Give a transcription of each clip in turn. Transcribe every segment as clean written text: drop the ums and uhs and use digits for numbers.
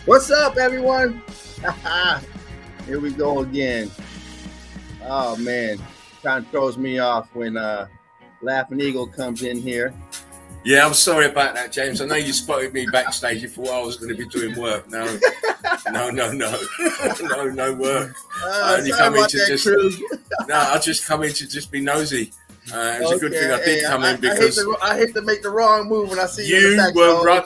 What's up, everyone? Here we go again. Oh man, kind of throws me off when Laughing Eagle comes in here. Yeah, I'm sorry about that, James. I know you spotted me backstage. You thought I was going to be doing work. No work. I only come in to just I just come in to just be nosy. It was a good thing I did come in because I hate to make the wrong move when I see you.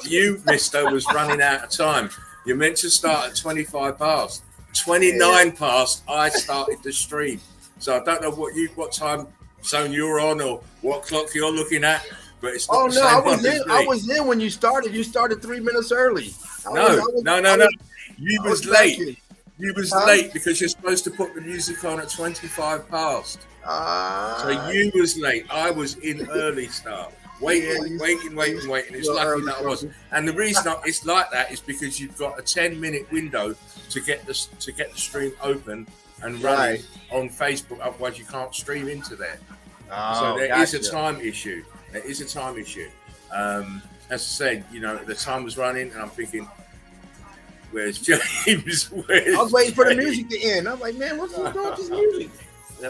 You, Mister, was running out of time. You're meant to start at 25 past. 29 past, I started the stream. So I don't know what time zone you're on or what clock you're looking at. But it's not the same I was in when you started. You started 3 minutes early. No. You was late. You was late because you're supposed to put the music on at 25 past. So you was late. I was in early start. Waiting. It's lucky that I was. And the reason it's like that is because you've got a 10-minute window to get the stream open and running on Facebook. Otherwise, you can't stream into there. So there is a time issue. As I said, the time was running, and I'm thinking, where's James? I was waiting for the music to end. I'm like, man, what's going on with this music?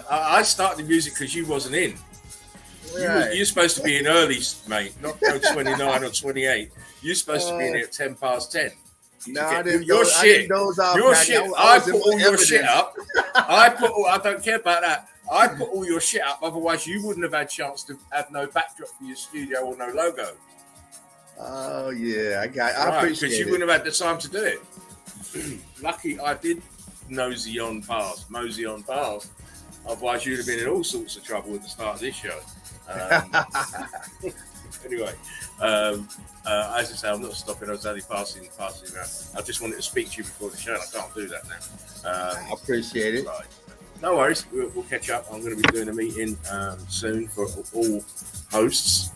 I started the music because you wasn't in. You're supposed to be in early, mate, not 29 or 28. You're supposed to be in at 10 past 10. No, I didn't. Your shit. I put all your shit up. I don't care about that. I put all your shit up. Otherwise, you wouldn't have had a chance to have no backdrop for your studio or no logo. Oh yeah, I appreciate it. Because you wouldn't have had the time to do it. Lucky I did mosey on past. Otherwise, you'd have been in all sorts of trouble at the start of this show. Anyway, as I say, I'm not stopping. I was only passing around. I just wanted to speak to you before the show. And I can't do that now. I appreciate it. Right. No worries. We'll catch up. I'm going to be doing a meeting soon for all hosts.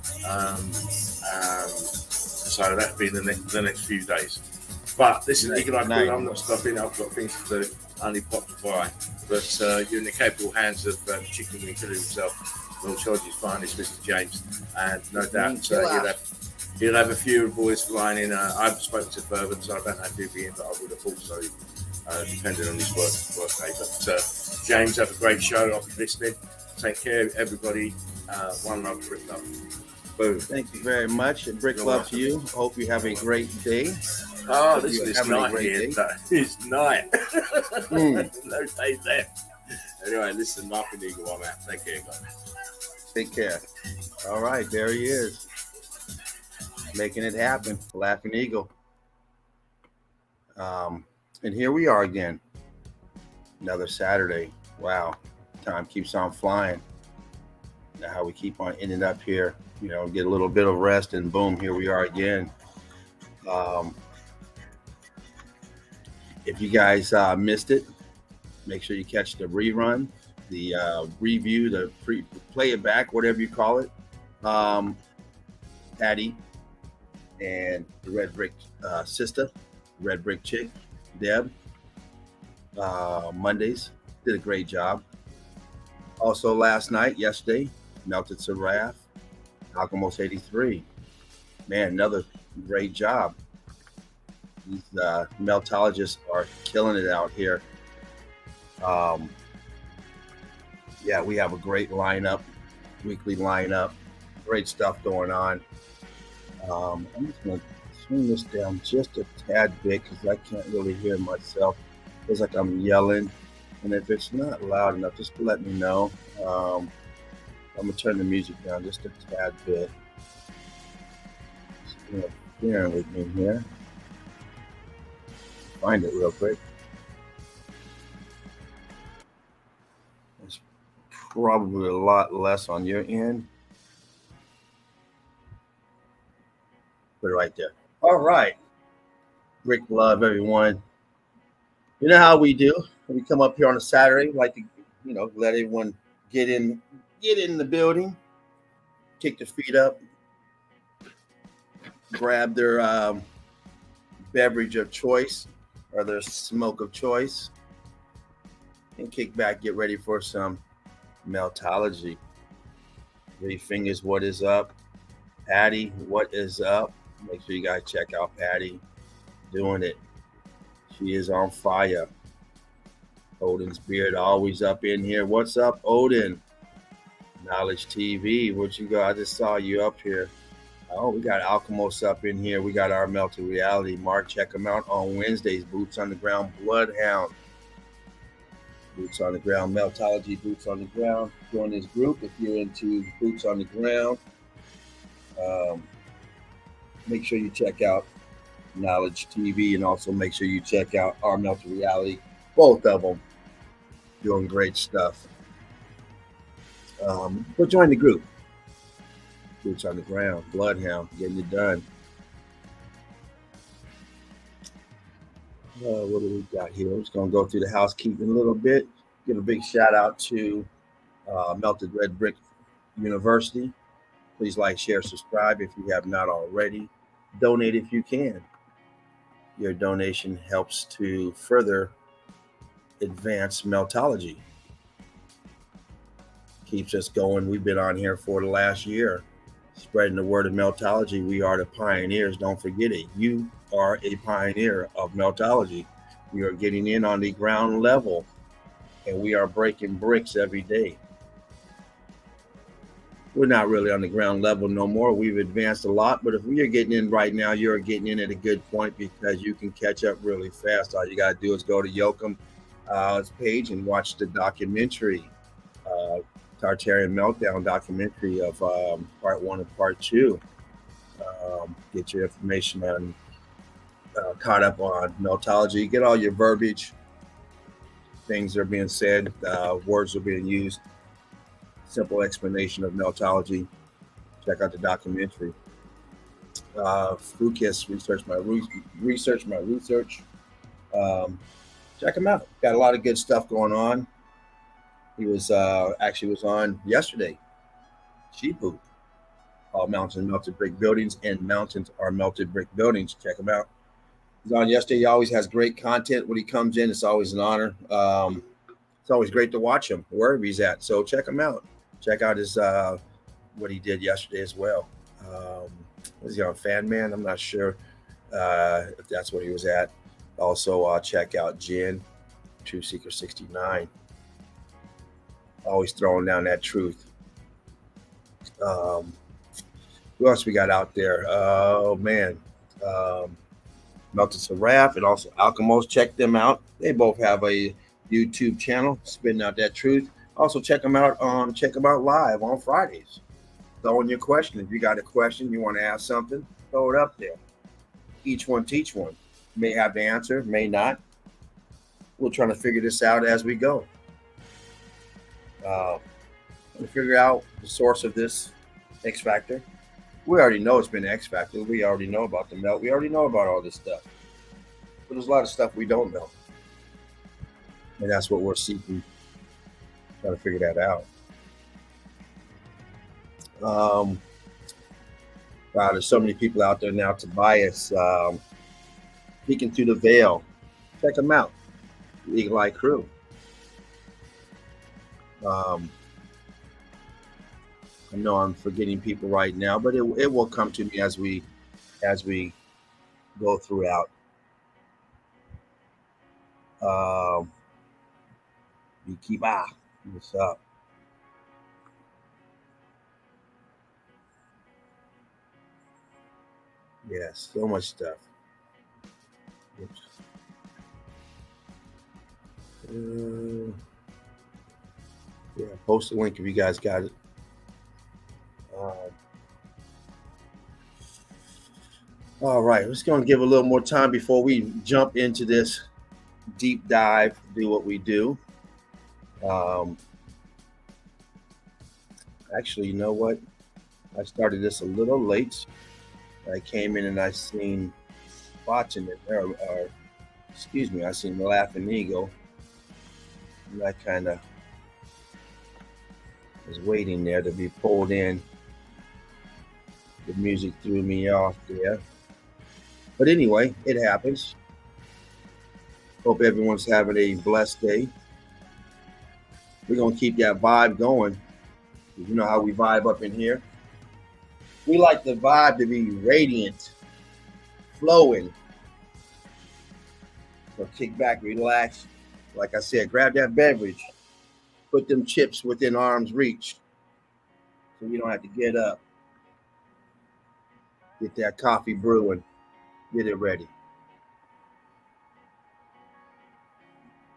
So that'll be the next few days. But listen, I'm not stopping. I've got things to do. I only popped by. But you're in the capable hands of Chicken Wing Killing himself, Meltology's finest, Mr. James. And no doubt he'll have a few boys flying in. I haven't spoken to Fervent, so I don't know if he'll be in, but I would have thought so, depending on his work day. But James, have a great show. I'll be listening. Take care, everybody. One love, Brick Love. Boom. Thank you very much. And Brick Love to you. Hope you have a great day. Oh, this is night here. It's night. No days left. Anyway, listen, Laughing Eagle, I'm out. Take care, guys. Take care. All right, there he is. Making it happen. Laughing Eagle. And here we are again. Another Saturday. Wow. Time keeps on flying. Now how we keep on ending up here, get a little bit of rest, and boom, here we are again. If you guys missed it, make sure you catch the rerun, the review, the play it back, whatever you call it. Patty and the Red Brick sister, Red Brick chick, Deb. Mondays did a great job. Also yesterday, Melted Seraph, Alchemos 83. Man, another great job. These meltologists are killing it out here. We have a great weekly lineup, great stuff going on. I'm just going to swing this down just a tad bit because I can't really hear myself. Feels like I'm yelling, and if it's not loud enough, just let me know. I'm going to turn the music down just a tad bit. Just interfering with me here. Find it real quick. It's probably a lot less on your end. Put it right there. All right. Brick Love, everyone. You know how we do. We come up here on a Saturday, like to, let everyone get in the building, kick their feet up, grab their beverage of choice or their smoke of choice, and kick back, get ready for some Meltology. Three Fingers, what is up? Patty, what is up? Make sure you guys check out Patty doing it. She is on fire. Odin's beard always up in here. What's up, Odin? Knowledge TV. What you got? I just saw you up here. Oh, we got Alchemos up in here. We got our Melted Reality. Mark, check them out on Wednesdays. Boots on the Ground, Bloodhound. Boots on the Ground, Meltology, Boots on the Ground. Join this group if you're into Boots on the Ground. Make sure you check out Knowledge TV, and also make sure you check out our Melted Reality. Both of them doing great stuff. But join the group. Boots on the Ground, Bloodhound, getting it done. What do we got here? I'm just going to go through the housekeeping a little bit. Give a big shout out to Melted Red Brick University. Please like, share, subscribe if you have not already. Donate if you can. Your donation helps to further advance Meltology. Keeps us going. We've been on here for the last year, spreading the word of Meltology. We are the pioneers. Don't forget it. You are a pioneer of Meltology. We are getting in on the ground level, and we are breaking bricks every day. We're not really on the ground level no more. We've advanced a lot, but if we are getting in right now, you're getting in at a good point because you can catch up really fast. All you got to do is go to Yoakum's page and watch the documentary, Tartarian Meltdown documentary of part 1 and part 2. Get your information on caught up on Meltology. Get all your verbiage. Things are being said. Words are being used. Simple explanation of Meltology. Check out the documentary. Frukiss, research my research. Check him out. Got a lot of good stuff going on. He was actually was on yesterday. Shibu. All mountains melted brick buildings, and mountains are melted brick buildings. Check him out. He's on yesterday. He always has great content when he comes in. It's always an honor. It's always great to watch him wherever he's at. So check him out. Check out his what he did yesterday as well. Was he on Fan Man? I'm not sure if that's what he was at. Also, check out Jen, True Seeker 69. Always throwing down that truth. Who else we got out there? Oh man, Melted Seraph and also Alchemos. Check them out. They both have a YouTube channel, spitting out that truth. Also check them out live on Fridays. Throw in your question. If you got a question, you want to ask something, throw it up there. Each one teach one. May have the answer, may not. We're trying to figure this out as we go. To figure out the source of this X Factor. We already know it's been X Factor. We already know about the melt. We already know about all this stuff. But there's a lot of stuff we don't know. And that's what we're seeking. Trying to figure that out. Wow, there's so many people out there now. Tobias, peeking through the veil. Check them out. The Eagle Eye Crew. I know I'm forgetting people right now, but it will come to me as we go throughout. Beekeeper, what's up? Yes, so much stuff. Yeah, post the link if you guys got it. All right, we're just going to give a little more time before we jump into this deep dive, do what we do. Actually, you know what? I started this a little late. I came in and I seen spots in it, I seen the Laughing Eagle. And I kind of was waiting there to be pulled in. The music threw me off there. But anyway, it happens. Hope everyone's having a blessed day. We're going to keep that vibe going. You know how we vibe up in here. We like the vibe to be radiant, flowing. So kick back, relax. Like I said, grab that beverage. Put them chips within arm's reach so you don't have to get up. Get that coffee brewing. Get it ready.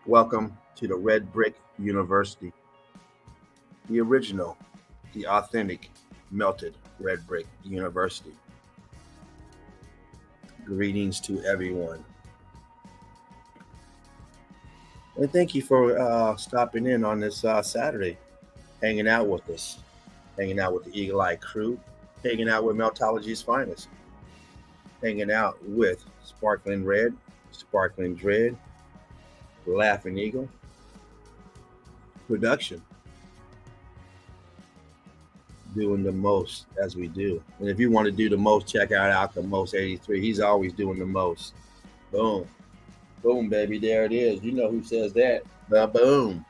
Welcome to the Red Brick University. The original, the authentic, melted Red Brick University. Greetings to everyone. And thank you for stopping in on this Saturday, hanging out with us, hanging out with the Eagle Eye crew, hanging out with Meltology's finest, hanging out with Sparkling Red, Sparkling Dread, Laughing Eagle, production, doing the most as we do. And if you want to do the most, check out Alchemist 83. He's always doing the most. Boom. Boom, baby. There it is. You know who says that. Boom.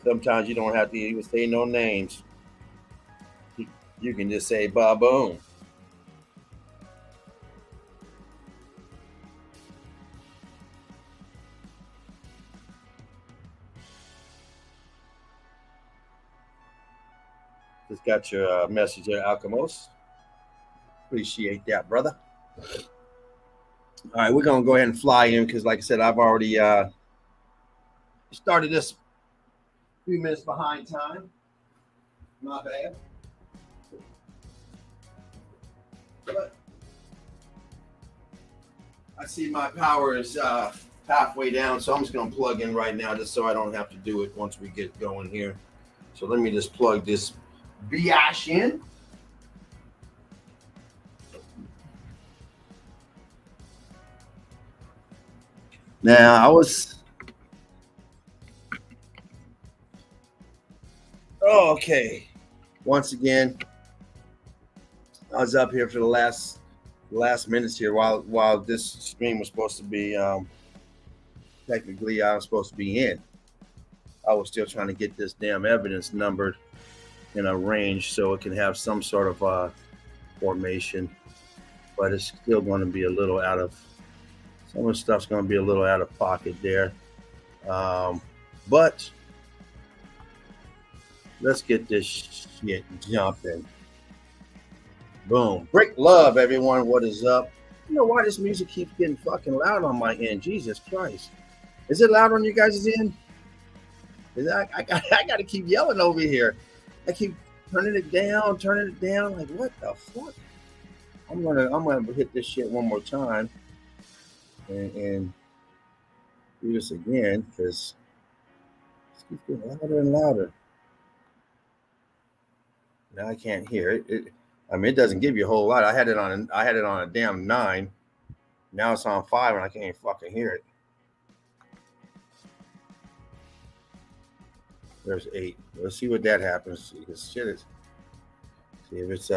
Sometimes you don't have to even say no names. You can just say boom. Just got your message there, Alchemist. Appreciate that, brother. All right, we're going to go ahead and fly in because, like I said, I've already started this a few minutes behind time. My bad. But I see my power is halfway down, so I'm just going to plug in right now just so I don't have to do it once we get going here. So let me just plug this biatch in. Now, I was... Okay. Once again, I was up here for the last minutes here while this stream was supposed to be... technically, I was supposed to be in. I was still trying to get this damn evidence numbered in a range so it can have some sort of formation. But it's still going to be a little out of... Some of the stuff's going to be a little out of pocket there. But let's get this shit jumping. Boom. Brick love, everyone. What is up? You know why this music keeps getting fucking loud on my end? Jesus Christ. Is it loud on you guys' end? I got to keep yelling over here. I keep turning it down. Like, what the fuck? I'm gonna hit this shit one more time. And do this again because it keeps getting louder and louder. Now I can't hear it. I mean, it doesn't give you a whole lot. I had it on a damn 9. Now it's on 5, and I can't fucking hear it. There's 8. Let's see what that happens. Because shit is. See if it's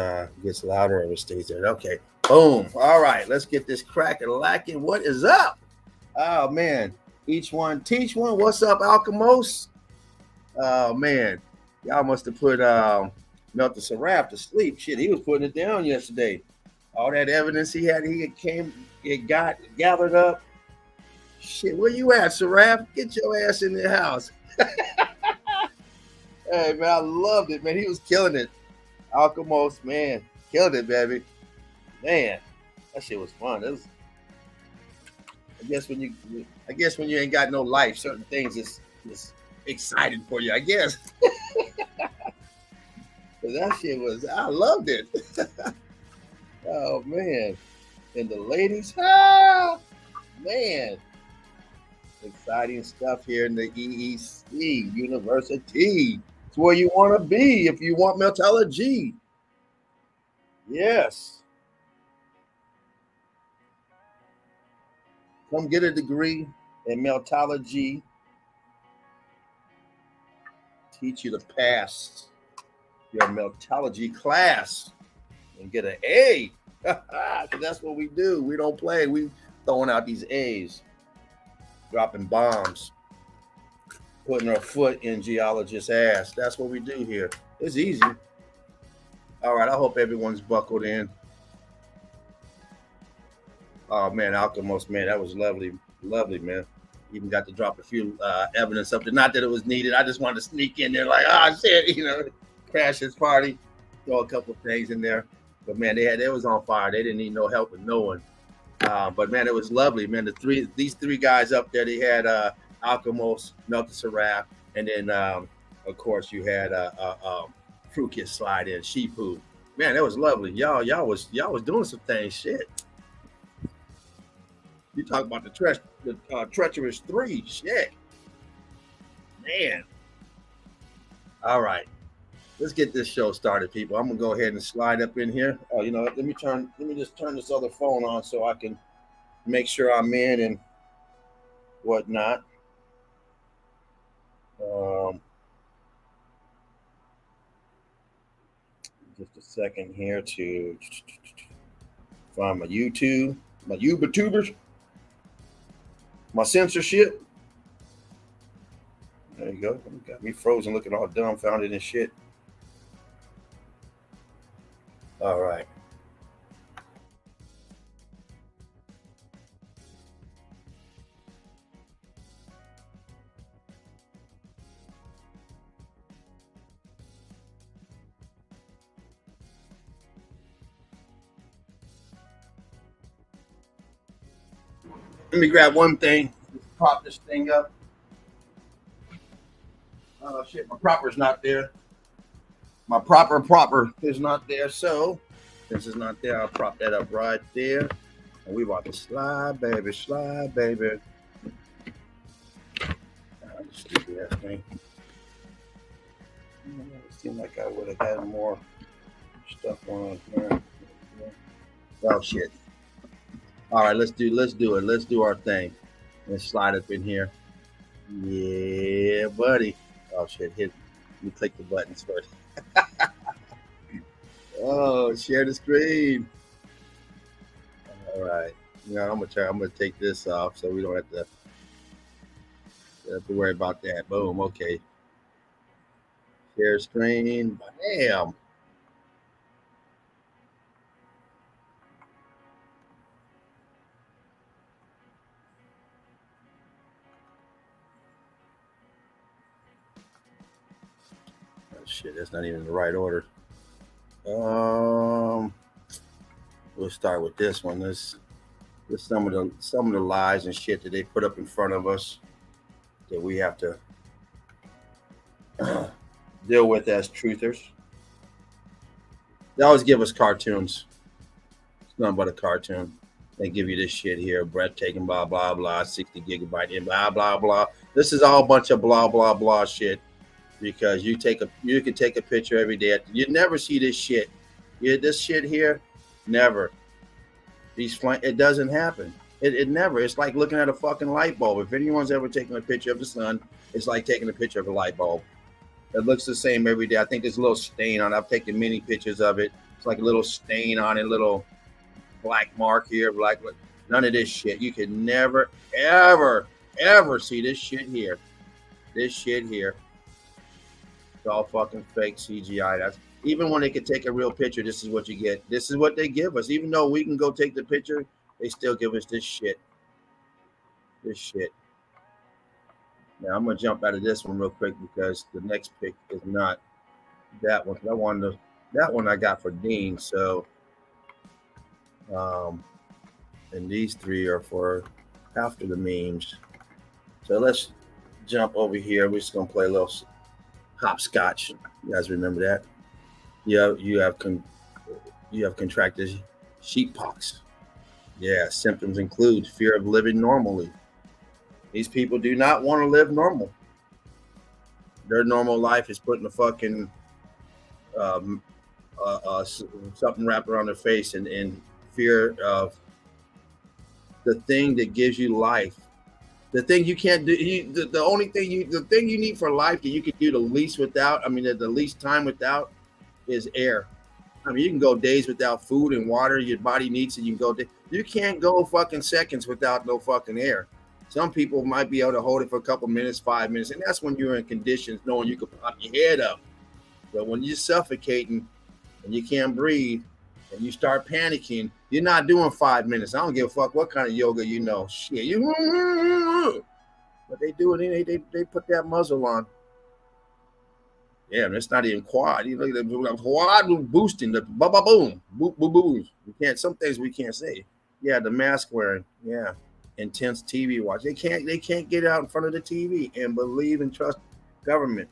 gets louder or if it stays there. Okay. Boom. All right. Let's get this cracking lacking. What is up? Oh man. Each one teach one. What's up, Alchemist? Oh man. Y'all must have put Melted Seraph to sleep. Shit, he was putting it down yesterday. All that evidence he got gathered up. Shit, where you at, Seraph? Get your ass in the house. Hey man, I loved it, man. He was killing it. Alchemist, man, killed it, baby. Man, that shit was fun. It was, I guess when you ain't got no life, certain things is exciting for you, I guess. That shit was, I loved it. Oh man. And the ladies, man. Exciting stuff here in the EEC University. It's where you want to be if you want Meltology. Yes. Come get a degree in Meltology. Teach you to pass your Meltology class and get an A. That's what we do. We don't play. We throwing out these A's, dropping bombs, putting our foot in geologist's ass. That's what we do here. It's easy. All right. I hope everyone's buckled in. Oh man, Alchemist, man, that was lovely, lovely, man. Even got to drop a few evidence up there. Not that it was needed. I just wanted to sneak in there, like, oh shit, crash this party, throw a couple of things in there. But man, they was on fire. They didn't need no help with no one. But man, it was lovely, man. These three guys up there, they had Alchemos, Meltology, and then of course you had Fruit Kid slide in, Sheepoo. Man, that was lovely. Y'all was doing some things. Shit. You talk about the treacherous three. Shit. Man. All right. Let's get this show started, people. I'm gonna go ahead and slide up in here. Oh, let me just turn this other phone on so I can make sure I'm in and whatnot. Just a second here to find my YouTube, my YouTubers, my censorship. There you go. Got me frozen, looking all dumbfounded and shit. All right. Let me grab one thing. Just prop this thing up. Oh shit, my proper's not there. My proper is not there. So this is not there. I'll prop that up right there. And we about to slide, baby, slide, baby. Stupid ass thing. It seemed like I would have had more stuff on here. Oh shit. All right, let's do it. Let's do our thing. Let's slide up in here. Yeah, buddy. Oh shit, let me click the buttons first. Oh, share the screen. All right. I'm gonna take this off so we don't have to worry about that. Boom. Okay. Share screen. Bam. Oh shit, that's not even the right order. We'll start with this one. This some of the lies and shit that they put up in front of us that we have to deal with as truthers. They always give us cartoons. It's nothing but a cartoon. They give you this shit here, breathtaking, blah blah blah, 60 gigabyte, and blah blah blah. This is all a bunch of blah blah blah shit. Because you can take a picture every day. You never see this shit. This shit here, never. It doesn't happen. It never. It's like looking at a fucking light bulb. If anyone's ever taken a picture of the sun, it's like taking a picture of a light bulb. It looks the same every day. I think there's a little stain on it. I've taken many pictures of it. It's like a little stain on it, little black mark here. None of this shit. You can never, ever, ever see this shit here. This shit here. It's all fucking fake CGI. That's even when they can take a real picture. This is what you get. This is what they give us. Even though we can go take the picture, they still give us this shit. This shit. Now I'm gonna jump out of this one real quick because the next pick is not that one. That one I got for Dean. So, and these three are for after the memes. So let's jump over here. We're just gonna play a little hopscotch. You guys remember that? You have contracted sheeppox. Yeah, symptoms include fear of living normally. These people do not want to live normal. Their normal life is putting a fucking something wrapped around their face and fear of the thing that gives you life. The thing you can't do, the thing you need for life that you can do the least without, the least time without is air. You can go days without food and water. Your body needs it. You can't go fucking seconds without no fucking air. Some people might be able to hold it for a couple minutes, 5 minutes, and that's when you're in conditions knowing you can pop your head up. But when you're suffocating and you can't breathe and you start panicking, you're not doing 5 minutes. I don't give a fuck what kind of yoga you know. Shit, but they do it. They put that muzzle on. Yeah, and it's not even quad. You look at the quad boosting the boom, boom, boom, boom. We can't. Some things we can't say. Yeah, the mask wearing. Yeah, intense TV watch. They can't get out in front of the TV and believe and trust government.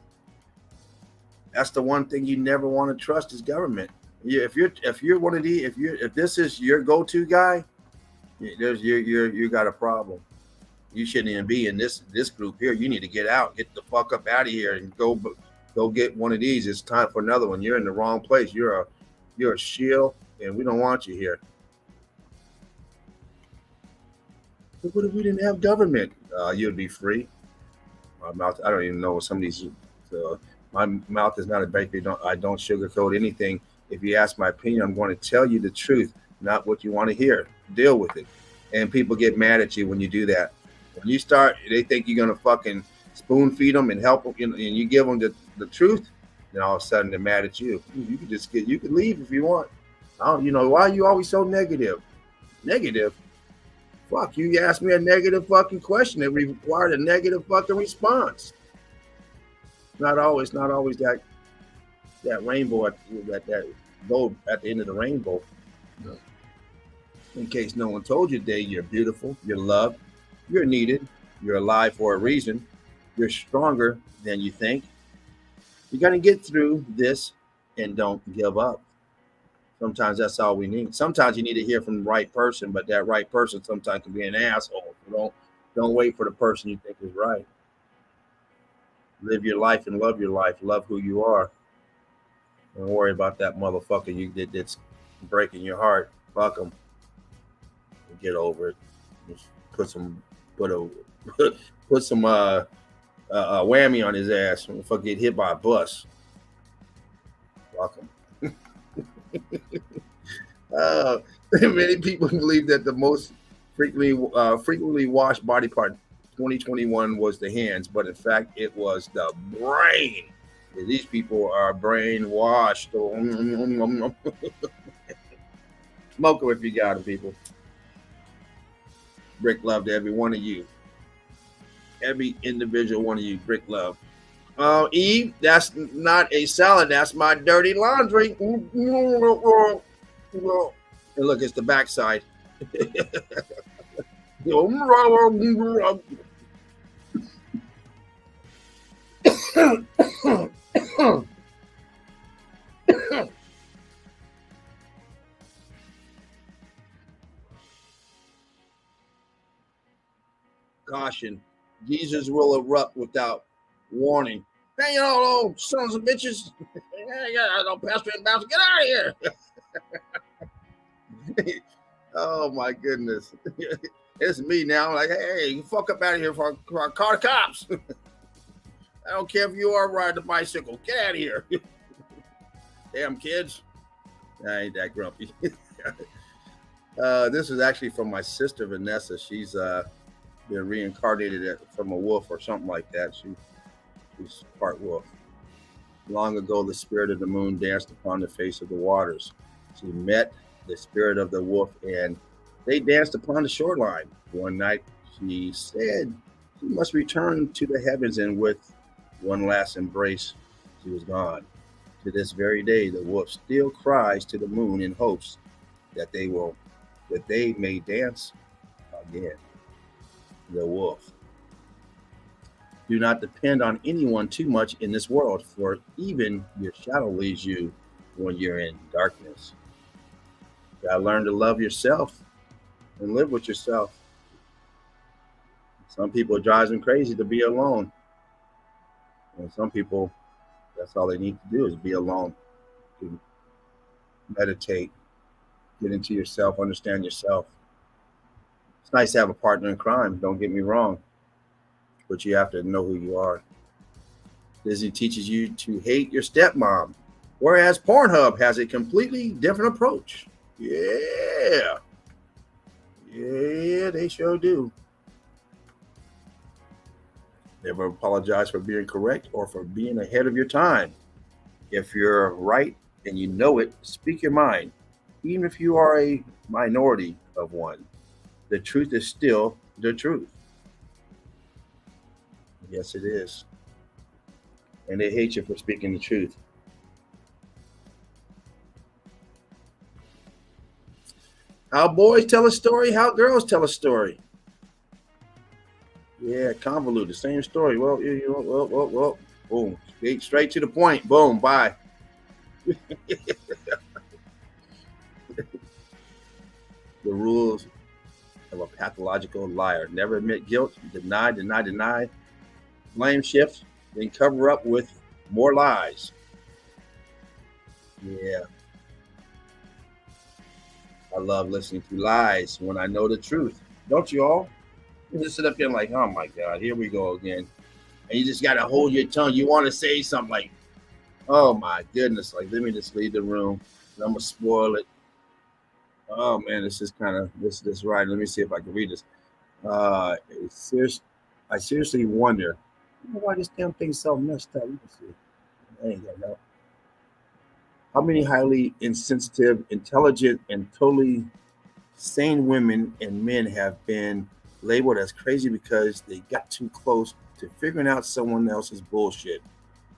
That's the one thing you never want to trust is government. If you're one of the if this is your go-to guy, you got a problem. You shouldn't even be in this group here. You need to get out, get the fuck up out of here, and go get one of these. It's time for another one. You're in the wrong place. You're a shield, and we don't want you here. But what if we didn't have government? You'd be free. My mouth. I don't even know what some of these. My mouth is not a bakery. I don't sugarcoat anything. If you ask my opinion, I'm going to tell you the truth, not what you want to hear. Deal with it. And people get mad at you when you do that. When you start, they think you're going to fucking spoon feed them and help them, and you give them the truth, then all of a sudden they're mad at you. You can you can leave if you want. Why are you always so negative? Negative? Fuck, you asked me a negative fucking question. It required a negative fucking response. Not always that rainbow that gold at the end of the rainbow. No. In case no one told you today, you're beautiful, you're loved, you're needed, you're alive for a reason, you're stronger than you think. You're gonna get through this and don't give up. Sometimes that's all we need. Sometimes you need to hear from the right person, but that right person sometimes can be an asshole. So don't wait for the person you think is right. Live your life and love your life. Love who you are. Don't worry about that motherfucker that's breaking your heart. Fuck him. Get over it. Just put some whammy on his ass when fuck get hit by a bus. Fuck him. Many people believe that the most frequently washed body part 2021 was the hands, but in fact it was the brain. These people are brainwashed. Smoke them if you got them, people. Brick love to every one of you. Every individual one of you, brick love. Eve, that's not a salad. That's my dirty laundry. And look, it's the backside. Caution, geezers will erupt without warning. Hey, you sons of bitches. Don't pass me in bounds. Get out of here. Oh, my goodness. It's me now. Like, hey, you fuck up out of here for I call the cops. I don't care if you are riding a bicycle. Get out of here. Damn kids. I ain't that grumpy. This is actually from my sister, Vanessa. She's been reincarnated from a wolf or something like that. She's part wolf. Long ago, the spirit of the moon danced upon the face of the waters. She met the spirit of the wolf, and they danced upon the shoreline. One night, she said she must return to the heavens, and with one last embrace, she was gone. To this very day, the wolf still cries to the moon in hopes that they may dance again. The wolf. Do not depend on anyone too much in this world, for even your shadow leaves you when you're in darkness. You gotta learn to love yourself and live with yourself. Some people it drives them crazy to be alone. And some people, that's all they need to do is be alone. To meditate, get into yourself, understand yourself. It's nice to have a partner in crime, don't get me wrong. But you have to know who you are. Disney teaches you to hate your stepmom, whereas Pornhub has a completely different approach. Yeah, they sure do. Never apologize for being correct or for being ahead of your time. If you're right and you know it, speak your mind. even if you are a minority of one, the truth is still the truth. Yes, it is. And they hate you for speaking the truth. How boys tell a story, how girls tell a story. Yeah, convoluted, same story. Well, boom, straight to the point. Boom, bye. The rules of a pathological liar: never admit guilt, deny, blame shift, then cover up with more lies. Yeah, I love listening to lies when I know the truth. Don't you all? You just sit up there and like, oh my God, here we go again. And you just got to hold your tongue. You want to say something like, oh my goodness, like, let me just leave the room. I'm going to spoil it. Oh man, this is kind of, this right. Let me see if I can read this. It's serious, I seriously wonder, why this damn thing's so messed up. Let me see. I ain't got no. How many highly insensitive, intelligent, and totally sane women and men have been labeled as crazy because they got too close to figuring out someone else's bullshit?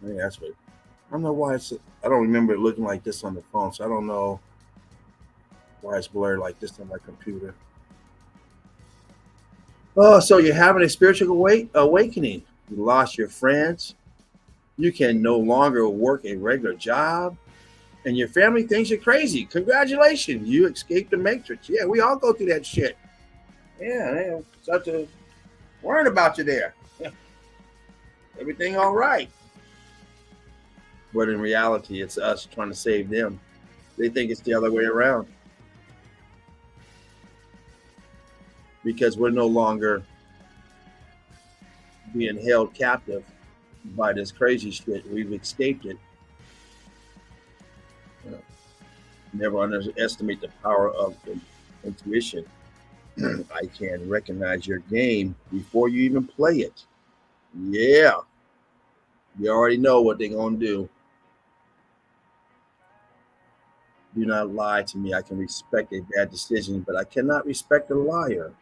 I mean, that's what. I don't know why it's. I don't remember it looking like this on the phone, so I don't know why it's blurred like this on my computer. Oh, so you're having a spiritual awakening. You lost your friends. You can no longer work a regular job, and your family thinks you're crazy. Congratulations, you escaped the matrix. Yeah, we all go through that shit. Yeah, they start to worrying about you there. Everything all right. But in reality, it's us trying to save them. They think it's the other way around because we're no longer being held captive by this crazy shit. We've escaped it. Never underestimate the power of intuition. I can recognize your game before you even play it. Yeah, you already know what they're going to do. Do not lie to me. I can respect a bad decision, but I cannot respect a liar.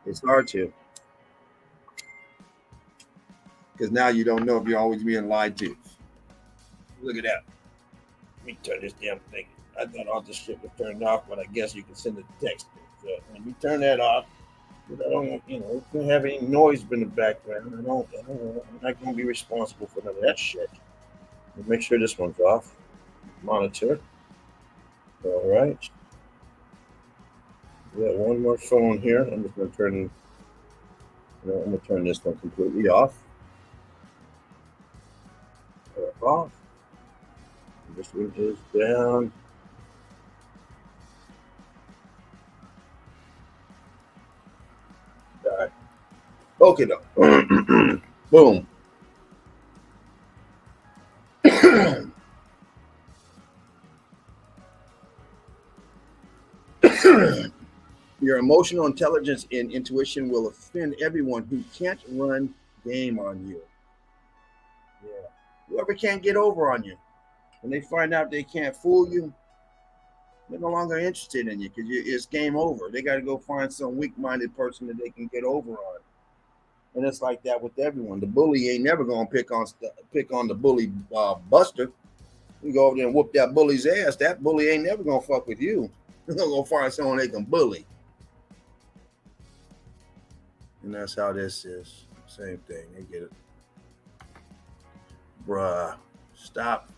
It's hard to, because now you don't know if you're always being lied to. Look at that. Let me turn this damn thing. I thought all this shit was turned off, but I guess you can send a text. So let me turn that off. But I don't, it can have any noise in the background. I'm not going to be responsible for none of that shit. Make sure this one's off. Monitor. All right. We got one more phone here. I'm just going to turn. I'm going to turn this one completely off. Off. This one is down. All right. Okay, no. Boom. Your emotional intelligence and intuition will offend everyone who can't run game on you. Yeah. Whoever can't get over on you. When they find out they can't fool you, they're no longer interested in you because it's game over. They got to go find some weak-minded person that they can get over on. And it's like that with everyone. The bully ain't never gonna pick on the bully buster. You go over there and whoop that bully's ass. That bully ain't never gonna fuck with you. They're gonna go find someone they can bully. And that's how this is. Same thing. They get it. Bruh, stop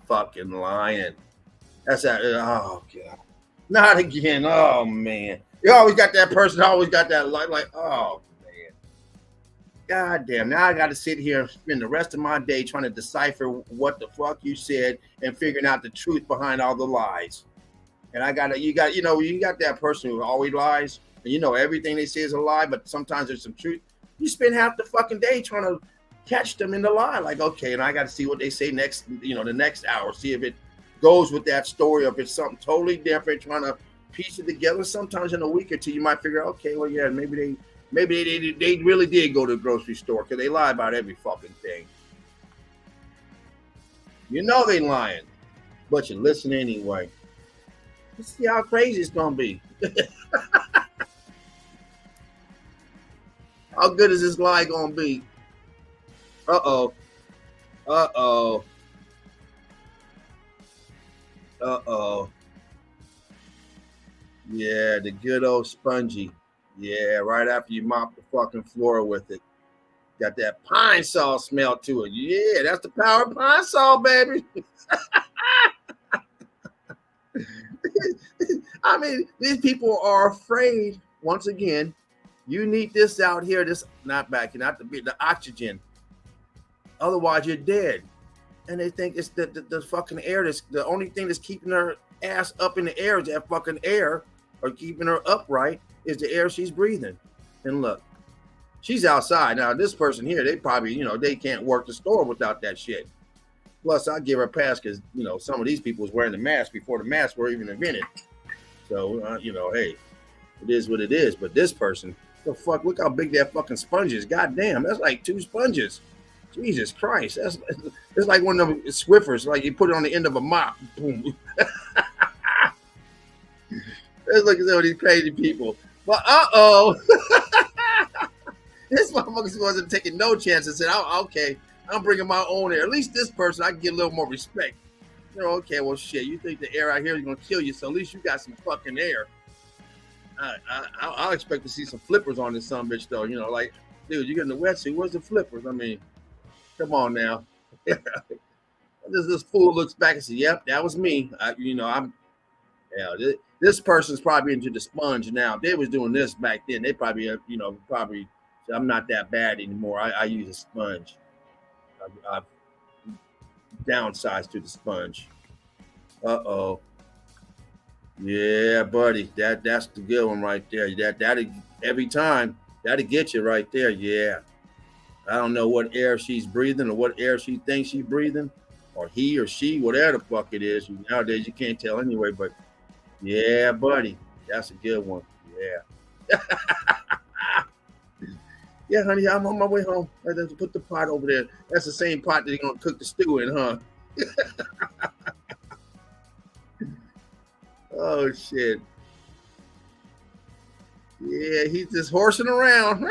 fucking lying. That's that. Oh, God. Not again. Oh, man. You always got that person, always got that light, like, oh, man. God damn. Now I got to sit here and spend the rest of my day trying to decipher what the fuck you said and figuring out the truth behind all the lies. And you got that person who always lies. And everything they say is a lie, but sometimes there's some truth. You spend half the fucking day trying to catch them in the lie. Like, okay, and I got to see what they say next, the next hour, see if it goes with that story, or if it's something totally different, trying to piece it together. Sometimes in a week or two, you might figure out, okay, well, yeah, maybe they really did go to the grocery store because they lie about every fucking thing. They lying, but you listen anyway. Let's see how crazy it's gonna be. How good is this lie gonna be? Uh-oh. Uh-oh. Uh-oh. Yeah, the good old spongy. Yeah, right after you mop the fucking floor with it. Got that pine saw smell to it. Yeah, that's the power of pine saw, baby. I mean, these people are afraid. Once again, you need this out here. This not back, not the oxygen. Otherwise, you're dead. And they think it's the fucking air. That's the only thing that's keeping her ass up in the air is that fucking air, or keeping her upright is the air she's breathing. And look, she's outside now. This person here, they probably, they can't work the store without that shit. Plus, I give her a pass because some of these people was wearing the mask before the masks were even invented. So hey, it is what it is. But this person, the fuck, look how big that fucking sponge is. God damn, that's like 2 sponges. Jesus Christ, it's like one of them Swiffers, like you put it on the end of a mop. Boom. Let's look at some of these crazy people. But this motherfucker wasn't taking no chances. Said, okay, I'm bringing my own air. At least this person, I can get a little more respect. Okay, well, shit, you think the air out here is going to kill you, so at least you got some fucking air. I'll expect to see some flippers on this son bitch, though. Like, dude, you getting the wetsuit. Where's the flippers? I mean, come on now. This fool looks back and says, yep, that was me. This person's probably into the sponge now. If they was doing this back then, they probably, I'm not that bad anymore. I use a sponge. I've downsized to the sponge. Uh-oh. Yeah, buddy. That's the good one right there. That'll every time, that'll get you right there. Yeah. I don't know what air she's breathing or what air she thinks she's breathing, or he or she, whatever the fuck it is. Nowadays, you can't tell anyway, but yeah, buddy, that's a good one. Yeah. Yeah, honey, I'm on my way home. I have to put the pot over there. That's the same pot that you're going to cook the stew in, huh? Oh, shit. Yeah, he's just horsing around.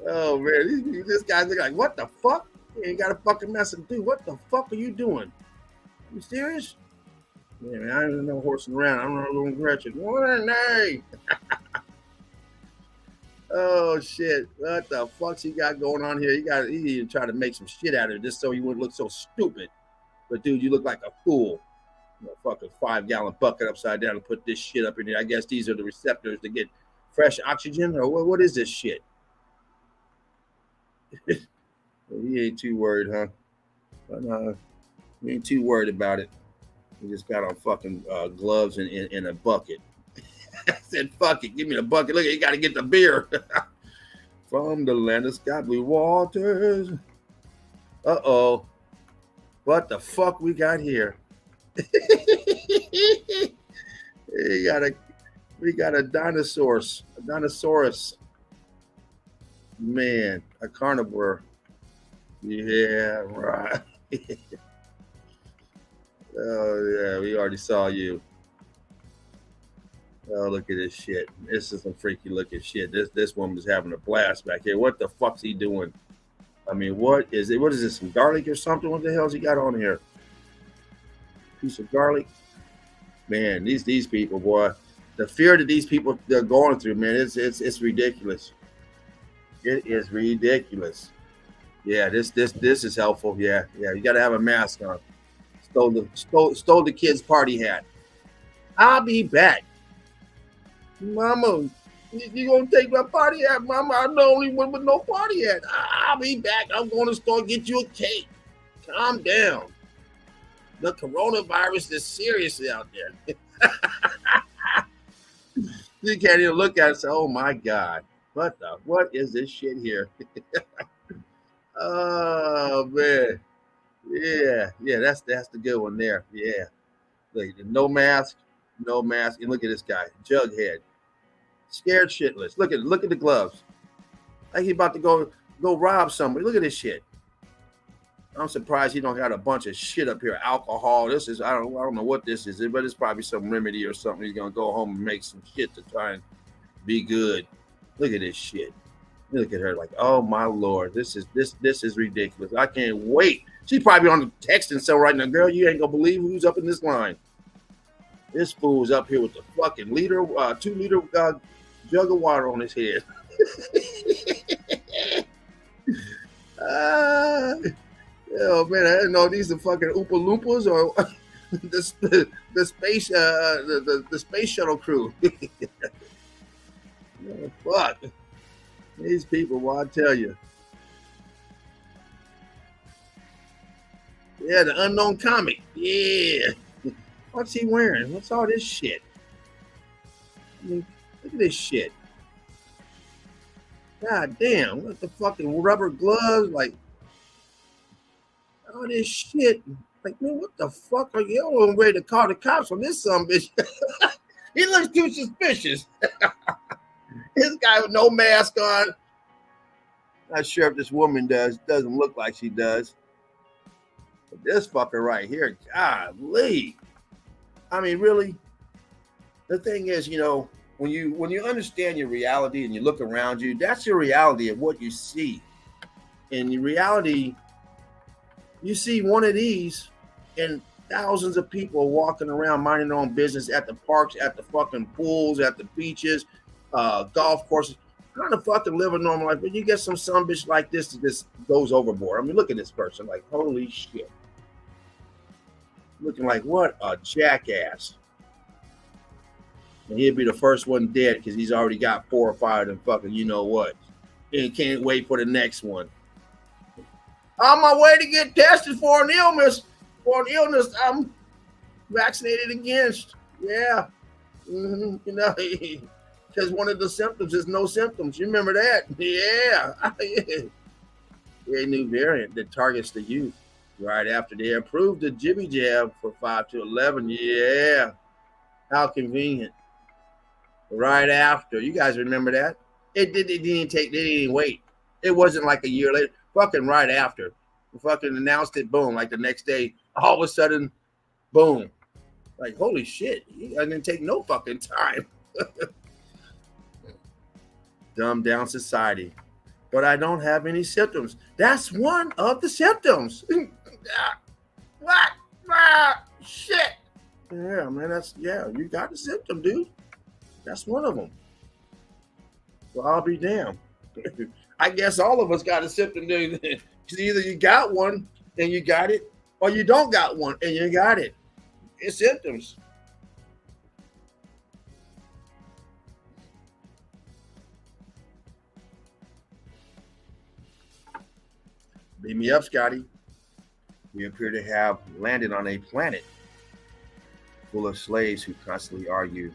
Oh man, this guy's like, what the fuck? You ain't got a fucking mess to do. What the fuck are you doing? You serious? Yeah, man, I don't know horsing around. I don't know little Gretchen. What nay? Oh shit! What the fuck's he got going on here? He even try to make some shit out of it just so he wouldn't look so stupid. But dude, you look like a fool. Fucking 5-gallon bucket upside down and put this shit up in here. I guess these are the receptors to get fresh oxygen, or what is this shit? He ain't too worried, huh? But he ain't too worried about it. He just got on fucking gloves and in a bucket. I said, fuck it, give me the bucket. Look, you got to get the beer. From the land of sky blue waters. Uh-oh. What the fuck we got here? We got a dinosaurus. Man, a carnivore. Yeah, right. Oh yeah, we already saw you. Oh, look at this shit. This is some freaky looking shit. This woman's having a blast back here. What the fuck's he doing? I mean, what is it? What is this? Some garlic or something? What the hell's he got on here? Piece of garlic. Man, these people, boy, the fear that these people they're going through, man, it's ridiculous. It is ridiculous. Yeah, this is helpful. Yeah, you got to have a mask on. Stole the kid's party hat. I'll be back, Mama. You gonna take my party hat, Mama? I'm the only one with no party hat. I'll be back. I'm going to the store get you a cake. Calm down. The coronavirus is serious out there. You can't even look at it and say, "Oh my God, what is this shit here?" Oh man, yeah, that's the good one there. Yeah, look, no mask, and look at this guy, Jughead, scared shitless. Look at the gloves, like he about to go rob somebody. Look at this shit. I'm surprised he don't got a bunch of shit up here. Alcohol. This is I don't know what this is, but it's probably some remedy or something. He's gonna go home and make some shit to try and be good. Look at this shit. Look at her like, oh my lord, this is ridiculous. I can't wait. She's probably on the texting cell right now. Girl, you ain't gonna believe who's up in this line. This fool's up here with the fucking 2 liter jug of water on his head. Oh man, I didn't know these are fucking Oompa Loompas or the space the space shuttle crew. Oh, fuck these people, well, I tell you. Yeah, the unknown comic. Yeah. What's he wearing? What's all this shit? I mean, look at this shit. God damn, what the fucking rubber gloves, like all this shit. Like, man, what the fuck are you on ready to call the cops on this son bitch? He looks too suspicious. This guy with no mask on. Not sure if this woman doesn't look like she does. But this fucker right here, golly. I mean, really, the thing is, you know, when you understand your reality and you look around you, that's your reality of what you see. In your reality, you see one of these and thousands of people walking around minding their own business at the parks, at the fucking pools, at the beaches, golf courses, trying to fucking live a normal life. But you get some bitch like this that just goes overboard. I mean, look at this person, like, holy shit. Looking like what a jackass. And he'll be the first one dead because he's already got 4 or 5 of them fucking you know what. And can't wait for the next one. On my way to get tested for an illness. I'm vaccinated against. Yeah. You know, because one of the symptoms is no symptoms. You remember that? Yeah. A new variant that targets the youth right after they approved the jibby jab for 5 to 11. Yeah. How convenient. Right after. You guys remember that? They didn't wait. It wasn't like a year later. Fucking right after. Fucking announced it, boom, like the next day, all of a sudden, boom. Like, holy shit. I didn't take no fucking time. Dumbed down society. But I don't have any symptoms. That's one of the symptoms. What? Shit. Yeah, man, you got the symptom, dude. That's one of them. Well, I'll be damned. I guess all of us got a symptom, dude. Because either you got one and you got it, or you don't got one and you got it. It's symptoms. Beam me up, Scotty. We appear to have landed on a planet full of slaves who constantly argue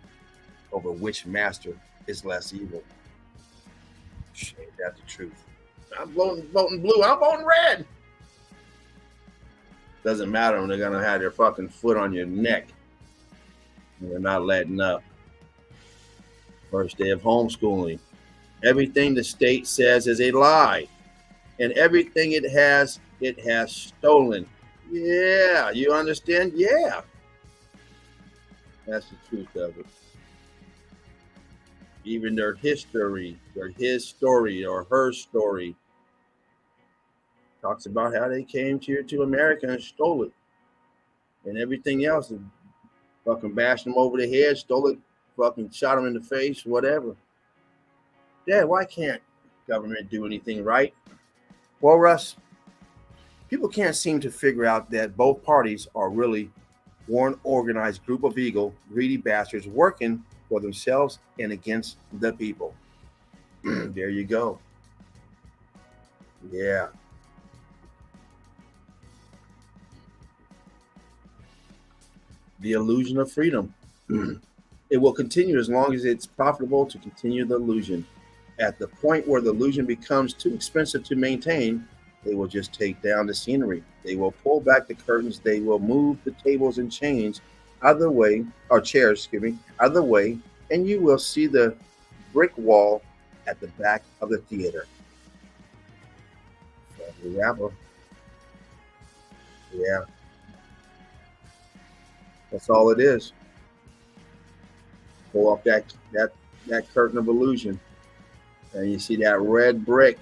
over which master is less evil. Ain't that the truth? I'm voting blue. I'm voting red. Doesn't matter when they're gonna have their fucking foot on your neck. And they're not letting up. First day of homeschooling. Everything the state says is a lie. And everything it has stolen. Yeah, you understand? Yeah. That's the truth of it. Even their history, his story or her story, talks about how they came to America and stole it. And everything else, fucking bashed them over the head, stole it, fucking shot them in the face, whatever. Dad, why can't government do anything right? Well, Russ, people can't seem to figure out that both parties are really one organized group of evil, greedy bastards working for themselves and against the people. There you go. Yeah. The illusion of freedom. It will continue as long as it's profitable to continue the illusion. At the point where the illusion becomes too expensive to maintain, they will just take down the scenery. They will pull back the curtains. They will move the tables and chairs out of the way, and you will see the brick wall at the back of the theater. Yeah, that's all it is. Pull off that curtain of illusion, and you see that red brick.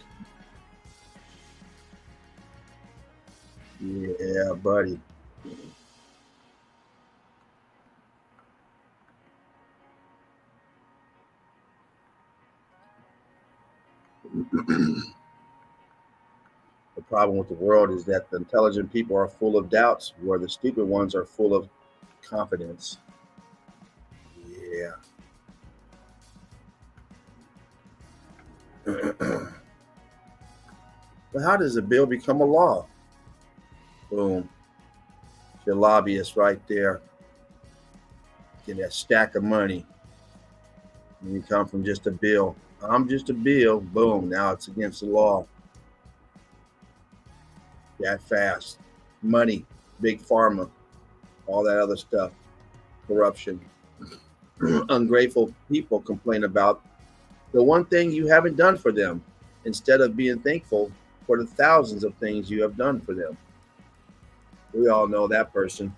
Yeah, buddy. The problem with the world is that the intelligent people are full of doubts, where the stupid ones are full of confidence. Yeah. But how does a bill become a law? Boom. Your lobbyist right there. Get that stack of money. And you come from just a bill. I'm just a bill. Boom. Now it's against the law. That fast. Money, big pharma, all that other stuff, corruption. Ungrateful people complain about the one thing you haven't done for them instead of being thankful for the thousands of things you have done for them. We all know that person.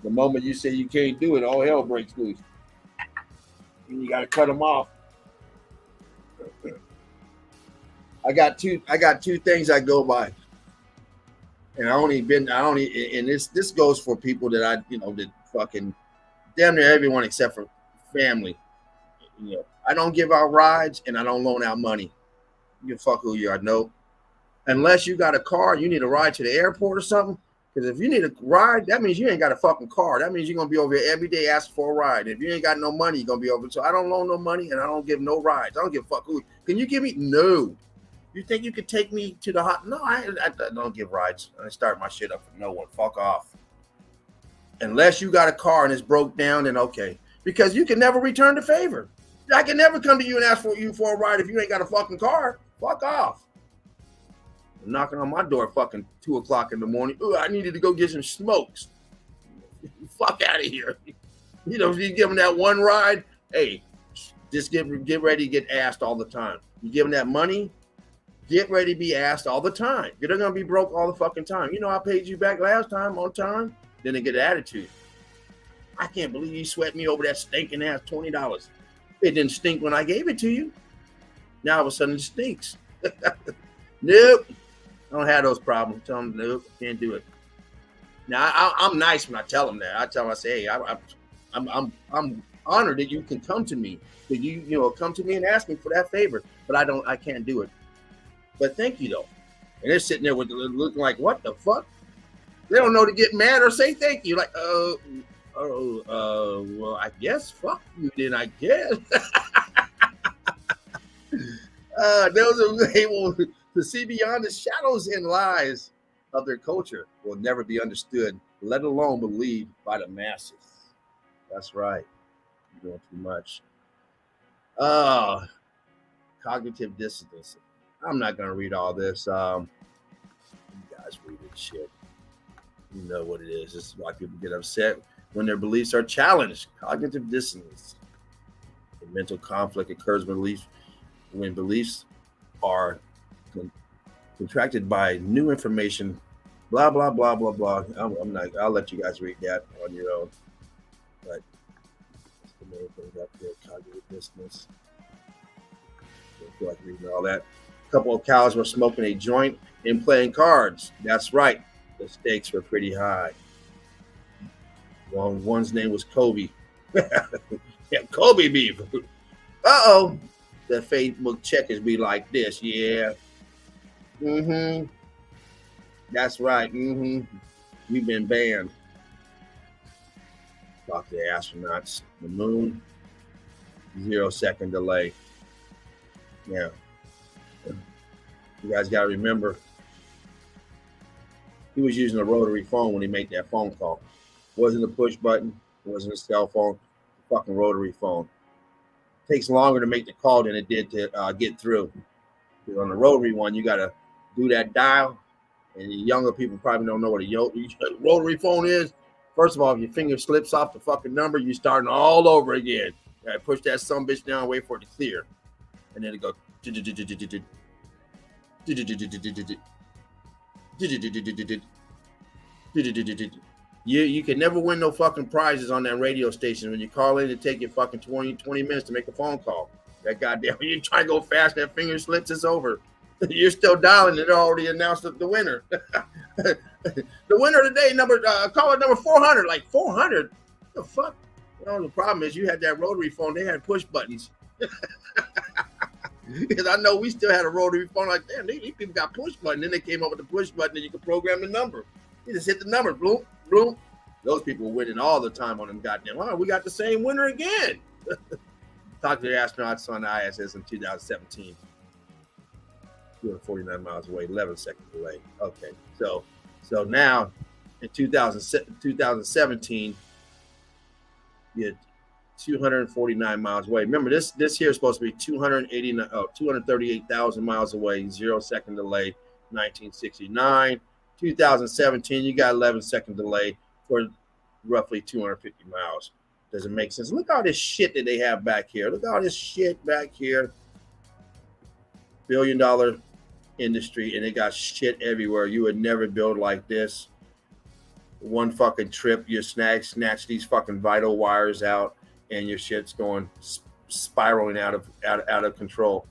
The moment you say you can't do it, all hell breaks loose. And you got to cut them off. I got two things I go by. And and this goes for people that that fucking damn near everyone except for family. I don't give out rides and I don't loan out money. You fuck who you are. Nope. Unless you got a car, you need a ride to the airport or something. Because if you need a ride, that means you ain't got a fucking car. That means you're gonna be over here every day asking for a ride. If you ain't got no money, you're gonna be over. So I don't loan no money and I don't give no rides. I don't give a fuck who. Can you give me? No. You think you could take me to the hot? No, I don't give rides. I start my shit up for no one. Fuck off. Unless you got a car and it's broke down, then okay. Because you can never return the favor. I can never come to you and ask for a ride if you ain't got a fucking car. Fuck off. Knocking on my door fucking 2:00 in the morning. Ooh, I needed to go get some smokes. Fuck out of here. If you give them that one ride, hey, just get ready to get asked all the time. You give them that money, get ready to be asked all the time. You're gonna be broke all the fucking time. I paid you back last time on time. Then they get an attitude. I can't believe you sweat me over that stinking ass $20. It didn't stink when I gave it to you. Now all of a sudden it stinks. Nope. I don't have those problems. Tell them, nope, can't do it. Now I'm nice when I tell them that. I tell them, I say, hey, I'm honored that you can come to me, that you come to me and ask me for that favor, but I can't do it. But thank you though. And they're sitting there with looking like, what the fuck? They don't know to get mad or say thank you. Like, well, I guess fuck you then. I guess. Those who are able to see beyond the shadows and lies of their culture will never be understood, let alone believed by the masses. That's right. You're doing too much. Cognitive dissonance. I'm not going to read all this. You guys read this shit. You know what it is. This is why people get upset when their beliefs are challenged. Cognitive dissonance. The mental conflict occurs when beliefs are contracted by new information. Blah blah blah blah blah. I'm not. I'll let you guys read that on your own. But that's the main thing up there. Cognitive dissonance. Don't feel like reading all that. A couple of cows were smoking a joint and playing cards. That's right. The stakes were pretty high. One's name was Kobe. Yeah, Kobe beef. Uh-oh. The Facebook checkers be like this. Yeah. Mm-hmm. That's right. Mm-hmm. You've been banned. Talk to the astronauts. The moon. 0-second delay. Yeah. You guys got to remember, he was using a rotary phone when he made that phone call. It wasn't a push button. It wasn't a cell phone. A fucking rotary phone. It takes longer to make the call than it did to get through. Because on the rotary one, you got to do that dial. And the younger people probably don't know what a rotary phone is. First of all, if your finger slips off the fucking number, you're starting all over again. You got to push that sumbitch down, wait for it to clear. And then it goes. You can never win no fucking prizes on that radio station when you call in to take your fucking 20 minutes to make a phone call. That goddamn, you try to go fast, that finger slips, it's over. You're still dialing, it already announced the winner. The winner today, caller number 400, like 400. What the fuck? Well, the problem is you had that rotary phone, they had push buttons. Because I know we still had a rotary phone, like, damn, these people got push button. Then they came up with the push button and you could program the number. You just hit the number, bloom, bloom. Those people were winning all the time on them goddamn. Oh, we got the same winner again. Talked to the astronauts on the ISS in 2017. 249 miles away, 11 seconds delay. Okay, so now in 2017, you had 249 miles away. Remember, this here is supposed to be 238,000 miles away, 0 second delay, 1969. 2017, you got 11 second delay for roughly 250 miles. Does it make sense? Look at all this shit that they have back here. Look at all this shit back here. $1 billion industry, and they got shit everywhere. You would never build like this. One fucking trip, you snatch these fucking vital wires out, and your shit's going spiraling out of control.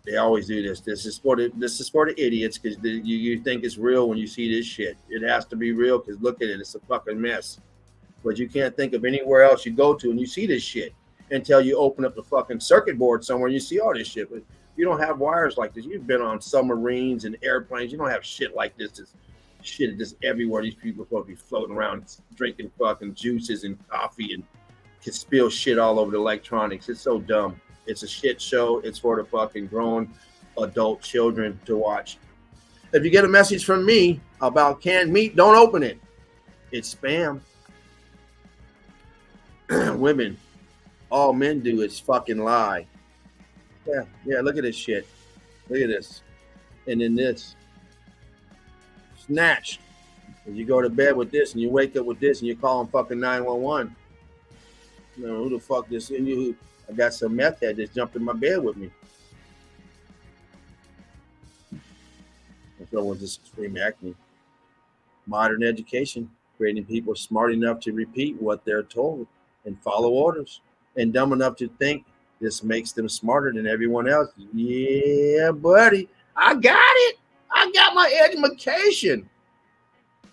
They always do this. This is for the idiots, because you think it's real when you see this shit. It has to be real, because look at it, it's a fucking mess. But you can't think of anywhere else you go to and you see this shit until you open up the fucking circuit board somewhere and you see all this shit. But you don't have wires like this. You've been on submarines and airplanes. You don't have shit like this. This shit is just everywhere. These people are supposed to be floating around drinking fucking juices and coffee and can spill shit all over the electronics. It's so dumb. It's a shit show. It's for the fucking grown adult children to watch. If you get a message from me about canned meat, don't open it. It's spam. Women, all men do is fucking lie. Yeah, look at this shit. Look at this. And then this. Snatch. You go to bed with this and you wake up with this and you call them fucking 911. You know, who the fuck this? I got some meth head that jumped in my bed with me. So was this extreme acne. Modern education, creating people smart enough to repeat what they're told and follow orders, and dumb enough to think this makes them smarter than everyone else. Yeah, buddy, I got it. I got my education.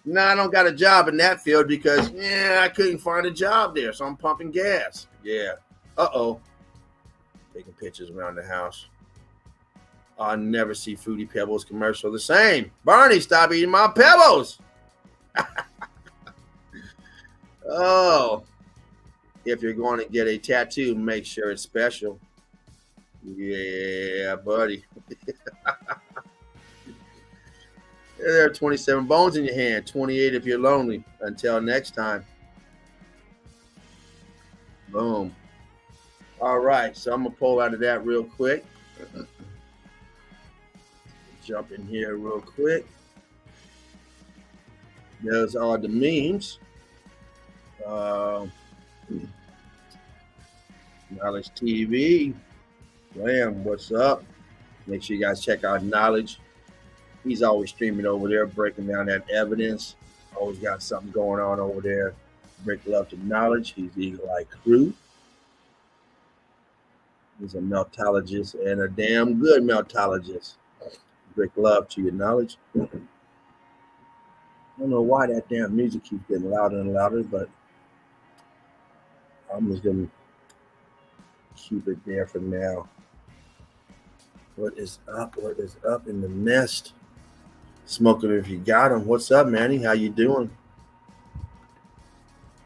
No, I don't got a job in that field because I couldn't find a job there, so I'm pumping gas. Yeah. Uh-oh. Taking pictures around the house. I'll never see Fruity Pebbles commercial the same. Barney, stop eating my pebbles. Oh. If you're going to get a tattoo, make sure it's special. Yeah, buddy. There are 27 bones in your hand, 28 if you're lonely. Until next time. Boom. All right, so I'm going to pull out of that real quick. Jump in here real quick. Those are the memes. Knowledge TV. Bam, what's up? Make sure you guys check out Knowledge. He's always streaming over there, breaking down that evidence. Always got something going on over there. Break love to Knowledge. He's Eagle Eye Crew. He's a meltologist and a damn good meltologist. Break love to your Knowledge. I don't know why that damn music keeps getting louder and louder, but I'm just going to keep it there for now. What is up? What is up in the nest? Smoking if you got him. What's up, Manny? How you doing?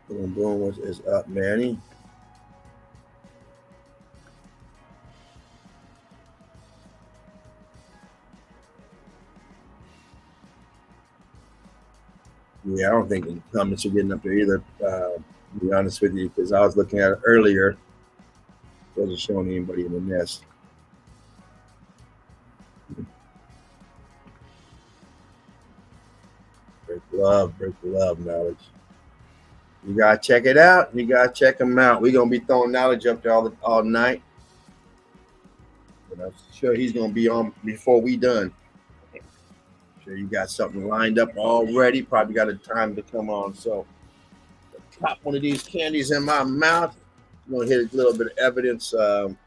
Boom, boom. What is up, Manny? Yeah, I don't think the comments are getting up there either, to be honest with you, because I was looking at it earlier. It wasn't showing anybody in the nest. Break love, Knowledge. You gotta check it out. You gotta check them out. We're gonna be throwing Knowledge up there all night. And I'm sure he's gonna be on before we done. There you got something lined up already. Probably got a time to come on. So pop one of these candies in my mouth. I'm gonna hit a little bit of evidence. And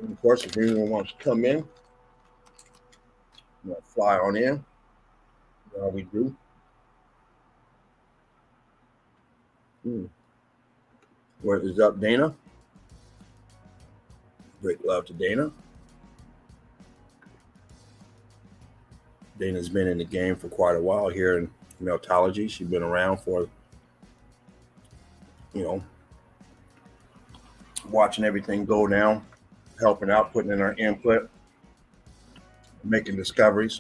of course, if anyone wants to come in, I'm gonna fly on in. All we do. What is up, Dana? Great love to Dana. Dana's been in the game for quite a while here in Meltology. She's been around for, watching everything go down, helping out, putting in her input, making discoveries.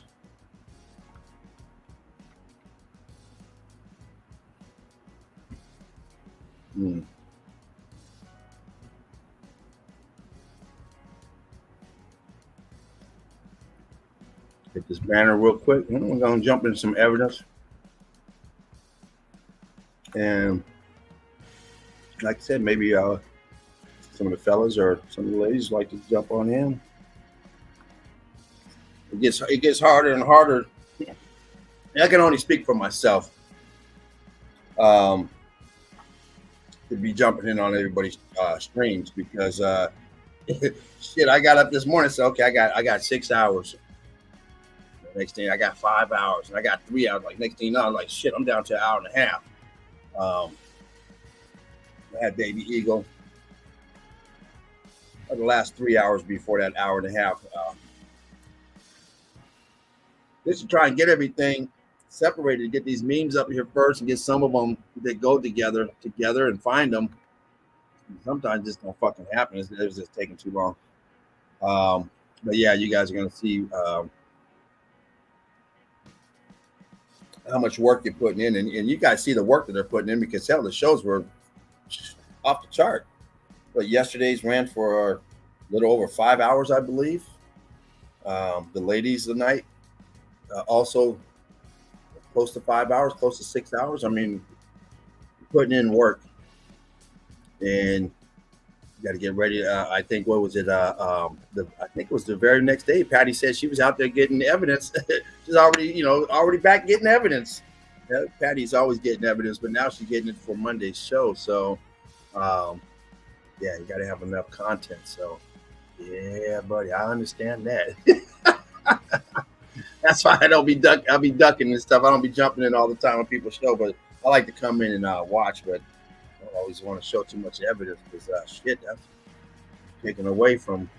Hit this banner real quick. We're going to jump into some evidence. And like I said, maybe some of the fellas or some of the ladies like to jump on in. It gets harder and harder. I can only speak for myself. To be jumping in on everybody's streams because shit, I got up this morning, so okay, I got 6 hours. The next thing I got 5 hours, and I got 3 hours. Like next thing you know, I'm like shit, I'm down to an hour and a half. I had Baby Eagle for the last 3 hours before that hour and a half. Just to try and get everything separated, get these memes up here first, and get some of them that go together and find them. Sometimes this don't fucking happen. It's just taking too long. But yeah, you guys are gonna see how much work you're putting in, and you guys see the work that they're putting in because hell, the shows were off the chart. But yesterday's ran for a little over 5 hours, I believe. The ladies tonight also close to 5 hours, close to 6 hours. I mean, putting in work, and you got to get ready. I think what was it? I think it was the very next day. Patty said she was out there getting evidence. She's already back getting evidence. Yeah, Patty's always getting evidence, but now she's getting it for Monday's show. So, yeah, you got to have enough content. So, yeah, buddy, I understand that. That's why I don't be I'll be ducking and stuff. I don't be jumping in all the time on people's show, but I like to come in and watch. But I don't always want to show too much evidence because shit, that's taken away from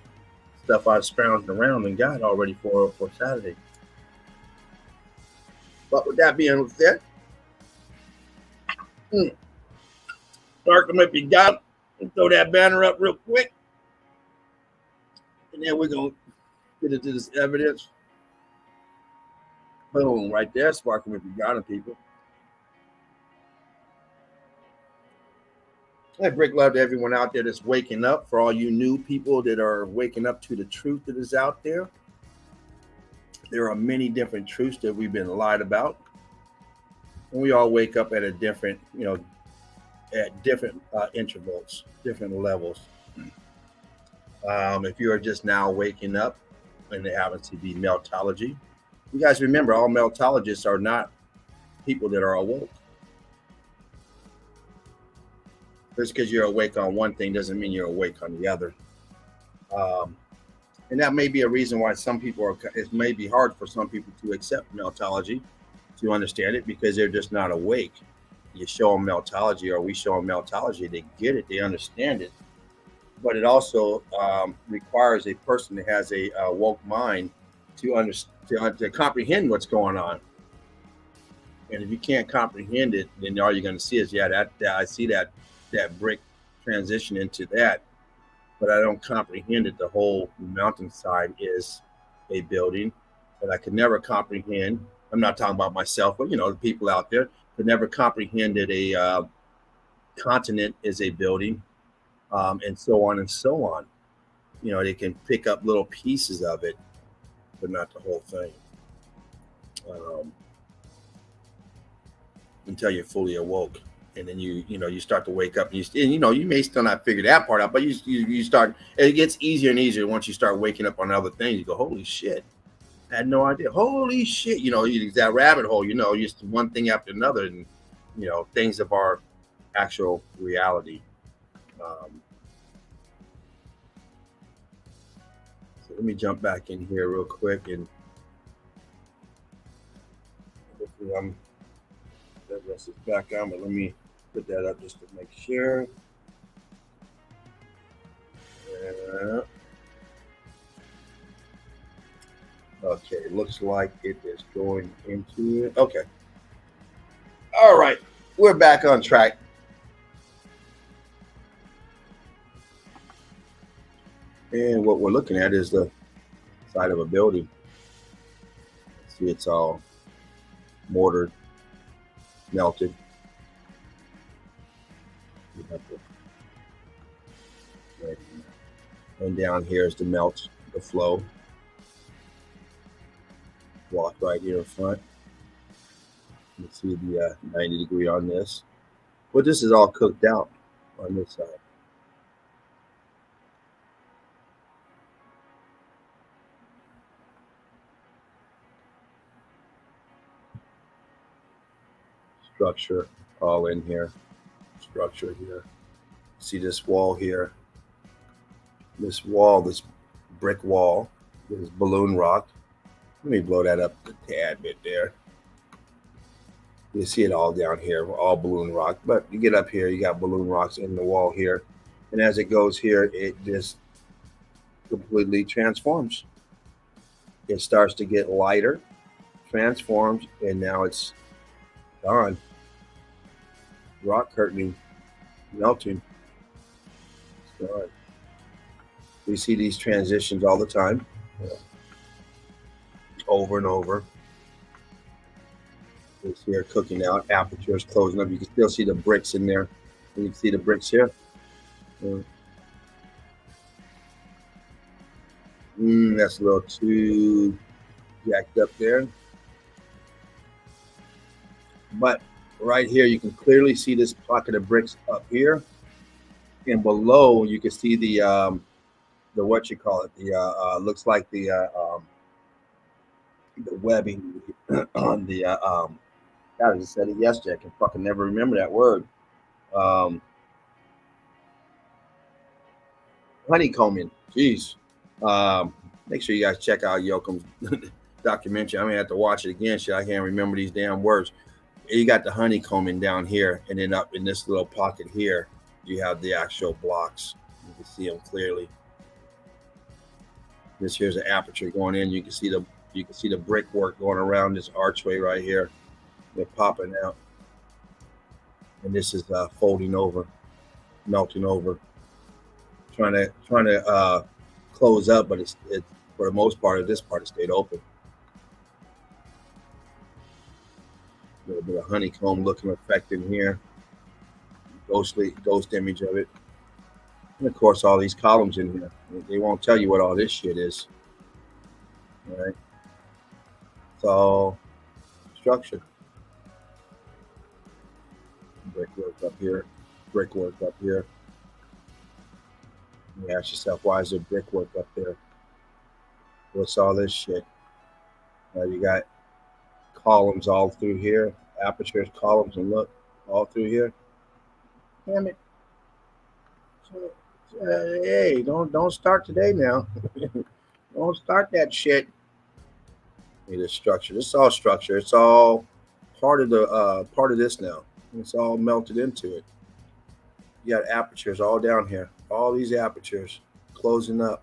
stuff I've scrounged around and got already for Saturday. But with that being said, start them if you got them. Throw that banner up real quick, and then we're gonna get into this evidence. Boom, right there, spark them if you got them, people. I break love to everyone out there that's waking up. For all you new people that are waking up to the truth that is out there, there are many different truths that we've been lied about, and we all wake up at a different, at different intervals, different levels. If you are just now waking up, and it happens to be Meltology, you guys remember all Meltologists are not people that are awoke. Just because you're awake on one thing doesn't mean you're awake on the other. And that may be a reason why some people it may be hard for some people to accept Meltology, to understand it, because they're just not awake. You show them Meltology, or we show them Meltology, they get it, they understand it. But it also requires a person that has a woke mind to comprehend what's going on. And if you can't comprehend it, then all you're going to see is, that I see that brick transition into that, but I don't comprehend that the whole mountainside is a building. But I could never comprehend. I'm not talking about myself, but the people out there could never comprehend that a continent is a building, and so on and so on. They can pick up little pieces of it, but not the whole thing. Until you're fully awoke. And then you start to wake up, and you may still not figure that part out, but you start. It gets easier and easier once you start waking up on other things. You go, holy shit, I had no idea. Holy shit, that rabbit hole. Just one thing after another, and things of our actual reality. So let me jump back in here real quick, and hopefully that rest is back on. But let me put that up just to make sure. Okay, looks like it is going into it. Okay. All right, we're back on track. And what we're looking at is the side of a building. See, it's all mortared, melted. And down here is the melt, the flow. Block right here in front. You can see the 90 degree on this. But this is all cooked out on this side. Structure all in here. Structure here. See this wall here. This wall, this brick wall, this balloon rock. Let me blow that up a tad bit there. You see it all down here, all balloon rock. But you get up here, you got balloon rocks in the wall here. And as it goes here, it just completely transforms. It starts to get lighter, transforms, and now it's gone. Rock curtaining, melting. It's gone. We see these transitions all the time, over and over. It's here cooking out, apertures closing up. You can still see the bricks in there. You can see the bricks here. That's a little too jacked up there. But right here, you can clearly see this pocket of bricks up here. And below, you can see the what you call it, the looks like the webbing on the God, I just said it yesterday. I can fucking never remember that word. Honeycombing. Jeez. Make sure you guys check out Yoakum's documentary. I'm gonna have to watch it again. Shit, I can't remember these damn words. You got the honeycombing down here, and then up in this little pocket here, you have the actual blocks. You can see them clearly. This here's an aperture going in. You can see the brickwork going around this archway right here. They're popping out, and this is folding over, melting over, trying to close up, but it's for the most part of this part it stayed open. A little bit of honeycomb looking effect in here, ghost image of it, and of course all these columns in here. They won't tell you what all this shit is. All right, it's all structure. Brickwork up here, brickwork up here. You ask yourself, why is there brickwork up there? What's all this shit? Now you got columns all through here, apertures, columns, and look, all through here. Damn it! Hey, don't start today now. Don't start that shit. Need a structure. This is all structure. It's all part of this now. It's all melted into it. You got apertures all down here. All these apertures closing up.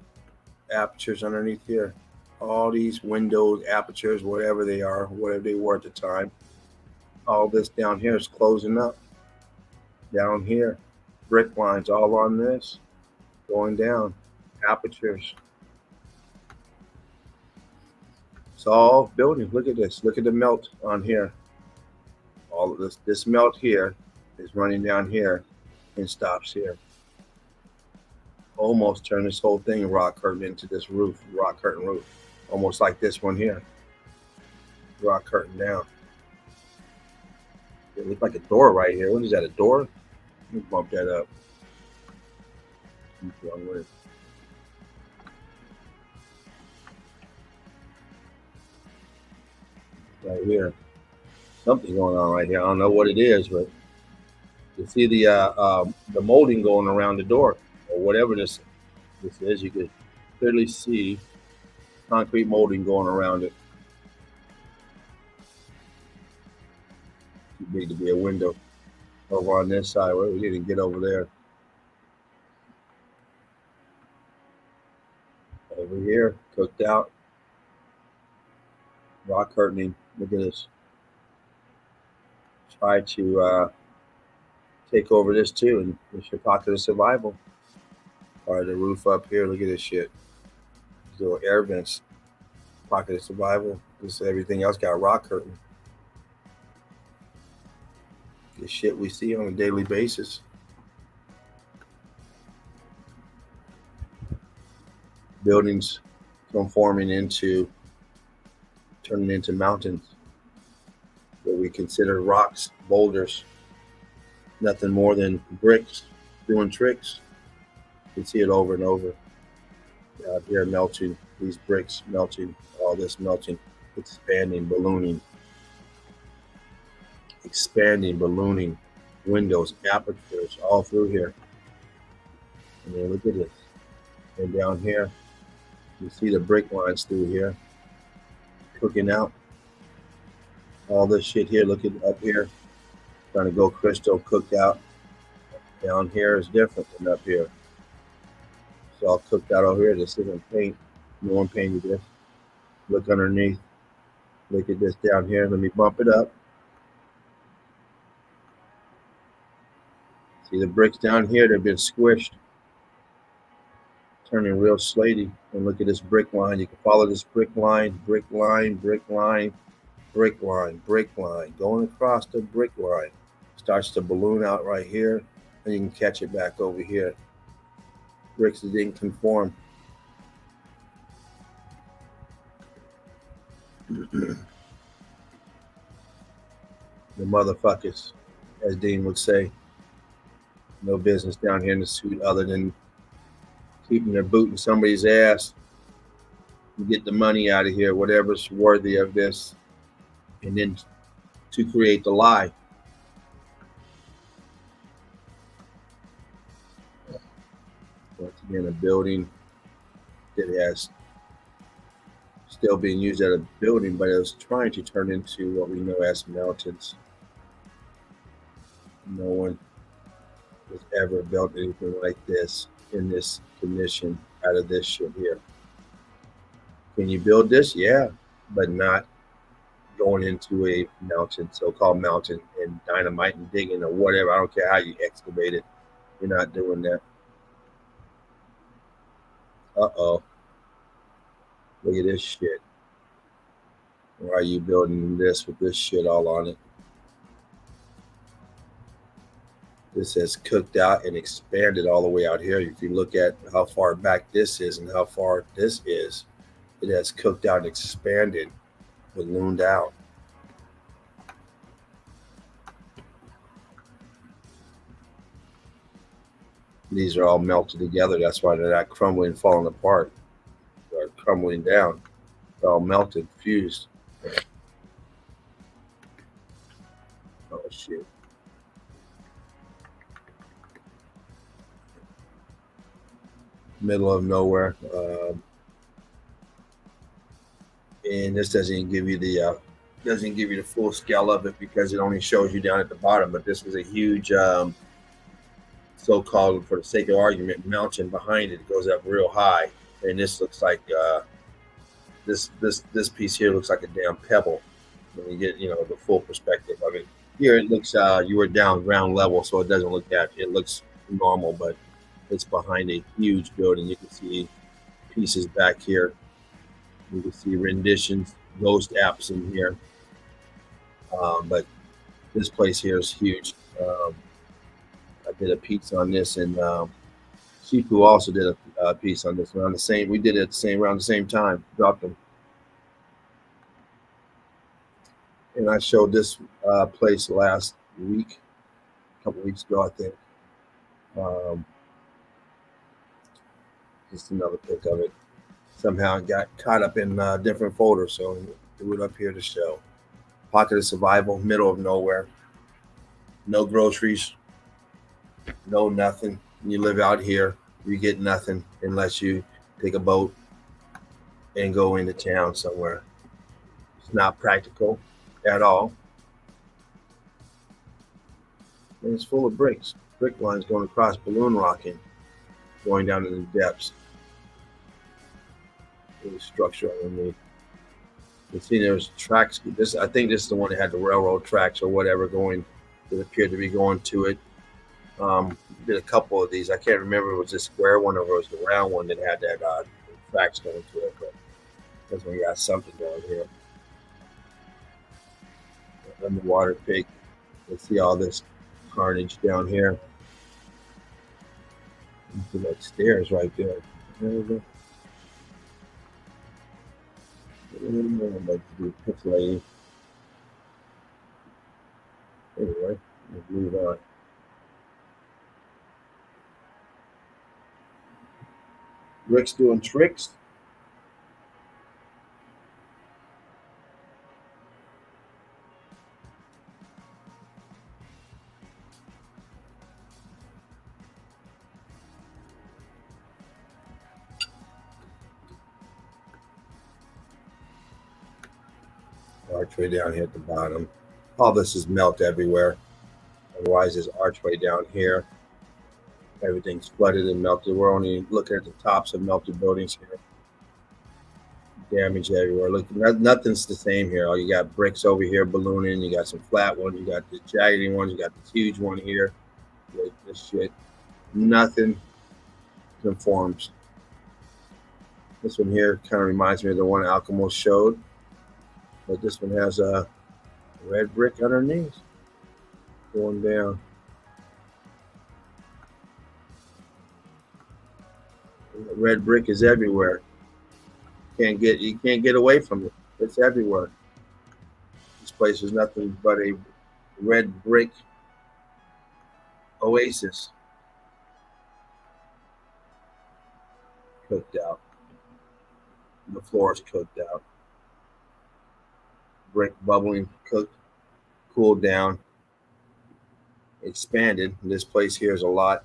Apertures underneath here. All these windows, apertures, whatever they are, whatever they were at the time. All this down here is closing up. Down here, brick lines all on this, going down. Apertures. It's all building. Look at this. Look at the melt on here. All of this melt here is running down here and stops here. Almost turn this whole thing rock curtain into this roof, rock curtain roof. Almost like this one here. Rock curtain down. It looks like a door right here. What is that, a door? Let me bump that up. Right here. Something going on right here. I don't know what it is, but you see the molding going around the door, or whatever this is. You could clearly see concrete molding going around it. Too big to be a window. Over on this side, where we didn't get over there. Over here, cooked out. Rock curtaining. Look at this. Try to take over this too, and it's your pocket of survival. All right, the roof up here. Look at this shit. These little air vents. Pocket of survival. This everything else got rock curtain. The shit we see on a daily basis. Buildings turning into mountains that we consider rocks, boulders, nothing more than bricks doing tricks. You can see it over and over. Out here melting, these bricks melting, all this melting, expanding, ballooning, windows, apertures, all through here. And then look at this. And down here, you see the brick lines through here, cooking out. All this shit here, look at up here, trying to go crystal, cooked out. Down here is different than up here. It's all cooked out over here. This isn't paint. No one painted this. Look underneath. Look at this down here. Let me bump it up. See the bricks down here? They've been squished, turning real slaty. And look at this brick line. You can follow this brick line, brick line, brick line, brick line, brick line. Going across the brick line. Starts to balloon out right here, and you can catch it back over here. Bricks that didn't conform. The motherfuckers, as Dean would say, no business down here in the suit other than keeping their boot in somebody's ass and get the money out of here, whatever's worthy of this, and then to create the lie. Once again, a building that has still being used as a building, but it was trying to turn into what we know as mountains. No one has ever built anything like this in this condition out of this shit here. Can you build this? Yeah, but not going into a mountain, so-called mountain, and dynamite and digging or whatever. I don't care how you excavate it. You're not doing that. Uh-oh. Look at this shit. Why are you building this with this shit all on it? This has cooked out and expanded all the way out here. If you look at how far back this is and how far this is, it has cooked out and expanded, ballooned out. These are all melted together. That's why they're not crumbling, falling apart. They're crumbling down. They're all melted, fused. Oh, shit. Middle of nowhere. And this doesn't even give you the full scale of it because it only shows you down at the bottom. But this was a huge so-called, for the sake of argument, mountain behind it. It goes up real high, and this looks like this piece here looks like a damn pebble when you get the full perspective of it. Here it looks you were down ground level, so it doesn't look that. It looks normal, but it's behind a huge building. You can see pieces back here. You can see renditions, ghost apps in here. But this place here is huge. I did a piece on this, and Shifu also did a piece on this around the same. We did it around the same time. Dropped them, and I showed this place last week, a couple weeks ago, I think. Just another pic of it. Somehow it got caught up in different folders, so threw it up here to show. Pocket of survival, middle of nowhere. No groceries, no nothing. You live out here, you get nothing unless you take a boat and go into town somewhere. It's not practical at all. And it's full of bricks. Brick lines going across, balloon rocking, going down to the depths. The structure underneath. You see there's tracks. I think this is the one that had the railroad tracks or whatever going that appeared to be going to it. Did a couple of these. I can't remember if it was the square one or if it was the round one that had that tracks going to it, but that's when you got something down here. Underwater pig. You see all this carnage down here. You see that stairs right there. I'd like to do pixelating. Anyway, let's move on. Rick's doing tricks. Archway down here at the bottom. All this is melt everywhere. Otherwise, there's archway down here. Everything's flooded and melted. We're only looking at the tops of melted buildings here. Damage everywhere. Look, nothing's the same here. You got bricks over here ballooning. You got some flat ones. You got the jaggedy ones. You got this huge one here. Like this shit. Nothing conforms. This one here kind of reminds me of the one Alchemist showed. But this one has a red brick underneath going down. Red brick is everywhere. You can't get away from it. It's everywhere. This place is nothing but a red brick oasis. Cooked out. The floor is cooked out. Brick bubbling, cooked, cooled down, expanded. This place here is a lot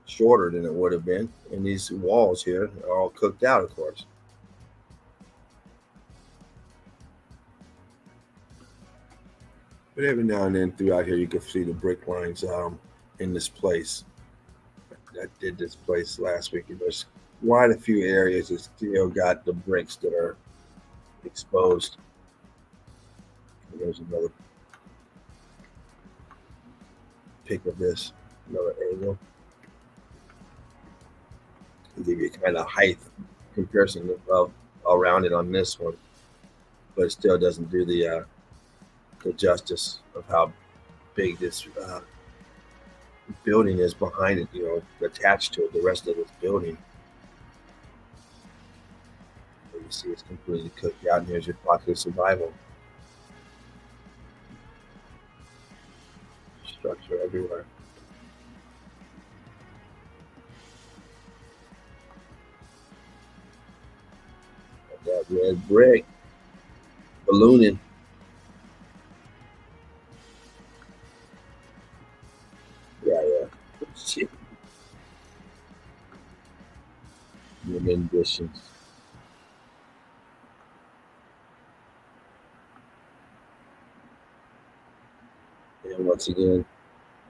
shorter than it would have been. And these walls here are all cooked out, of course. But every now and then throughout here, you can see the brick lines in this place. I did this place last week. And there's quite a few areas that still got the bricks that are exposed. And there's another pic of this, another angle. I'll give you kind of height comparison of around it on this one, but it still doesn't do the justice of how big this building is behind it, attached to it, the rest of this building. And you see it's completely cooked out, and here's your pocket of survival. Structure everywhere. That red brick ballooning. Yeah. Shit. The renditions. And once again,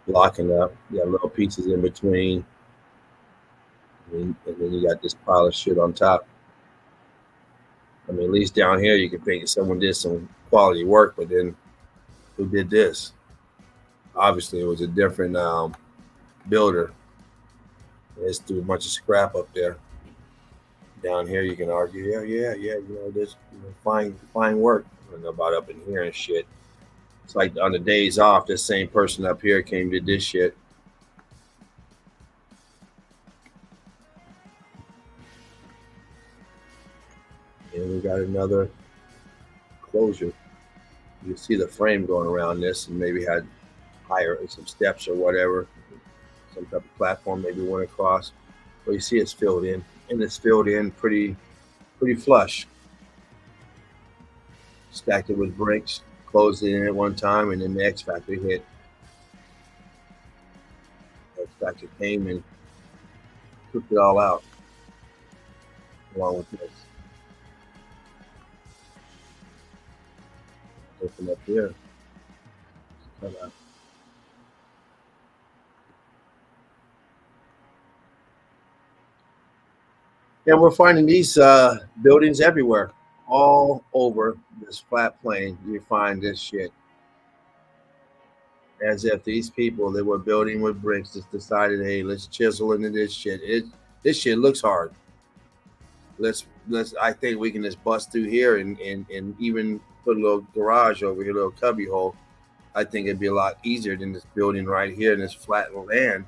blocking up. You got little pieces in between. And then you got this pile of shit on top. I mean, at least down here, you can think someone did some quality work, but then who did this? Obviously, it was a different builder. Let's do a bunch of scrap up there. Down here, you can argue, yeah, this fine work. I don't know about up in here and shit. It's like on the days off, this same person up here came to this shit. And we got another closure. You see the frame going around this and maybe had higher, some steps or whatever, some type of platform maybe went across. But you see it's filled in, and it's filled in pretty flush. Stacked it with bricks, closed it in at one time, and then the X Factor hit. X Factor came and cooked it all out, along with this. Open up here. And we're finding these buildings everywhere, all over this flat plane. You find this shit, as if these people that were building with bricks just decided, hey, let's chisel into this shit. This shit looks hard. Let's. I think we can just bust through here and even put a little garage over here, a little cubby hole. I think it'd be a lot easier than this building right here in this flat land.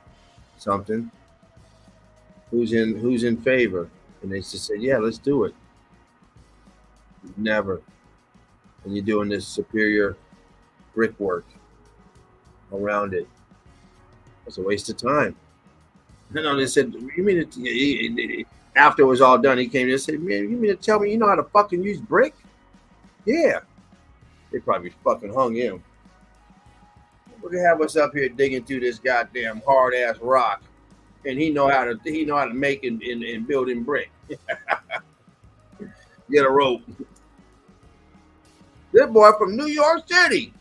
Something. Who's in favor? And they just said, yeah, let's do it. Never. And you're doing this superior brickwork around it. It's a waste of time. You know, they said, you mean it? After it was all done, he came in and said, man, you mean to tell me you know how to fucking use brick? Yeah. They probably fucking hung him. Look at have us up here digging through this goddamn hard ass rock, and he know how to make and build in brick. Get a rope. This boy from New York City.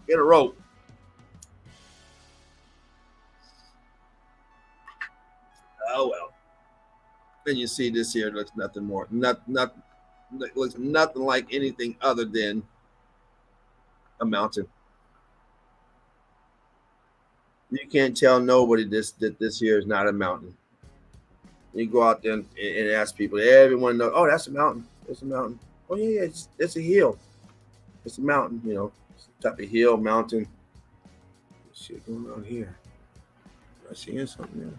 Get a rope. Oh well. Then you see this here looks nothing more, looks nothing like anything other than a mountain. You can't tell nobody that this here is not a mountain. You go out there and ask people. Everyone knows. Oh, that's a mountain. It's a mountain. Oh yeah, it's a hill. It's a mountain. You know, it's a type of hill, mountain. What's shit going on here? I see something there.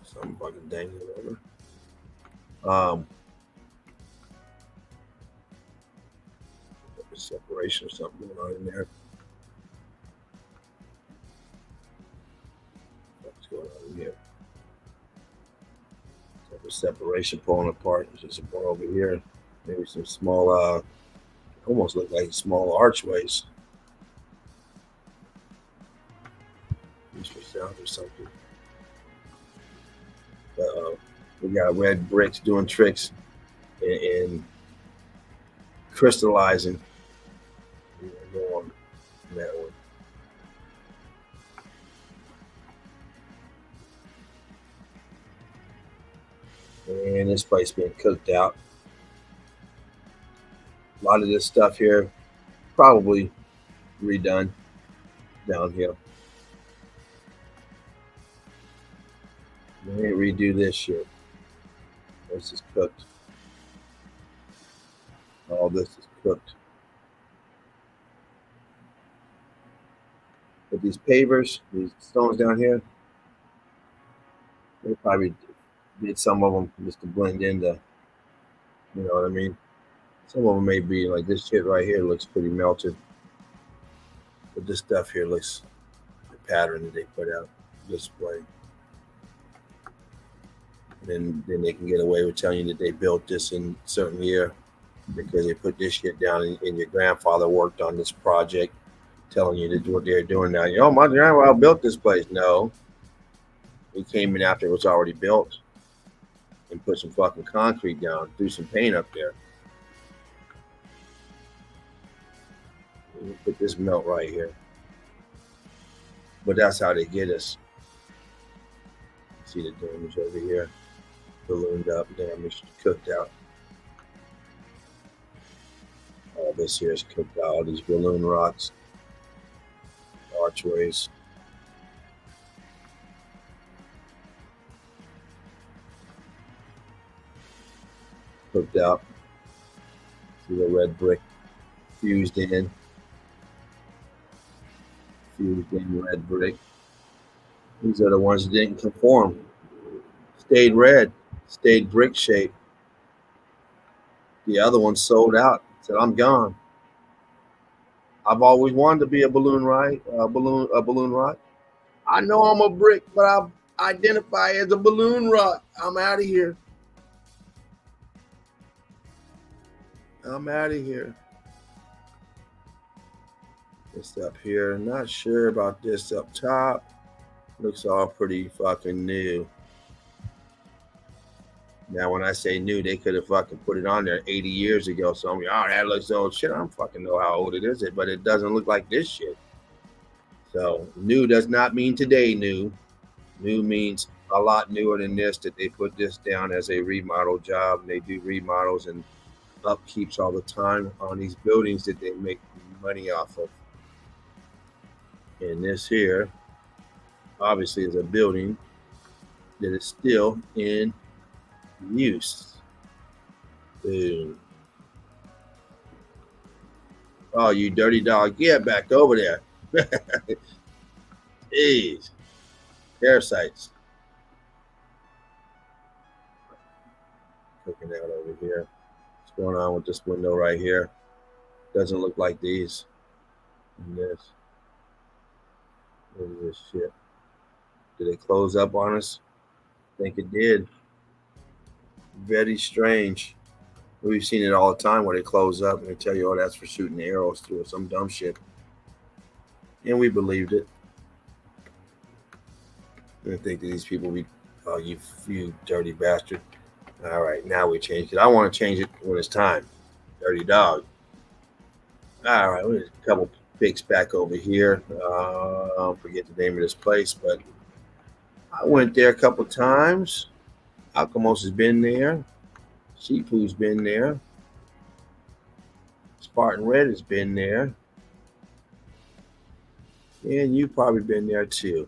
Something fucking dangling over. Separation or something going on in there. What's going on in here? Type of separation pulling apart. There's just more over here. Maybe some small, almost look like small archways. Used for sound or something. We got red bricks doing tricks and crystallizing. On that one. And this place being cooked out. A lot of this stuff here probably redone down here. They redo this shit. This is cooked. All this is cooked. But these pavers, these stones down here, they probably did some of them just to blend into, you know what I mean? Some of them may be like this shit right here looks pretty melted. But this stuff here looks the pattern that they put out display. Then they can get away with telling you that they built this in a certain year because they put this shit down and your grandfather worked on this project, telling you that what they're doing now. Oh, my grandfather built this place. No. He came in after it was already built and put some fucking concrete down, threw some paint up there. Put this melt right here. But that's how they get us. See the damage over here. Ballooned up, damaged, cooked out. All this here is cooked out. All these balloon rocks, archways. Cooked out. See the red brick fused in. Fused in red brick. These are the ones that didn't conform. Stayed red. Stayed brick shape. The other one sold out. Said, I'm gone. I've always wanted to be a balloon ride, a balloon rock. I know I'm a brick, but I identify as a balloon rock. I'm out of here. I'm out of here. This up here, not sure about this up top. Looks all pretty fucking new. Now, when I say new, they could have fucking put it on there 80 years ago. So I'm like, oh, that looks old. Shit, I don't fucking know how old it is, but it doesn't look like this shit. So new does not mean today new. New means a lot newer than this, that they put this down as a remodel job. And they do remodels and upkeeps all the time on these buildings that they make money off of. And this here, obviously, is a building that is still in use. Boom. Oh, you dirty dog, get back over there. Jeez. Parasites. Cooking out over here. What's going on with this window right here? Doesn't look like these. And this. What is this shit? Did it close up on us? I think it did. Very strange. We've seen it all the time where they close up and they tell you, oh, that's for shooting arrows through or some dumb shit. And we believed it. I think that these people be, oh, you dirty bastard. All right, now we changed it. I want to change it when it's time. Dirty dog. All right, there's a couple pics back over here. I'll forget the name of this place, but I went there a couple times. Alchemos has been there. Sheepoo's been there. Spartan Red has been there. And you've probably been there too.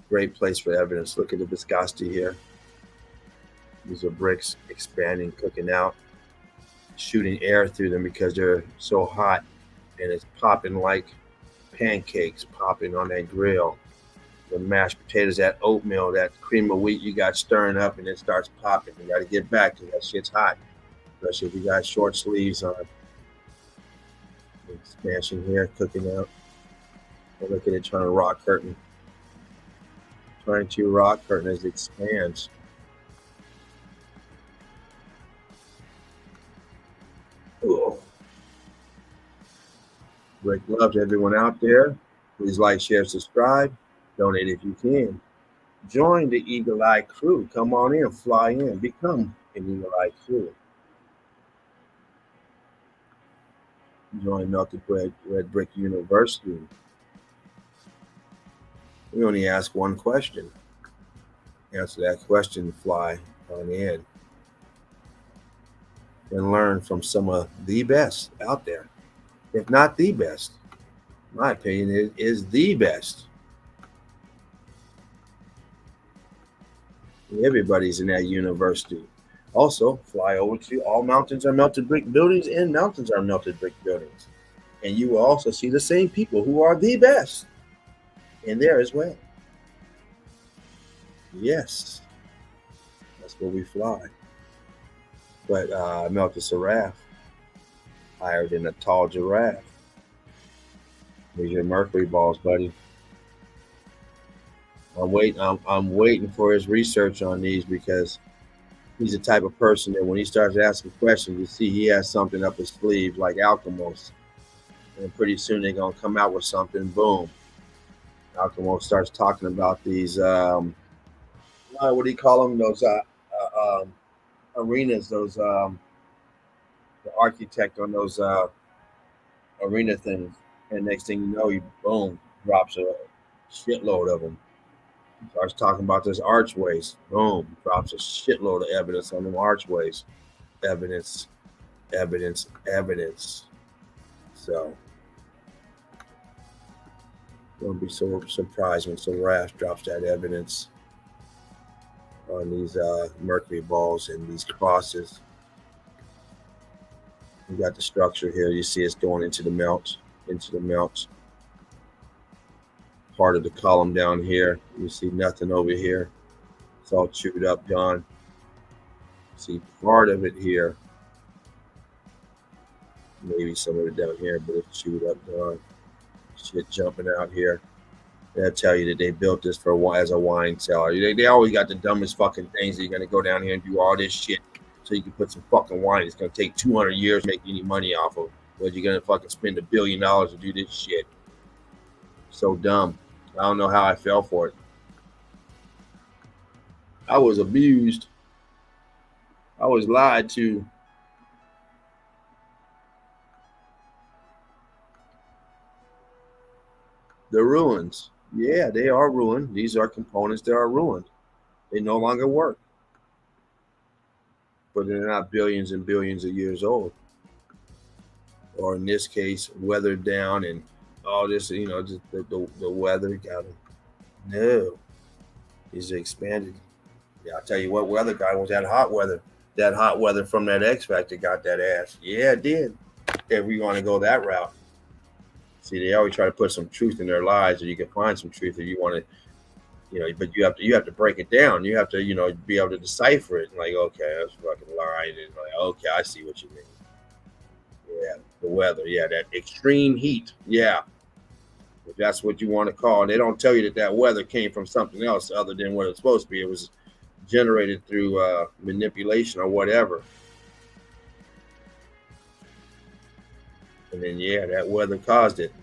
Great place for evidence. Look at the viscosity here. These are bricks expanding, cooking out, shooting air through them because they're so hot, and it's popping like pancakes popping on that grill. The mashed potatoes, that oatmeal, that cream of wheat you got stirring up, and it starts popping. You got to get back because that shit's hot, especially if you got short sleeves on. Expansion here, cooking out. And look at it trying to rock curtain. Trying to rock curtain as it expands. Cool. Great love to everyone out there. Please like, share, subscribe. Donate if you can. Join the Eagle Eye crew. Come on in, fly in, become an Eagle Eye crew. Join Melted Red Brick University. We only ask one question. Answer that question, fly on in. And learn from some of the best out there. If not the best. In my opinion, it is the best. Everybody's in that university. Also, fly over to all mountains are melted brick buildings and mountains are melted brick buildings. And you will also see the same people who are the best in there as well. Yes, that's where we fly. But melted seraph, higher than a tall giraffe. Here's your mercury balls, buddy. I'm waiting for his research on these because he's the type of person that when he starts asking questions, you see he has something up his sleeve like Alchemos. And pretty soon they're going to come out with something, boom. Alchemos starts talking about these, what do you call them? Those arenas, those, the architect on those arena things. And next thing you know, he, boom, drops a shitload of them. Starts talking about this archways. Boom, drops a shitload of evidence on them archways. Evidence. So, don't be so surprised when Seraph drops that evidence on these mercury balls and these crosses. You got the structure here. You see it's going into the melt. Part of the column down here. You see nothing over here. It's all chewed up, John. See part of it here. Maybe some of it down here, but it's chewed up dog. Shit jumping out here. They'll tell you that they built this for as a wine cellar. They always got the dumbest fucking things. That you're gonna go down here and do all this shit so you can put some fucking wine. It's gonna take 200 years to make any money off of. But you're gonna fucking spend $1 billion to do this shit. So dumb. I don't know how I fell for it. I was abused. I was lied to. The ruins. Yeah, they are ruined. These are components that are ruined. They no longer work. But they're not billions and billions of years old. Or in this case, weathered down and all this, just the weather got them. No, these are expanded. Yeah, I'll tell you what, weather guy was that hot weather. That hot weather from that X Factor got that ass. Yeah, it did. If we want to go that route. See, they always try to put some truth in their lives, or you can find some truth if you want to, but you have to break it down. You have to, be able to decipher it. Like, okay, that's fucking lying. And like, okay, I see what you mean. Yeah, the weather. Yeah, that extreme heat. Yeah, if that's what you want to call it. They don't tell you that weather came from something else other than what it's supposed to be. It was generated through manipulation or whatever. And then, yeah, that weather caused it.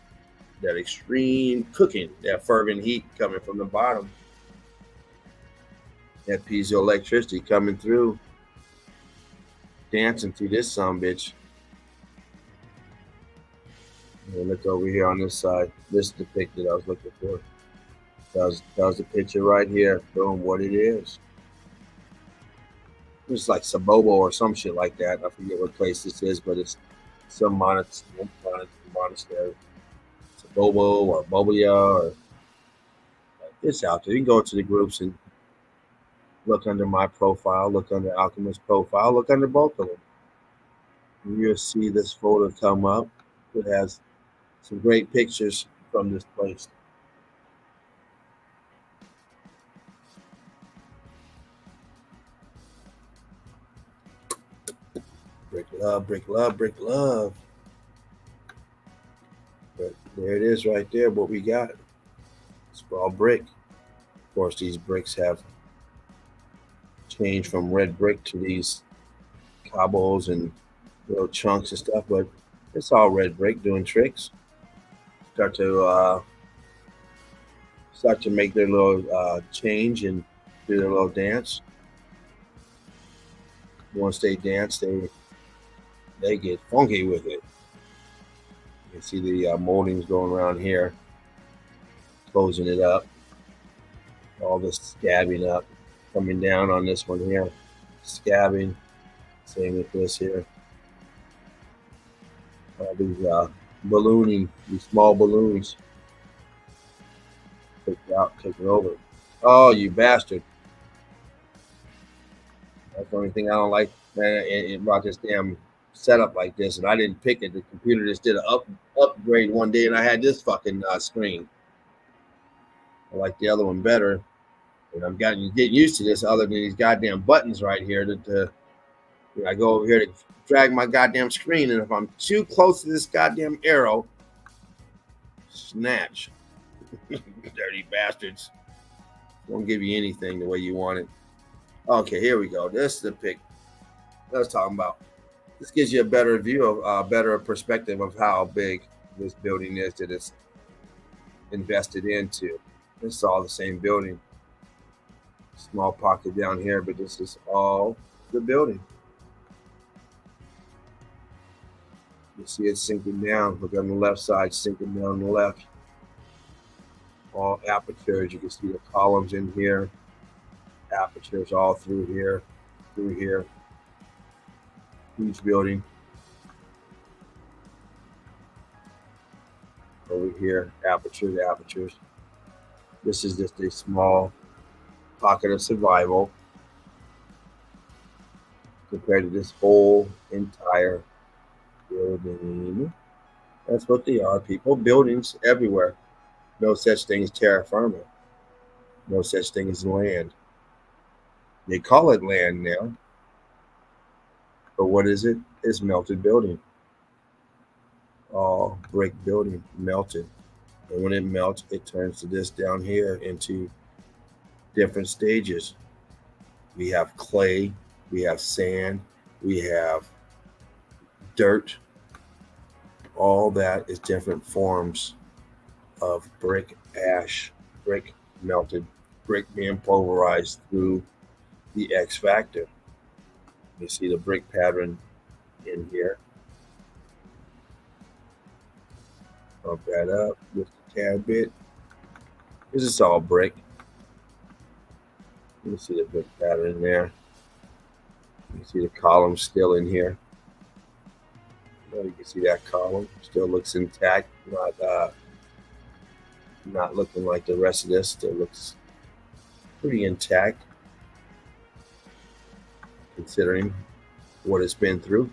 That extreme cooking, that fervent heat coming from the bottom. That piezoelectricity coming through, dancing through this bitch. And look over here on this side. This is the pic that I was looking for. That was the picture right here, showing what it is. It's like Sabobo or some shit like that. I forget what place this is, but it's some monastery. Sabobo or Bobia or it's out there. You can go to the groups and look under my profile, look under Alchemist profile, look under both of them. And you'll see this photo come up. It has some great pictures from this place. Brick love, brick love, brick love. But there it is right there, what we got. It's all brick. Of course, these bricks have changed from red brick to these cobbles and little chunks and stuff, but it's all red brick doing tricks. Start to make their little change and do their little dance. Once they dance, they get funky with it. You can see the moldings going around here, closing it up. All this scabbing up, coming down on this one here, scabbing. Same with this here. These ballooning, these small balloons. Take it out, take it over. Oh, you bastard. That's the only thing I don't like, man, about this damn setup like this. And I didn't pick it. The computer just did an upgrade one day, and I had this fucking screen. I like the other one better. And I'm getting used to this other than these goddamn buttons right here. I go over here to drag my goddamn screen, and if I'm too close to this goddamn arrow, snatch. Dirty bastards. Won't give you anything the way you want it. Okay, here we go. This is the pic I was talking about. This gives you a better view of better perspective of how big this building is that it's invested into. It's all the same building. Small pocket down here, but this is all the building. You see it sinking down. Look on the left side, sinking down on the left. All apertures. You can see the columns in here. Apertures all through here. Huge building. Over here, apertures. This is just a small pocket of survival compared to this whole entire building. That's what they are, people. Buildings everywhere. No such thing as terra firma. No such thing as land. They call it land now. But what is it? It's melted building. brick building melted. And when it melts, it turns to this down here into different stages. We have clay, we have sand, we have dirt. All that is different forms of brick ash, brick melted, brick being pulverized through the X factor. You see the brick pattern in here. Bump that up just a tad bit. This is all brick. You see the brick pattern there. You see the column still in here. You can see that column still looks intact, not looking like the rest of this. Still looks pretty intact, considering what it's been through.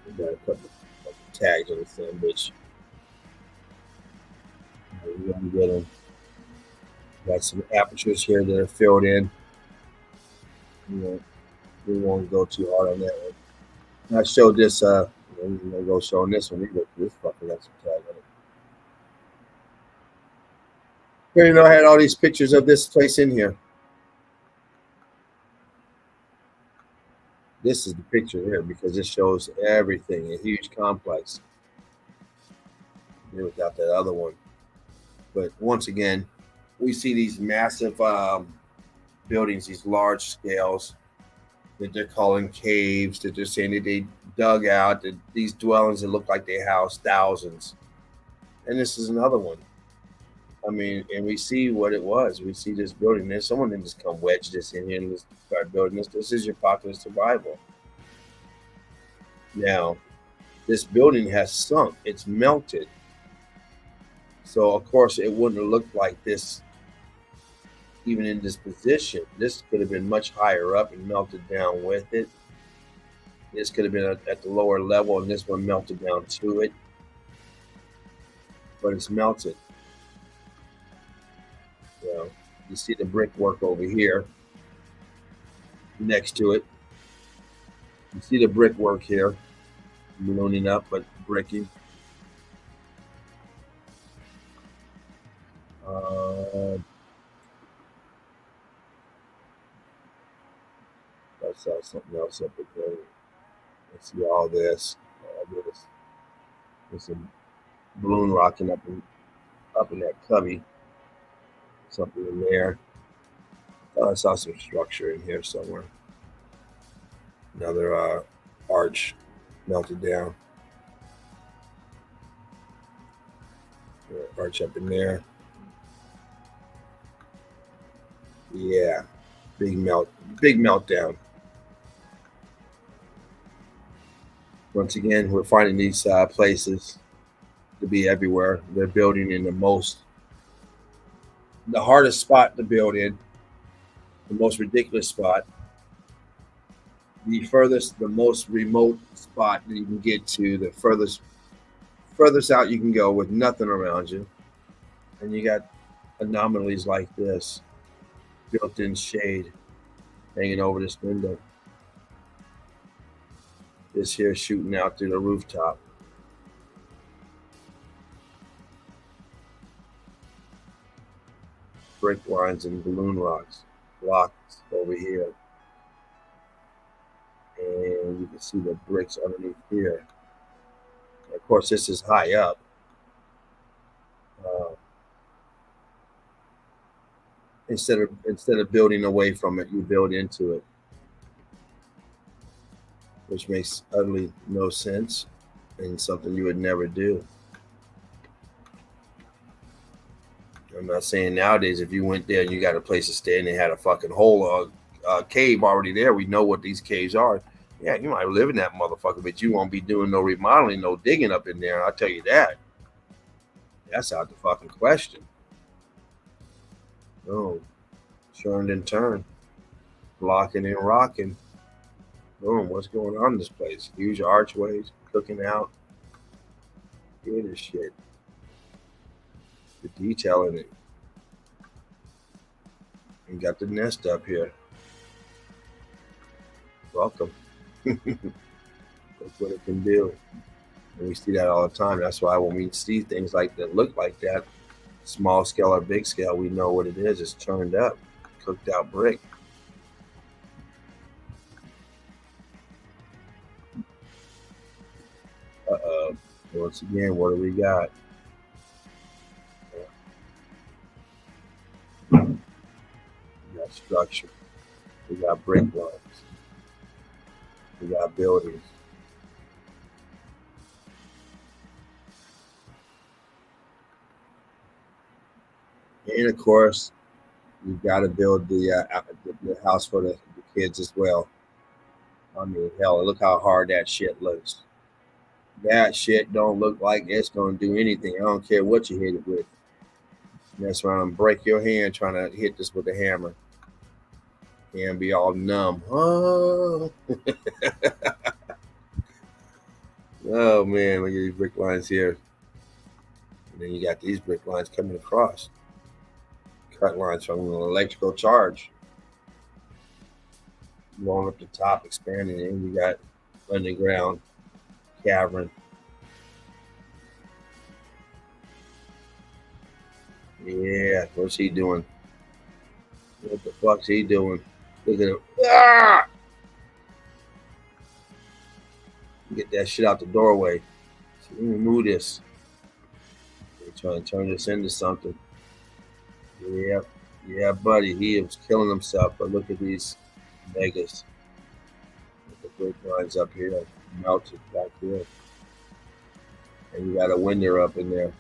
We got a couple of tags on the sandwich. We're gonna get them. Got some apertures here that are filled in. We won't go too hard on that one. I showed this. We're gonna go showing this one. This fucker got some tag on it. Here, I had all these pictures of this place in here. This is the picture here because it shows everything, a huge complex. Without that other one. But once again, we see these massive buildings, these large scales that they're calling caves, that they're saying that they dug out, that these dwellings that look like they house thousands. And this is another one. I mean, and we see what it was. We see this building. There's someone that just come wedge this in here and just start building this. This is your popular survival. Now, this building has sunk. It's melted. So, of course, it wouldn't have looked like this even in this position. This could have been much higher up and melted down with it. This could have been at the lower level, and this one melted down to it. But it's melted. You see the brickwork over here next to it. You see the brickwork here, ballooning up, but bricking. I saw something else up there. Let's see all this. There's some balloon rocking up in that cubby. Something in there. I saw some structure in here somewhere. Another arch melted down. Arch up in there. Yeah, big meltdown. Once again, we're finding these places to be everywhere. They're building in the hardest spot to build in, the most ridiculous spot, the most remote spot that you can get to, the furthest out you can go with nothing around you. And you got anomalies like this, built-in shade hanging over this window. This here shooting out through the rooftop. Brick lines and balloon rocks over here. And you can see the bricks underneath here. Of course, this is high up. Instead of building away from it, you build into it, which makes utterly no sense and something you would never do. I'm not saying nowadays if you went there and you got a place to stay and they had a fucking hole, cave already there, we know what these caves are. Yeah, you might live in that motherfucker, but you won't be doing no remodeling, no digging up in there. I'll tell you that. That's out the fucking question. No, turned and turned, blocking and rocking. Boom, what's going on in this place? Huge archways, cooking out. Good as shit. The detail in it. You got the nest up here. Welcome. That's what it can do. And we see that all the time. That's why when we see things like that look like that, small scale or big scale, we know what it is. It's turned up, cooked out brick. Uh-oh. Once again, what do we got? We got structure. We got brick lines. We got buildings. And of course, you've got to build the house for the kids as well. I mean, hell, look how hard that shit looks. That shit don't look like it's going to do anything. I don't care what you hit it with. Mess around and break your hand trying to hit this with a hammer. And be all numb. Oh. Oh, man, look at these brick lines here. And then you got these brick lines coming across. Cut lines from an electrical charge. Going up the top, expanding it. And you got underground cavern. Yeah, what's he doing? What the fuck's he doing? Look at him. Ah! Get that shit out the doorway. So move this. They're trying to turn this into something. Yeah, buddy. He was killing himself. But look at these megas. The brick lines up here, melted back here. And you got a window up in there.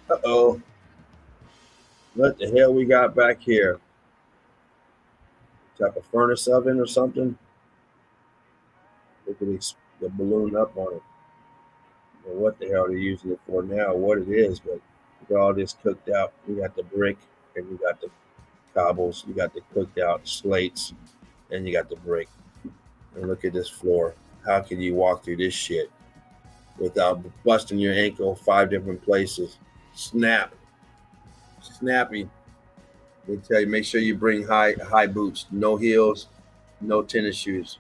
Uh-oh. What the hell we got back here? Type of furnace oven or something? Look at the balloon up on it. Well, what the hell they're using it for now, what it is, but we got all this cooked out. We got the brick, and we got the cobbles, you got the cooked out slates, and you got the brick. And look at this floor. How can you walk through this shit without busting your ankle 5 different places? Snappy. They tell you, make sure you bring high boots, no heels, no tennis shoes.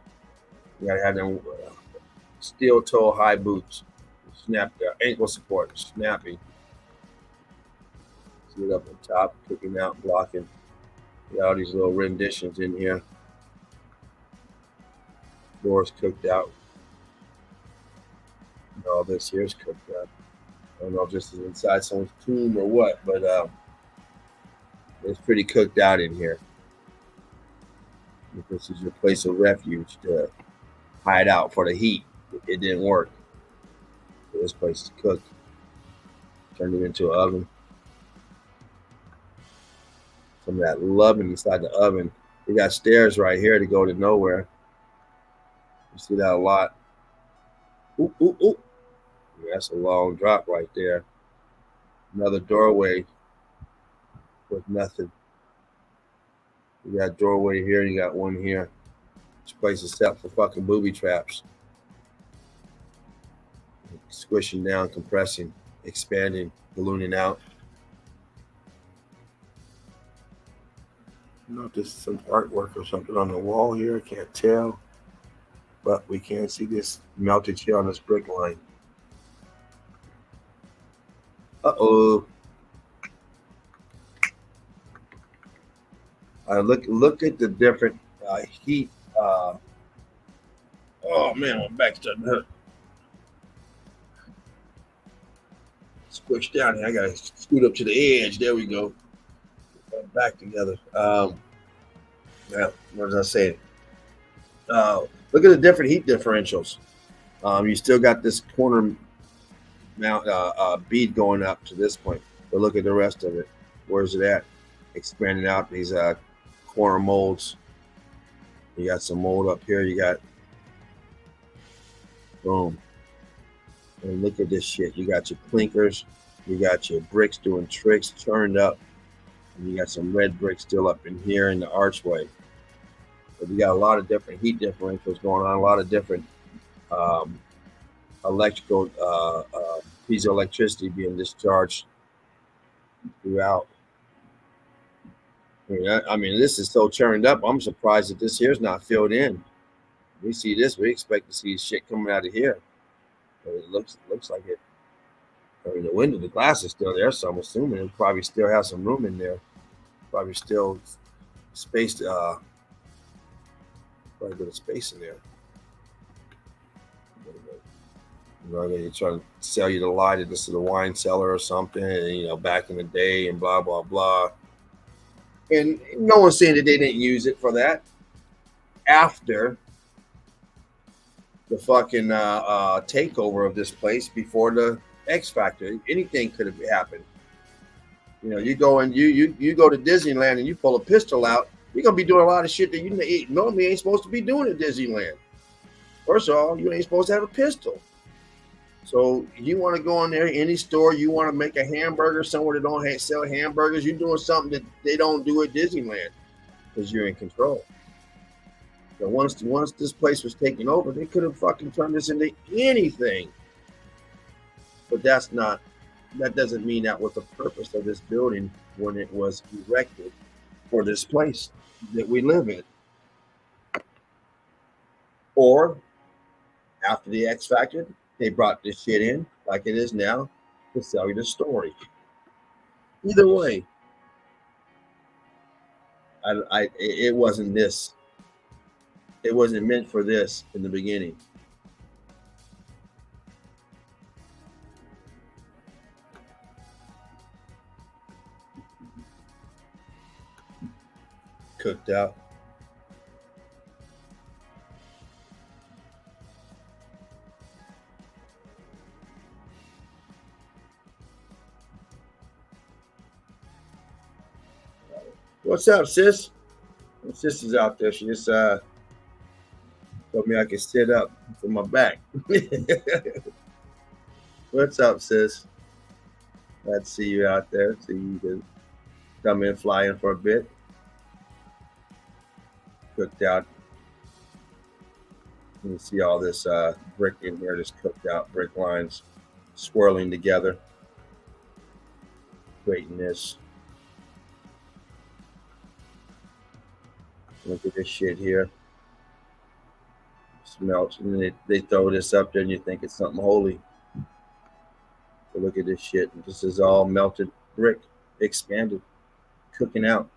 You gotta have them steel toe high boots. Snap their ankle support, snappy. See it up on top, cooking out, blocking. Got all these little renditions in here. Floor's cooked out. And all this here's cooked up. I don't know if this is inside someone's tomb or what, but it's pretty cooked out in here. This is your place of refuge to hide out for the heat. It didn't work. So this place is cooked. Turned it into an oven. Some of that loving inside the oven. We got stairs right here to go to nowhere. You see that a lot. Ooh, ooh, ooh. Yeah, that's a long drop right there. Another doorway with nothing. You got a doorway here, you got one here. This place is set for fucking booby traps. Squishing down, compressing, expanding, ballooning out. I don't know if this is some artwork or something on the wall here. I can't tell. But we can see this melted here on this brick line. Uh-oh. Look at the different heat. Oh, man, my back's starting to hurt. Squish down here. I got to scoot up to the edge. There we go. Back together. Yeah, what was I saying? Look at the different heat differentials. You still got this corner mount bead going up to this point, but look at the rest of it. Where's it at? Expanding out these corner molds. You got some mold up here. You got boom. And look at this shit. You got your clinkers. You got your bricks doing tricks, turned up. And you got some red bricks still up in here in the archway. But you got a lot of different heat differentials going on, a lot of different electrical piezoelectricity being discharged throughout. I mean, this is so churned up. I'm surprised that this here's not filled in. We see this, we expect to see shit coming out of here. But it looks like it. I mean, the window, the glass is still there, so I'm assuming it probably still has some room in there. Probably still space, quite a bit of space in there. You know, they're trying to sell you the lie that this is a wine cellar or something, and, you know, back in the day and blah, blah, blah. And no one's saying that they didn't use it for that. After the fucking takeover of this place, before the X Factor, anything could have happened. You know, you go and you go to Disneyland and you pull a pistol out, you're gonna be doing a lot of shit that you normally ain't supposed to be doing at Disneyland. First of all, you ain't supposed to have a pistol. So you want to go in there, any store, you want to make a hamburger somewhere that don't sell hamburgers, you're doing something that they don't do at Disneyland because you're in control. So once this place was taken over, they could have fucking turned this into anything. But that doesn't mean that was the purpose of this building when it was erected for this place that we live in. Or after the X Factor, they brought this shit in like it is now to sell you the story. Either way, it wasn't this. It wasn't meant for this in the beginning. Cooked out. What's up, sis? My sister's out there. She just told me I could sit up for my back. What's up, sis? Glad to see you out there. See you can come in flying for a bit. Cooked out. You can see all this brick in here, just cooked out brick lines swirling together, creating this. Look at this shit here. Smelts, and they throw this up there, and you think it's something holy. But look at this shit. This is all melted brick, expanded, cooking out,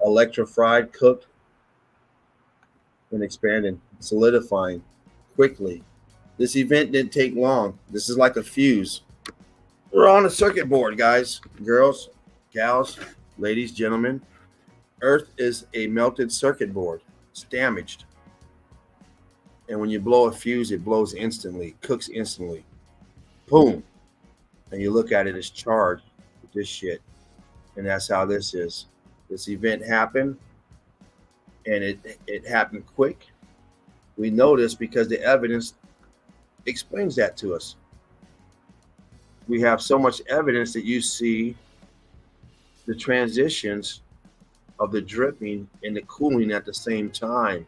electrified, cooked, and expanding, solidifying quickly. This event didn't take long. This is like a fuse. We're on a circuit board, guys, girls, gals, ladies, gentlemen. Earth is a melted circuit board. It's damaged. And when you blow a fuse, it blows instantly, cooks instantly. Boom. And you look at it, it's charged with this shit. And that's how this is. This event happened, and it happened quick. We know this because the evidence explains that to us. We have so much evidence that you see the transitions of the dripping and the cooling at the same time.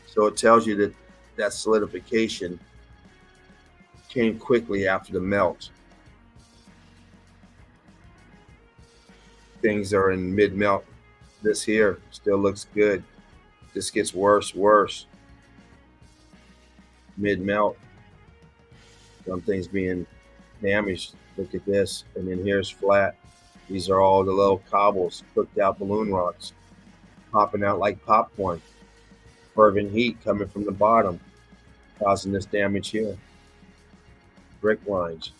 So it tells you that solidification came quickly after the melt. Things are in mid-melt. This here still looks good. This gets worse. Mid-melt. Some things being damaged. Look at this. And then here's flat. These are all the little cobbles, cooked out balloon rocks, popping out like popcorn. Fervent heat coming from the bottom, causing this damage here. Brick lines.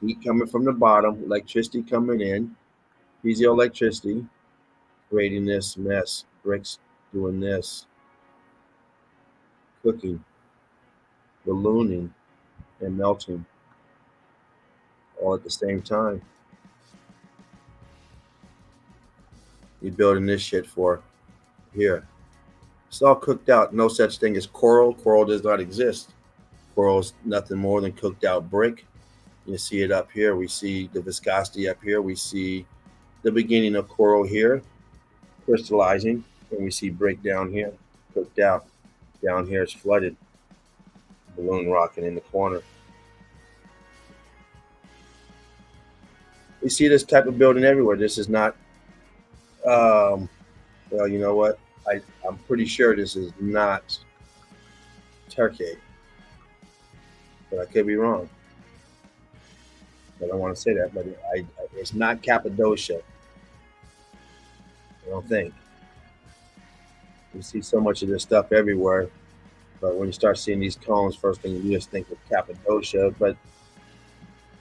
Heat coming from the bottom, electricity coming in, piezoelectricity, creating this mess. Bricks doing this. Cooking, ballooning, and melting. All at the same time. You're building this shit for here. It's all cooked out. No such thing as coral. Coral does not exist. Coral is nothing more than cooked out brick. You see it up here. We see the viscosity up here. We see the beginning of coral here, crystallizing. And we see brick down here, cooked out. Down here it's flooded. Balloon rocking in the corner. You see this type of building everywhere. This is not. Well, you know what? I'm pretty sure this is not Turkey, but I could be wrong. I don't want to say that, but it's not Cappadocia. I don't think. You see so much of this stuff everywhere, but when you start seeing these cones, first thing you just think of Cappadocia. But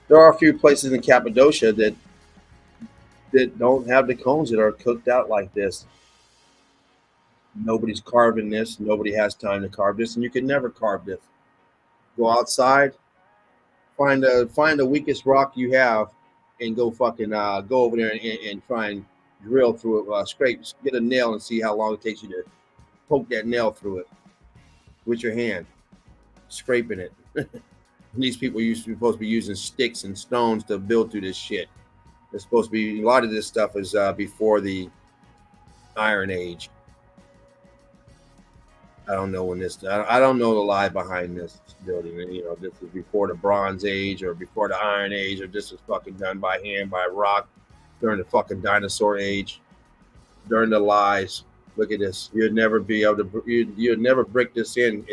there are a few places in Cappadocia that don't have the cones that are cooked out like this. Nobody's carving this. Nobody has time to carve this, and you can never carve this. Go outside, find the weakest rock you have, and go fucking go over there and try and drill through it, scrape, get a nail, and see how long it takes you to poke that nail through it with your hand, scraping it. And these people supposed to be using sticks and stones to build through this shit. It's supposed to be a lot of this stuff is before the Iron Age. I don't know when this. I don't know the lie behind this building. You know, this is before the Bronze Age or before the Iron Age, or this was fucking done by hand by rock during the fucking dinosaur age, during the lies. Look at this. You'd never be able to. You'd never break this in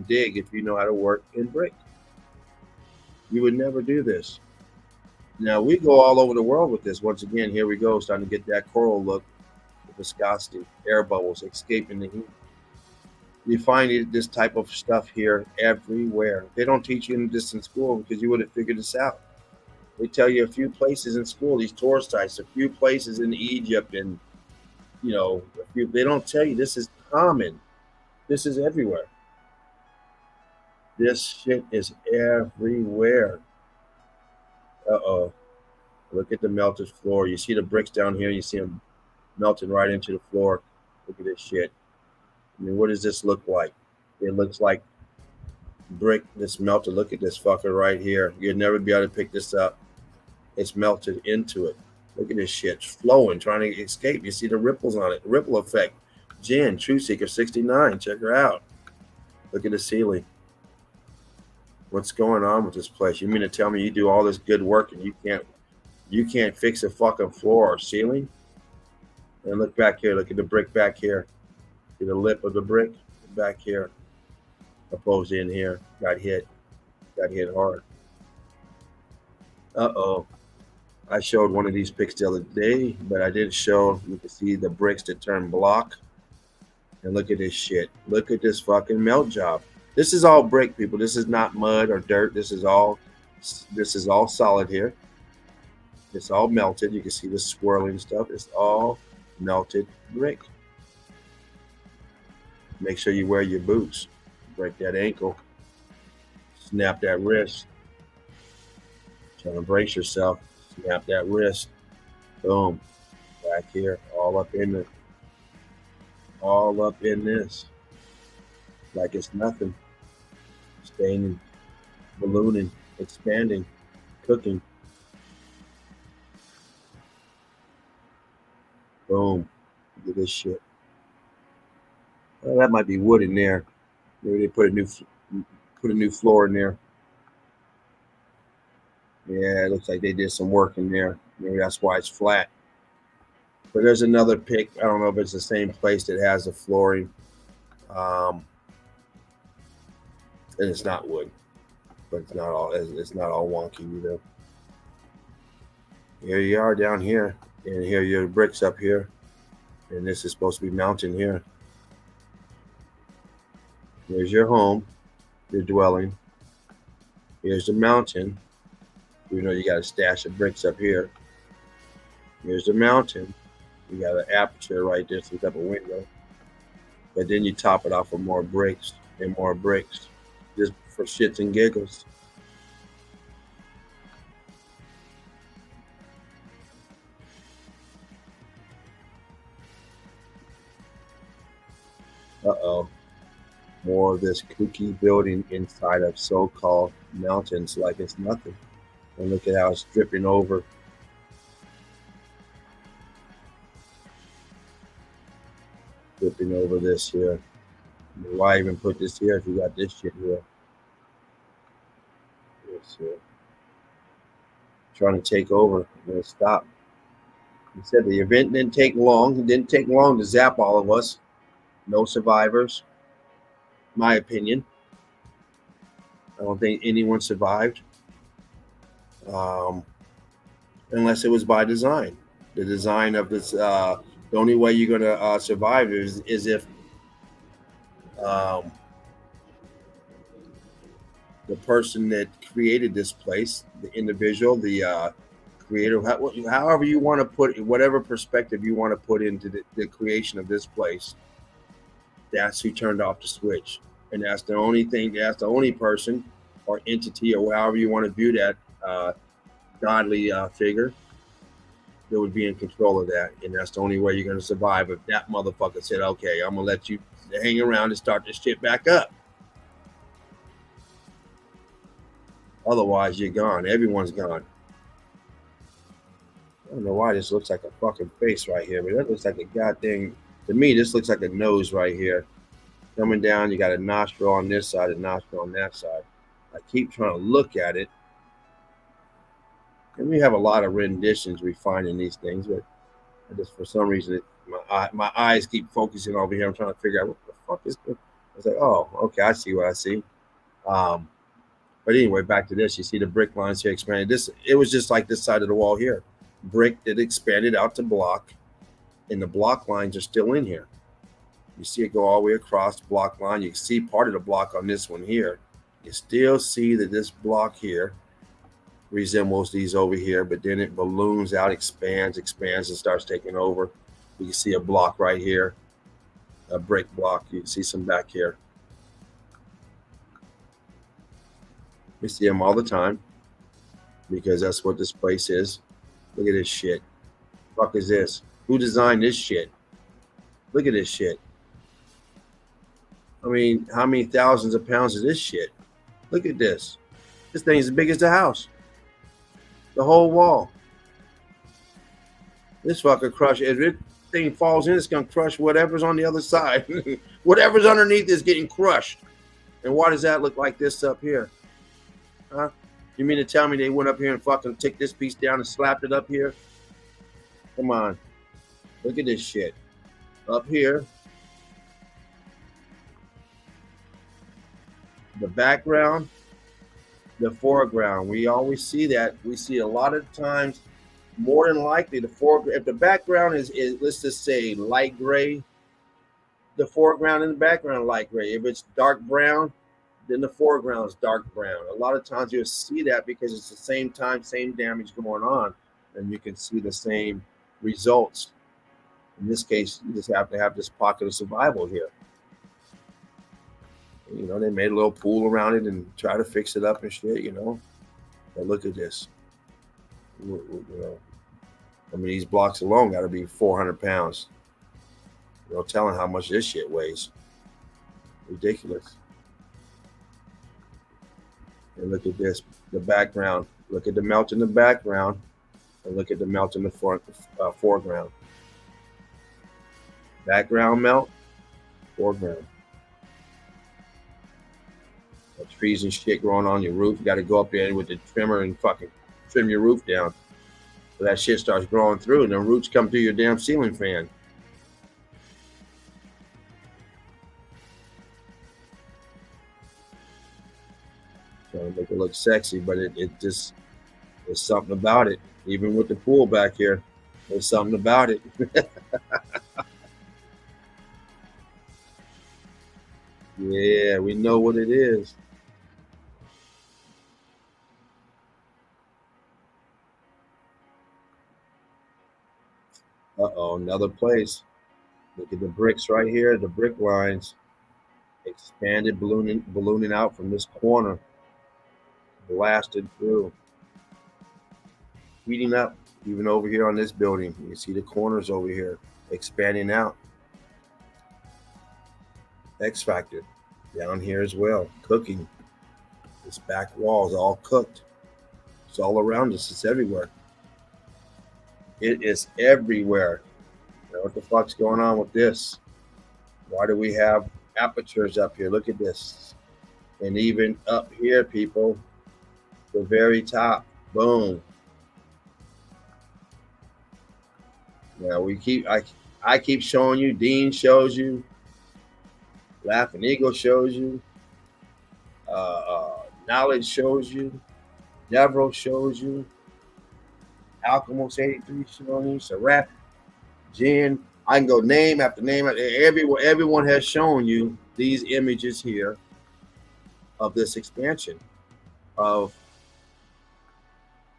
dig if you know how to work in brick. You would never do this. Now we go all over the world with this. Once again, here we go, starting to get that coral look, the viscosity, air bubbles escaping the heat. You find this type of stuff here everywhere. They don't teach you this in school because you would have figured this out. They tell you a few places in school, these tourist sites, a few places in Egypt, and you know, they don't tell you this is common. This is everywhere. This shit is everywhere. Uh-oh. Look at the melted floor. You see the bricks down here. You see them melting right into the floor. Look at this shit. I mean, what does this look like? It looks like brick that's melted. Look at this fucker right here. You'd never be able to pick this up. It's melted into it. Look at this shit. It's flowing, trying to escape. You see the ripples on it. Ripple effect. Jen, True Seeker 69. Check her out. Look at the ceiling. What's going on with this place? You mean to tell me you do all this good work and you can't fix a fucking floor or ceiling? And look back here. Look at the brick back here. See the lip of the brick back here. Opposed in here. Got hit hard. Uh-oh. I showed one of these pics the other day, but I didn't show. You can see the bricks that turn block. And look at this shit. Look at this fucking melt job. This is all brick, people. This is not mud or dirt. This is all solid here. It's all melted. You can see the swirling stuff. It's all melted brick. Make sure you wear your boots. Break that ankle. Snap that wrist. Trying to brace yourself. Snap that wrist. Boom. Back here. All up in this. Like it's nothing. Staining, ballooning, expanding, cooking. Boom. Look at this shit. Well, that might be wood in there. Maybe they put a new floor in there. Yeah, it looks like they did some work in there. Maybe that's why it's flat. But there's another pic. I don't know if it's the same place that has the flooring. And it's not wood, but it's not all wonky either. Here you are down here, and here are your bricks up here, and this is supposed to be mountain here. Here's your home, your dwelling. Here's the mountain. You know you got a stash of bricks up here. Here's the mountain. You got an aperture right there, so you got a window. But then you top it off with more bricks and more bricks, just for shits and giggles. Uh-oh. More of this kooky building inside of so-called mountains like it's nothing. And look at how it's dripping over. Dripping over this here. I mean, why even put this here if you got this shit here? This here. trying to take over. It'll stop. He said the event didn't take long. It didn't take long to zap all of us. No survivors. My opinion. I don't think anyone survived. Unless it was by design. The design of this, the only way you're going to survive is if the person that created this place, the individual, the creator, however you want to put, whatever perspective you want to put into the creation of this place, that's who turned off the switch. And that's the only thing, that's the only person or entity or however you want to view that godly figure that would be in control of that. And that's the only way you're going to survive if that motherfucker said, okay, I'm going to let you hang around and start this shit back up. Otherwise, you're gone. Everyone's gone. I don't know why this looks like a fucking face right here, but that looks like a goddamn, to me, this looks like a nose right here. Coming down, you got a nostril on this side, a nostril on that side. I keep trying to look at it. And we have a lot of renditions we find in these things, but I just, for some reason, my eyes keep focusing over here. I'm trying to figure out what the fuck is this. I was like, oh, okay, I see what I see. But anyway, back to this. You see the brick lines here expanded. This, it was just like this side of the wall here. Brick that expanded out to block, and the block lines are still in here. You see it go all the way across the block line. You can see part of the block on this one here. You still see that this block here resembles these over here, but then it balloons out, expands, and starts taking over. You can see a block right here, a brick block. You can see some back here. We see them all the time because that's what this place is. Look at this shit. The fuck is this? Who designed this shit? Look at this shit. I mean, how many thousands of pounds is this shit? Look at this. This thing is as big as the house. The whole wall. This fucker crush. If this thing falls in, it's going to crush whatever's on the other side. Whatever's underneath is getting crushed. And why does that look like this up here? Huh? You mean to tell me they went up here and fucking took this piece down and slapped it up here? Come on. Look at this shit. Up here. The background, the foreground. We always see that. We see a lot of times, more than likely, the foreground. If the background is let's just say light gray, the foreground and the background light gray. If it's dark brown, then the foreground is dark brown. A lot of times you'll see that because it's the same time, same damage going on, and you can see the same results. In this case, you just have to have this pocket of survival here. You know, they made a little pool around it and try to fix it up and shit, you know. But look at this. You know, I mean, these blocks alone got to be 400 pounds. No telling how much this shit weighs. Ridiculous. And look at this, the background. Look at the melt in the background, and look at the melt in the foreground. Background melt, foreground. Trees and shit growing on your roof. You got to go up there with the trimmer and fucking trim your roof down. So that shit starts growing through, and the roots come through your damn ceiling fan. Trying to make it look sexy, but it just, there's something about it. Even with the pool back here, there's something about it. Yeah, we know what it is. Uh-oh, another place. Look at the bricks right here, the brick lines expanded, ballooning out from this corner, blasted through, heating up. Even over here on this building, you see the corners over here expanding out. X factor down here as well, cooking. This back wall is all cooked. It's all around us. It's everywhere. It is everywhere. You know, what the fuck's going on with this? Why do we have apertures up here? Look at this. And even up here, people, the very top, boom. Now I keep showing you. Dean shows you. Laughing Eagle shows you. Knowledge shows you. Devereaux shows you. Alchemist 83 shows you. Seraph, Jen. I can go name after name. Everyone has shown you these images here of this expansion of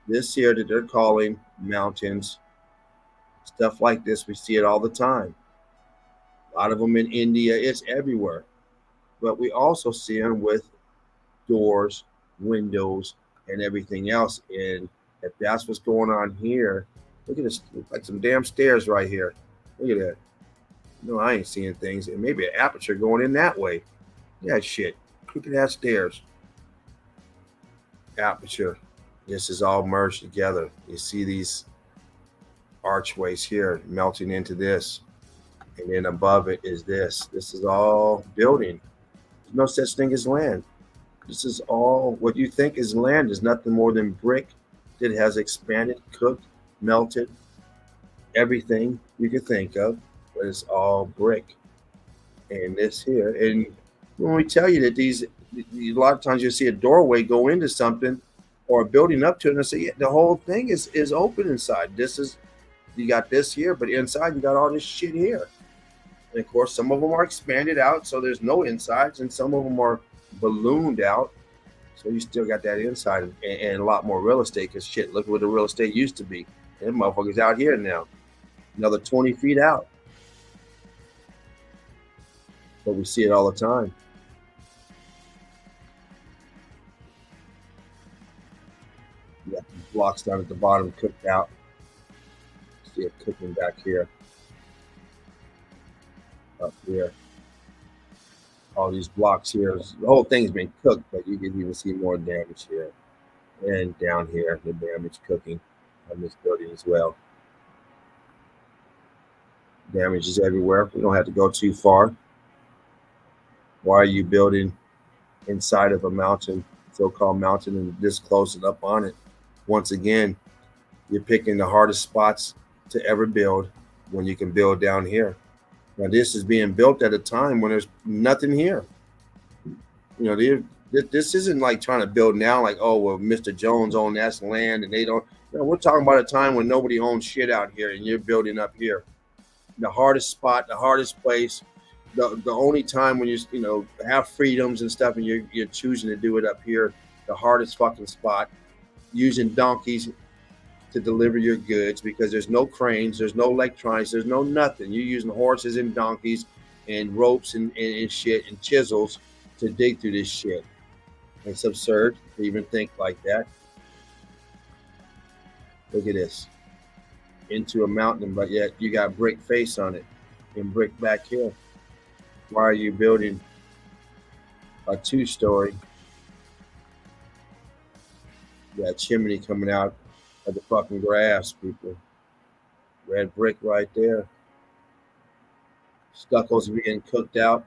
this here that they're calling mountains. Stuff like this, we see it all the time. A lot of them in India. It's everywhere. But we also see them with doors, windows, and everything else. And if that's what's going on here, look at this, like some damn stairs right here. Look at that. No, I ain't seeing things. And maybe an aperture going in that way. Yeah, shit. Look at that stairs. Aperture. This is all merged together. You see these archways here melting into this. And then above it is this. This is all building. There's no such thing as land. This is all what you think is land is nothing more than brick that has expanded, cooked, melted, everything you could think of, but it's all brick. And this here, and when we tell you that a lot of times you see a doorway go into something or a building up to it, and I say, yeah, the whole thing is open inside. This is you got this here, but inside you got all this shit here. And of course, some of them are expanded out, so there's no insides, and some of them are ballooned out, so you still got that inside and a lot more real estate. Because shit, look what the real estate used to be. And motherfuckers out here now, another 20 feet out. But we see it all the time. You got these blocks down at the bottom cooked out. See it cooking back here, up here. All these blocks here, the whole thing's been cooked, but you can even see more damage here. And down here, the damage cooking on this building as well. Damage is everywhere. We don't have to go too far. Why are you building inside of a mountain, so-called mountain, and this close and up on it? Once again, you're picking the hardest spots to ever build when you can build down here. Now, this is being built at a time when there's nothing here. You know, this isn't like trying to build now, like, oh, well, Mr. Jones owned that land and they don't. You know, we're talking about a time when nobody owns shit out here and you're building up here. The hardest spot, the hardest place, the only time when you have freedoms and stuff and you're choosing to do it up here, the hardest fucking spot, using donkeys to deliver your goods because there's no cranes, there's no electronics, there's no nothing. You're using horses and donkeys and ropes and shit and chisels to dig through this shit. It's absurd to even think like that. Look at this. Into a mountain, but yet you got brick face on it and brick back here. Why are you building a 2-story? You got chimney coming out of the fucking grass, people. Red brick right there. Stuccos are getting cooked out,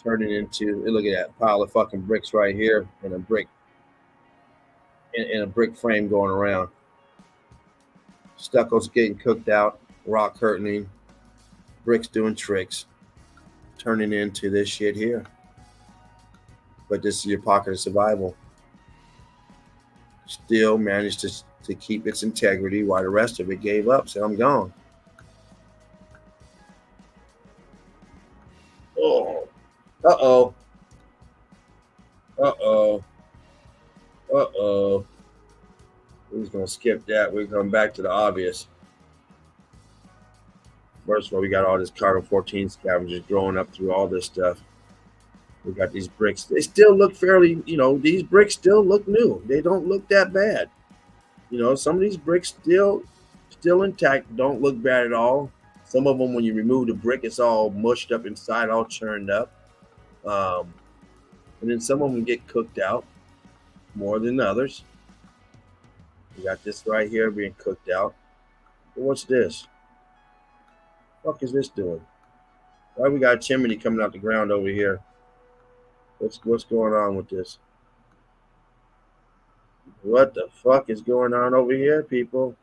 turning into, look at that pile of fucking bricks right here, and a brick in a brick frame going around. Stuccos getting cooked out, rock curtaining, bricks doing tricks, turning into this shit here. But this is your pocket of survival. Still managed to keep its integrity while the rest of it gave up. So I'm gone. Oh. Uh-oh. Uh-oh. Uh-oh. We're just going to skip that. We're going back to the obvious. First of all, we got all this carbon 14 scavengers growing up through all this stuff. We got these bricks. They still look fairly, these bricks still look new. They don't look that bad. Some of these bricks still intact, don't look bad at all. Some of them, when you remove the brick, it's all mushed up inside, all churned up. And then some of them get cooked out more than others. We got this right here being cooked out. But what's this? What the fuck is this doing? Why we got a chimney coming out the ground over here? What's going on with this? What the fuck is going on over here, people?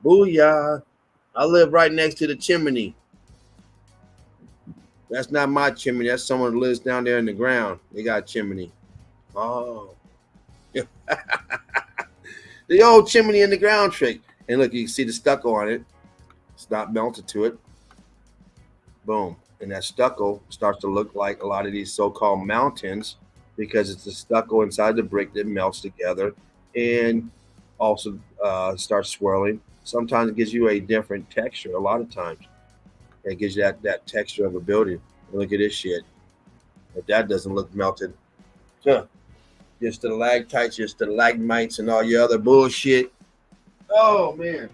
Booyah. I live right next to the chimney. That's not my chimney. That's someone who lives down there in the ground. They got a chimney. Oh. The old chimney in the ground trick. And look, you can see the stucco on it. It's not melted to it. Boom. And that stucco starts to look like a lot of these so-called mountains because it's the stucco inside the brick that melts together and also starts swirling. Sometimes it gives you a different texture. A lot of times it gives you that texture of a building. Look at this shit. If that doesn't look melted, huh, your stalactites, your stalagmites, and all your other bullshit. Oh man.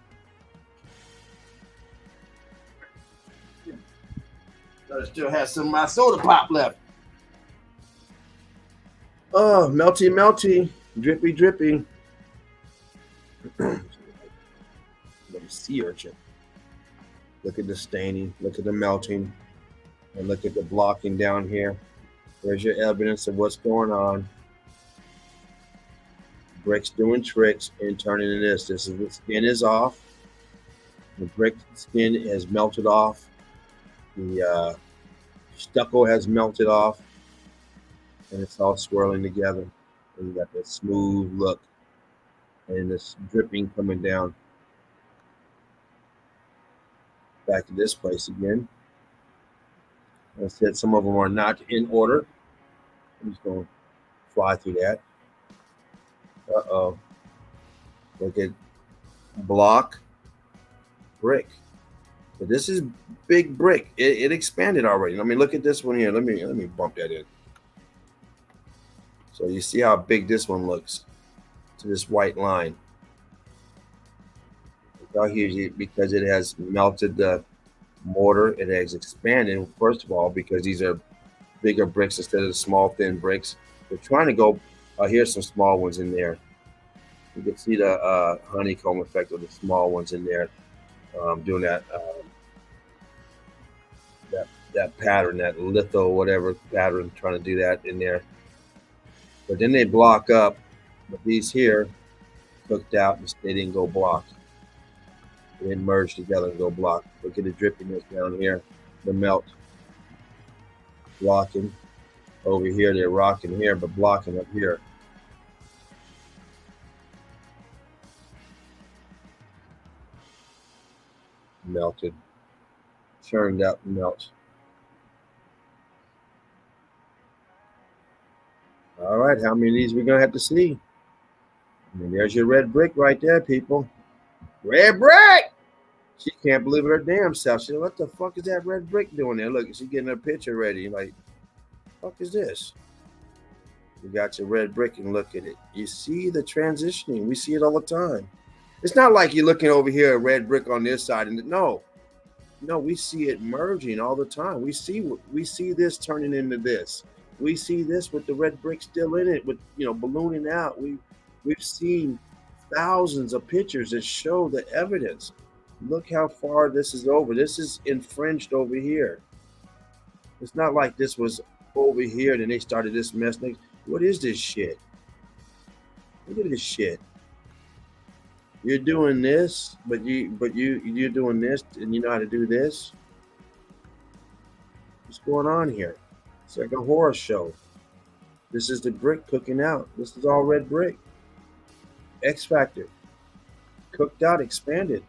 I still have some of my soda pop left. Oh, melty, melty, drippy, drippy. Let me sea urchin. Look at the staining, look at the melting, and look at the blocking down here. There's your evidence of what's going on. Bricks doing tricks and turning into this. This is the skin is off. The brick skin has melted off. The stucco has melted off, and it's all swirling together. And you got that smooth look and this dripping coming down. Back to this place again. I said some of them are not in order. I'm just going to fly through that. Uh-oh. Look at block, brick. But this is big brick. It expanded already. I mean, look at this one here. Let me bump that in. So you see how big this one looks to this white line. Out here, because it has melted the mortar, it has expanded. First of all, because these are bigger bricks instead of the small, thin bricks. They're trying to go. Here's some small ones in there. You can see the honeycomb effect of the small ones in there, doing that that pattern, that litho whatever pattern, trying to do that in there. But then they block up. But these here cooked out, and they didn't go block. They didn't merge together and go block. Look at the drippiness down here, the melt, blocking. Over here, they're rocking here, but blocking up here. Melted, churned up, melt. All right, how many of these we're gonna have to see? And there's your red brick right there, people. Red brick! She can't believe it her damn self. She said, what the fuck is that red brick doing there? Look, she's getting her picture ready. Like, fuck is this? You got your red brick and look at it. You see the transitioning. We see it all the time. It's not like you're looking over here at red brick on this side and no, we see it merging all the time. We see this turning into this. We see this with the red brick still in it, with ballooning out. We've seen thousands of pictures that show the evidence. Look how far this is over. This is infringed over here. It's not like this was over here and then they started this mess. What is this shit? Look at this shit. You're doing this, but you're doing this, and you know how to do this. What's going on here? It's like a horror show. This is the brick cooking out. This is all red brick. X Factor. Cooked out, expanded.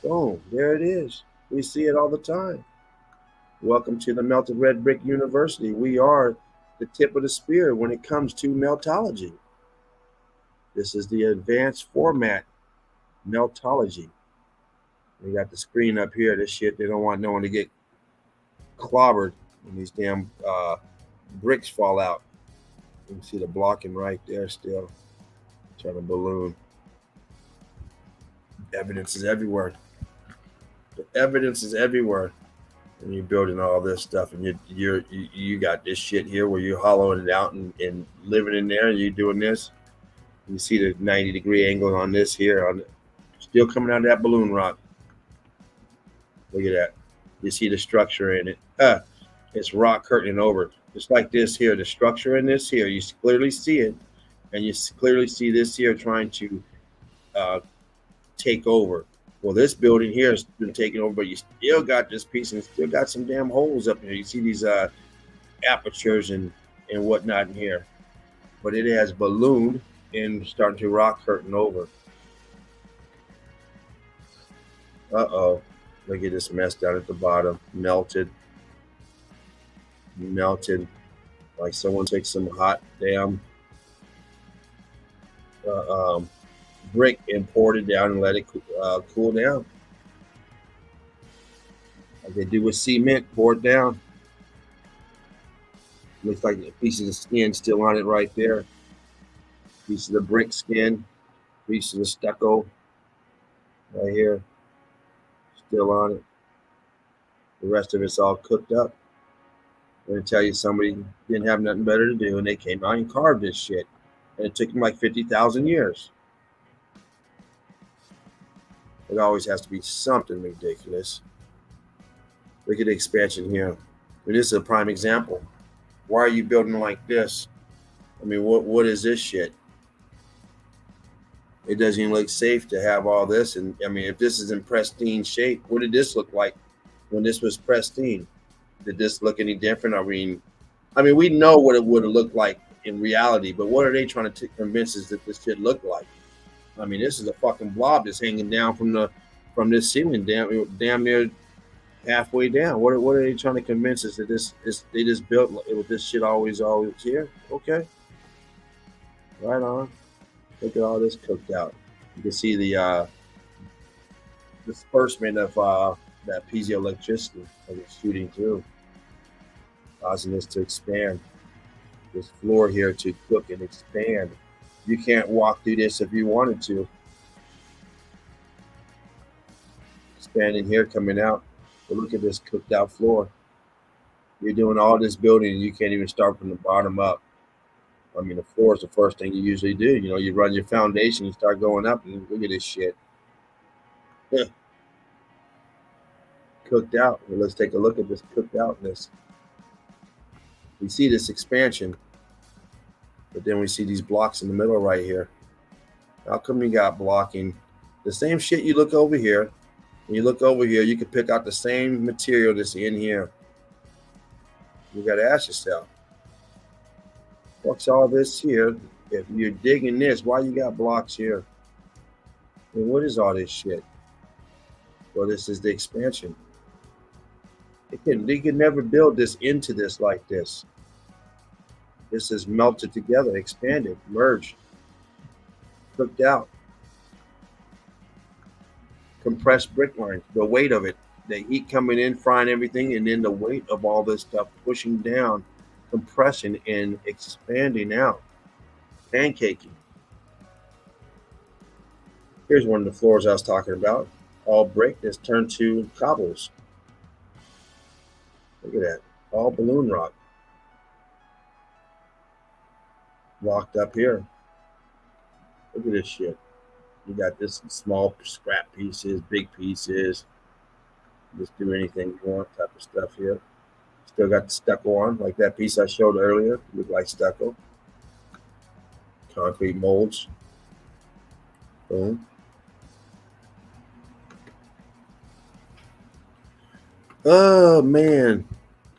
Boom, there it is. We see it all the time. Welcome to the Melted Red Brick University. We are the tip of the spear when it comes to meltology. This is the advanced format, Meltology. We got the screen up here. This shit, they don't want no one to get clobbered when these damn bricks fall out. You can see the blocking right there still. Trying to balloon. Evidence is everywhere. The evidence is everywhere. And you're building all this stuff, and you got this shit here where you're hollowing it out and living in there, and you're doing this. You see the 90-degree angle on this here, still coming out of that balloon rock. Look at that. You see the structure in it. It's rock curtaining over. Just like this here, the structure in this here, you clearly see it. And you clearly see this here trying to take over. Well, this building here has been taken over, but you still got this piece and still got some damn holes up here. You see these apertures and whatnot in here, but it has ballooned and starting to rock curtain over. Uh-oh. Look at this mess down at the bottom. Melted. Like someone took some hot damn brick and poured it down and let it cool down. Like they do with cement, pour it down. Looks like a piece of the skin still on it right there. Piece of the brick skin, piece of the stucco right here, still on it. The rest of it's all cooked up. I'm going to tell you, somebody didn't have nothing better to do, and they came out and carved this shit. And it took them like 50,000 years. It always has to be something ridiculous. Look at the expansion here. I mean, this is a prime example. Why are you building like this? I mean, what is this shit? It doesn't even look safe to have all this. And I mean, if this is in pristine shape, what did this look like when this was pristine? Did this look any different? I mean, we know what it would have looked like in reality, but what are they trying to convince us that this shit looked like? I mean, this is a fucking blob that's hanging down from this ceiling, damn near halfway down. What are they trying to convince us that they just built it with this shit always here? Okay, right on. Look at all this cooked out. You can see the disbursement of that piezoelectricity as it's shooting through, causing this to expand. This floor here to cook and expand. You can't walk through this if you wanted to. Expanding here, coming out. But look at this cooked out floor. You're doing all this building and you can't even start from the bottom up. I mean, the floor is the first thing you usually do. You know, you run your foundation, you start going up, and look at this shit. Cooked out. Well, let's take a look at this cooked outness. We see this expansion, but then we see these blocks in the middle right here. How come you got blocking? The same shit you look over here. When you look over here, you can pick out the same material that's in here. You got to ask yourself, what's all this here? If you're digging this, why you got blocks here? And what is all this shit? Well, this is the expansion. They could never build this into this like this. This is melted together, expanded, merged, cooked out. Compressed brick lines, the weight of it, the heat coming in, frying everything, and then the weight of all this stuff pushing down, compressing and expanding out, pancaking. Here's one of the floors I was talking about, all brick that's turned to cobbles. Look at that, all balloon rock. Locked up here. Look at this shit. You got this small scrap pieces, big pieces. Just do anything you want type of stuff here. Still got the stucco on, like that piece I showed earlier. Look like stucco. Concrete molds. Boom. Oh man,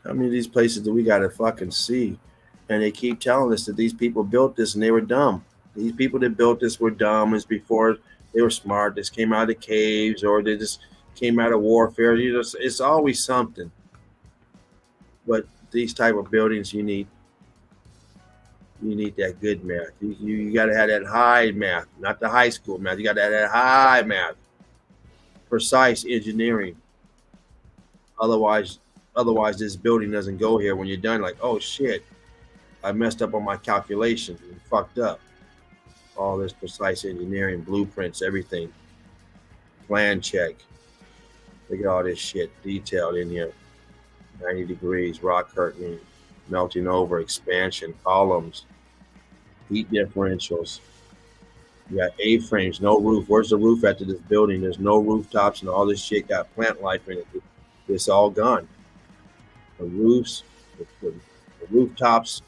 how many of these places do we gotta fucking see? And they keep telling us that these people built this and they were dumb. These people that built this were dumb. It's before they were smart. This came out of the caves, or they just came out of warfare. You know, it's always something. But these type of buildings, you need that good math. You got to have that high math, not the high school math. You got to have that high math, precise engineering. Otherwise, this building doesn't go here. When you're done, like, oh shit, I messed up on my calculations and fucked up. All this precise engineering, blueprints, everything. Plan check. Look at all this shit detailed in here. 90 degrees, rock curtain, melting over, expansion, columns, heat differentials. You got A-frames, no roof. Where's the roof at to this building? There's no rooftops, and all this shit got plant life in it. It's all gone. The roofs, the rooftops,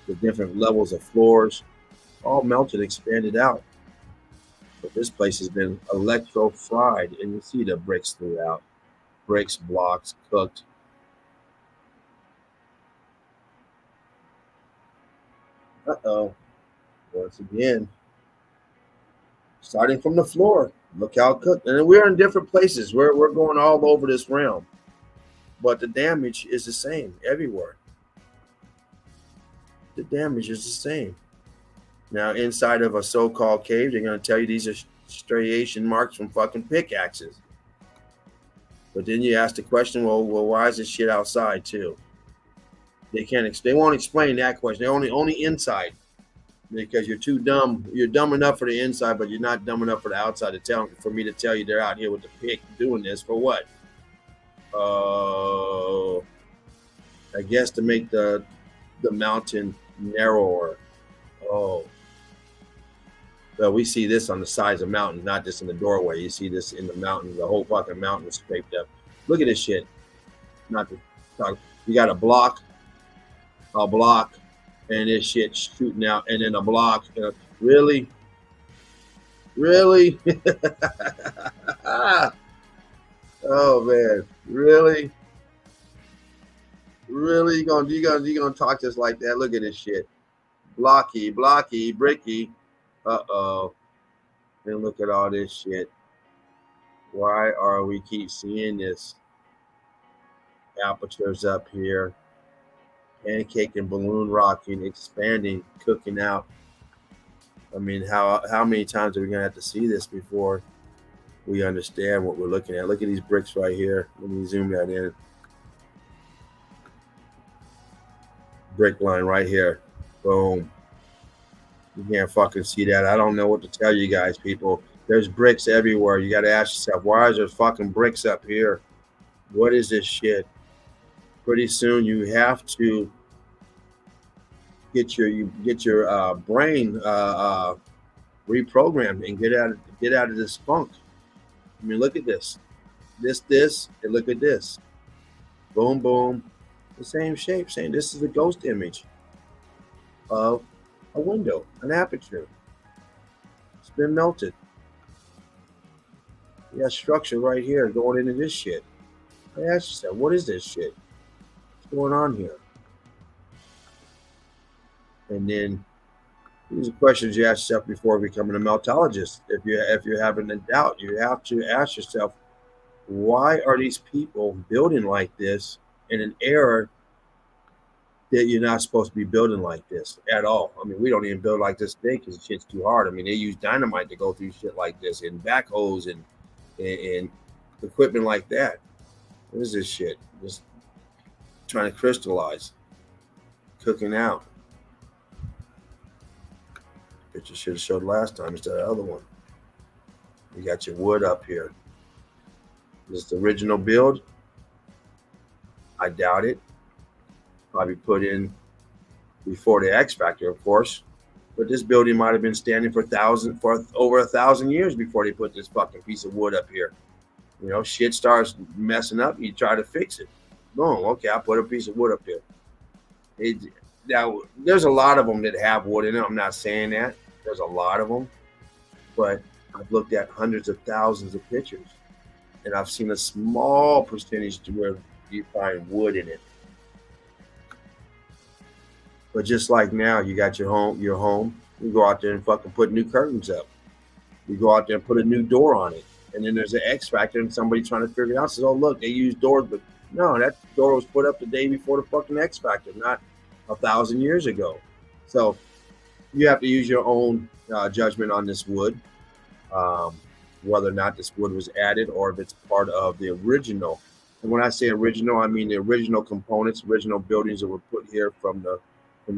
the different levels of floors, all melted, expanded out. The This place has been electro-fried, and you see the bricks throughout. Bricks, blocks, cooked. Uh-oh. Once again, starting from the floor. Look how cooked. And we're in different places. We're going all over this realm. But the damage is the same everywhere. The damage is the same. Now, inside of a so-called cave, they're going to tell you these are striation marks from fucking pickaxes. But then you ask the question, well, why is this shit outside too? They can't. They won't explain that question. They're only inside, because you're too dumb. You're dumb enough for the inside, but you're not dumb enough for the outside to tell. For me to tell you they're out here with the pick doing this for what? I guess to make the mountain narrower. Oh. Well, we see this on the sides of mountains, not just in the doorway. You see this in the mountain. The whole fucking mountain is scraped up. Look at this shit. Not to talk. You got a block, and this shit shooting out, and then a block. Really? Really? Oh man, really? Really? You gonna talk just like that? Look at this shit. Blocky, bricky. Uh-oh. And look at all this shit. Why are we keep seeing this? Apertures up here. Pancake and balloon rocking, expanding, cooking out. I mean, how many times are we gonna have to see this before we understand what we're looking at? Look at these bricks right here. Let me zoom that in. Brick line right here. Boom. You can't fucking see that. I don't know what to tell you guys, people. There's bricks everywhere. You got to ask yourself, why is there fucking bricks up here? What is this shit? Pretty soon you have to get your brain reprogrammed and get out of this funk. I mean, look at this, and look at this. Boom, boom. The same shape. Saying this is a ghost image of a window, an aperture. It's been melted. You got structure right here going into this shit. I asked yourself, what is this shit? What's going on here? And then these are questions you ask yourself before becoming a meltologist. If you're having a doubt, you have to ask yourself, why are these people building like this in an era that you're not supposed to be building like this at all? I mean, we don't even build like this today because the shit's too hard. I mean, they use dynamite to go through shit like this, and backhoes and equipment like that. What is this shit? Just trying to crystallize, cooking out. Picture should have showed last time instead of the other one. You got your wood up here. Is this the original build? I doubt it. Probably put in before the X Factor, of course. But this building might have been standing for over 1,000 years before they put this fucking piece of wood up here. You know, shit starts messing up, you try to fix it. Boom, okay, I'll put a piece of wood up here. Now, there's a lot of them that have wood in it. I'm not saying that. There's a lot of them. But I've looked at hundreds of thousands of pictures, and I've seen a small percentage to where you find wood in it. But just like now, you got your home. You go out there and fucking put new curtains up. You go out there and put a new door on it. And then there's an X Factor, and somebody trying to figure it out says, oh, look, they use doors. But no, that door was put up the day before the fucking X Factor, not 1,000 years ago. So you have to use your own judgment on this wood, whether or not this wood was added or if it's part of the original. And when I say original, I mean the original components, original buildings that were put here from the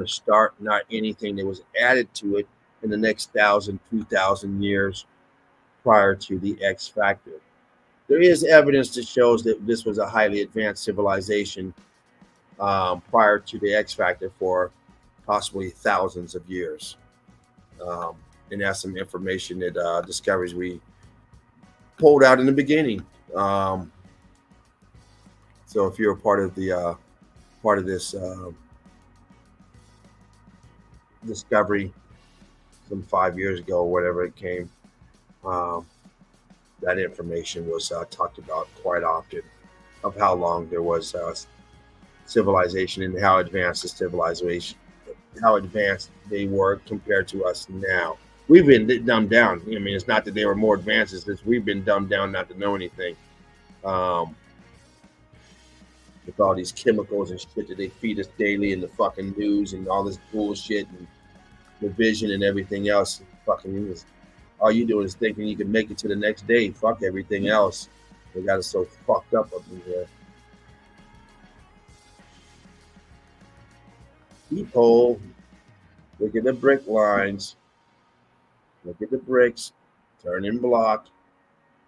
start, not anything that was added to it in the next 1,000, 2,000 years prior to the X Factor. There is evidence that shows that this was a highly advanced civilization prior to the X Factor for possibly thousands of years. And that's some information that discoveries we pulled out in the beginning. So if you're a part of this discovery some 5 years ago or whatever it came, Um, that information was talked about quite often of how long there was civilization and how advanced the civilization, how advanced they were compared to us now. We've been dumbed down. I mean, it's not that they were more advanced; it's that we've been dumbed down not to know anything. Um, with all these chemicals and shit that they feed us daily in the fucking news and all this bullshit and the vision and everything else. Fucking, all you doing is thinking you can make it to the next day. Fuck everything else. They got us so fucked up in here. Peephole. Look at the brick lines. Look at the bricks. Turning block.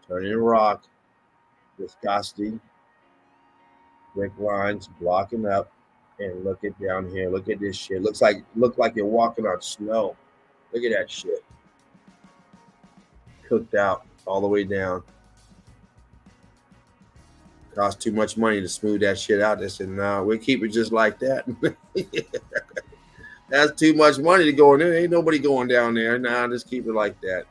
Turning rock. Disgusting. Brick lines blocking up. And look at down here. Look at this shit. Look like you're walking on snow. Look at that shit. Cooked out all the way down. Cost too much money to smooth that shit out. They said, "No, we'll keep it just like that." That's too much money to go in there. Ain't nobody going down there. Nah, just keep it like that.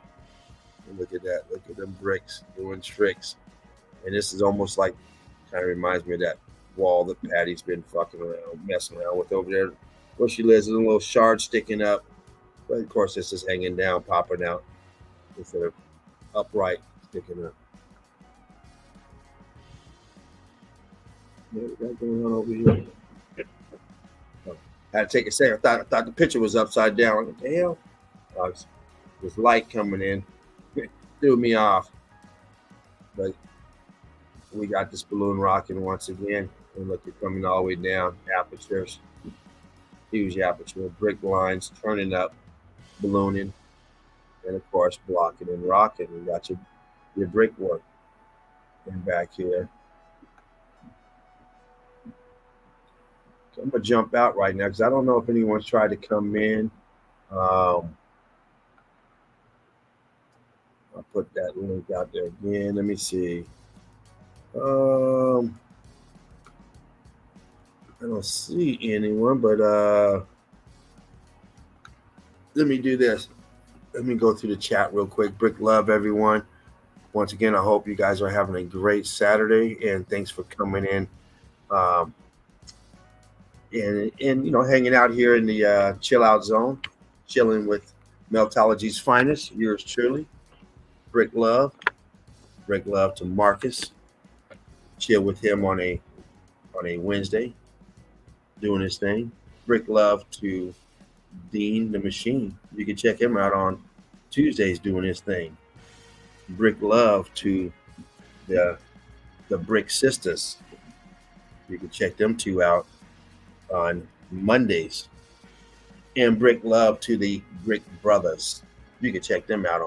And look at that. Look at them bricks doing tricks. And this is almost like, kind of reminds me of that wall that Patty's been fucking around, messing around with over there. Where she lives, there's a little shard sticking up. But of course, this is hanging down, popping out instead of upright, sticking up. What is that going on over here? Oh, I had to take a second. I thought the picture was upside down. What the hell? This light coming in threw me off. But we got this balloon rocking once again. And look, it's coming all the way down. Apertures, huge aperture, brick lines turning up, ballooning, and of course blocking and rocking. You got your brickwork. And back here, I'm gonna jump out right now because I don't know if anyone's tried to come in. Um, I'll put that link out there again. Let me see. I don't see anyone, but let me do this. Let me go through the chat real quick. Brick love, everyone. Once again, I hope you guys are having a great Saturday, and thanks for coming in. Um, and hanging out here in the chill out zone, chilling with Meltology's finest. Yours truly, Brick Love. Brick Love to Marcus. Chill with him on a Wednesday, doing his thing. Brick Love to Dean the Machine. You can check him out on Tuesdays doing his thing. Brick Love to the Brick Sisters. You can check them two out on Mondays. And Brick Love to the Brick Brothers. You can check them out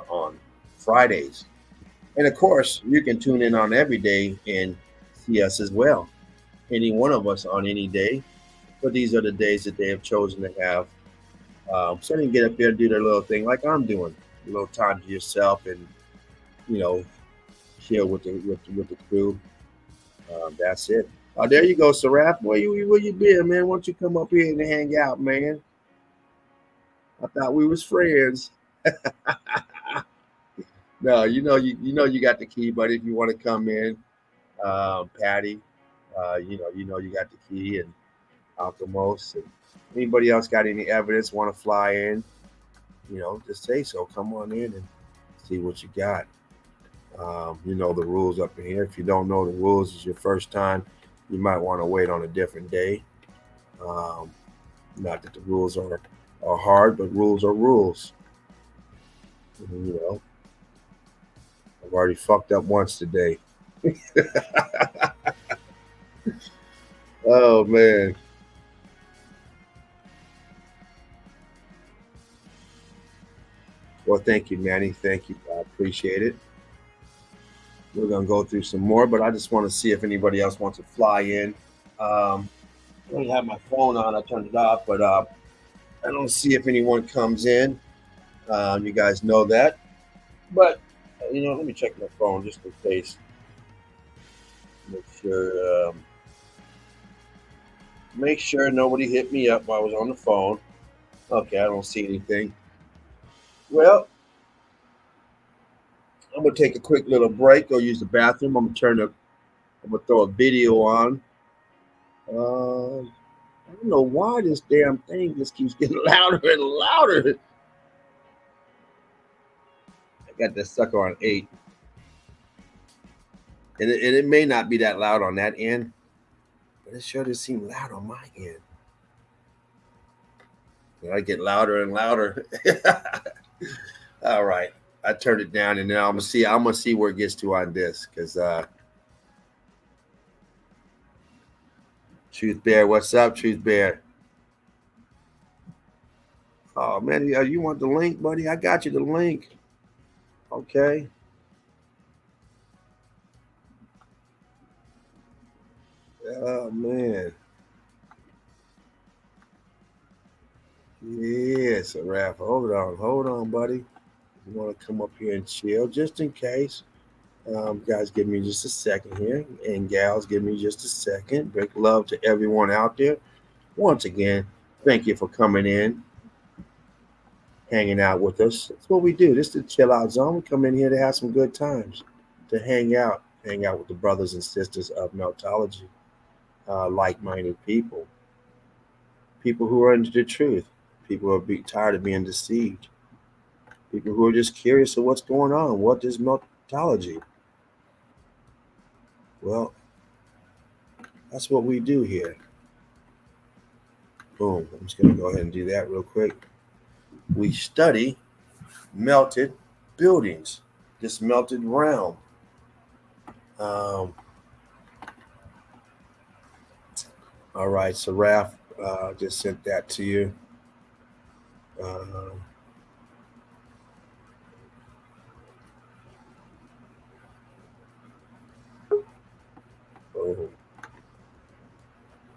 on Fridays. And of course, you can tune in on every day and see us as well. Any one of us on any day. But these are the days that they have chosen to have. So they can get up there and do their little thing like I'm doing. A little time to yourself and, chill with the crew. That's it. Oh, there you go, Seraph. Where you been, man? Why don't you come up here and hang out, man? I thought we was friends. No, you got the key, buddy. If you want to come in, Patty, you got the key, and Alchemos, and anybody else got any evidence want to fly in, just say so. Come on in and see what you got. You know the rules up in here. If you don't know the rules, it's your first time, you might want to wait on a different day. Not that the rules are hard, but rules are rules. I've already fucked up once today. Oh man. Well, thank you, Manny. Thank you. I appreciate it. We're gonna go through some more, but I just want to see if anybody else wants to fly in. I don't have my phone on. I turned it off, but I don't see if anyone comes in. You guys know that, but let me check my phone just in case. Make sure nobody hit me up while I was on the phone. Okay, I don't see anything. Well, I'm gonna take a quick little break. Go use the bathroom. I'm gonna throw a video on. I don't know why this damn thing just keeps getting louder and louder. I got that sucker on 8. And it may not be that loud on that end, but it sure does seem loud on my end. And I get louder and louder. All right. I turned it down and now I'm gonna see where it gets to on this. Cause Truth Bear, what's up, Truth Bear? Oh man, you want the link, buddy? I got you the link. Okay. Oh man. Yes, Raph. Hold on, buddy. You want to come up here and chill, just in case. Guys, give me just a second here, and gals, give me just a second. Big love to everyone out there. Once again, thank you for coming in, hanging out with us. That's what we do. This is the chill out zone. We come in here to have some good times, to hang out with the brothers and sisters of Meltology, like-minded people who are into the truth, people who are tired of being deceived, people who are just curious of what's going on. What is Meltology? Well, that's what we do here. Boom. I'm just going to go ahead and do that real quick. We study melted buildings, this melted realm. All right, so Raph just sent that to you. Oh.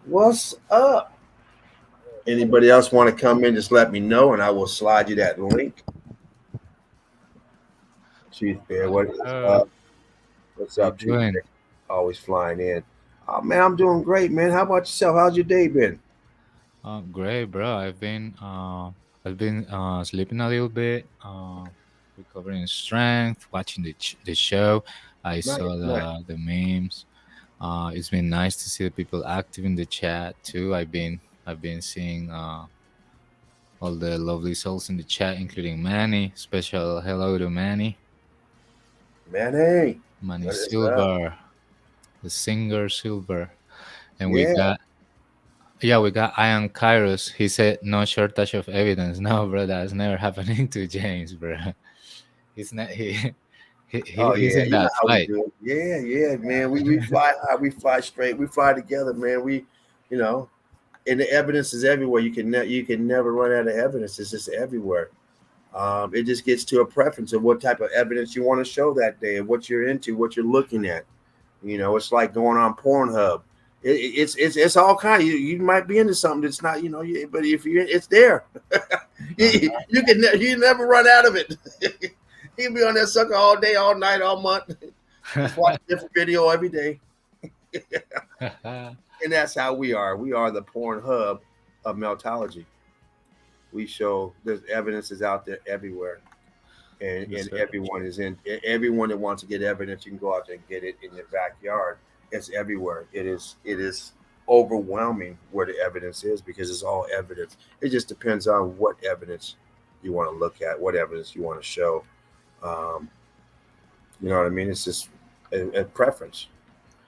What's up? Anybody else want to come in? Just let me know, and I will slide you that link. Truth Bear, what is up? What's up, Truth Bear? Always flying in. Oh man, I'm doing great, man. How about yourself? How's your day been? Great, bro. I've been sleeping a little bit, recovering strength, watching the show. I saw the memes. It's been nice to see the people active in the chat too. I've been seeing all the lovely souls in the chat, including Manny. Special hello to Manny. Manny Silver, the singer Silver, and we got Ian Kairos. He said no shortage of evidence. No, bro, that's never happening to James, bro. He's not he's in that fight. Yeah, man. We fly high, we fly straight, we fly together, man. And the evidence is everywhere. You can never run out of evidence. It's just everywhere. It just gets to a preference of what type of evidence you want to show that day, and what you're into, what you're looking at. It's like going on Pornhub. It's all kind. You might be into something that's not, but if it's there, you never run out of it. You can be on that sucker all day, all night, all month. Just watch a different video every day. And that's how we are. We are the Pornhub of Meltology. We show there's evidence is out there everywhere, and everyone is in. Everyone that wants to get evidence, you can go out there and get it in your backyard. It's everywhere. It is overwhelming where the evidence is, because it's all evidence. It just depends on what evidence you want to look at, what evidence you want to show. You know what I mean? It's just a preference.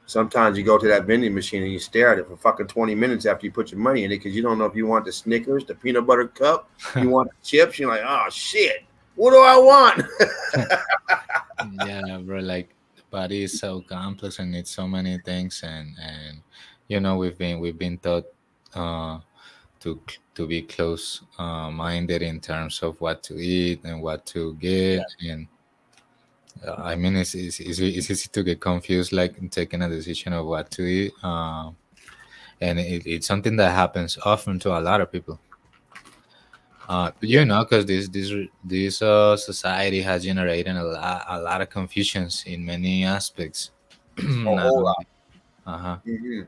Sometimes you go to that vending machine and you stare at it for fucking 20 minutes after you put your money in it, because you don't know if you want the Snickers, the peanut butter cup, you want the chips. You're like, oh shit, what do I want? Yeah, bro. Like, the body is so complex and needs so many things, and we've been taught to be close minded in terms of what to eat and what to get. And I mean, it's easy to get confused, like taking a decision of what to eat, and it's something that happens often to a lot of people. Because this society has generated a lot of confusions in many aspects. A whole lot. Mm-hmm.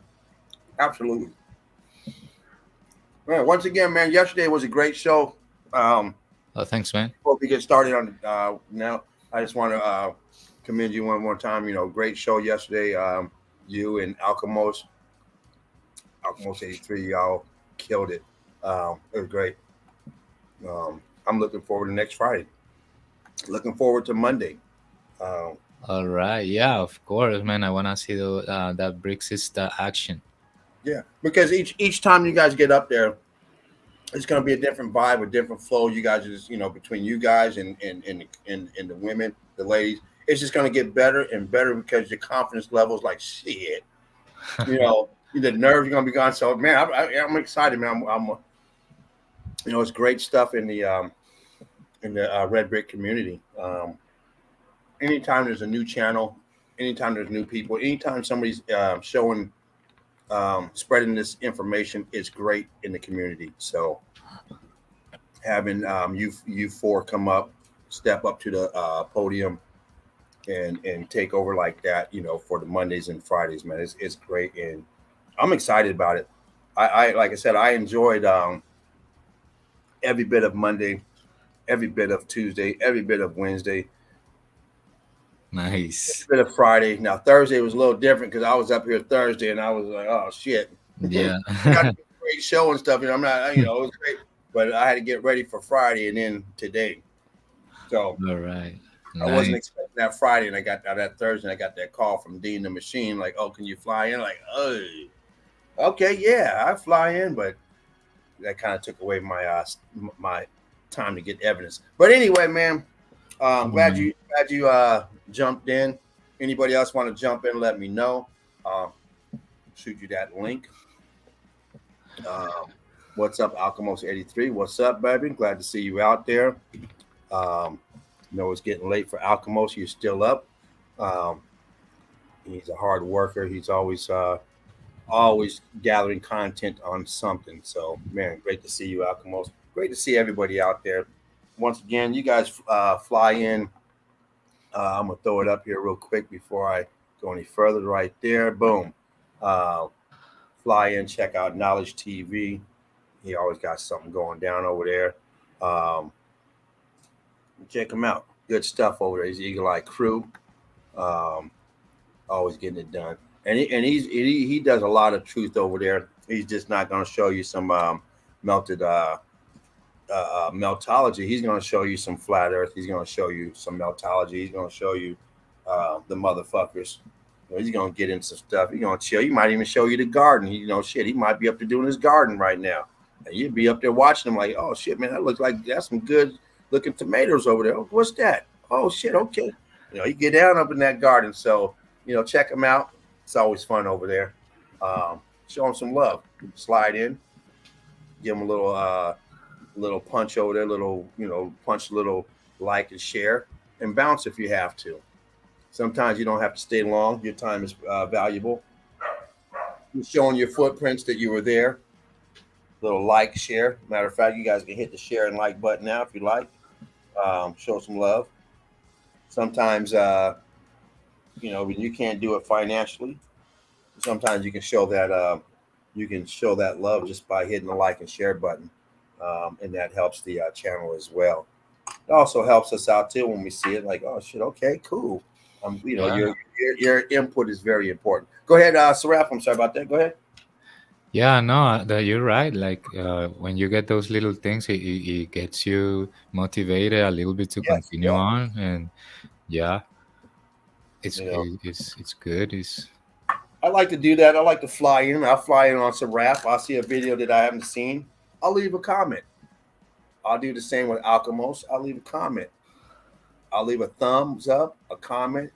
Absolutely. Man, once again, man, yesterday was a great show. Thanks, man. Before we get started on now, I just want to commend you one more time. Great show yesterday. You and Alchemos 83, y'all killed it. It was great. I'm looking forward to next Friday. Looking forward to Monday. Um, All right. Yeah, of course, man. I wanna see that brick sister action. yeah, because each time you guys get up there, it's going to be a different vibe, a different flow. You guys just, between you guys and the women, the ladies, it's just going to get better and better because your confidence levels like shit. The nerves are going to be gone. So man, I'm excited, man. It's great stuff in the Red Brick community. Anytime there's a new channel, anytime there's new people, anytime somebody's showing, spreading this information, is great in the community. So having you four come up, step up to the podium, and take over like that, for the Mondays and Fridays, man, it's great, and I'm excited about it. I like I said, I enjoyed every bit of Monday, every bit of Tuesday, every bit of Wednesday, Nice. every bit of Friday. Now Thursday was a little different because I was up here Thursday and I was like, oh shit, Yeah. we got a great show and stuff. I'm not, it was great, but I had to get ready for Friday and then today. So All right. I wasn't Nice. expecting that Friday, and I got that Thursday. And I got that call from Dean the Machine, like, "Oh, can you fly in?" Like, oh, okay, yeah, I fly in, but that kind of took away my time to get evidence. But anyway, man, glad Mm. you jumped in. Anybody else want to jump in? Let me know. Um, Shoot you that link. Um, what's up, Alchemos 83? What's up, baby? Glad to see you out there. Um, it's getting late for Alchemos. You're still up. Um, he's a hard worker. He's always gathering content on something. So, man, great to see you, Alchemos. Great to see everybody out there. Once again, you guys fly in. I'm gonna throw it up here real quick before I go any further. Right there, boom. Uh, Fly in, check out Knowledge TV. He always got something going down over there. Um, Check him out. Good stuff over there. He's Eagle Eye Crew. Um, Always getting it done. And he does a lot of truth over there. He's just not going to show you some melted meltology. He's going to show you some flat Earth. He's going to show you some meltology. He's going to show you the motherfuckers. He's going to get into some stuff. He's going to chill. He might even show you the garden. Shit. He might be up there doing his garden right now, and you'd be up there watching him like, oh shit, man, that looks like that's some good looking tomatoes over there. Oh, what's that? Oh shit, okay. You get down up in that garden. So check him out. It's always fun over there. Show him some love. Slide in, give him a little punch over there, punch, little like and share, and bounce if you have to. Sometimes you don't have to stay long. Your time is valuable. You're showing your footprints that you were there. Little like, share. Matter of fact, you guys can hit the share and like button now if you like. Show some love. Sometimes, when you can't do it financially, sometimes you can show that love just by hitting the like and share button, and that helps the channel as well. It also helps us out too when we see it. Like, oh shit, okay, cool. Yeah. Your input is very important. Go ahead, Seraph. I'm sorry about that. Go ahead. Yeah, no, you're right. Like when you get those little things, it gets you motivated a little bit to Yes. continue Yeah. on, and yeah, You know, it's good. It's I like to do that. I like to fly in. I'll fly in on Seraph. I'll see a video that I haven't seen. I'll leave a comment. I'll do the same with Alchemos. I'll leave a comment. I'll leave a thumbs up, a comment,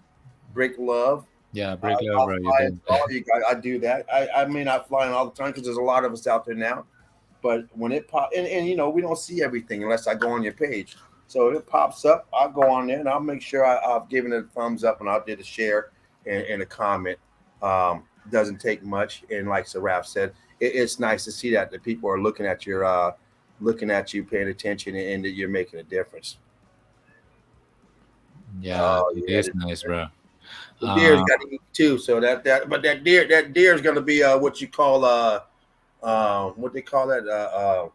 brick love. yeah, break love, I'll bro. You fly in did. for all you guys. I do that. I may not fly in all the time because there's a lot of us out there now. But when it pop, and we don't see everything unless I go on your page. So if it pops up, I'll go on there and I'll make sure I've given it a thumbs up and I'll did a share and a comment. Doesn't take much, and like Seraph said, it's nice to see that the people are looking at you, paying attention, and that you're making a difference. Yeah, Oh it yeah, is nice, bro. the deer's Uh, got to eat too. So that deer is going to be what you call what they call that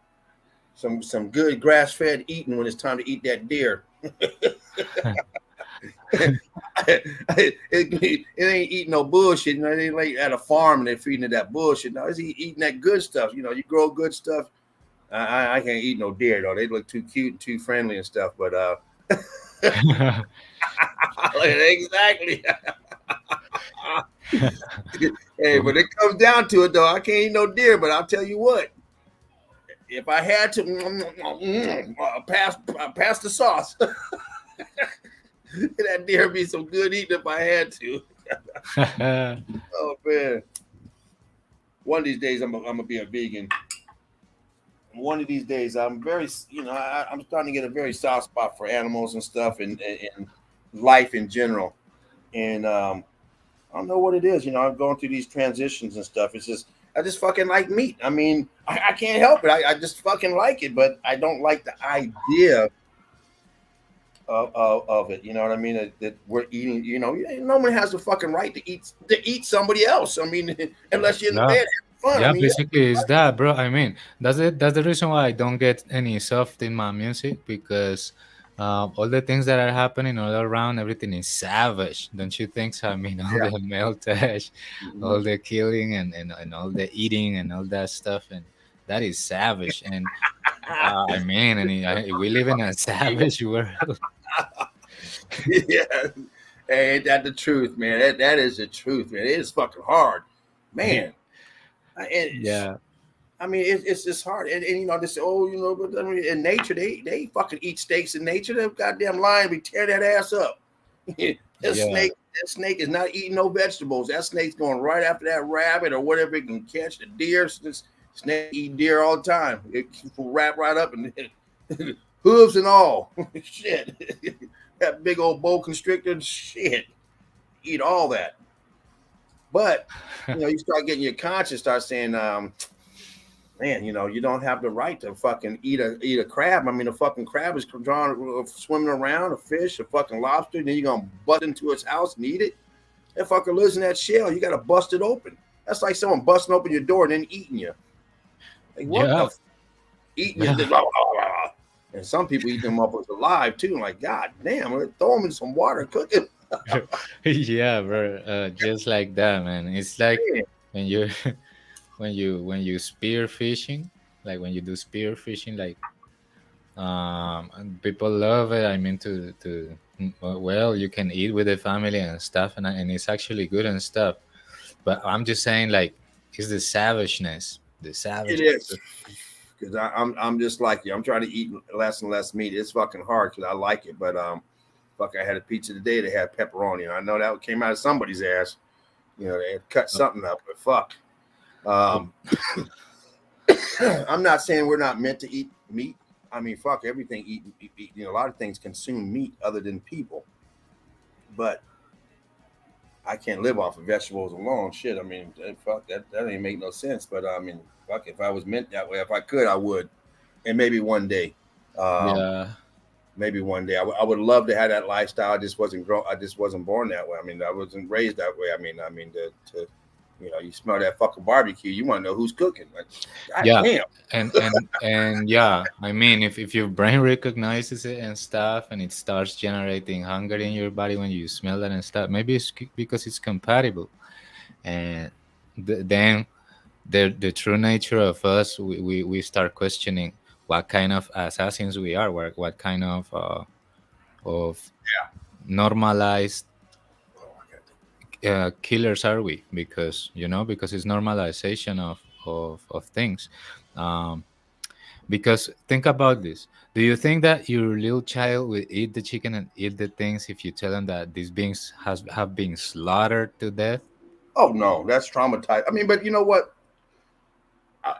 some good grass fed eating when it's time to eat that deer. it ain't eating no bullshit. You know, it ain't like at a farm and they're feeding it that bullshit. No, it's eating that good stuff. You know, you grow good stuff. I can't eat no deer though. They look too cute and too friendly and stuff. But exactly. Hey, but it comes down to it though. I can't eat no deer, but I'll tell you what. If I had to pass the sauce, that deer be some good eating if I had to. Oh man. One of these days I'm gonna be a vegan. One of these days I'm very, I'm starting to get a very soft spot for animals and stuff and life in general. And I don't know what it is. You know, I'm going through these transitions and stuff. It's just I just fucking like meat. I mean, I can't help it. I just fucking like it, but I don't like the idea of it. You know what I mean? That we're eating. You know, no one has the fucking right to eat somebody else. I mean, unless you're in the bed having fun. Yeah, I mean, basically it's that, bro. I mean, that's it. That's the reason why I don't get any soft in my music because all the things that are happening all around, everything is savage. Don't you think so? I mean, all the meltage, all the killing, and all the eating and all that stuff, and that is savage. And I mean, we live in a savage world. yeah. Hey, ain't that the truth, man? That is the truth, man. It is fucking hard, man. Yeah. I mean, it's just hard, and you know, they say, oh, you know, but I mean, in nature, they fucking eat steaks in nature. That goddamn lion, we tear that ass up. That snake is not eating no vegetables. That snake's going right after that rabbit or whatever it can catch. The deer, snake eat deer all the time. It will wrap right up and hooves and all. Shit, that big old boa constrictor, shit, eat all that. But you know, you start getting your conscience, start saying, man, you know, you don't have the right to fucking eat a crab. I mean, a fucking crab is swimming around, a fish, a fucking lobster. Then you're gonna butt into its house and eat it. That fucker lives in that shell. You gotta bust it open. That's like someone busting open your door and then eating you. Like what the eating you? Blah, blah, blah. And some people eat them up alive too. Like God damn, throw them in some water, cook it. Yeah, bro. Just like that, man. It's like when you when you spear fishing, like when you do spear fishing, like and people love it. I mean, well, you can eat with the family and stuff, and it's actually good and stuff. But I'm just saying, like, it's the savageness, the savage. It is. Because I'm just like you. I'm trying to eat less and less meat. It's fucking hard because I like it, but fuck, I had a pizza today that had pepperoni, and I know that came out of somebody's ass. You know, they had cut something up, but fuck. I'm not saying we're not meant to eat meat. I mean, fuck, everything eat. You know, a lot of things consume meat other than people. But I can't live off of vegetables alone. Shit, I mean, fuck, that ain't make no sense. But I mean, fuck, if I was meant that way, if I could, I would. And maybe one day. Maybe one day I would love to have that lifestyle. I just wasn't born that way. I mean, I wasn't raised that way. I mean, to you know, you smell that fucking barbecue, you want to know who's cooking. Like, God damn. And yeah, I mean, if your brain recognizes it and stuff, and it starts generating hunger in your body when you smell that and stuff, maybe it's because it's compatible, and then the true nature of us, we start questioning what kind of assassins we are, what kind of normalized killers are we, because it's normalization of things. Because think about this, do you think that your little child will eat the chicken and eat the things if you tell them that these beings have been slaughtered to death? Oh no, that's traumatized. I mean, but you know what,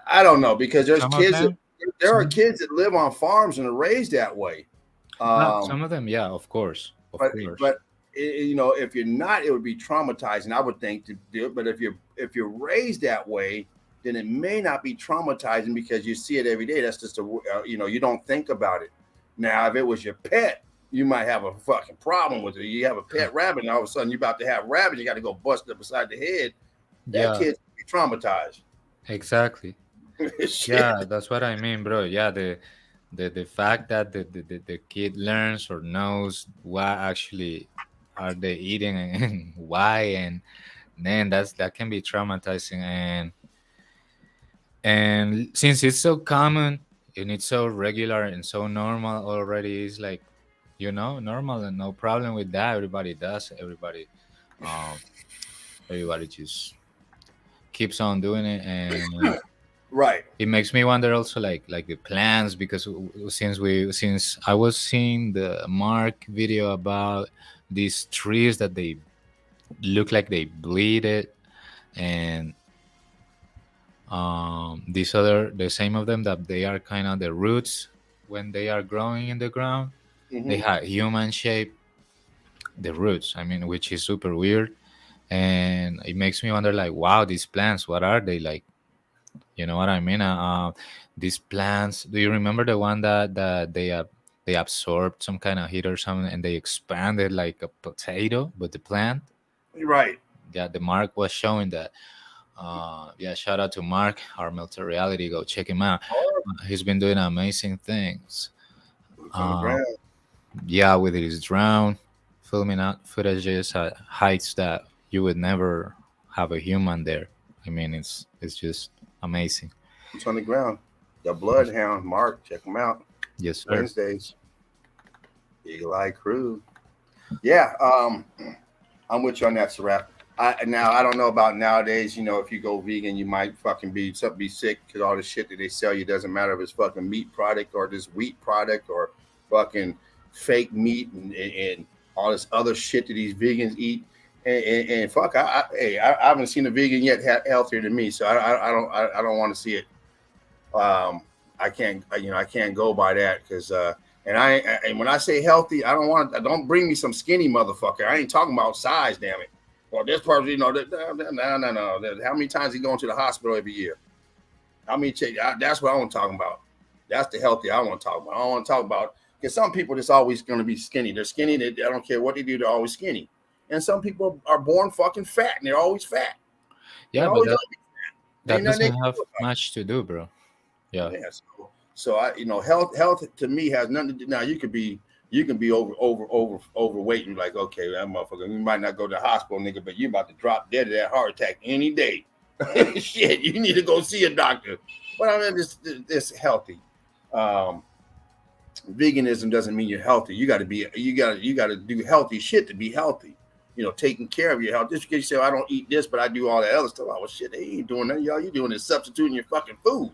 I don't know, because there's kids there are kids that live on farms and are raised that way. Some of them, yeah, of course. But you know, if you're not, it would be traumatizing, I would think, to do it. But if you're raised that way, then it may not be traumatizing because you see it every day. That's just you know, you don't think about it. Now, if it was your pet, you might have a fucking problem with it. You have a pet rabbit, and all of a sudden you're about to have rabbit, you got to go bust it beside the head. That kid's be traumatized. Exactly. Yeah, that's what I mean, bro. Yeah, the fact that the kid learns or knows what actually are they eating and why, and then that can be traumatizing. And since it's so common and it's so regular and so normal already, it's like, normal and no problem with that. Everybody does, um everybody just keeps on doing it. And Right. it makes me wonder also, like the plans, because since I was seeing the Mark video about these trees that they look like they bleeded, and these other, the same of them, that they are kind of the roots when they are growing in the ground, they Hmm. have human shape, the roots, I mean, which is super weird. And it makes me wonder, like, wow, these plants, what are they like? You know what I mean? These plants. Do you remember the one that they absorbed some kind of heat or something, and they expanded like a potato, but the plant? Right. Yeah, the Mark was showing that. Yeah, shout out to Mark, our Melter Reality. Go check him out. Or He's been doing amazing things. boots on the Uh, ground. yeah, with his drone, filming out footages at heights that you would never have a human there. I mean, it's just amazing. Boots on the ground. The Bloodhound, Mark, check him out. Yes, sir. Wednesdays, Eagle Eye Crew. Yeah, I'm with you on that, Serap. Now I don't know about nowadays. If you go vegan, you might fucking be sick because all the shit that they sell you doesn't matter if it's fucking meat product or this wheat product or fucking fake meat and all this other shit that these vegans eat. And fuck, I haven't seen a vegan yet healthier than me, so I don't want to see it. I can't I can't go by that because and when I say healthy, don't bring me some skinny motherfucker. I ain't talking about size, damn it. Well, this person, no. How many times he going to the hospital every year? How many? That's what I want to talk about. That's the healthy I want to talk about. I don't want to talk about because some people just always going to be skinny. They're skinny. I don't care what they do. They're always skinny. And some people are born fucking fat and they're always fat. Yeah, They're but always that ain't nothing they doesn't can have do about much to do, bro. Yeah. it. Yeah. So health to me has nothing to do. Now you can be overweight and like, okay, that motherfucker, you might not go to the hospital, nigga, but you about to drop dead of that heart attack any day. Shit, you need to go see a doctor. But I mean, this healthy. Um, Veganism doesn't mean you're healthy. You got to do healthy shit to be healthy. Taking care of your health. Just because you say, I don't eat this, but I do all that other stuff. Oh, well, shit, they ain't doing that. Y'all, you doing is substituting your fucking food.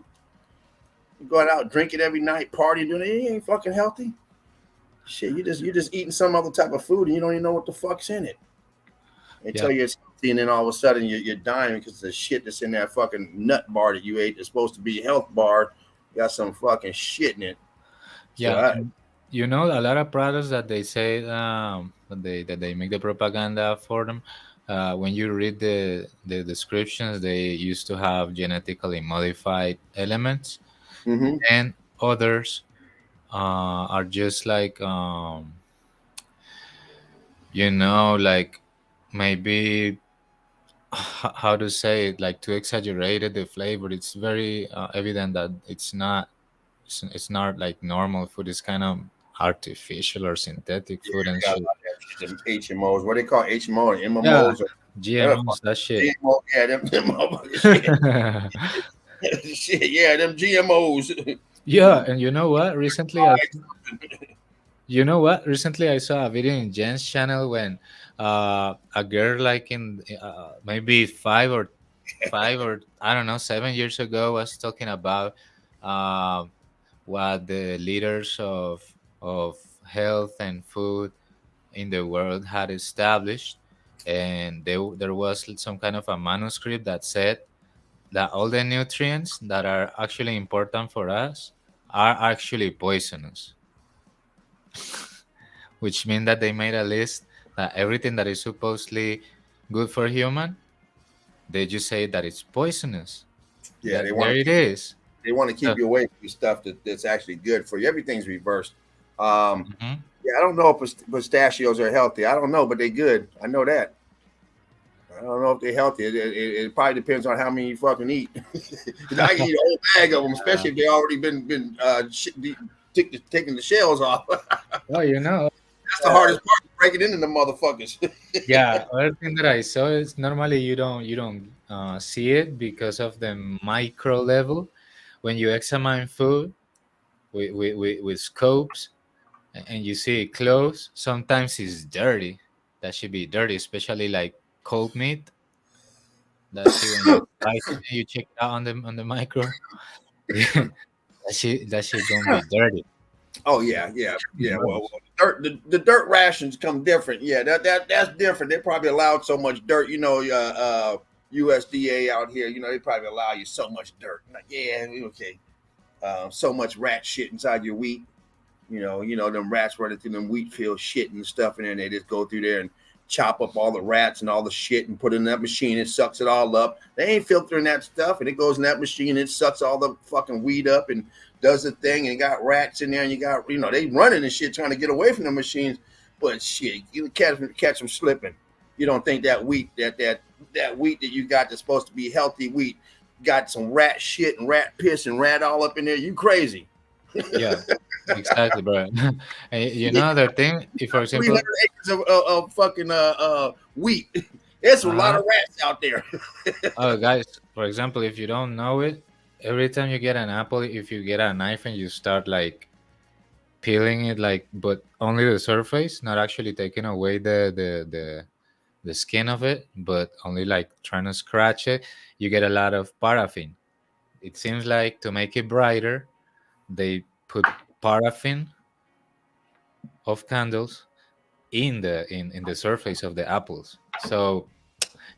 You going out drinking every night, partying, doing it. It ain't fucking healthy. Shit, you're just eating some other type of food and you don't even know what the fuck's in it. They Yeah. tell you it's healthy, and then all of a sudden you're dying because the shit that's in that fucking nut bar that you ate is supposed to be a health bar. Got some fucking shit in it. So Yeah. A lot of products that they say, that they make the propaganda for them. When you read the descriptions, they used to have genetically modified elements, mm-hmm. and others are just like, like, maybe, how to say it, like, too exaggerated the flavor. It's very evident that it's not like normal food. It's kind of artificial or synthetic Yeah, food and they got a shit. lot of them HMOs. What they call HMO or Yeah, MMOs or GMOs, that shit. GMO? Yeah, them motherfuckers. Shit. Shit, yeah, them GMOs. Yeah, and recently I saw a video in Jen's channel when a girl, like, in maybe 5 or I don't know, 7 years ago, was talking about uh, what the leaders of health and food in the world had established, and there was some kind of a manuscript that said that all the nutrients that are actually important for us are actually poisonous, which means that they made a list that everything that is supposedly good for human, they just say that it's poisonous. Yeah, That there it is. they want to keep So, you away from stuff that's actually good for you. Everything's reversed. Um, mhm. yeah, I don't know if pistachios are healthy. I don't know, but they're good. I know that. I don't know if they're healthy. It probably depends on how many you fucking eat. 'Cause I can eat a whole bag of them, especially if they already been taking the shells off. That's Well, the hardest part. breaking into the motherfuckers. Yeah, other thing that I saw is normally you don't see it because of the micro level. When you examine food with scopes and you see it close, sometimes it's dirty. That should be dirty, especially like cold meat. That shit when you slice it and you check it out on the micro, that shit gonna be dirty. Oh yeah. Well, Gross. the dirt rations come different. Yeah, that's different. They probably allowed so much dirt. USDA out here. They probably allow you so much dirt. Like, yeah, okay. So much rat shit inside your wheat. Them rats running through them wheat fields, shit and stuff, and then they just go through there and chop up all the rats and all the shit and put it in that machine. It sucks it all up. They ain't filtering that stuff, and it goes in that machine. It sucks all the fucking weed up and does the thing. And you got rats in there, and you got they running and shit trying to get away from the machines. But shit, you catch them slipping. You don't think that wheat that wheat that you got that's supposed to be healthy wheat got some rat shit and rat piss and rat all up in there? You crazy? Yeah, exactly, bro. And another thing, if for 300 example, acres of fucking wheat. There's a lot uh-huh. of rats out there. Oh, guys, for example, if you don't know it, every time you get an apple, if you get a knife and you start like peeling it, like, but only the surface, not actually taking away the skin of it, but only like trying to scratch it, you get a lot of paraffin. It seems like to make it brighter, they put paraffin of candles in the surface of the apples. So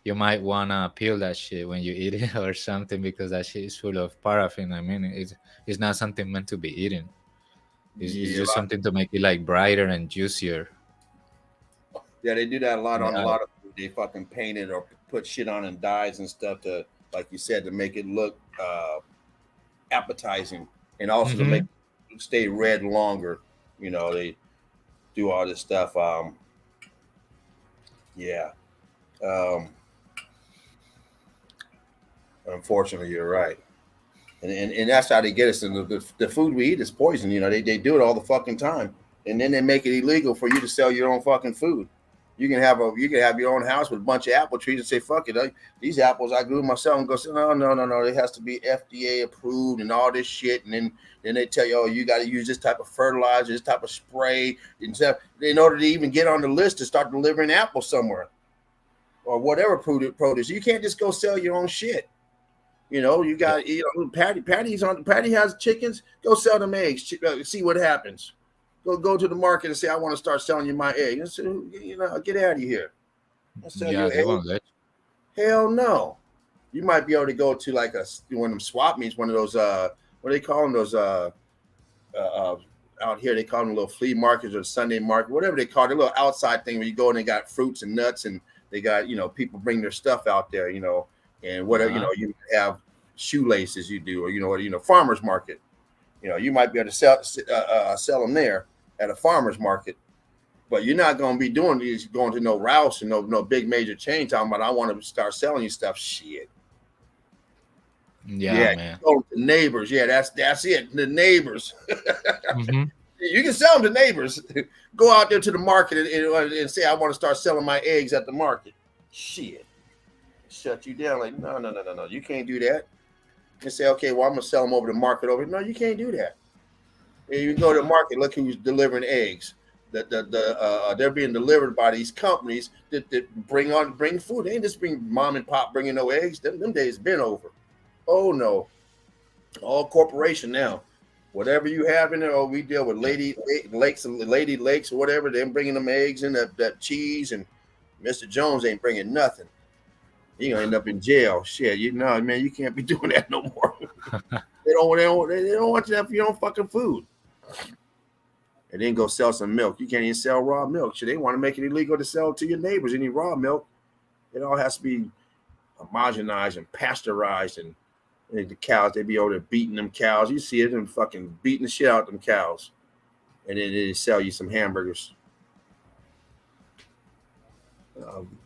you might wanna peel that shit when you eat it or something because that shit is full of paraffin. I mean, it's not something meant to be eaten. It's Yeah, just something to make it like brighter and juicier. yeah, they do that a lot on a Yeah. lot of food. They fucking paint it or put shit on and dyes and stuff to, like you said, to make it look appetizing and also to make Hmm. it stay red longer. They do all this stuff. Yeah. Um, Unfortunately, you're right. And that's how they get us. And the food we eat is poison. They do it all the fucking time, and then they make it illegal for you to sell your own fucking food. You can have your own house with a bunch of apple trees and say fuck it. These apples I grew myself, and go say no. It has to be FDA approved and all this shit. And then they tell you, oh, you got to use this type of fertilizer, this type of spray, and stuff in order to even get on the list to start delivering apples somewhere or whatever produce. You can't just go sell your own shit. You Yeah. got Patty has chickens. Go sell them eggs. See what happens. Go to the market and say I want to start selling you my eggs. Get out of here. I sell Yeah, your they won't eggs. let Hell no. You might be able to go to like one of them swap meets, one of those what do they call them? Those uh out here they call them little flea markets or Sunday market, whatever they call it, a little outside thing where you go and they got fruits and nuts and they got people bring their stuff out there, and you. whatever you have shoelaces you do or farmers market. You might be able to sell them there at a farmers market, but you're not going to be doing these going to no Rouse and no big major chain talking about I want to start selling you stuff. Shit. Yeah, Yeah, man. go to neighbors. Yeah, that's it. The neighbors. Hmm. You can sell them to neighbors. Go out there to the market and say, I want to start selling my eggs at the market. Shit. Shut you down. Like, no. You can't do that. And say, okay, well, I'm going to sell them over the market over. No, you can't do that. And you can go to the market, look who's delivering eggs. They're being delivered by these companies that bring food. They ain't just bring mom and pop bringing no eggs. Them days been over. Oh, no. All corporation now. Whatever you have in there, we deal with lady lakes or whatever. They're bringing them eggs and that cheese, and Mr. Jones ain't bringing nothing. He gonna end up in jail. Shit, man, you can't be doing that no more. They don't want you to have your own fucking food. And then go sell some milk. You can't even sell raw milk. Shit, they want to make it illegal to sell to your neighbors any raw milk. It all has to be homogenized and pasteurized and the cows, they be over there beating them cows. You see it and fucking beating the shit out of them cows. And then they sell you some hamburgers.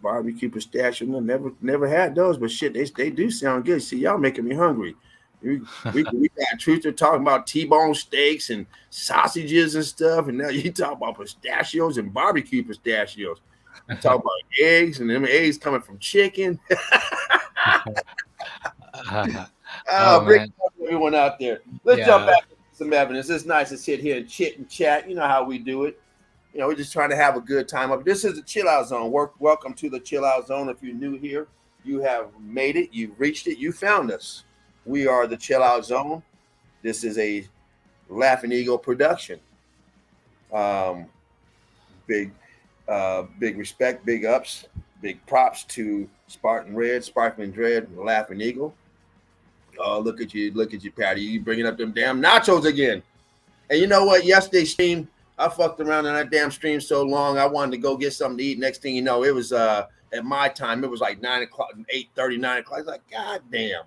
Barbecue pistachio. Never had those, but shit, they do sound good. See, y'all making me hungry. We got truth to talking about T-bone steaks and sausages and stuff, and now you talk about pistachios and barbecue pistachios. You talk about eggs and them eggs coming from chicken. Oh Bring man, everyone out there. Let's jump yeah. back into some evidence. It's nice to sit here and chit and chat. You know how we do it. We're just trying to have a good time. This is the chill out zone. Welcome to the chill out zone. If you're new here, you have made it. You've reached it. You found us. We are the chill out zone. This is a Laughing Eagle production. Um, big respect, big ups, big props to Sparkling Dread, Laughing Eagle. Oh, look at you, Patty. You bringing up them damn nachos again. And you know what? Yesterday's stream, I fucked around in that damn stream so long. I wanted to go get something to eat. Next thing you know, it was at my time, it was like 9 o'clock, 8:30, 9 o'clock. I was like, God damn.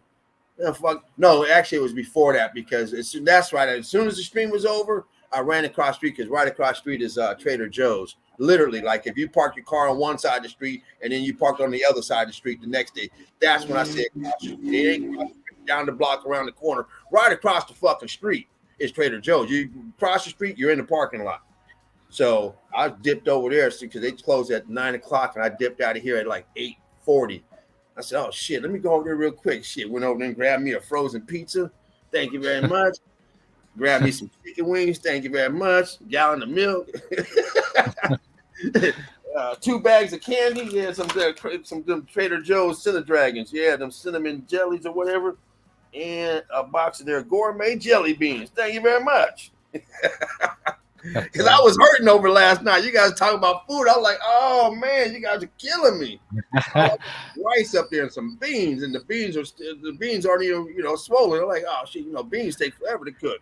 Fuck. No, actually, it was before that because that's right. As soon as the stream was over, I ran across the street because right across the street is Trader Joe's. Literally, like if you park your car on one side of the street and then you park on the other side of the street the next day, that's when I said, it ain't down the block around the corner, right across the fucking street is Trader Joe's. You cross the street, you're in the parking lot. So I dipped over there because they closed at 9 o'clock and I dipped out of here at like 8:40. I said, oh shit, let me go over there real quick. Shit, went over there and grabbed me a frozen pizza. Thank you very much. Grabbed me some chicken wings. Thank you very much. Gallon of milk. 2 bags of candy. Yeah, some Trader Joe's Cinnamon Dragons. Yeah, them cinnamon jellies or whatever. And a box of their gourmet jelly beans. Thank you very much. Because I was hurting over last night. You guys talking about food. I was like, oh man, you guys are killing me. Rice up there and some beans, and the beans aren't even swollen. I'm like, oh shit, beans take forever to cook.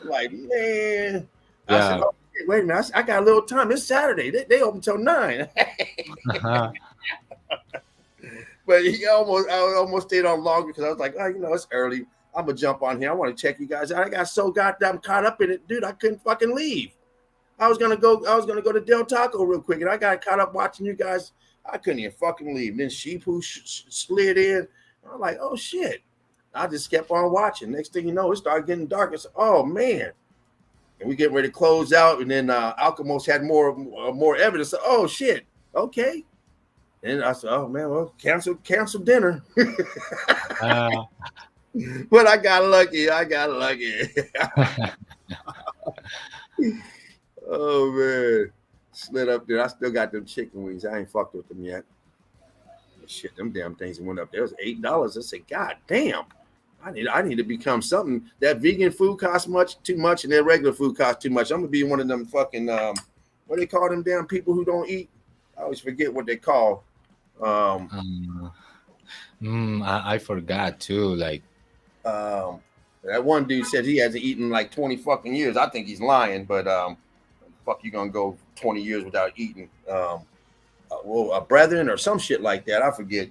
I'm like, man. I said, oh, wait a minute, I got a little time. It's Saturday. They open till 9. But I almost stayed on longer because I was like, oh, it's early. I'm gonna jump on here. I want to check you guys out. I got so goddamn caught up in it, dude. I couldn't fucking leave. I was gonna go to Del Taco real quick, and I got caught up watching you guys. I couldn't even fucking leave. Then Sheepu slid in. I'm like, oh shit. I just kept on watching. Next thing you know, it started getting dark. I said, oh man. And we getting ready to close out, and then Alchemist had more evidence. Oh shit. Okay. And I said, oh man, well, cancel dinner. But I got lucky. Oh man, slid up there. I still got them chicken wings. I ain't fucked with them yet. Shit, them damn things went up there. It was $8. I said, God damn, I need to become something. That vegan food costs too much, and that regular food costs too much. I'm gonna be one of them fucking what they call them damn people who don't eat. I always forget what they call. I forgot too. Like. That one dude said he hasn't eaten like 20 fucking years. I think he's lying, but fuck, you gonna go 20 years without eating? A brethren or some shit like that. I forget.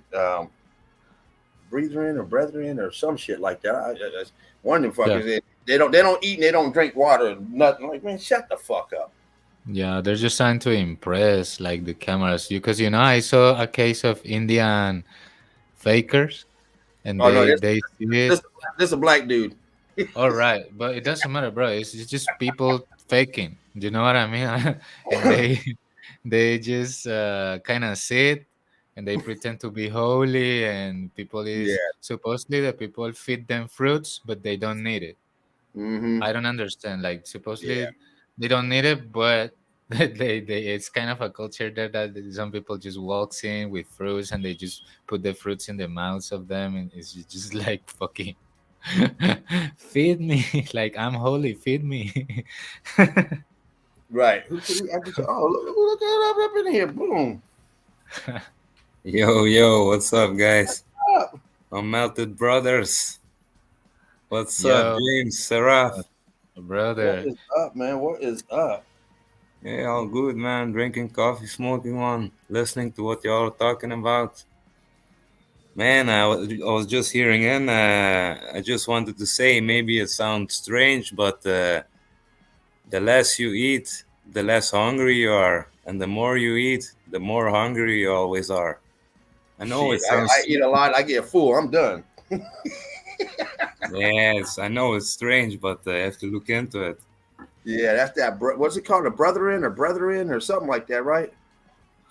Brethren or some shit like that. One of them fuckers. They don't eat and they don't drink water. Nothing. Like, man, shut the fuck up. Yeah, they're just trying to impress like the cameras. Because I saw a case of Indian fakers. And they see it. This is a black dude. All right, but it doesn't matter, bro. It's just people faking. Do you know what I mean? And they just kind of sit and they pretend to be holy, and people supposedly the people feed them fruits, but they don't need it. Mm-hmm. I don't understand. Like supposedly they don't need it, but they it's kind of a culture there that some people just walks in with fruits and they just put the fruits in the mouths of them, and it's just like fucking feed me. Like, I'm holy, feed me. Right. Look at up in here. Boom. Yo, what's up, guys? I'm Melted Brothers. What's up, James, Seraph? Brother. What is up, man? What is up? Yeah, all good, man. Drinking coffee, smoking one, listening to what y'all are talking about. Man, I was just hearing in. I just wanted to say, maybe it sounds strange, but the less you eat, the less hungry you are. And the more you eat, the more hungry you always are. I know it sounds... I eat a lot. I get full. I'm done. Yes, I know it's strange, but I have to look into it. Yeah, that's that. What's it called? A brethren or something like that, right?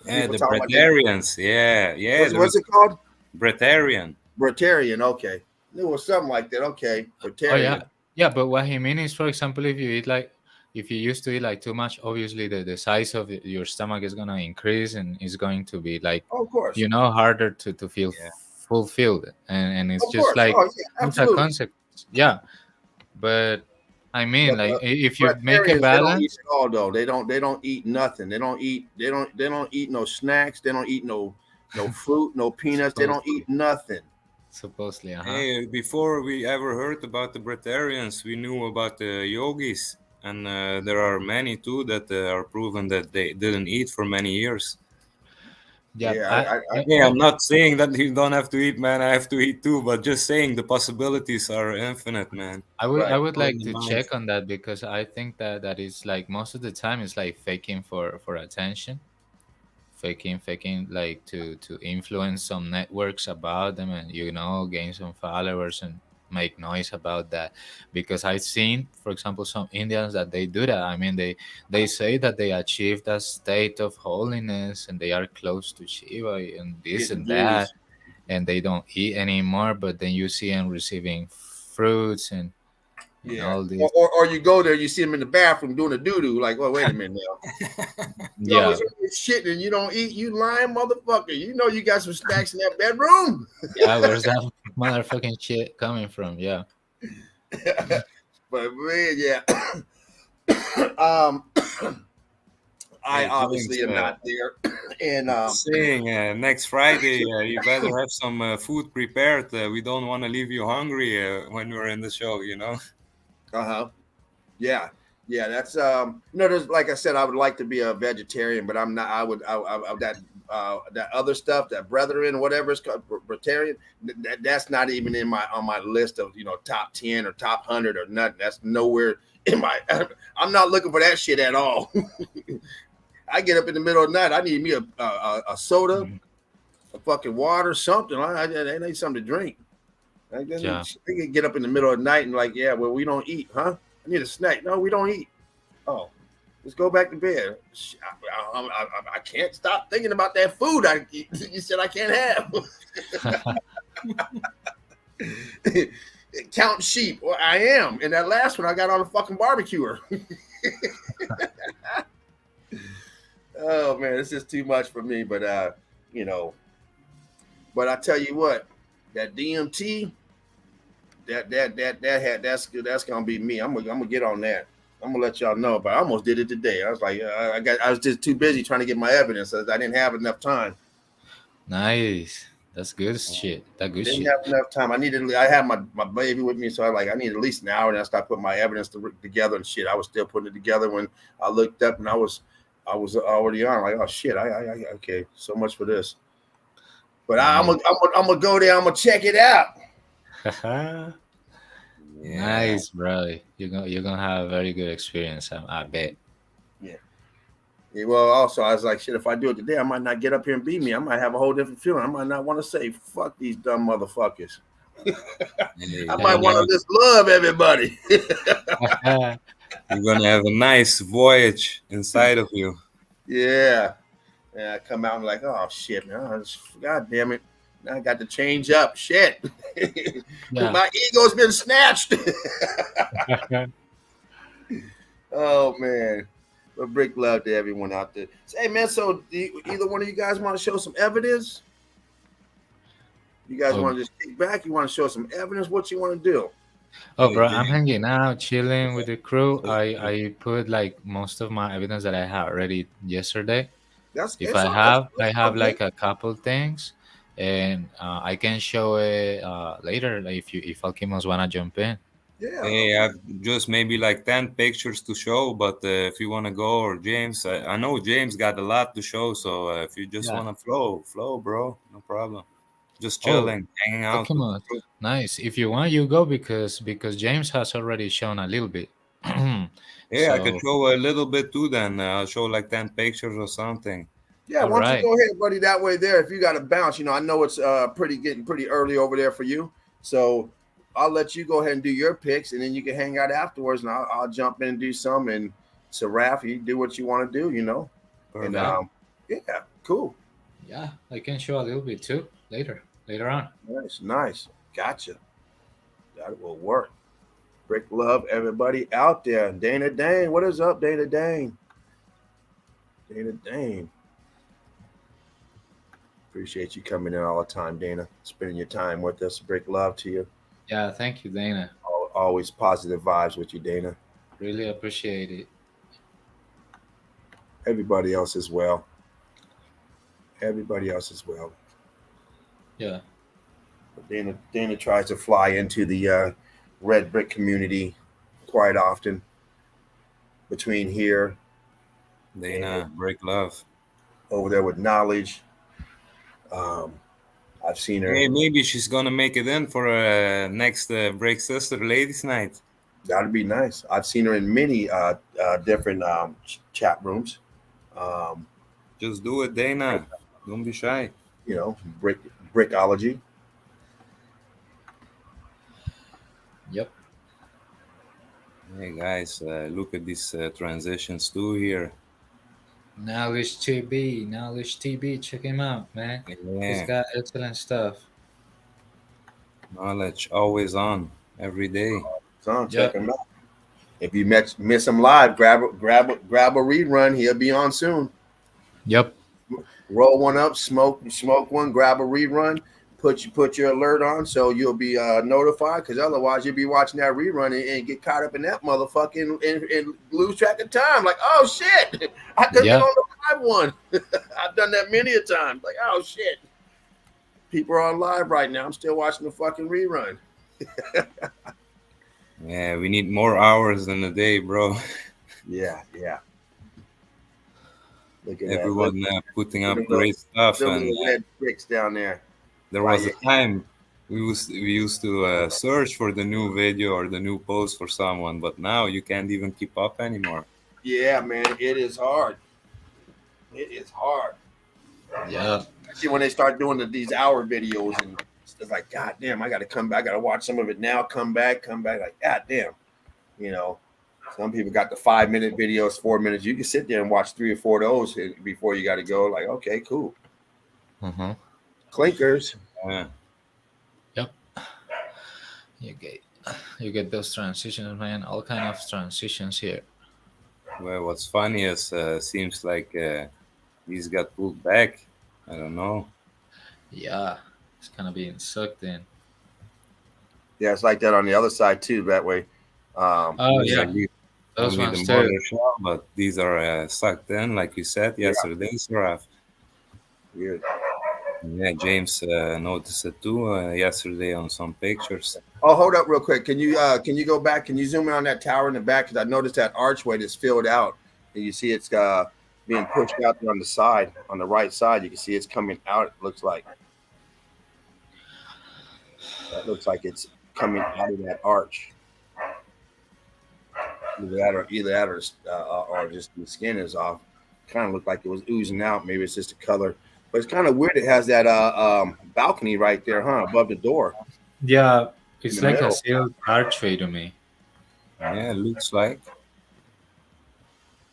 Yeah, People the talk about that. Bretharians. Yeah, yeah. What's it called? Bretharian. Breterian. Okay, it was something like that. Okay, Oh yeah, Breterian. yeah. But what he means is, for example, if you eat like, if you used to eat like too much, obviously the size of your stomach is gonna increase and it's going to be like, Oh, of course, harder to feel Yeah. fulfilled, and it's of just course. like Oh, yeah, it's a absolutely. consequence. Yeah, but I mean, But like if you make a Breterians, they don't eat balance, at all, though. They don't eat nothing. They don't eat. They don't eat no snacks. They don't eat no fruit, no peanuts. They don't supposedly, eat nothing. supposedly, uh-huh. Hey, before we ever heard about the Bretharians, we knew about the yogis, and there are many too that are proven that they didn't eat for many years. Yeah, Yeah, Hey, I'm not saying that you don't have to eat, man. I have to eat too, but just saying the possibilities are infinite, man. I right. would All in like the to mind. check on that because I think that is like most of the time it's like faking for attention, faking like to influence some networks about them, and gain some followers and make noise about that. Because I've seen, for example, some Indians that they do that. I mean, they say that they achieved a state of holiness and they are close to Shiva and this Getting and that, views. and they don't eat anymore, but then you see them receiving fruits and Yeah, all this. or you go there, you see them in the bathroom doing a doo doo. Like, well, wait a minute now. You Yeah, always shit and you don't eat. You lying motherfucker. You know you got some snacks in that bedroom. yeah, where's that motherfucking shit coming from? Yeah. But man, yeah. um, I Hey, James, obviously am not there, and saying next Friday, you better have some food prepared. We don't want to leave you hungry when we're in the show, you know? huh, yeah, yeah. That's there's like I said, I would like to be a vegetarian, but I'm not. That other stuff, that brethren, whatever it's called, vegetarian. That's not even in my on my list of top 10 or top 100 or nothing. That's nowhere in my. I'm not looking for that shit at all. I get up in the middle of the night. I need me a soda, Mhm. a fucking water, something. I need something to drink. I Yeah. can get up in the middle of the night and like, yeah, well, we don't eat, huh? I need a snack. No, we don't eat. Oh, let's go back to bed. I can't stop thinking about that food. You said I can't have. Count sheep. Well, I am. And that last one, I got on a fucking barbecuer. Oh man, it's just too much for me. But you know, but I tell you what, that DMT, that's gonna be me. I'm gonna get on that. I'm gonna let y'all know. But I almost did it today. I was like, I was just too busy trying to get my evidence. I didn't have enough time. Nice. That's good shit. That good Didn't shit. have enough time. I had my baby with me, so I need at least an hour, and I started putting my evidence together and shit. I was still putting it together when I looked up, and I was already on. Like, oh shit, okay, so much for this. But Nice. I'm gonna go there. I'm gonna check it out. Yeah. Nice, bro. You're gonna have a very good experience. I bet. Yeah. Yeah, well, also, I was like, shit, if I do it today, I might not get up here and be me. I might have a whole different feeling. I might not want to say, fuck these dumb motherfuckers. Hey, I you're might Yeah. gonna want have to just love everybody. you're gonna have a nice voyage inside of you. Yeah. And I come out and like, oh, shit, man. God damn it. Now I got to change up. Shit. Yeah. My ego's been snatched. Oh, man. But big love to everyone out there. Say, man, so either one of you guys want to show some evidence? You guys Oh, want to just kick back? You want to show some evidence? What you want to do? oh, Hey, bro, I'm James. hanging out, chilling with the crew. Hey, I put like most of my evidence that I had ready yesterday. That's If it's all I that's all have good. like a couple things, and I can show it later. Like if Alchemist wanna jump in. Yeah. hey, I've just maybe like 10 pictures to show, but if you want to go, or James, I know James got a lot to show, so if you just Yeah. want to flow, bro, no problem. Just Oh, chilling, hanging out with the Alchemist. crew. Nice. If you want, you go because James has already shown a little bit. Yeah, I could So, show a little bit too then. I'll show like 10 pictures or something. Yeah, all why don't you right. go ahead, buddy? That way, there. If you got to bounce, I know it's getting pretty early over there for you. So I'll let you go ahead and do your picks, and then you can hang out afterwards, and I'll jump in and do some. And so, Raph, you do what you want to do, you know. And Yeah, Perfect. yeah, cool, yeah. I can show a little bit too later on. nice, nice, gotcha. That will work. Brick love, everybody out there. Dana Dane, what is up, Dana Dane? Dana Dane, appreciate you coming in all the time, Dana. Spending your time with us. Brick love to you. Yeah, thank you, Dana. Always positive vibes with you, Dana. Really appreciate it. Everybody else as well. Everybody else as well. Yeah, Dana tries to fly into the red brick community quite often between here and Dana, break love. over there with knowledge. Um, I've seen her. Hey, maybe she's gonna make it in for next Break Sister Ladies Night. That'd be nice. I've seen her in many different chat rooms. Um, Just do it, Dana. Don't be shy. you know, brickology. yep. Hey guys, look at these transitions too here. Knowledge TB. Check him out, man. He's Yeah, got excellent stuff. knowledge always on every day. So check Yep, him out. If you miss him live, grab a rerun. He'll be on soon. yep, Roll one up, smoke one, grab a rerun, put your alert on so you'll be notified. Because otherwise you'll be watching that rerun and get caught up in that motherfucking and lose track of time. Like, oh shit, I could get yeah, on the live one. I've done that many a time. Like, oh shit, people are on live right now. I'm still watching the fucking rerun. Yeah, we need more hours in a day, bro. Yeah, yeah. Look at that. Look, Everyone putting look up at them great stuff, little, and red bricks down there. there Why was you? a time we used to search for the new video or the new post for someone, but now you can't even keep up anymore. Yeah, man, it is hard. It is hard. yeah, Especially when they start doing these hour videos and it's like, God damn, I got to come back. I got to watch some of it now. Come back. Like, God damn, you know. Some people got the 5 minute videos, 4 minutes. You can sit there and watch 3 or 4 of those before you got to go. Like, okay, cool. uh-huh. Clinkers. Yeah, Yep. You get you get those transitions, man. All kind of transitions here. well, what's funny is seems like these got pulled back. I don't know. Yeah, it's kind of being sucked in. Yeah, it's like that on the other side too. That way. Oh These are yeah, those only the ones too. mother shell, but these are sucked in, like you said Yeah, yesterday, Saraf. weird. Yeah, James noticed it too yesterday on some pictures. Oh, hold up real quick. Can you go back? Can you zoom in on that tower in the back? Because I noticed that archway that's filled out, and you see it's being pushed out there on the side, on the right side. You can see it's coming out. It looks like it's coming out of that arch. Either that or just the skin is off. Kind of looked like it was oozing out. Maybe it's just the color, but it's kind of weird. It has that balcony right there, huh, above the door Yeah, in it's the like a middle. sealed archway to me. Yeah, it looks like.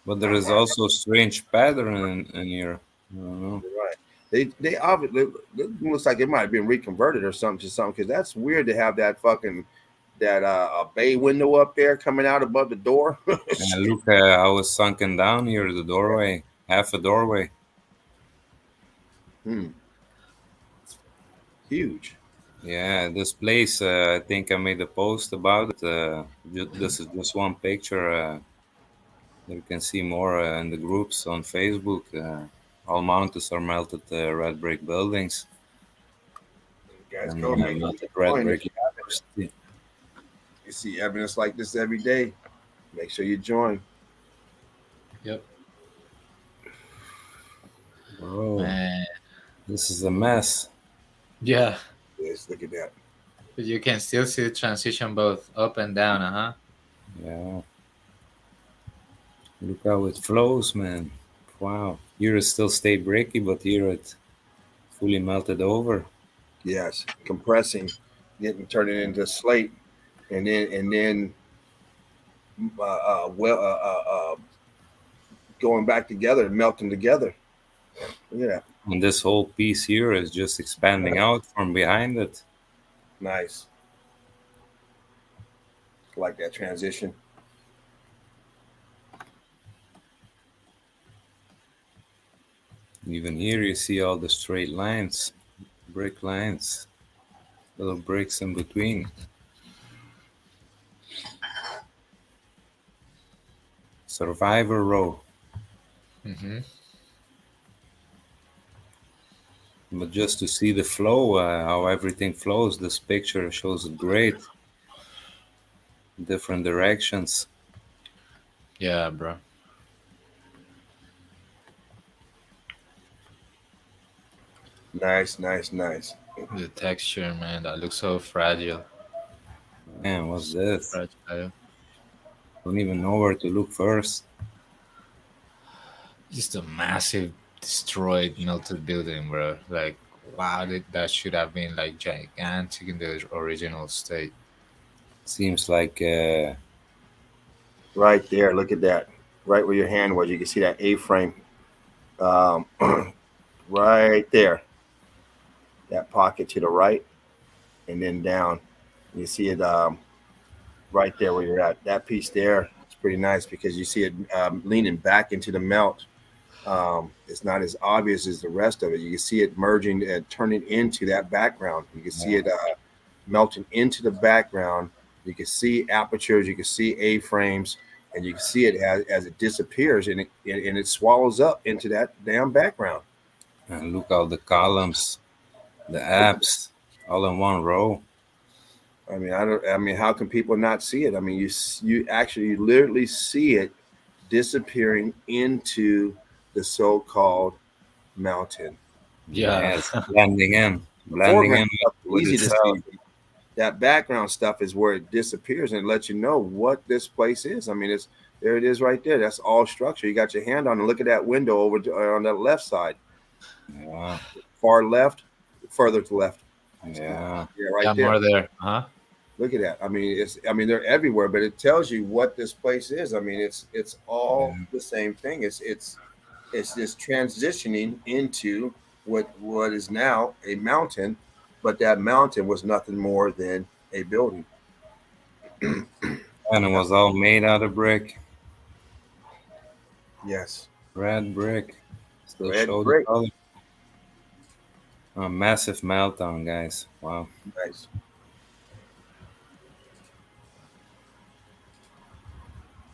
But there is also a strange pattern in here. I don't know. Right. They obviously it looks like it might have been reconverted or something to something because that's weird to have that fucking that a bay window up there coming out above the door. And look how it's sunken down here, the doorway, half a doorway. Hmm. Huge. Yeah, this place, I think I made a post about it. This is just one picture. You can see more in the groups on Facebook. All mountains are melted red brick buildings You guys and go make sure melted you red join. If brick university. you see evidence like this every day, make sure you join. Yep, Bro, man. this is a mess. Yeah, Yes, look at that. but you can still see the transition both up and down. Uh huh. Yeah, look how it flows, man. Wow. Here it still stay bricky, but here it fully melted over. Yes, compressing. getting turning into slate, and then well going back together and melting together. Look at And this whole piece here is just expanding that. out from behind it. Nice. I like that transition. Even here you see all the straight lines, brick lines, little bricks in between. Survivor row. Hmm. But just to see the flow, how everything flows, this picture shows it great. Different directions. Yeah, bro. Nice, nice, nice. The texture, man, that looks so fragile. Man, what's this? Fragile. Don't even know where to look first. Just a massive destroyed melted building, bro. Like, wow, that should have been like gigantic in the original state. Seems like Right there. Look at that. Right where your hand was, you can see that A-frame. Um, right there. That pocket to the right, and then down. You see it right there where you're at. That piece there, it's pretty nice because you see it leaning back into the melt. It's not as obvious as the rest of it. You can see it merging and turning into that background. You can see it melting into the background. You can see apertures. You can see A frames, and you can see it as it disappears and it swallows up into that damn background. and look how the columns, the apps, all in one row. I mean, I don't. I mean, how can people not see it? I mean, you actually literally see it disappearing into the so-called mountain. Yeah. Yes, The blending foreground in stuff is with easy to itself. see. That background stuff is where it disappears and lets you know what this place is. I mean, it's there. It is right there. That's all structure. You got your hand on it. Look at that window over on that left side, Yeah, far left, further to left. yeah, Yeah, Yeah, right there. more there. Huh? Look at that. I mean, it's. I mean, they're everywhere, but it tells you what this place is. I mean, it's all yeah. the same thing. It's just transitioning into what is now a mountain, but that mountain was nothing more than a building. And it was all made out of brick, Yes, red brick. Still red show the brick. color. A massive meltdown, guys. Wow. Nice.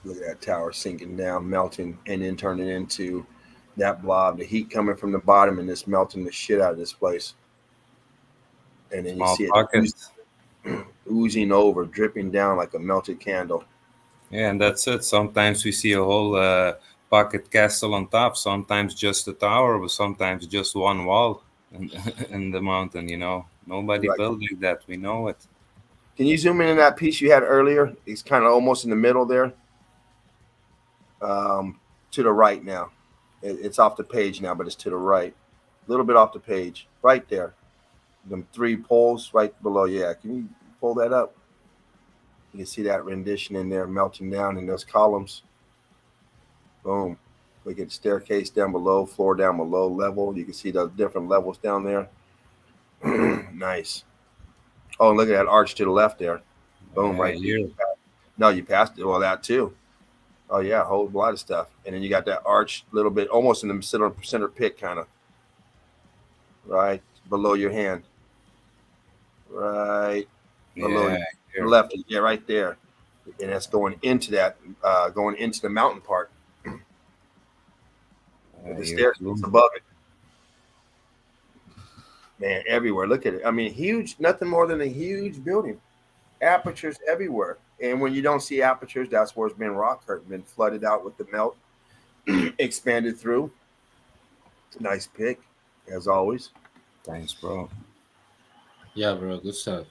Look at that tower sinking down, melting, and then turning into that blob. The heat coming from the bottom and just melting the shit out of this place. And then you Small see it pockets. oozing over, dripping down like a melted candle. Yeah, and that's it. Sometimes we see a whole pocket castle on top. Sometimes just a tower, but sometimes just one wall in, in the mountain. Nobody Right. built like that. We know it. Can you zoom in on that piece you had earlier? It's kind of almost in the middle there. Um, to the right now. It's off the page now, but it's to the right. A little bit off the page. Right there. Them three poles right below. Yeah. Can you pull that up? You can see that rendition in there melting down in those columns. Boom. Look at the staircase down below, floor down below, level. You can see the different levels down there. Nice. Oh, and look at that arch to the left there. Boom, right there. Here. No, you passed it. Well, that too. Oh yeah, a whole lot of stuff. And then you got that arch, little bit, almost in the center pit, kind of right below your hand, right below Yeah, your here. left. Yeah, right there. And that's going into that, going into the mountain part. With the Here staircase too. above it. Man, everywhere. Look at it. I mean, huge. Nothing more than a huge building. Apertures everywhere. And when you don't see apertures, that's where it's been rock curtain, been flooded out with the melt, expanded through. Nice pick, as always. Thanks, bro. Yeah, bro. Good stuff.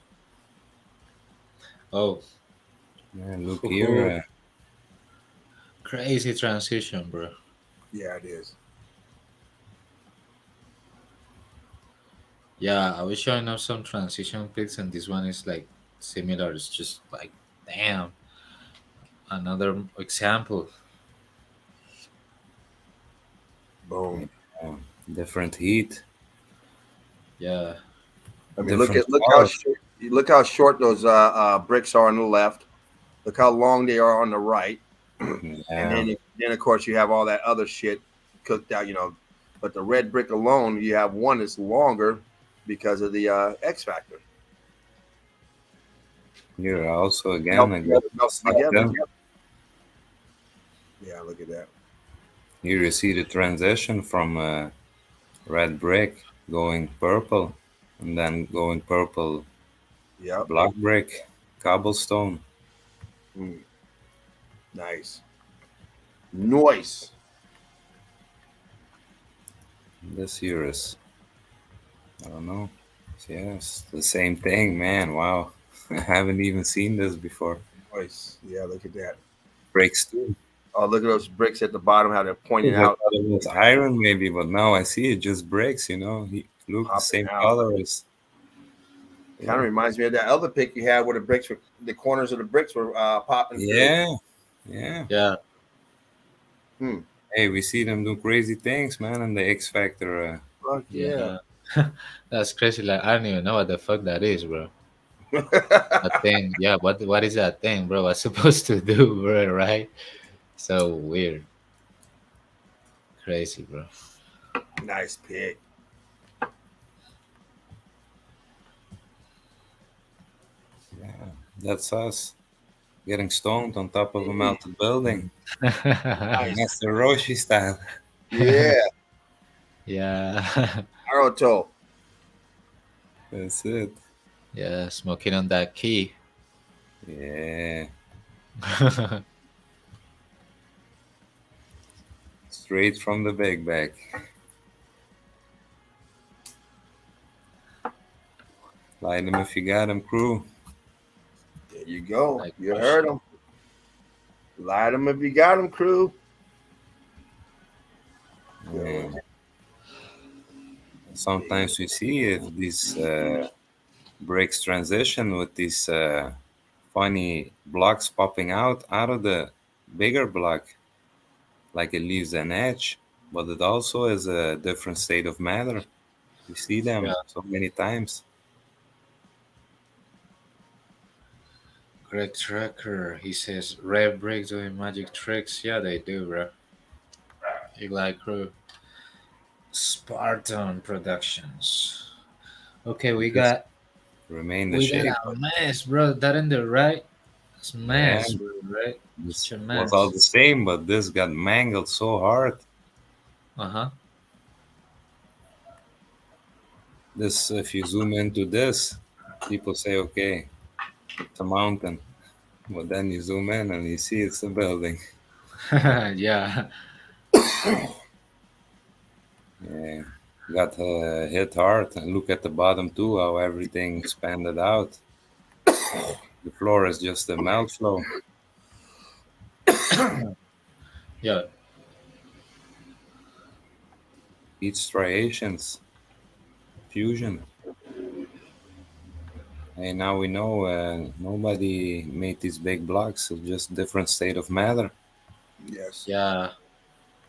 Oh, Yeah, look here. crazy transition, bro. Yeah, it is. Yeah, I was showing up some transition pics, and this one is like similar. It's just like, damn, another example. Boom. Yeah. Different heat, Yeah, I mean, different look how short those bricks are on the left. Look how long they are on the right, and yeah. then of course you have all that other shit cooked out. But the red brick alone, you have one that's longer because of the X factor. Here also again Melt a good together, melt together. system. Yeah, look at that. Here you see the transition from red brick going purple, and then going purple Yep. black brick, cobblestone. Mm, nice. Noise. This here is, I don't know. Yes, the same thing, man. Wow. I haven't even seen this before. Noise. Yeah, look at that. Breaks too. Oh, look at those bricks at the bottom, how they're I pointing thought out, it was iron maybe, but now I see it just breaks, you know. He look the popping same out. color as Kind of reminds me of that other pic you had where the corners of the bricks were popping through. yeah, yeah. yeah, Hmm. Hey, we see them do crazy things, man, and the X Factor. Fuck yeah. yeah. That's crazy. Like, I don't even know what the fuck that is, bro. That thing. Yeah, what is that thing, bro? What's supposed to do, bro? Right? So weird, crazy, bro. Nice pic. Yeah, that's us getting stoned on top of a melted building, Nice. Master Roshi style. Yeah. Yeah, Naruto. That's it. yeah. Smoking on that key. Yeah, straight from the big bag. Light 'em if you got 'em, crew. There you go. Like, You oh heard shit. them. Light them if you got them, crew. Good. And sometimes we see if these breaks transition with these funny blocks popping out of the bigger block, like it leaves an edge, but it also is a different state of matter. We see Yeah, them so many times. Greg Tracker. He says red bricks doing magic tricks. Yeah, they do, bro. Eli Crew. Spartan Productions. Okay, we Just got remain the we got shape. a mess, bro. That in the right. It's Yeah, mess, bro. Right? this Such a was all mess. the same, but this got mangled so hard. Uh huh. This, if you zoom into this, people say, okay, it's a mountain. But then you zoom in and you see it's a building. Yeah. Yeah, got hit hard. And look at the bottom too, how everything expanded out. The floor is just a melt flow. Yeah. Heat striations, fusion. Hey, now we know nobody made these big blocks. It's just different state of matter. Yes. Yeah.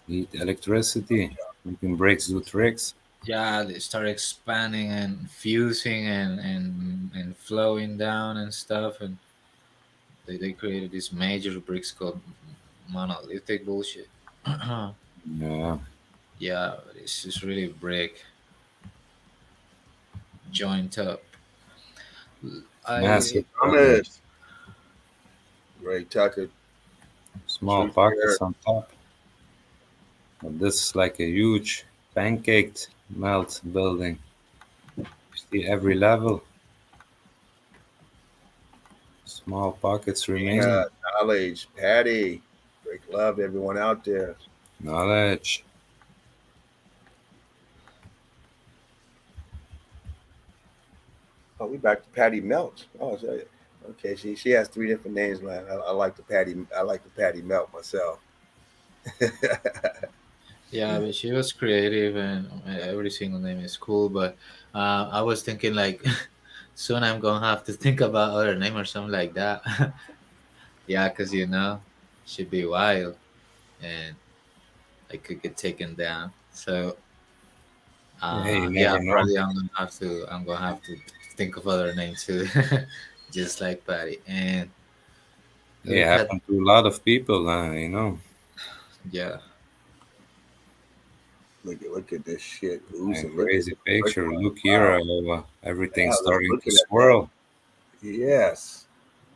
Heat, electricity. You can break do tricks. Yeah. They start expanding and fusing and flowing down and stuff, and they created this major bricks called monolithic bullshit. Yeah, Yeah, it's just really brick joint up. I massive, Thomas. Ray Tucker. small Truth pockets here. on top. But this is like a huge pancaked melt building. You see every level. Small pockets Dana, remaining. knowledge, Patty. Great love, everyone out there. Knowledge. Oh, we back to Patty Melt. Oh, okay. She has three different names, man. I like the Patty. I like the Patty Melt myself. Yeah, but she was creative and every single name is cool. But I was thinking like soon I'm gonna have to think about other name or something like that. Yeah, because should be wild and I could get taken down. So Yeah, you yeah, never know. probably I'm gonna have to think of other names too, just like Patty. And It look at happened to a lot of people, yeah, Look at this shit and oozing. Look at crazy look, picture. Look here, wow. everything's Yeah, starting look to at that thing. swirl. Yes.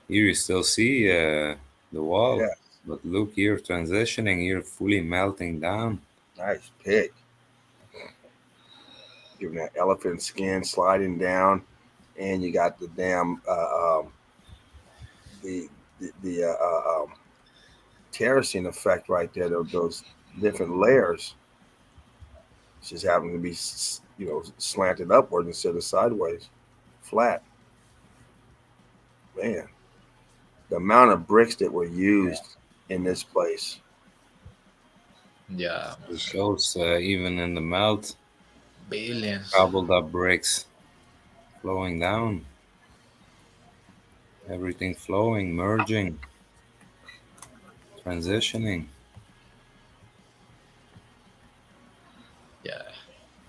Here you still see the wall, Yeah. but look here, transitioning here, fully melting down. Nice pick. Giving that elephant skin sliding down, and you got the damn the terracing effect right there. Those different layers just happen to be slanted upward instead of sideways, flat. Man, the amount of bricks that were used in this place. yeah, It shows even in the melt, billions. gobbled up bricks flowing down, everything flowing, merging, transitioning. Yeah,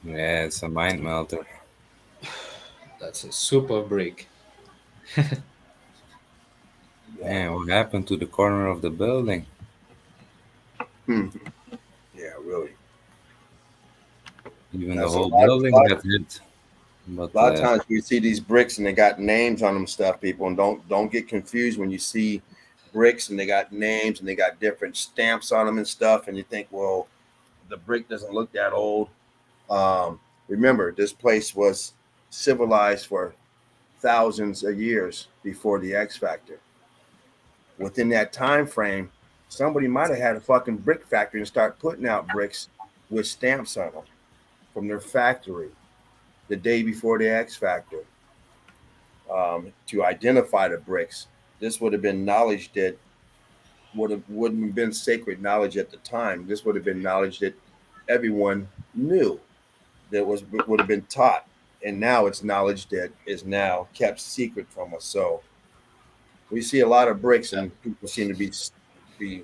Yeah, it's a mind melter. that's a super brick. Yeah. Man, what happened to the corner of the building? Hmm. Yeah, really. Even the That's a whole lot. building got hit. But A lot of times we see these bricks and they got names on them stuff, people, and don't get confused when you see bricks and they got names and they got different stamps on them and stuff, and you think, well, the brick doesn't look that old. Remember, this place was civilized for thousands of years before the X Factor. Within that time frame, somebody might have had a fucking brick factory and start putting out bricks with stamps on them from their factory the day before the X Factor. To identify the bricks. This would have been knowledge that wouldn't have been sacred knowledge at the time. This would have been knowledge that everyone knew that would have been taught, and now it's knowledge that is now kept secret from us. So we see a lot of bricks, and people seem to be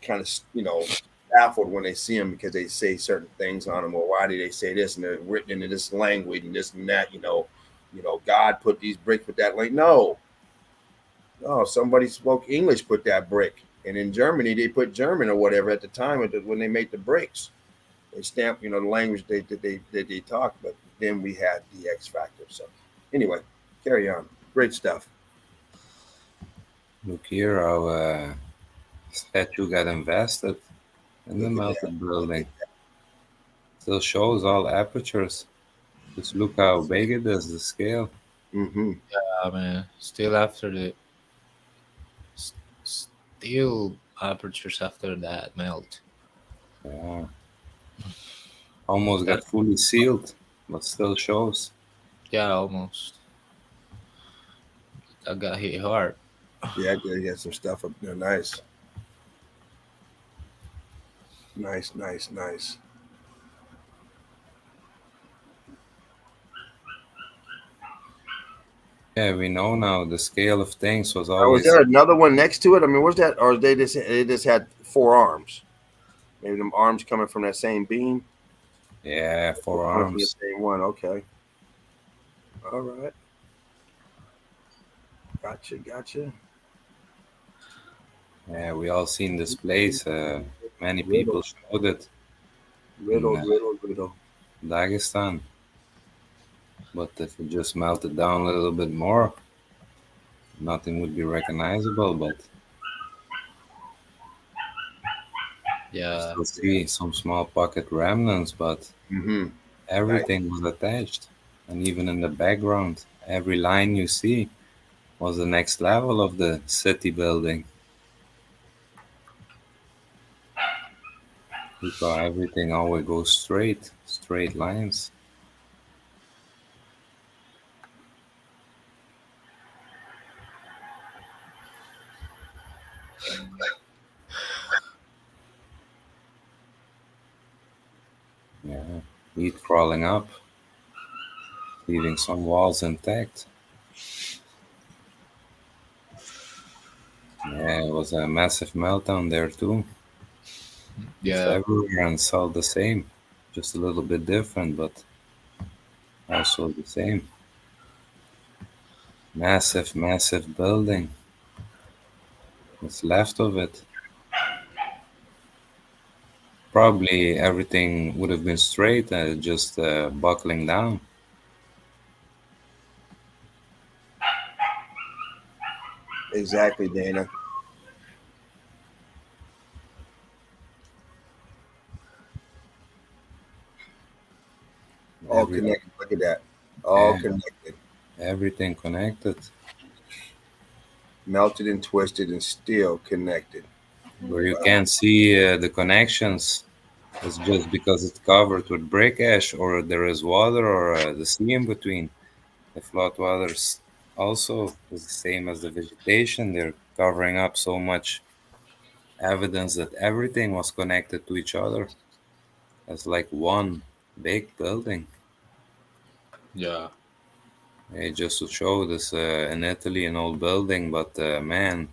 kind of baffled when they see them because they say certain things on them. Well, why do they say this? And they're written into this language and this and that. God put these bricks with that language. No, no, somebody spoke English, put that brick. And in Germany, they put German or whatever at the time when they made the bricks. They stamped, the language they talk. But then we had the X Factor. So anyway, carry on. Great stuff. look here how statue got invested in the Look at that. melted Look at building. that. Still shows all apertures. Just look how big it is, the scale. Mm-hmm. I mean, still after s- still apertures after that melt. Yeah. Almost That got fully sealed, but still shows. yeah, almost. I got hit hard. Yeah, they got some stuff up there. Nice, nice, nice, nice. Yeah, we know now the scale of things was Now, was always, there another one next to it? I mean, was that, or they just had four arms? Maybe them arms coming from that same beam. yeah, They're four coming from the arms. same one. Okay. All right. Gotcha. Gotcha. Yeah, we all seen this place. Many Riddle, people showed it in riddle, riddle, riddle. Dagestan. But if it just melted down a little bit more, nothing would be recognizable. But you Yeah, still Yeah. see some small pocket remnants, but Mm-hmm. Nice. everything was attached. And even in the background, every line you see was the next level of the city building. Because everything always goes straight, straight lines. Yeah, heat crawling up. leaving some walls intact. Yeah, it was a massive meltdown there too. Just Yeah, everywhere and it's all the same. Just a little bit different, but also the same. Massive, massive building. What's left of it? Probably everything would have been straight and just buckling down. Exactly, Dana. All Every, connected. Look at that. All yeah, connected. everything connected. Melted and twisted and still connected. Where you Wow. can't see the connections, it's just because it's covered with brick ash or there is water or the sea in between. The floodwaters also is the same as the vegetation. They're covering up so much evidence that everything was connected to each other. It's like one big building. yeah, Just to show this in Italy, an old building, but man,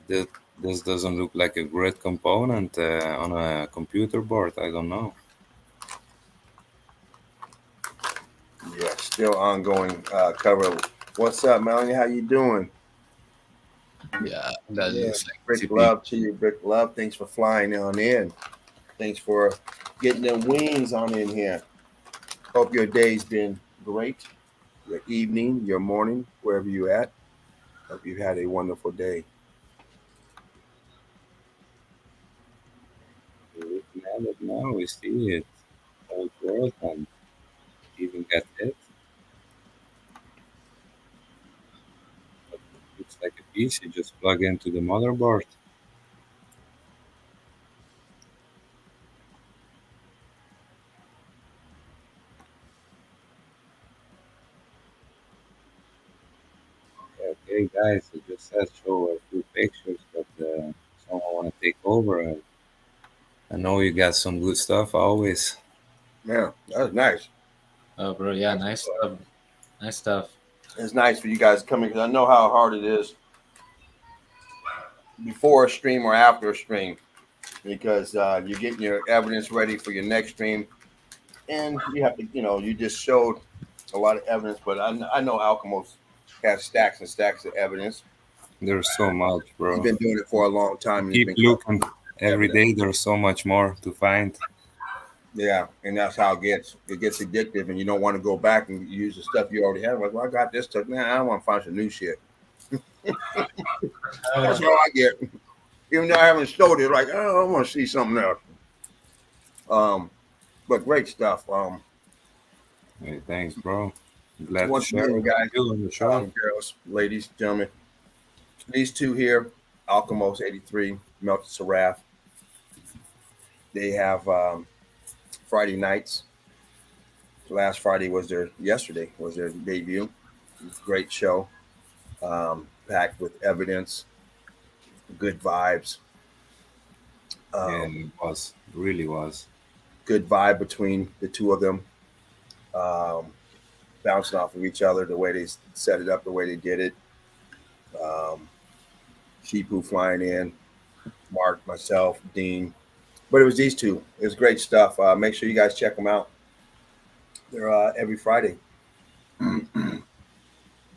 if this doesn't look like a grid component on a computer board, I don't know. Yeah, still ongoing cover. What's up, Melanie? How you doing? yeah. That Yeah, looks like big CP. love to you, big love. Thanks for flying on in. Thanks for getting them wings on in here. Hope your day's been great. Your evening, your morning, wherever you at. Hope you had a wonderful day. Looking at it now, we see it old world and even got hit. But it looks like a piece you just plug into the motherboard. Okay, guys, I just said show a few pictures, but someone want to take over. I know you got some good stuff always. Yeah, that was nice. Oh, bro, yeah, nice stuff. Nice stuff. It's nice for you guys coming because I know how hard it is before a stream or after a stream because you're getting your evidence ready for your next stream, and you have to, you just showed a lot of evidence, but I know Alchemos has stacks and stacks of evidence. There's so much, He's bro. been doing it for a long time, and he's Keep been looking. collecting Every evidence. day there's so much more to find. Yeah, and that's how it gets. It gets addictive, and you don't want to go back and use the stuff you already have. Like, well, I got this stuff. Man, I don't want to find some new shit. That's all I get. Even though I haven't showed it, like, oh, I want to see something else. Um, but great stuff. Hey, thanks, bro. Glad to Once share again, it with guys, you on the show. girls, ladies, gentlemen, these two here, Alchemos 83, Melted Seraph, they have Friday nights. Last Friday was yesterday was their debut. Great show, packed with evidence, good vibes, Yeah, um, it was. It really was. good vibe between the two of them, um, bouncing off of each other, the way they set it up, the way they did it. Um, Sheepu flying in, Mark, myself, Dean. But it was these two. It was great stuff. Make sure you guys check them out. They're every Friday.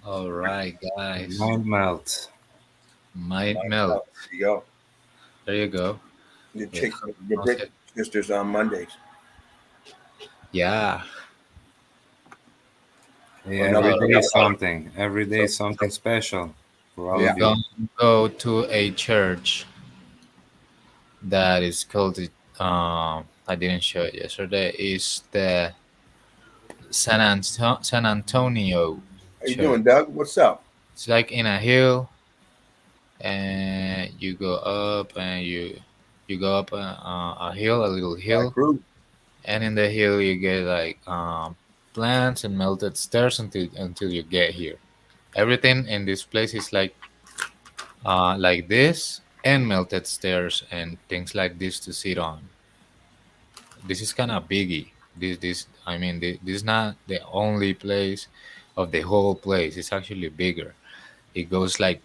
All right, guys. Mind melt. Might melt. There you go. There you go. The Yeah. chick, the Brick Sisters on Mondays. Yeah. Hey, Or every another. Uh, day is something. Every day So, is something special for all we're yeah. of you. going to go to a church that is called I didn't show it yesterday. Is the San Antonio How you Church. doing, Doug? What's up? It's like in a hill, and you go up, and you go up a hill, a little My hill, crew. and in the hill you get like plants and melted stairs until you get here. Everything in this place is like this, and melted stairs and things like this to sit on. This is kind of biggie. This I mean, this is not the only place of the whole place. It's actually bigger. It goes like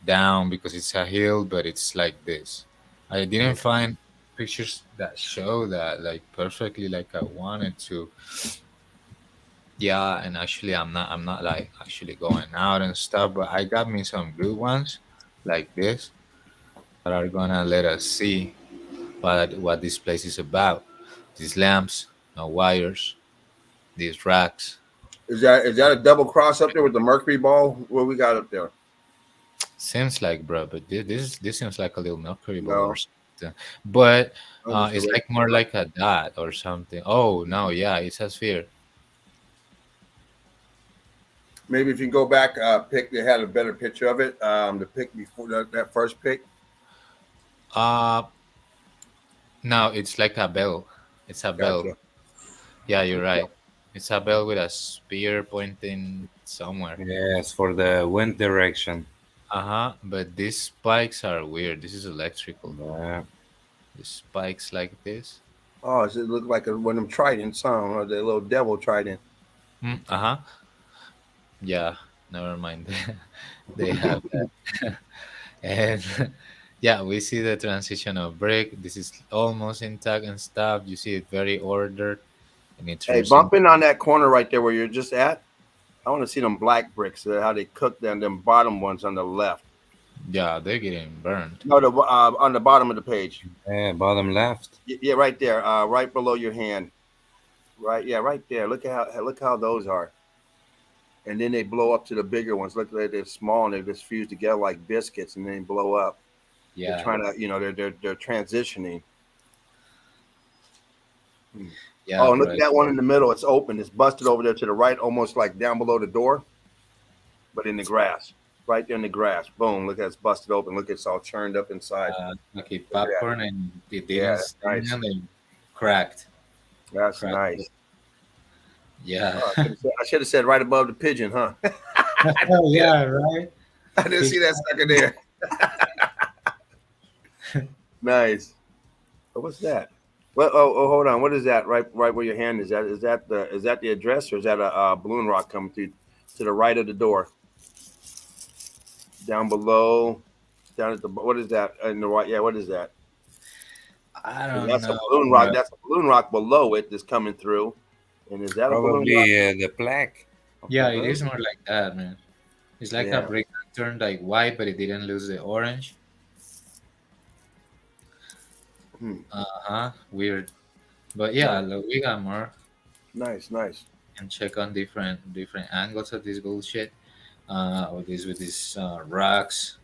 down because it's a hill, but it's like this. I didn't find pictures that show that like perfectly like I wanted to. Yeah, and actually I'm not like actually going out and stuff, but I got me some good ones like this that are gonna let us see what this place is about. These lamps, no wires, these racks. Is that a double cross up there with the mercury ball? What we got up there? Seems like, bro, but this seems like a little mercury ball or No, something. But I'm just a it's regular like more rock. like a dot or something. Oh no, yeah, it's a sphere. Maybe if you go back, pick they had a better picture of it. The pick before that first pick. Uh no, it's like a bell. It's a bell. Gotcha. Yeah, you're right. It's a bell with a spear pointing somewhere. Yes, for the wind direction. Uh-huh. But these spikes are weird. This is electrical. Yeah. The spikes like this. Oh, does it look like one of them tridents, or the little devil trident? Uh-huh. Yeah, never mind. They have that. And yeah, we see the transition of brick. This is almost intact and stuff. You see it very ordered and it Hey, turns in. bump in on that corner right there where you're just at. I want to see them black bricks. How they cook them bottom ones on the left. Yeah, they're getting burned. No, the on the bottom of the page. Yeah, bottom left. Yeah, right there, right below your hand. Right, yeah, right there. Look how those are. And then they blow up to the bigger ones. Look like they're small and they're just fused together like biscuits, and then blow up. They're Yeah, trying to, they're transitioning. yeah, Oh, and look bro. at that one in the middle. It's open. It's busted over there to the right, almost like down below the door, but in the grass. Right there in the grass. Boom. Look, it's busted open. Look, it's all churned up inside. Okay, Look at that. popcorn and it Yeah, didn't that's sting nice. and they cracked. That's Cracked. nice. Yeah. Oh, I should have said right above the pigeon, huh? Yeah, Yeah, right. I didn't see that sucker there. Nice. What's that? Well, oh, hold on. What is that? Right where your hand is. Is that the address, or is that a balloon rock coming through to the right of the door, down below, down at the what is that in the right? Yeah, what is that? I 'Cause don't that's a know, balloon rock. bro. That's a balloon rock below it that's coming through. And is that a balloon rock? Probably the plaque of the Yeah, it bird. is more like that, man. It's like a Yeah. brick that turned like white, but it didn't lose the orange. Hmm. Uh-huh. Weird. But yeah, Nice, look, we got more nice, nice. and check on different angles of this bullshit. With these rocks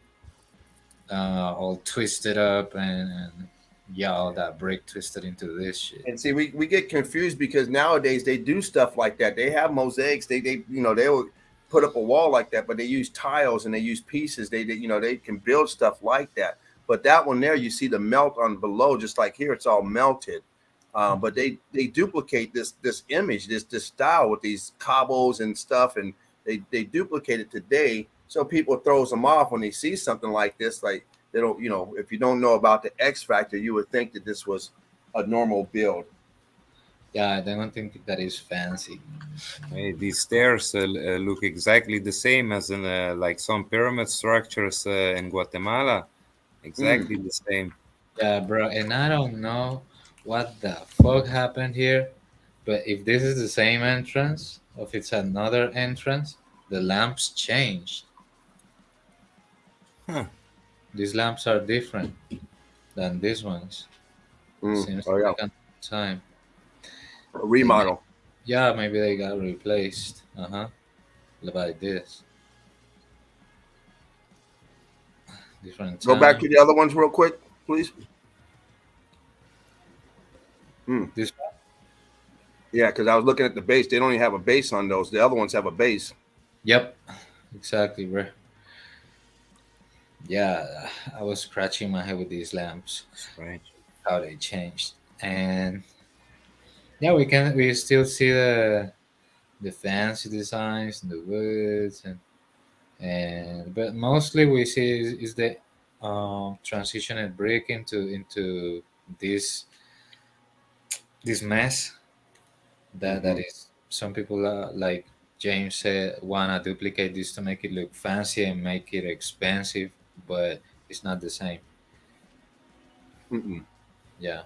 all twisted up and yeah, all that brick twisted into this shit. And see, we get confused because nowadays they do stuff like that. They have mosaics. They will put up a wall like that, but they use tiles and they use pieces. They can build stuff like that. But that one there, you see the melt on below, just like here, it's all melted. But they duplicate this image, this style with these cobbles and stuff, and they duplicate it today. So people throws them off when they see something like this. Like they don't, if you don't know about the X factor, you would think that this was a normal build. Yeah, I don't think that is fancy. Hey, these stairs look exactly the same as in like some pyramid structures in Guatemala. Mm. Exactly the same. Yeah, bro, and I don't know what the fuck happened here, but if this is the same entrance, or if it's another entrance, the lamps changed. Huh. These lamps are different than these ones. It Mm. seems Oh yeah, like a time. a They may, remodel. yeah, maybe they got replaced. Uh huh. By this different Go back time. to the other ones real quick, please. Mm. This Yeah, because I was looking at the base. They don't even have a base on those. The other ones have a base. Yep, exactly, bro. Yeah, I was scratching my head with these lamps, Strange. how they changed, and yeah, we still see the fancy designs and the woods and but mostly we see is the transition and break into this mess That is, some people like James said wanna duplicate this to make it look fancy and make it expensive, but it's not the same. Mm-mm. Yeah,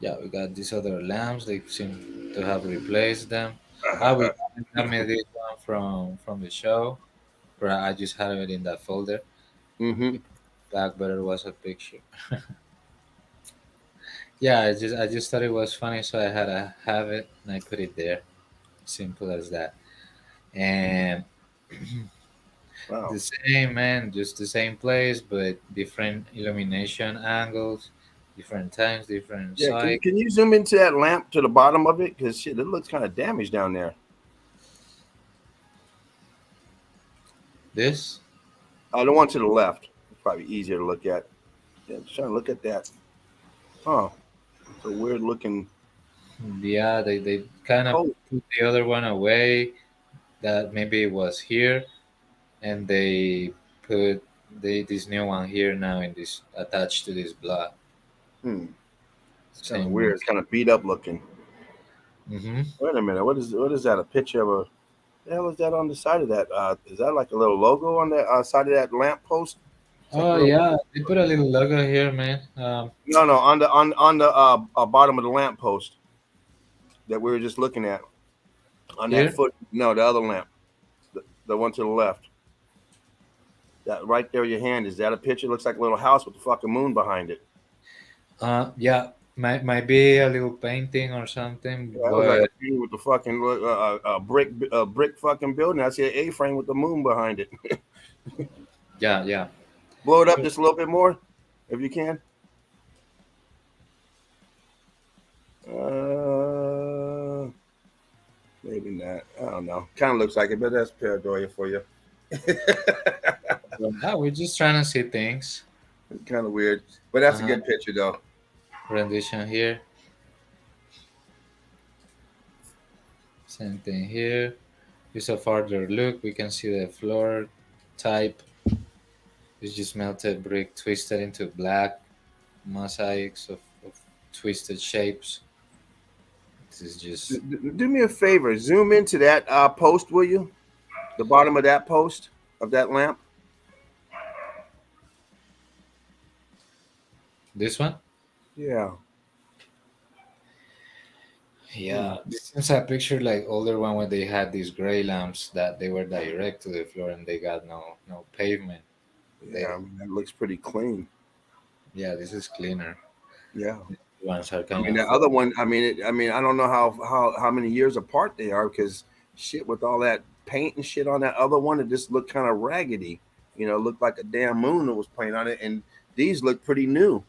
yeah. We got these other lamps. They seem to have replaced them. Ah, we got me this one from the show, but I just had it in that folder. Mm-hmm. Back better was a picture. Yeah, I just thought it was funny, so I had to have it and I put it there. Simple as that. And Wow. the same, man, just the same place, but different illumination angles, different times, different Yeah, size. can you zoom into that lamp to the bottom of it? Because shit, it looks kind of damaged down there. This, The one to the left. It's probably easier to look at. Yeah, just trying to look at that. Huh. It's a weird looking yeah, they kind of post. put the other one away. That maybe it was here, and they put this new one here now in this attached to this block. Hmm. It's kind of Same weird. one. It's kind of beat up looking. Mm-hmm. Wait a minute. What is that? A picture of a? The hell is that on the side of that? Is that like a little logo on the side of that lamp post? It's like a Oh little. yeah, they put a little logo here, man. No, on the bottom of the lamp post that we were just looking at on that Here. foot. No, the other lamp, the one to the left. That right there, your hand. Is that a picture? It looks like a little house with the fucking moon behind it. Yeah, might be a little painting or something, Yeah, it was like a but painting with the fucking brick fucking building. I see an A-frame with the moon behind it. yeah, yeah. Blow it up just a little bit more, if you can. Uh, Maybe not. I don't know. Kind of looks like it, but that's paranoia for you. Yeah, we're just trying to see things. Kind of weird, but that's a Uh-huh. good picture though. Rendition here. Same thing here. Just a further look, we can see the floor type. It's just melted brick twisted into black mosaics of twisted shapes. This is just Do me a favor. Zoom into that post, will you? The bottom of that post of that lamp. this one. Yeah. Yeah, this seems a picture like older one where they had these gray lamps that they were direct to the floor and they got no pavement. They, Yeah, I mean, that looks pretty clean. yeah, this is cleaner. Yeah. These ones are I kind mean, of the other one. I mean, I don't know how many years apart they are because shit with all that paint and shit on that other one, it just looked kind of raggedy. It looked like a damn moon that was painted on it, and these look pretty new.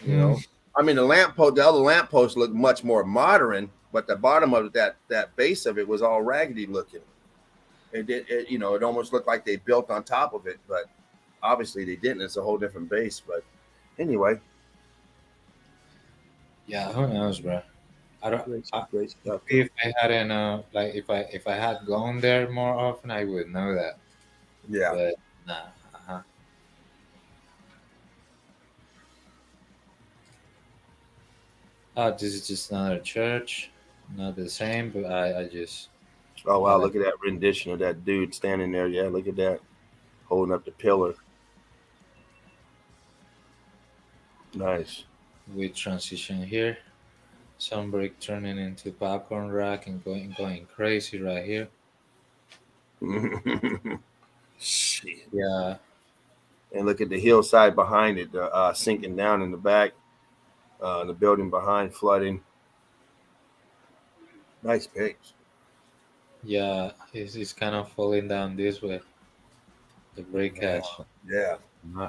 You Hmm. know, I mean, the other lamp post looked much more modern, but the bottom of that base of it was all raggedy looking. It almost looked like they built on top of it, but obviously they didn't. It's a whole different base. But anyway, Yeah, who knows, bro? I don't. great stuff. If I hadn't like if I had gone there more often, I would know that. Yeah. But nah. Uh-huh. Oh, this is just another church. Not the same, but I just Oh wow, had a look at that rendition of that dude standing there. Yeah, look at that, holding up the pillar. Nice. weird transition here. Some brick turning into popcorn rack and going crazy right here. Shit. Yeah, And look at the hillside behind it, sinking down in the back, the building behind flooding. Nice pics. yeah. It's kind of falling down this way. The brick Yeah, hatch. Yeah.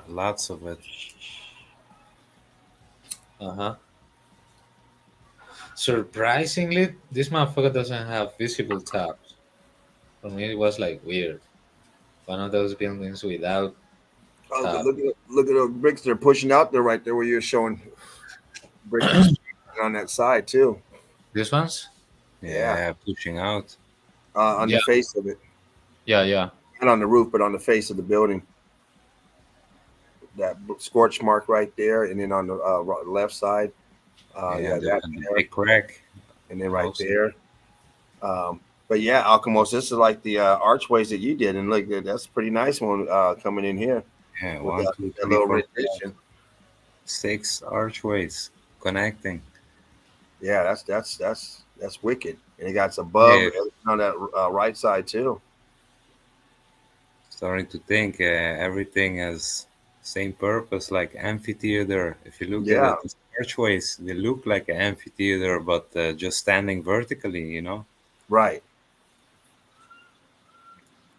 lots of it. Uh huh. Surprisingly, this motherfucker doesn't have visible tops. For me, it was like weird. One of those buildings without Oh, top. look at those bricks they're pushing out there right there where you're showing bricks on that side too. These ones? Yeah, Yeah, pushing out. on the Yeah, face of it, yeah, yeah. not on the roof, but on the face of the building. That scorch mark right there, and then on the left side. Yeah, Yeah, that and the there, big crack and then right also. there. But yeah, Alchemos, this is like the archways that you did, and look, that's a pretty nice one coming in here Yeah, with one, two, that three, little four, five, rendition. 6 archways connecting. Yeah, that's wicked, and it got above Yeah, on that right side too. starting to think everything has same purpose like amphitheater. If you look at Yeah, it, the archways, they look like an amphitheater, but just standing vertically. right.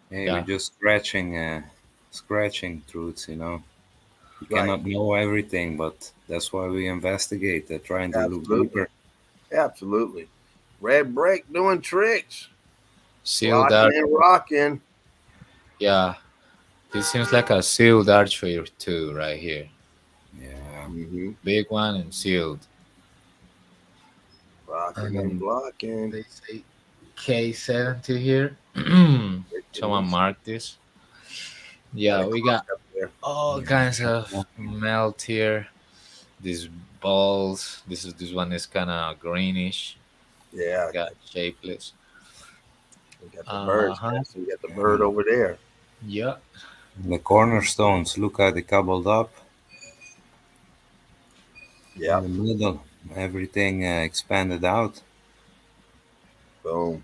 Hey, we're Yeah, just scratching truths. We Right. cannot know everything, but that's why we investigate, trying to look Absolutely. deeper. Absolutely. Red Break doing tricks. sealed Locking arch. and rocking. Yeah, this seems like a sealed archway too, right here. Yeah. Mm-hmm. Big one and sealed. Rocking and Um, blocking. they say K70 here. Someone Wickedness. mark this. Got a Yeah, we clock got up there. all kinds of melt here. These balls. This one is kind of greenish. Yeah, Got shapeless. we got the Uh birds. huh. So we got the bird And over there. Yeah. the cornerstones, look how they cobbled up in Yep. the middle. Everything expanded out. Boom.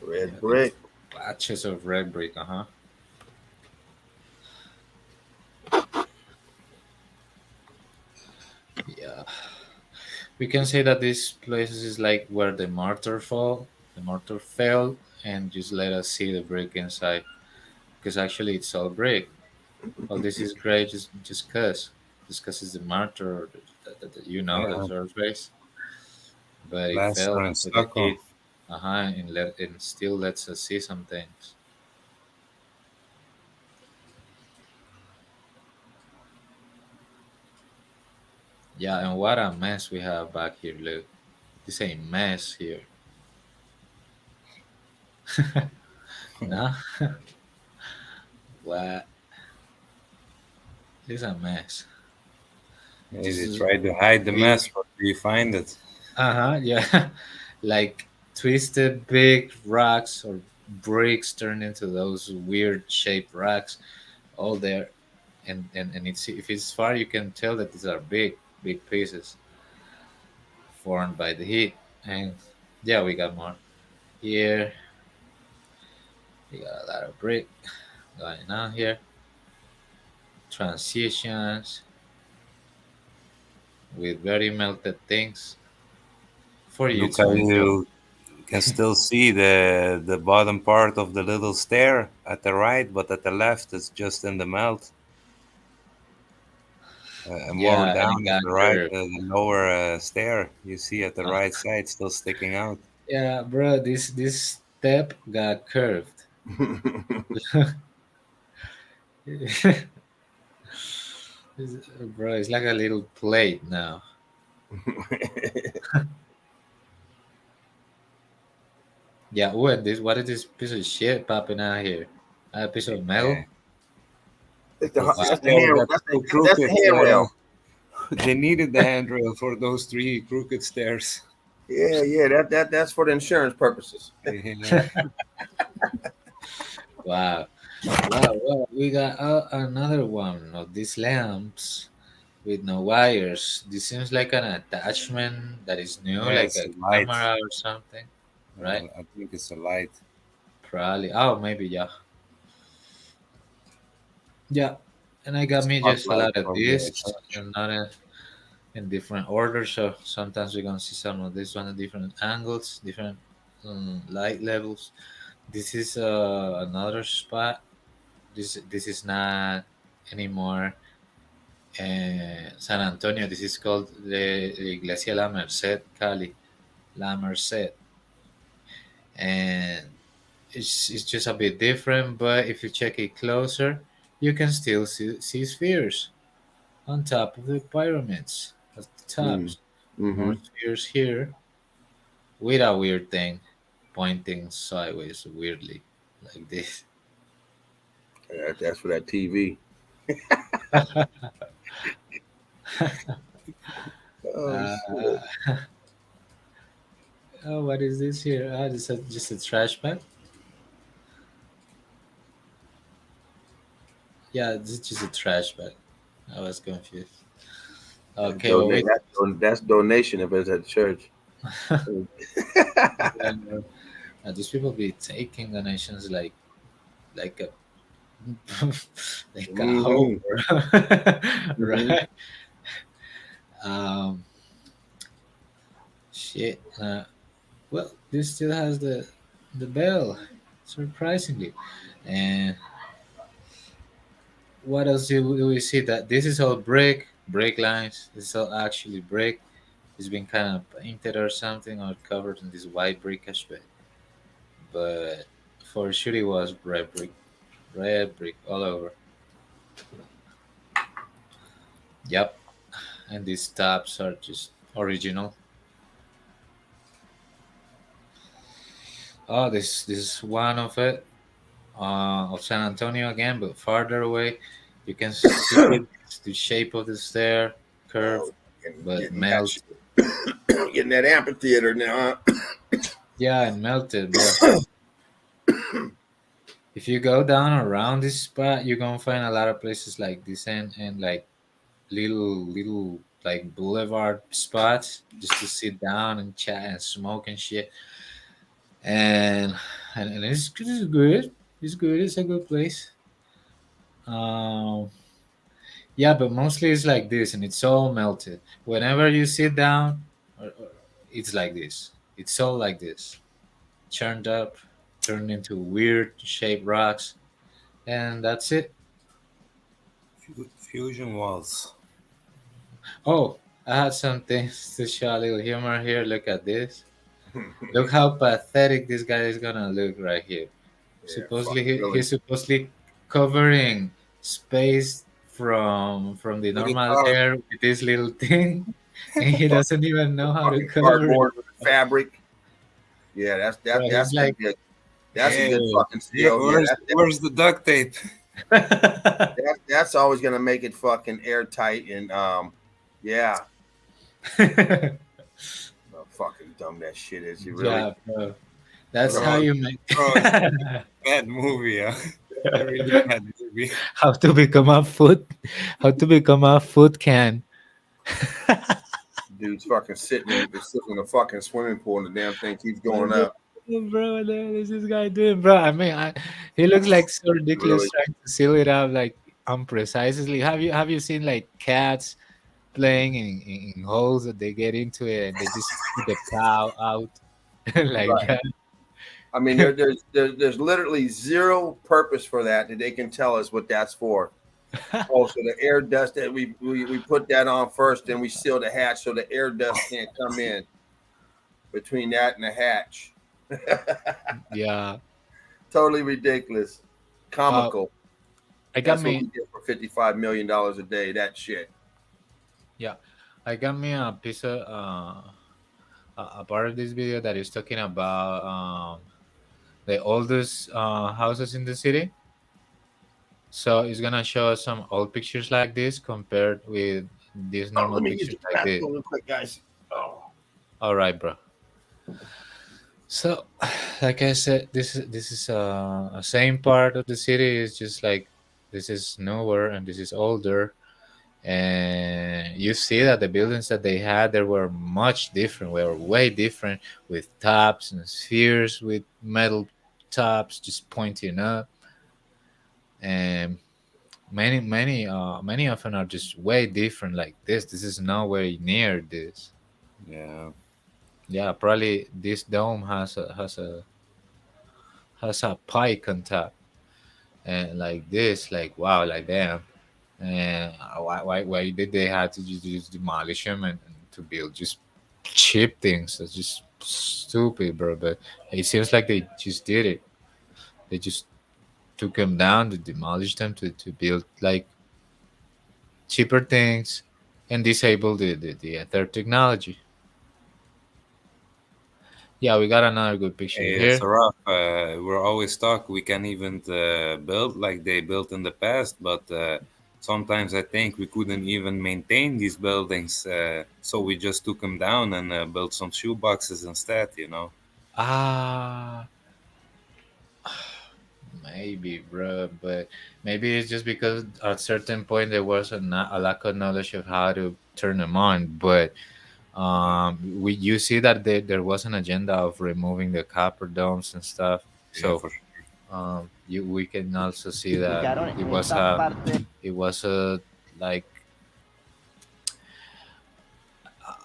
Yeah. Red These brick. patches of red brick. Uh huh. Yeah. We can say that this place is like where the mortar fall. The mortar fell, and just let us see the brick inside. Because actually, it's all brick. Well, this is great. Just cause it's the mortar, or the Yeah, surface. But it plaster fell and with the stucco. heat. And still lets us see some things. Yeah, and what a mess we have back here. Look, this ain't mess here. No, what? This a mess. Hey, This they is tried to hide the big. mess, but you find it. Yeah, like twisted big rocks or bricks turned into those weird shaped rocks, all there. And it's if it's far, you can tell that these are big pieces formed by the heat. And yeah, we got more here. We got a lot of brick going on here. Transitions with very melted things for you Look how to enjoy. you can still see the bottom part of the little stair at the right, but at the left it's just in the melt. More Yeah, and down it at got the right, curved. the lower stair you see at the Uh, right side still sticking out. yeah, bro, this step got curved. Bro, it's like a little plate now. Yeah, what is this piece of shit popping out here? A piece of Yeah. metal? Because the Wow. That's the stair hand. got so That's crooked, the handrail. they needed the handrail for those 3 crooked stairs. Yeah, yeah. That's for the insurance purposes. Yeah. Wow. Wow. We got another one of these lamps with no wires. This seems like an attachment that is new, Yeah, like it's a a light. camera or something, right? I think it's a light. Probably. Oh, maybe, yeah. Yeah. And I got me just a Spotlight lot of from the these church. and not in different orders. So sometimes we're gonna see some of this one at different angles, different light levels. This is another spot. This is not anymore San Antonio. This is called the Iglesia La Merced, Cali, La Merced, and it's just a bit different. But if you check it closer, you can still see spheres on top of the pyramids at the Mm. tops. Hmm. More spheres here with a weird thing pointing sideways weirdly like this. That's for that TV. Oh shit! Uh, oh, what is this here? Ah, this is just a trash bag. Yeah, this is just a trash bag. I was confused. Okay, well, Donate. wait. That's donation if it's at church. Yeah, no. These people be taking donations like a like a hoe, Hmm. Hmm. right? Um, shit. Well, this still has the bell, surprisingly. And what else do we see? That this is all break lines. This is all actually break. It's been kind of painted or something or covered in this white brickish, but for sure it was red brick all over. Yep, and these tabs are just original. Oh, this is one of it. Of San Antonio again, but farther away. You can see it, the shape of the stair curve, Oh, and but getting that melt. shit. Getting that amphitheater now. Yeah, and melted, bro. If you go down around this spot, you're gonna find a lot of places like this and like little like boulevard spots just to sit down and chat and smoke and shit. And and it's good. It's good. It's a good place. Um, yeah, but mostly it's like this, and it's all melted. Whenever you sit down, it's like this. It's all like this, churned up, turned into weird shaped rocks, and that's it. Fusion walls. Oh, I had some things to show a little humor here. Look at this. Look how pathetic this guy is gonna look right here. Yeah, Supposedly, fucking really. he's supposedly covering space from the The normal guitar. hair with this little thing, and he doesn't even know how to Fucking cover it. cardboard with fabric. Yeah, that's Bro, that. he's That's gonna like, be a. That's a Hey, good fucking seal. Yeah, where's the duct tape? that's always gonna make it fucking airtight and yeah. Oh, fucking dumb that shit is. You really. yeah, bro. That's how Bro, you make bro, it's a bad movie. Yeah, a really bad movie. how to become a food, how to become a food can. Dude's fucking sitting in a fucking swimming pool and the damn thing keeps going What's it, up. bro? What the hell is this guy doing, bro? I mean, he looks like so ridiculous Really. trying to seal it up like unprecisely. Have you seen like cats playing in holes that they get into it and they just put the cow out like Right. that? I mean, there's literally zero purpose for that they can tell us what that's for. Oh, so the air dust that we put that on first, then we seal the hatch so the air dust can't come in between that and the hatch. Yeah. Totally ridiculous, Uh, comical. I got That's what we me. get for $55 million a day. That shit. Yeah, I got me a piece of a part of this video that is talking about the oldest houses in the city. So it's gonna show us some old pictures like this compared with these Oh, normal let me use pictures the like this. bathroom real quick, guys. Oh, All right, bro. So, like I said, this is a same part of the city. It's just like this is newer and this is older, and you see that the buildings that they had there were much different. Were way different with tops and spheres with metal tops just pointing up, and many of them are just way different. Like this is nowhere near this. Yeah, Yeah, probably this dome has a pike on top, and like this, like wow, like damn. And why did they have to just demolish them and to build just cheap things? That's just stupid, bro. But it seems like they just did it. They just took them down to demolish them to build like cheaper things and disable the entire technology. Yeah, we got another good picture hey, it's here. a rough. We're always stuck. We can't even build like they built in the past, but Sometimes I think we couldn't even maintain these buildings, so we just took them down and built some shoeboxes instead, you know? Ah, maybe, bro, but maybe it's just because at certain point there was a lack of knowledge of how to turn them on. But we you see that there was an agenda of removing the copper domes and stuff. Yeah, So for sure. you we can also see that it was a like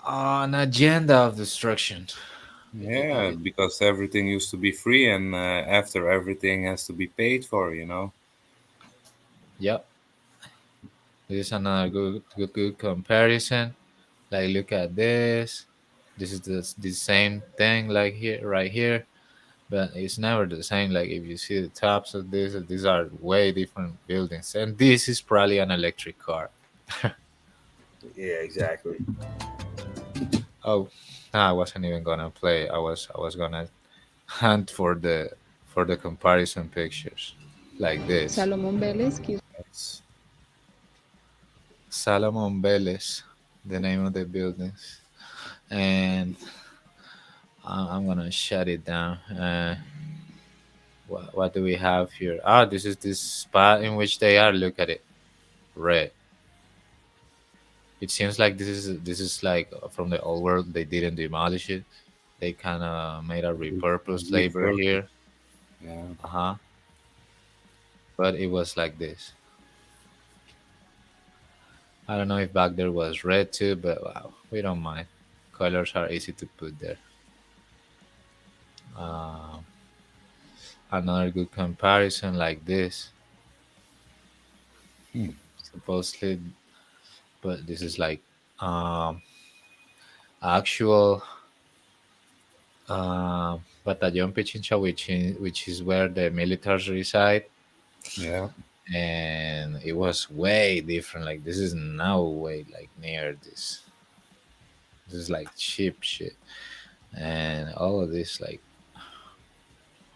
an agenda of destruction. Yeah, because everything used to be free, and after everything has to be paid for, you know? Yep, this is another good comparison. Like, look at this. This is the same thing like here, right here, but it's never the same. Like, if you see the tops of this, these are way different buildings, and this is probably an electric car. Yeah, exactly. Oh, no, I wasn't even gonna play. I was gonna hunt for the comparison pictures, like this. Salomón Vélez quiso That's, Salomon Vélez, the name of the buildings, and I'm gonna shut it down. What do we have here? Ah, this is this spot in which they are. Look at it, red. It seems like this is like from the old world. They didn't demolish it. They kind of made a repurposed labor repurposed. here. Yeah. Uh huh. But it was like this. I don't know if back there was red too, but wow, we don't mind. Colors are easy to put there. Uh, Another good comparison like this. Hmm. Supposedly, but this is like um, actual Batallón Pichincha, which is where the militaries reside, Yeah. and it was way different. Like, this is no way like near this. This is like cheap shit, and all of this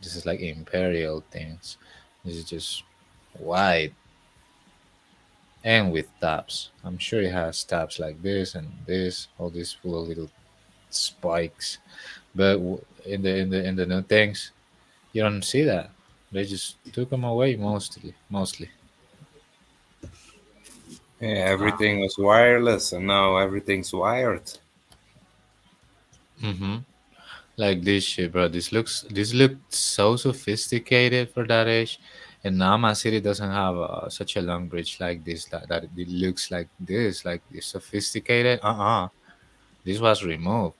is like imperial things. This is just wide and with tabs. I'm sure it has tabs like this and this, all these full of little spikes. But in the new things, you don't see that. They just took them away mostly. Yeah, Uh, everything was wireless, and now everything's wired. mm-hmm. Like this shit, bro. This looked so sophisticated for that age, and now my city doesn't have such a long bridge like this. That it looks like this, like it's sophisticated. This was removed.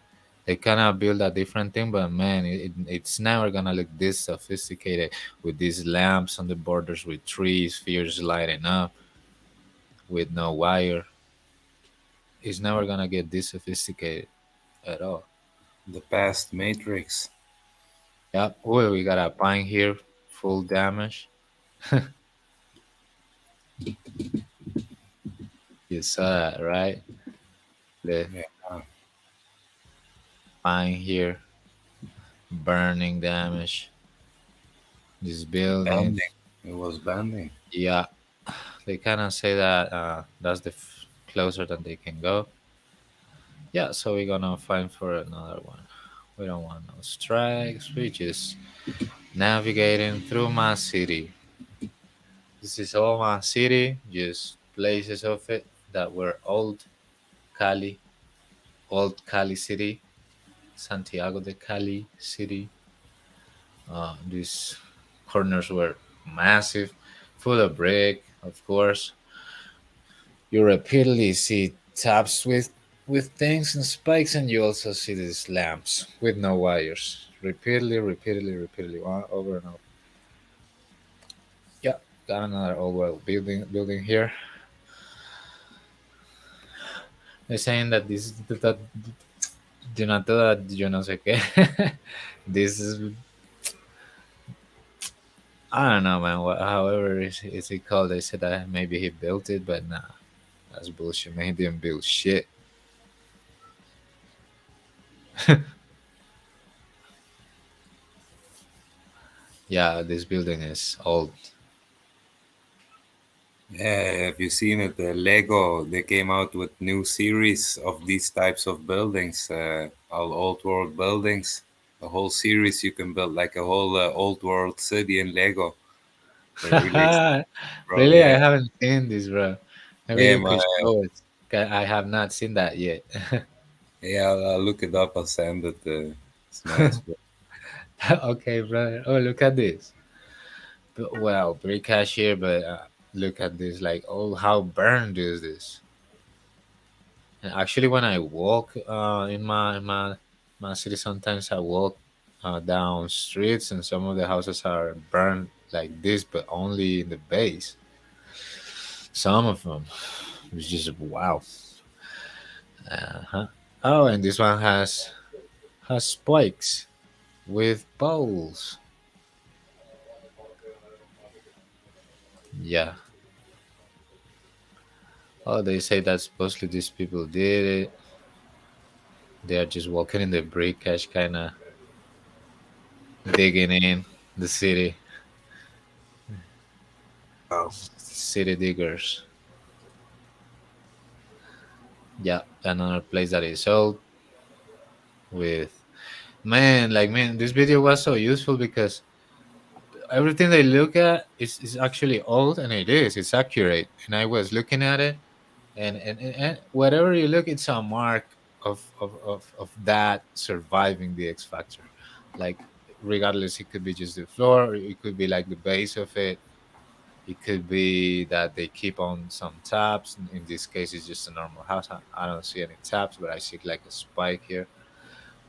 They kind of build a different thing, but man, it's never gonna look this sophisticated with these lamps on the borders, with trees, spheres lighting up, with no wire. It's never gonna get this sophisticated at all. The past Matrix. Yep. Oh, we got a pine here, full damage. You saw that, right? The Yeah. pine here, burning damage. This building. Bending. It was bending. Yeah, they kind of say that that's the closer that they can go. Yeah, so we're gonna find for another one. We don't want no strikes. We just navigating through my city. This is all my city, just places of it that were Cali, old Cali city, Santiago de Cali city. These corners were massive, full of brick, of course. You repeatedly see taps with things and spikes, and you also see these lamps with no wires. Repeatedly, one over and over. Yeah, got another old world building here. They're saying that this is that do not do that, yo no sé qué. This is, I don't know, man. However is it called? They said that maybe he built it, but nah, that's bullshit. Man, he didn't build shit. Yeah, this building is old. Yeah, have you seen it? Lego, they came out with new series of these types of buildings, all old world buildings. A whole series you can build like a whole old world city in Lego. They're really exciting, bro. Really, I Yeah, haven't seen this, bro. Maybe yeah, you could show it. I have not seen that yet. yeah. I'll look it up. I'll send it. It's nice, bro. Okay, brother. Oh, look at this. Well, pretty cash here, but look at this. Like, oh, how burned is this? And actually, when I walk in my city, sometimes I walk down streets, and some of the houses are burned like this, but only in the base. Some of them, it's just wow. Uh-huh. Oh, and this one has spikes with poles. Yeah. Oh, they say that supposedly these people did it. They are just walking in the brick cash, kind of digging in the city. Wow. City diggers. Yeah, another place that is sold with man. This video was so useful because everything they look at is actually old, and it is. It's accurate. And I was looking at it, and whatever you look, it's a mark of that surviving the X Factor. Like, regardless, it could be just the floor, or it could be like the base of it. It could be that they keep on some tabs. In this case, it's just a normal house. I don't see any tabs, but I see like a spike here.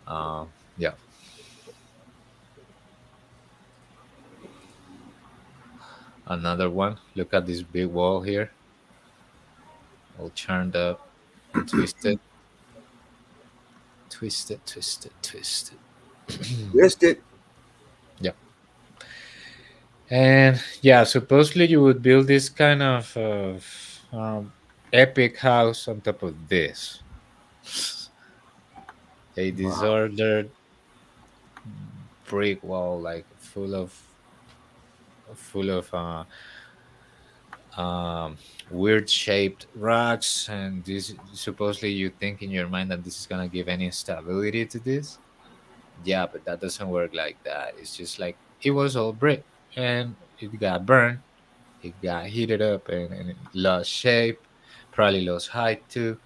Yeah, another one. Look at this big wall here, all turned up and twisted, twisted, twisted, twisted. Missed it. Yeah. And yeah, supposedly you would build this kind of epic house on top of this. A Wow. disordered brick wall, like full of um, weird shaped rocks, and this supposedly you think in your mind that this is gonna give any stability to this. Yeah, but that doesn't work like that. It's just like it was all brick, and it got burned. It got heated up, and it lost shape, probably lost height too.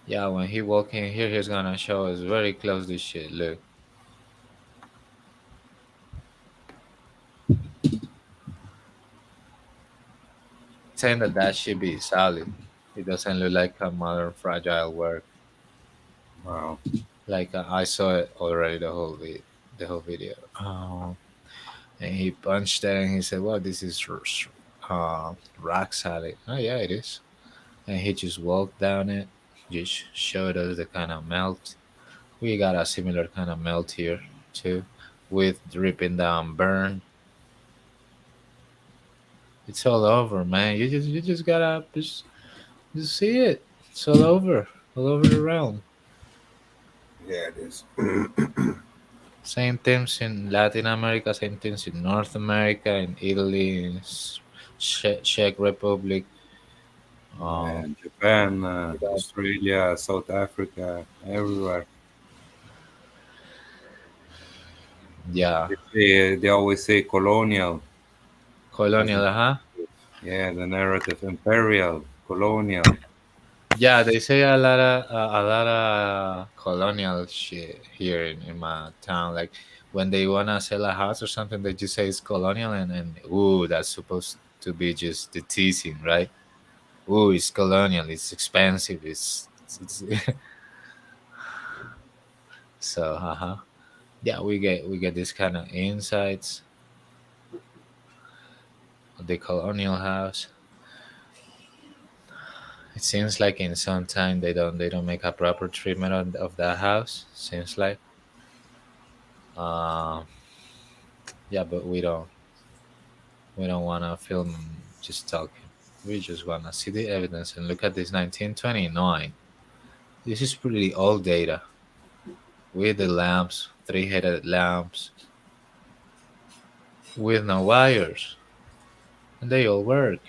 Yeah, when he walk in here, he's gonna show us very close this shit. Look, saying that that should be solid. It doesn't look like a modern fragile work. Wow. Like I saw it already the whole video. And he punched it and he said, "Well, this is rock solid." Oh yeah, it is. And he just walked down it, just showed us the kind of melt. We got a similar kind of melt here too, with dripping down burn. It's all over, man. You just gotta just see it. It's all over the realm. Yeah, it is. Same things in Latin America, same things in North America, in Italy, in Czech Republic. Um, And Japan, Australia, South Africa, everywhere. yeah, They always say colonial as colonial, the huh? yeah the narrative imperial colonial. Yeah, they say a lot of colonial shit here in my town. Like when they wanna sell a house or something, they just say it's colonial, and ooh, that's supposed to be just the teasing, right? Ooh, it's colonial. It's expensive. It's so, yeah, we get this kind of insights of the colonial house. It seems like in some time they don't make a proper treatment of that house. Seems like, uh, yeah, but we don't want to film just talking. We just want to see the evidence and look at this 1929. This is pretty old data with the lamps, three-headed lamps. with no wires, and they all work.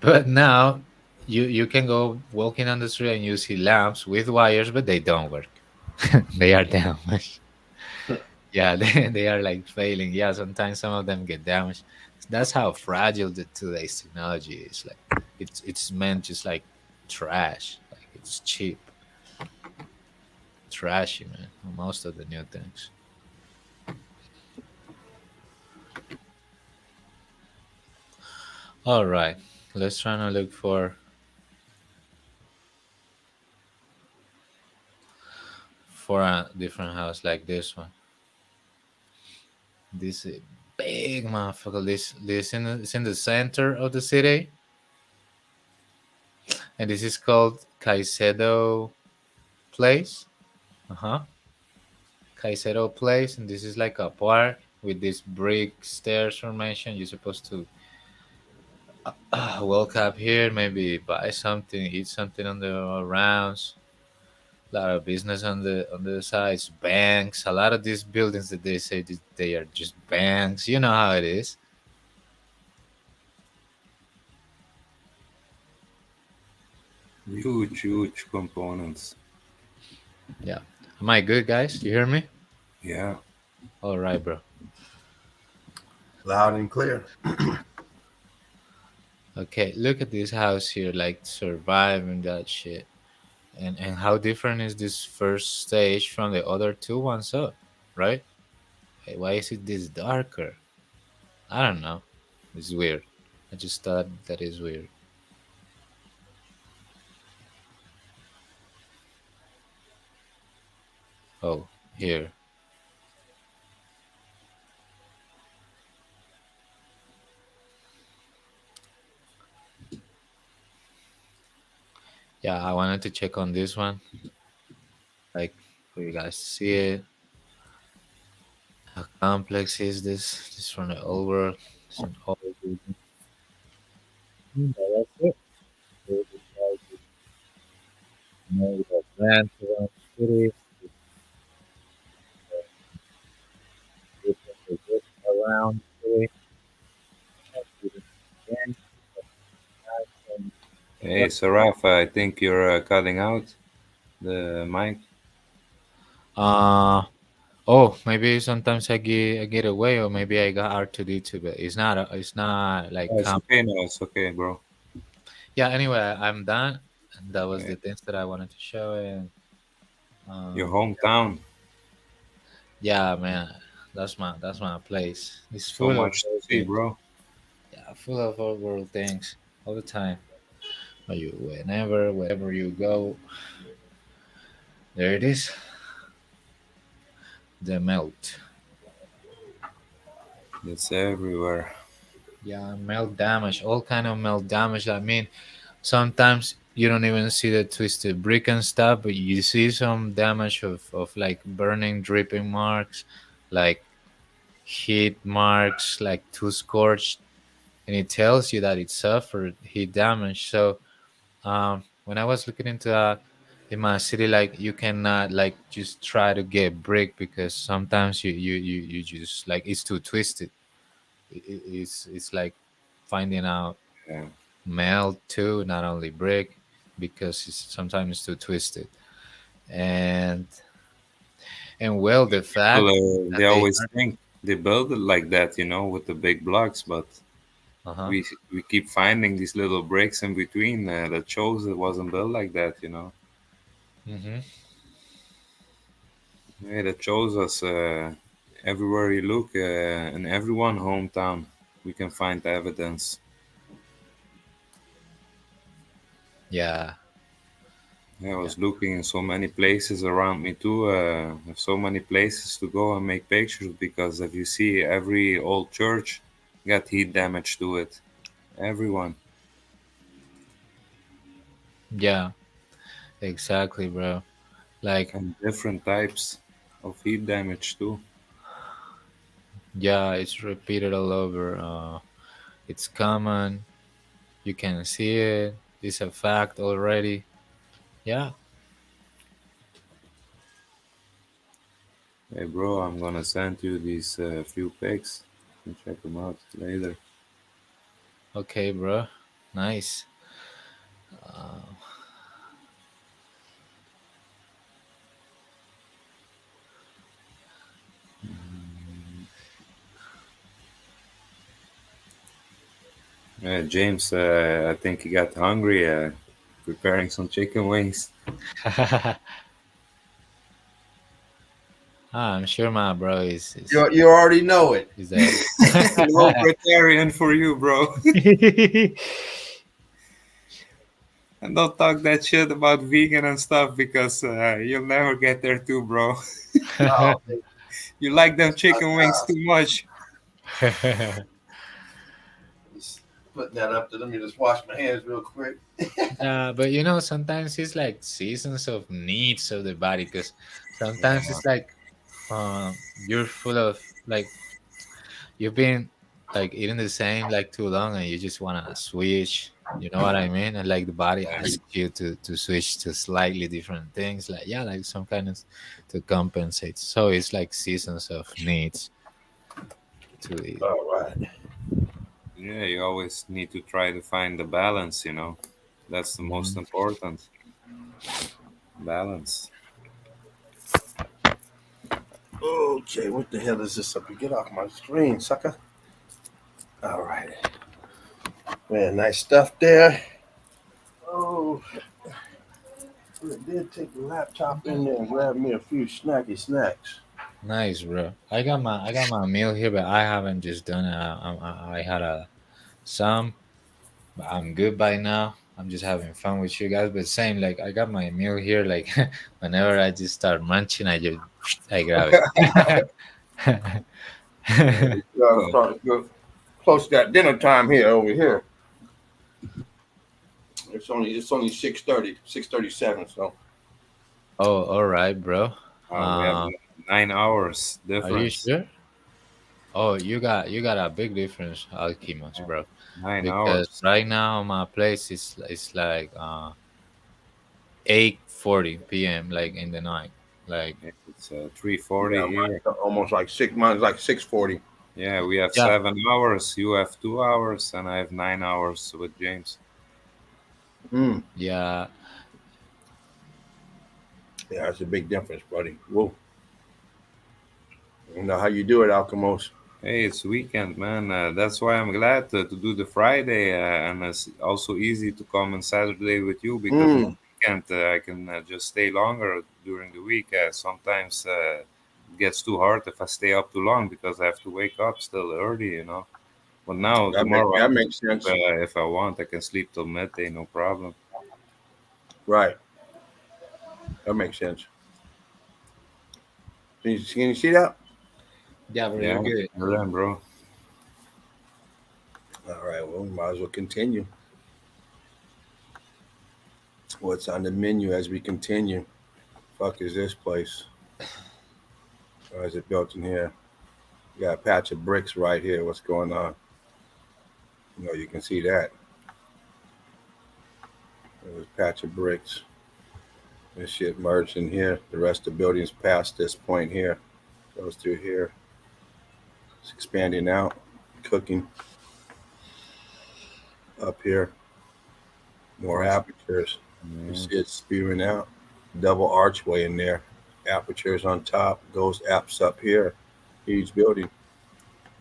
But now you can go walking on the street and you see lamps with wires, but they don't work. They are damaged. Yeah, they are like failing. Yeah, sometimes some of them get damaged. That's how fragile today's technology is. Like it's meant just like trash. Like it's cheap, trashy, man. Most of the new things. All right, let's try to look for a different house like this one. This big motherfucker. This it's in the center of the city, and this is called Caicedo Place. Uh huh. Caicedo Place, and this is like a park with this brick stairs formation. You're supposed to walk up here, maybe buy something, eat something on the rounds. A lot of business on the sides, banks. A lot of these buildings that they say that they are just banks. You know how it is. Huge, huge components. Yeah. Am I good, guys? You hear me? Yeah. All right, bro. Loud and clear. Okay, look at this house here, like surviving that shit. And how different is this first stage from the other two ones up, right? Hey, why is it this darker? I don't know. It's weird. I just thought that is weird. Oh, here. Yeah, I wanted to check on this one, like for you guys to see it. How complex is this? This from the old world. It's an old building. That's it. So the guys just know the plans around the city, different logistics around the city, even again, and Hey, Saraf, I think you're cutting out the mic. uh oh, maybe sometimes I get away, or maybe I got R2D2, but it's not like Oh, it's okay now. It's okay, bro. yeah. Anyway, I'm done. And that was Uh, the things that I wanted to show, and your um, hometown. yeah, man, that's my place. It's So full of much to old see, things. bro. Yeah, full of old world things all the time. Or you whenever wherever you go, there it is. The melt. It's everywhere. Yeah, melt damage, all kind of melt damage. I mean, sometimes you don't even see the twisted brick and stuff, but you see some damage of like burning, dripping marks, like heat marks, like too scorched, and it tells you that it suffered heat damage. So when I was looking into that in my city, like you cannot like just try to get brick because sometimes you just like it's too twisted. It's like finding out Yeah. melt too, not only brick, because sometimes it's too twisted. And well, the Well, fact that they they always think they build it like that, with the big blocks, but are, uh-huh. we keep finding these little breaks in between that shows it wasn't built like that. Hmm. Yeah, that shows us everywhere you look, in everyone hometown, we can find evidence. Yeah, Yeah, I yeah, was looking in so many places around me too. Have so many places to go and make pictures because if you see every old church got heat damage to it. Everyone. yeah, exactly, bro. Like, And different types of heat damage too. yeah, it's repeated all over. It's common. You can see it. It's a fact already. Yeah, Hey, bro, I'm gonna send you these few pics. You can check them out later. Okay, bro. Nice. James, I think he got hungry. Preparing some chicken wings. I'm sure my bro is You already know it. is there. No vegetarian for you, bro. And don't talk that shit about vegan and stuff because you'll never get there too, bro. Oh, You like them chicken wings too much. just putting that up there. Let me just wash my hands real quick. But sometimes it's like seasons of needs of the body because sometimes Yeah, it's like you're full of like you've been like eating the same like too long and you just want to switch. You know what I mean? And like the body asks you to switch to slightly different things, like yeah, like some kind of to compensate. So it's like seasons of needs to eat. All right. yeah, you always need to try to find the balance, That's the most Mhm. important. Balance. Okay, what the hell is this up? You get off my screen, sucker. All right. Man, nice stuff there. Oh, I did take the laptop in there and grab me a few snacky snacks. Nice, bro. I got my meal here, but I haven't just done it. I had a some, but I'm good by now. I'm just having fun with you guys. But same, like I got my meal here. Like whenever I just start munching, I grab it. Good. Probably good. Close to that dinner time here over here. It's only 6:30, 6:37. So Oh, all right, bro. We have Uh, 9 hours are you difference. sure? Oh, you got a big difference, Alchemist, Yeah, bro. nine Because hours. right now my place is like 8:40 p.m. like in the night. Like It's 3:40 yeah, here. almost like six. Mine's like 6:40. Yeah, we have yeah, 7 hours. You have 2 hours, and I have 9 hours with James. Mm. yeah. Yeah, that's a big difference, buddy. Whoa. You know how you do it, Alchemos. Hey, it's weekend, man. That's why I'm glad to do the Friday, and it's also easy to come on Saturday with you because on the Mm. weekend I can just stay longer during the week. Sometimes it gets too hard if I stay up too long because I have to wake up still early. But now, That makes tomorrow, I that can makes sleep, sense. if I want. I can sleep till midday, no problem. Right. That makes sense. Can you see that? Yeah, bro, Yeah, you're good. well then, bro. All right. Well, we might as well continue. What's on the menu as we continue? Fuck is this place? Or is it built in here? You got a patch of bricks right here. What's going on? You can see that. There's a patch of bricks. This shit merged in here. The rest of the building's past this point here. Goes through here. It's expanding out. Cooking up here. More Yes. apertures. You Yeah. see it spewing out. Double archway in there. Apertures on top. Goes apps up here. Huge building.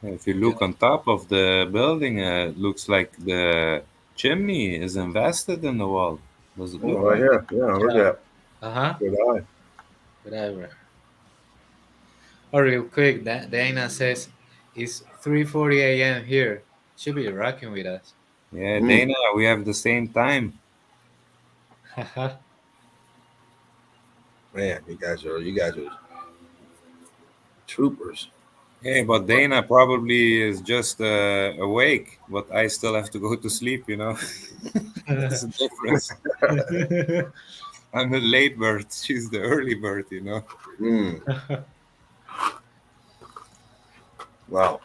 If you look on top of the building, it looks like the chimney is invested in the wall. Does it Oh, look right like? here. Yeah, look Yeah. at that. Uh-huh. Good eye. Whatever. Oh, real quick, Dana says it's 3:40 a.m. here. Should be rocking with us. Yeah, Mm. Dana, we have the same time. Man, you guys are troopers. Hey, but Dana probably is just awake, but I still have to go to sleep. That's the difference. I'm a late bird. She's the early bird. Mm. Wow.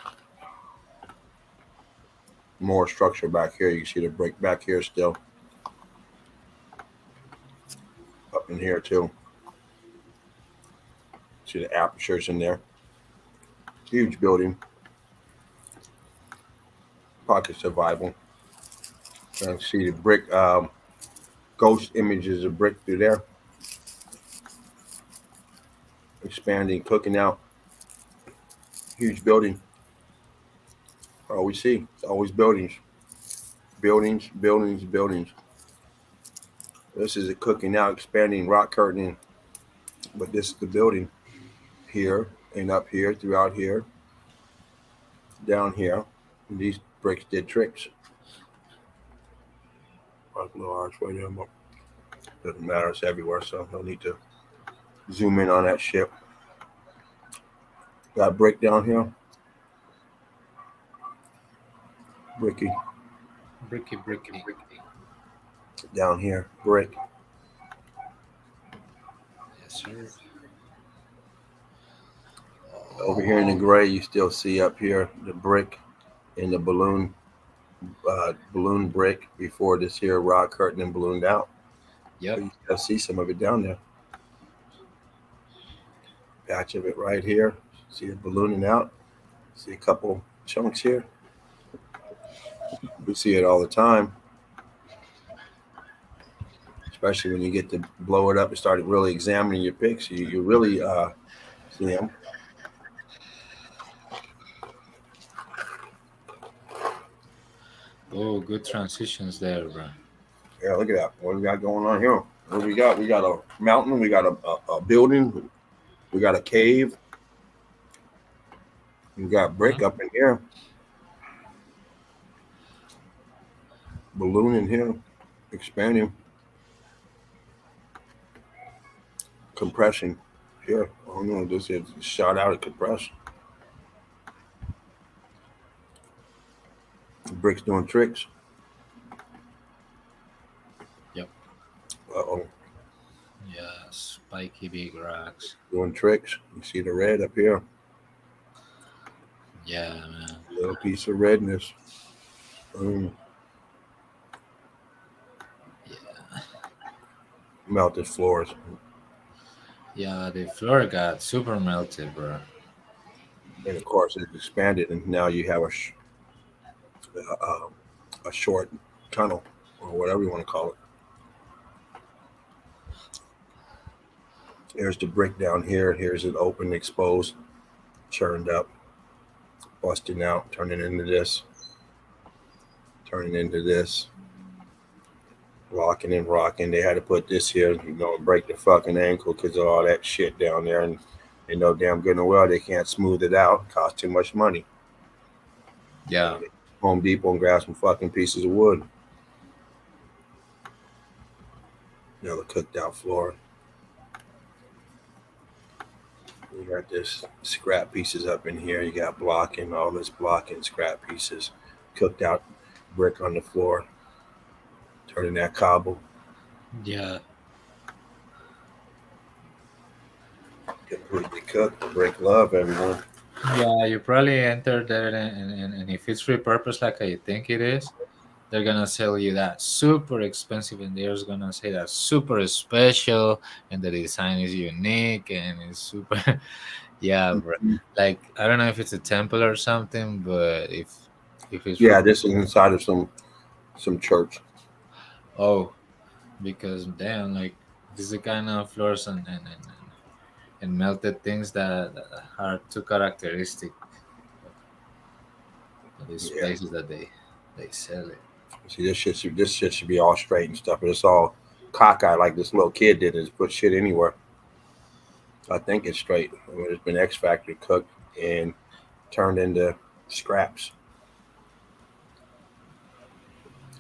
More structure back here. You can see the brick back here still. Up in here too. See the apertures in there. Huge building. Pocket survival. You can see the brick ghost images of brick through there. Expanding, cooking out. Huge building. All we see. It's always buildings. Buildings, buildings, buildings. This is a cooking out, expanding, rock curtaining. But this is the building here and up here, throughout here, down here. And these bricks did tricks. No archway there, but doesn't matter. It's everywhere, so no need to zoom in on that shit. Got brick down here. Bricky. Bricky. Down here, brick. Yes, sir. Over here in the gray, you still see up here the brick and the balloon brick before this here rock curtain and ballooned out. Yep. So you still see some of it down there. Patch of it right here. See it ballooning out. See a couple chunks here. We see it all the time. Especially when you get to blow it up and start really examining your pics. You really see them. Oh, good transitions there, bro. Yeah, look at that. What do we got going on here? What do we got? We got a mountain. We got a building. We got a cave. We got brick up in here. Balloon in here. Expanding. Compressing. Here. Oh no, this is shot out at compress. Bricks doing tricks. Yep. Uh-oh. Yeah, spiky big rocks. Doing tricks. You see the red up here. Yeah, man. Little piece of redness. Yeah. Melted floors. Yeah, the floor got super melted, bro. And of course, it expanded, and now you have a short tunnel, or whatever you want to call it. Here's the brick down here. Here's it open, exposed, churned up, busting out, turning into this, rocking and rocking. They had to put this here, break the fucking ankle because of all that shit down there, and they know damn good and well they can't smooth it out. It costs too much money. Yeah. Home Depot and grab some fucking pieces of wood. Another cooked out floor. You got this scrap pieces up in here. You got blocking, all this blocking, scrap pieces, cooked out brick on the floor, turning that cobble. Yeah. Completely cooked. Brick love, everyone. Yeah, you probably enter there, and if it's repurposed like I think it is, they're gonna sell you that super expensive, and they're gonna say that super special, and the design is unique and it's super. Yeah, bro. Like I don't know if it's a temple or something, but if it's This is inside of some church. oh, because damn, like this is the kind of floors and melted things that are too characteristic of these places that they sell it. See, this shit should be all straight and stuff, but it's all cockeyed like this little kid did. Just put shit anywhere. I think it's straight. I mean, it's been X Factor cooked and turned into scraps.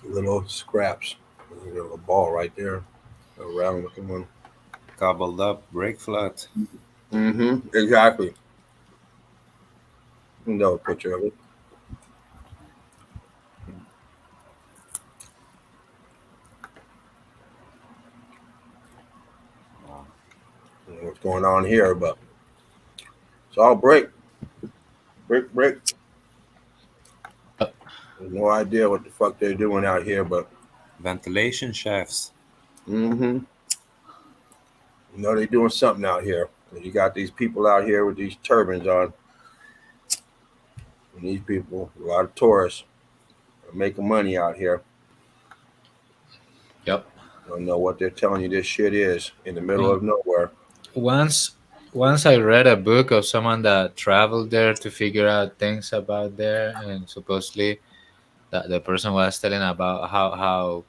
Little scraps. There's a little ball right there. A round looking one. Cobbled up, break flat. Mm-hmm. Exactly. No picture of it. I don't know what's going on here, but it's all brick. Brick. No idea what the fuck they're doing out here, but Ventilation shafts. they're doing something out here. You got these people out here with these turbans on, and these people, a lot of tourists, are making money out here. Yep. Don't know what they're telling you this shit is in the middle Um, of nowhere. once once I read a book of someone that traveled there to figure out things about there, and supposedly that the person was telling about how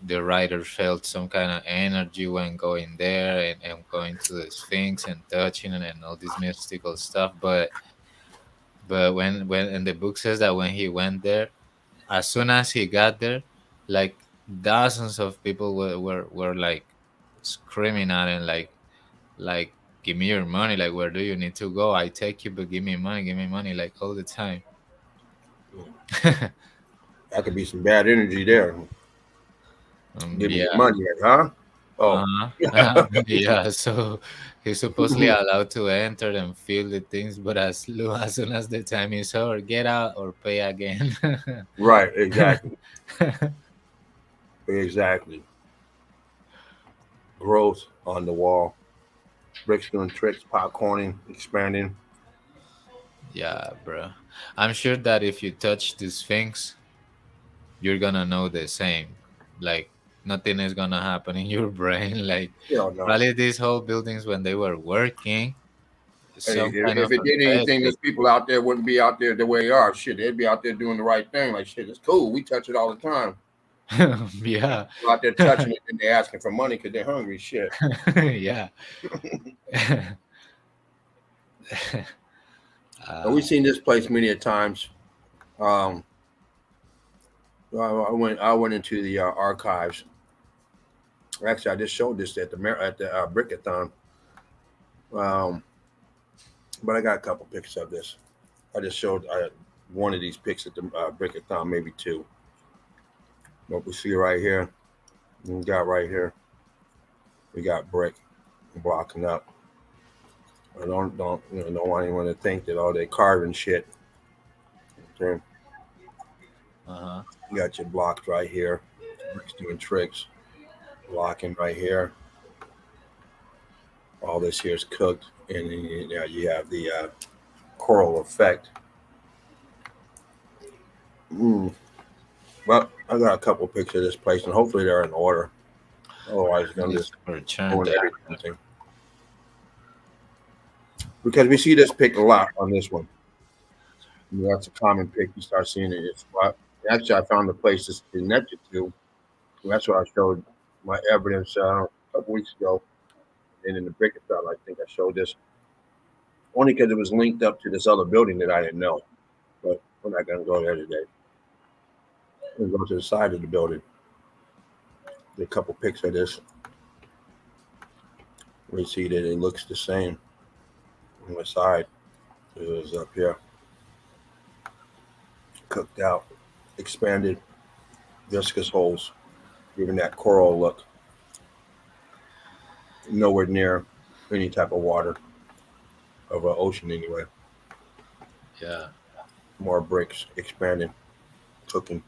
the writer felt some kind of energy when going there, and going to the Sphinx and touching it and all this mystical stuff. But when and the book says that when he went there, as soon as he got there, like dozens of people were like screaming at him, like give me your money, like where do you need to go, I take you, but give me money, like all the time. That could be some bad energy there. Give me your Yeah. money, huh? Oh, Uh-huh. Yeah, so he's supposedly allowed to enter and feel the things, but as soon as the time is over, get out or pay again. right, exactly, exactly. Growth on the wall, bricks doing tricks, popcorning, expanding. Yeah, bro. I'm sure that if you touch the Sphinx, you're gonna know the same. Like nothing is gonna happen in your brain. Like Hell no. probably these whole buildings when they were working, Hey, some kind if of it did effect. anything, those people out there wouldn't be out there the way they are. Shit, they'd be out there doing the right thing. Like shit, it's cool. We touch it all the time. Yeah. People out there touching it and they're asking for money because they're hungry. Shit. Yeah. And we've seen this place many a times. Um, I went into the archives. Actually, I just showed this at the Brickathon. Um, but I got a couple pictures of this. I just showed one of these pics at the Brickathon, maybe two. What we see right here, we got right here, we got brick blocking up. I don't want anyone to think that all they carving shit. Okay. Uh-huh. You got your blocks right here, bricks doing tricks, blocking right here. All this here is cooked, and then you have the coral effect. Mm. Well, I got a couple pictures of this place, and hopefully they're in order. Otherwise, I'm It's just returned doing there. everything. Because we see this pick a lot on this one. That's a common pick. You start seeing it. It's, well, actually, I found the place it's connected to. That's what I showed my evidence a couple weeks ago. And in the Brickathon, I think I showed this only because it was linked up to this other building that I didn't know. But we're not going to go there today. We'll go to the side of the building. A couple pics of this. We see that it looks the same on the side. It was up here, cooked out, expanded, viscous holes, giving that coral look. Nowhere near any type of water of an ocean anyway. Yeah. More bricks expanding, cooking.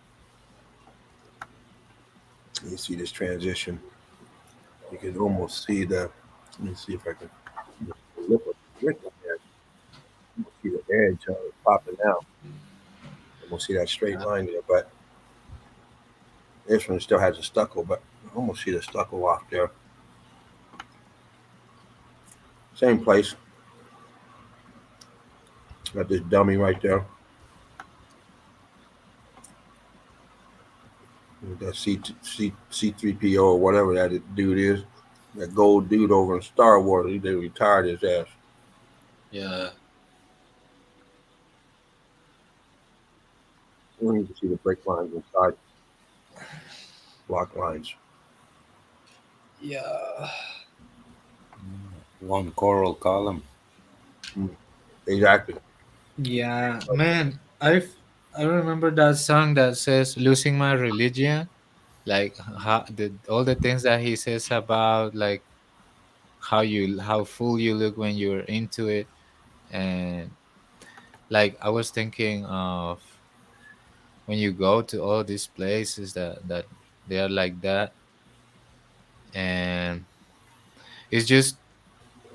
You see this transition. You can almost see the. Let me see if I can look at the brick up there. You can see the edge popping out. You will see that straight line there, but this one still has a stucco, but I almost see the stucco off there. Same place. Got this dummy right there. That C3PO or whatever that dude is. That gold dude over in Star Wars. They retired his ass. Yeah. You can see the brick lines inside. Block lines. Yeah. One coral column. Mm, exactly. Yeah, man. I remember that song that says "Losing My Religion." Like all the things that he says about like how full you look when you're into it, and like I was thinking of when you go to all these places that they are like that, and it's just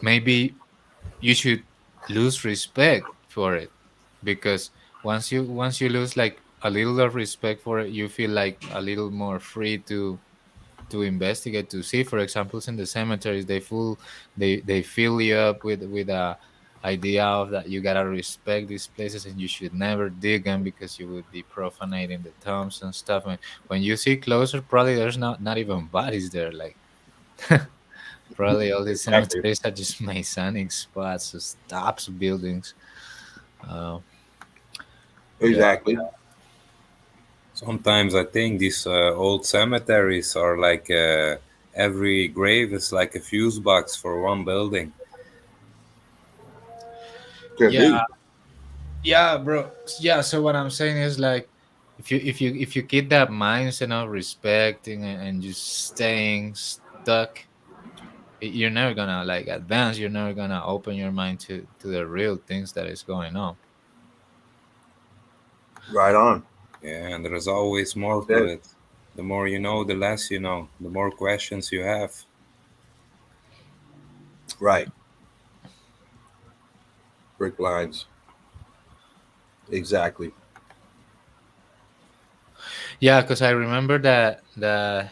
maybe you should lose respect for it, because once you lose like a little of respect for it, you feel like a little more free to investigate, to see. For example, in the cemeteries, they fill you up with a idea of that you gotta respect these places and you should never dig them because you would be profanating the tombs and stuff. And when you see closer, probably there's not even bodies there. Like probably all these Exactly. cemeteries are just Masonic spots, just tops of buildings. Uh, yeah, Exactly. Sometimes I think these old cemeteries are like every grave is like a fuse box for one building. Could yeah, be. yeah, bro. Yeah. So what I'm saying is like, if you keep that mindset of respecting and just staying stuck, you're never gonna like advance. You're never gonna open your mind to the real things that is going on. Right on. Yeah, and there's always more to Said. it. The more you know, the less you know. The more questions you have. Right. Brick lines. Exactly. Yeah, because I remember that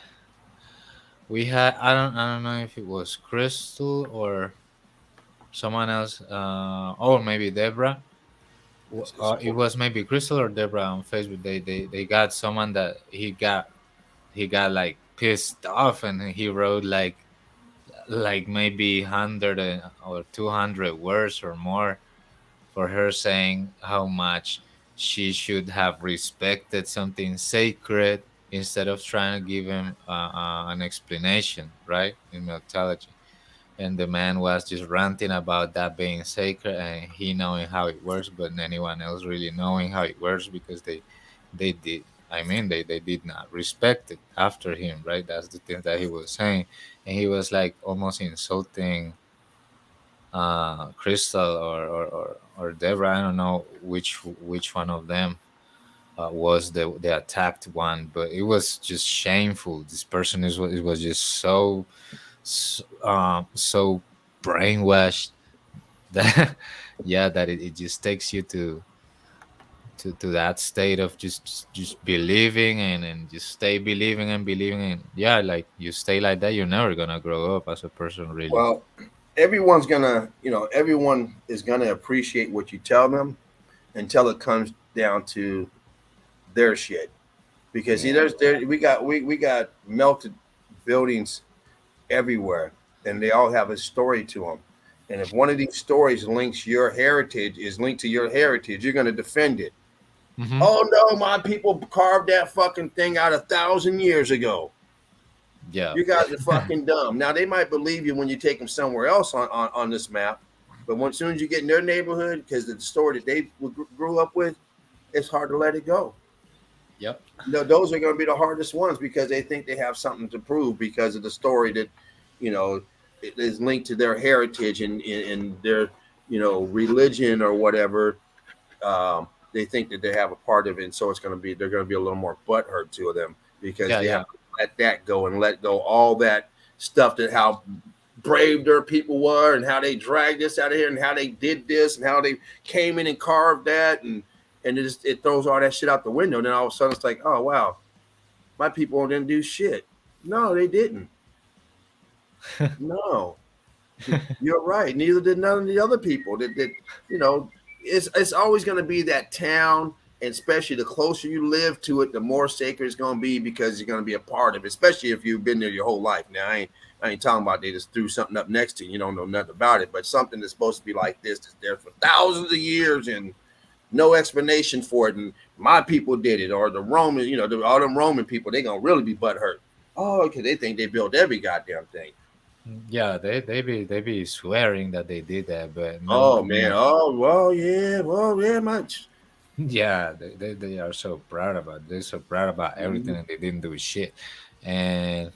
we had, I don't know if it was Crystal or someone else, or maybe Deborah. It was maybe Crystal or Deborah on Facebook. They got someone that he got like pissed off, and he wrote like maybe 100 or 200 words or more for her, saying how much she should have respected something sacred instead of trying to give him an explanation, right, in Meltology. And the man was just ranting about that being sacred and he knowing how it works, but anyone else really knowing how it works, because they did, I mean, they did not respect it after him, right? That's the thing that he was saying. And he was like almost insulting Crystal or Deborah. I don't know which one of them was the attacked one, but it was just shameful. This person it was just so brainwashed that yeah, that it just takes you to that state of just believing and just stay believing and believing, and yeah, like you stay like that, you're never gonna grow up as a person, really. Well, everyone's gonna, everyone is gonna appreciate what you tell them until it comes down to their shit. Because see, Yeah. we got melted buildings everywhere, and they all have a story to them. And if one of these stories is linked to your heritage, you're gonna defend it. Hmm. Oh no, my people carved that fucking thing out 1,000 years ago. Yeah. You guys are fucking dumb. Now they might believe you when you take them somewhere else on this map, but as soon as you get in their neighborhood, because the story that they grew up with, it's hard to let it go. Yep. No, those are going to be the hardest ones because they think they have something to prove because of the story that, you know, it is linked to their heritage and their, religion or whatever. They think that they have a part of it, and so they're going to be a little more butthurt to them because Yeah, they have yeah. to let that go and let go all that stuff that how brave their people were and how they dragged this out of here and how they did this and how they came in and carved that and it throws all that shit out the window. And then all of a sudden it's like, oh wow, my people didn't do shit. No, they didn't. No, you're right. Neither did none of the other people. That you know, it's always going to be that town, and especially the closer you live to it, the more sacred it's going to be because you're going to be a part of it. Especially if you've been there your whole life. Now, I ain't talking about they just threw something up next to you. You don't know nothing about it, but something that's supposed to be like this that's there for thousands of years and no explanation for it. And my people did it, or the Roman, all them Roman people, they gonna really be butthurt. Oh, okay, they think they built every goddamn thing. Yeah, they be swearing that they did that, but no, Oh man. no. Oh well, yeah. Well, yeah, much. Yeah, they are so proud about, they're so proud about everything, Mhm. and they didn't do shit. And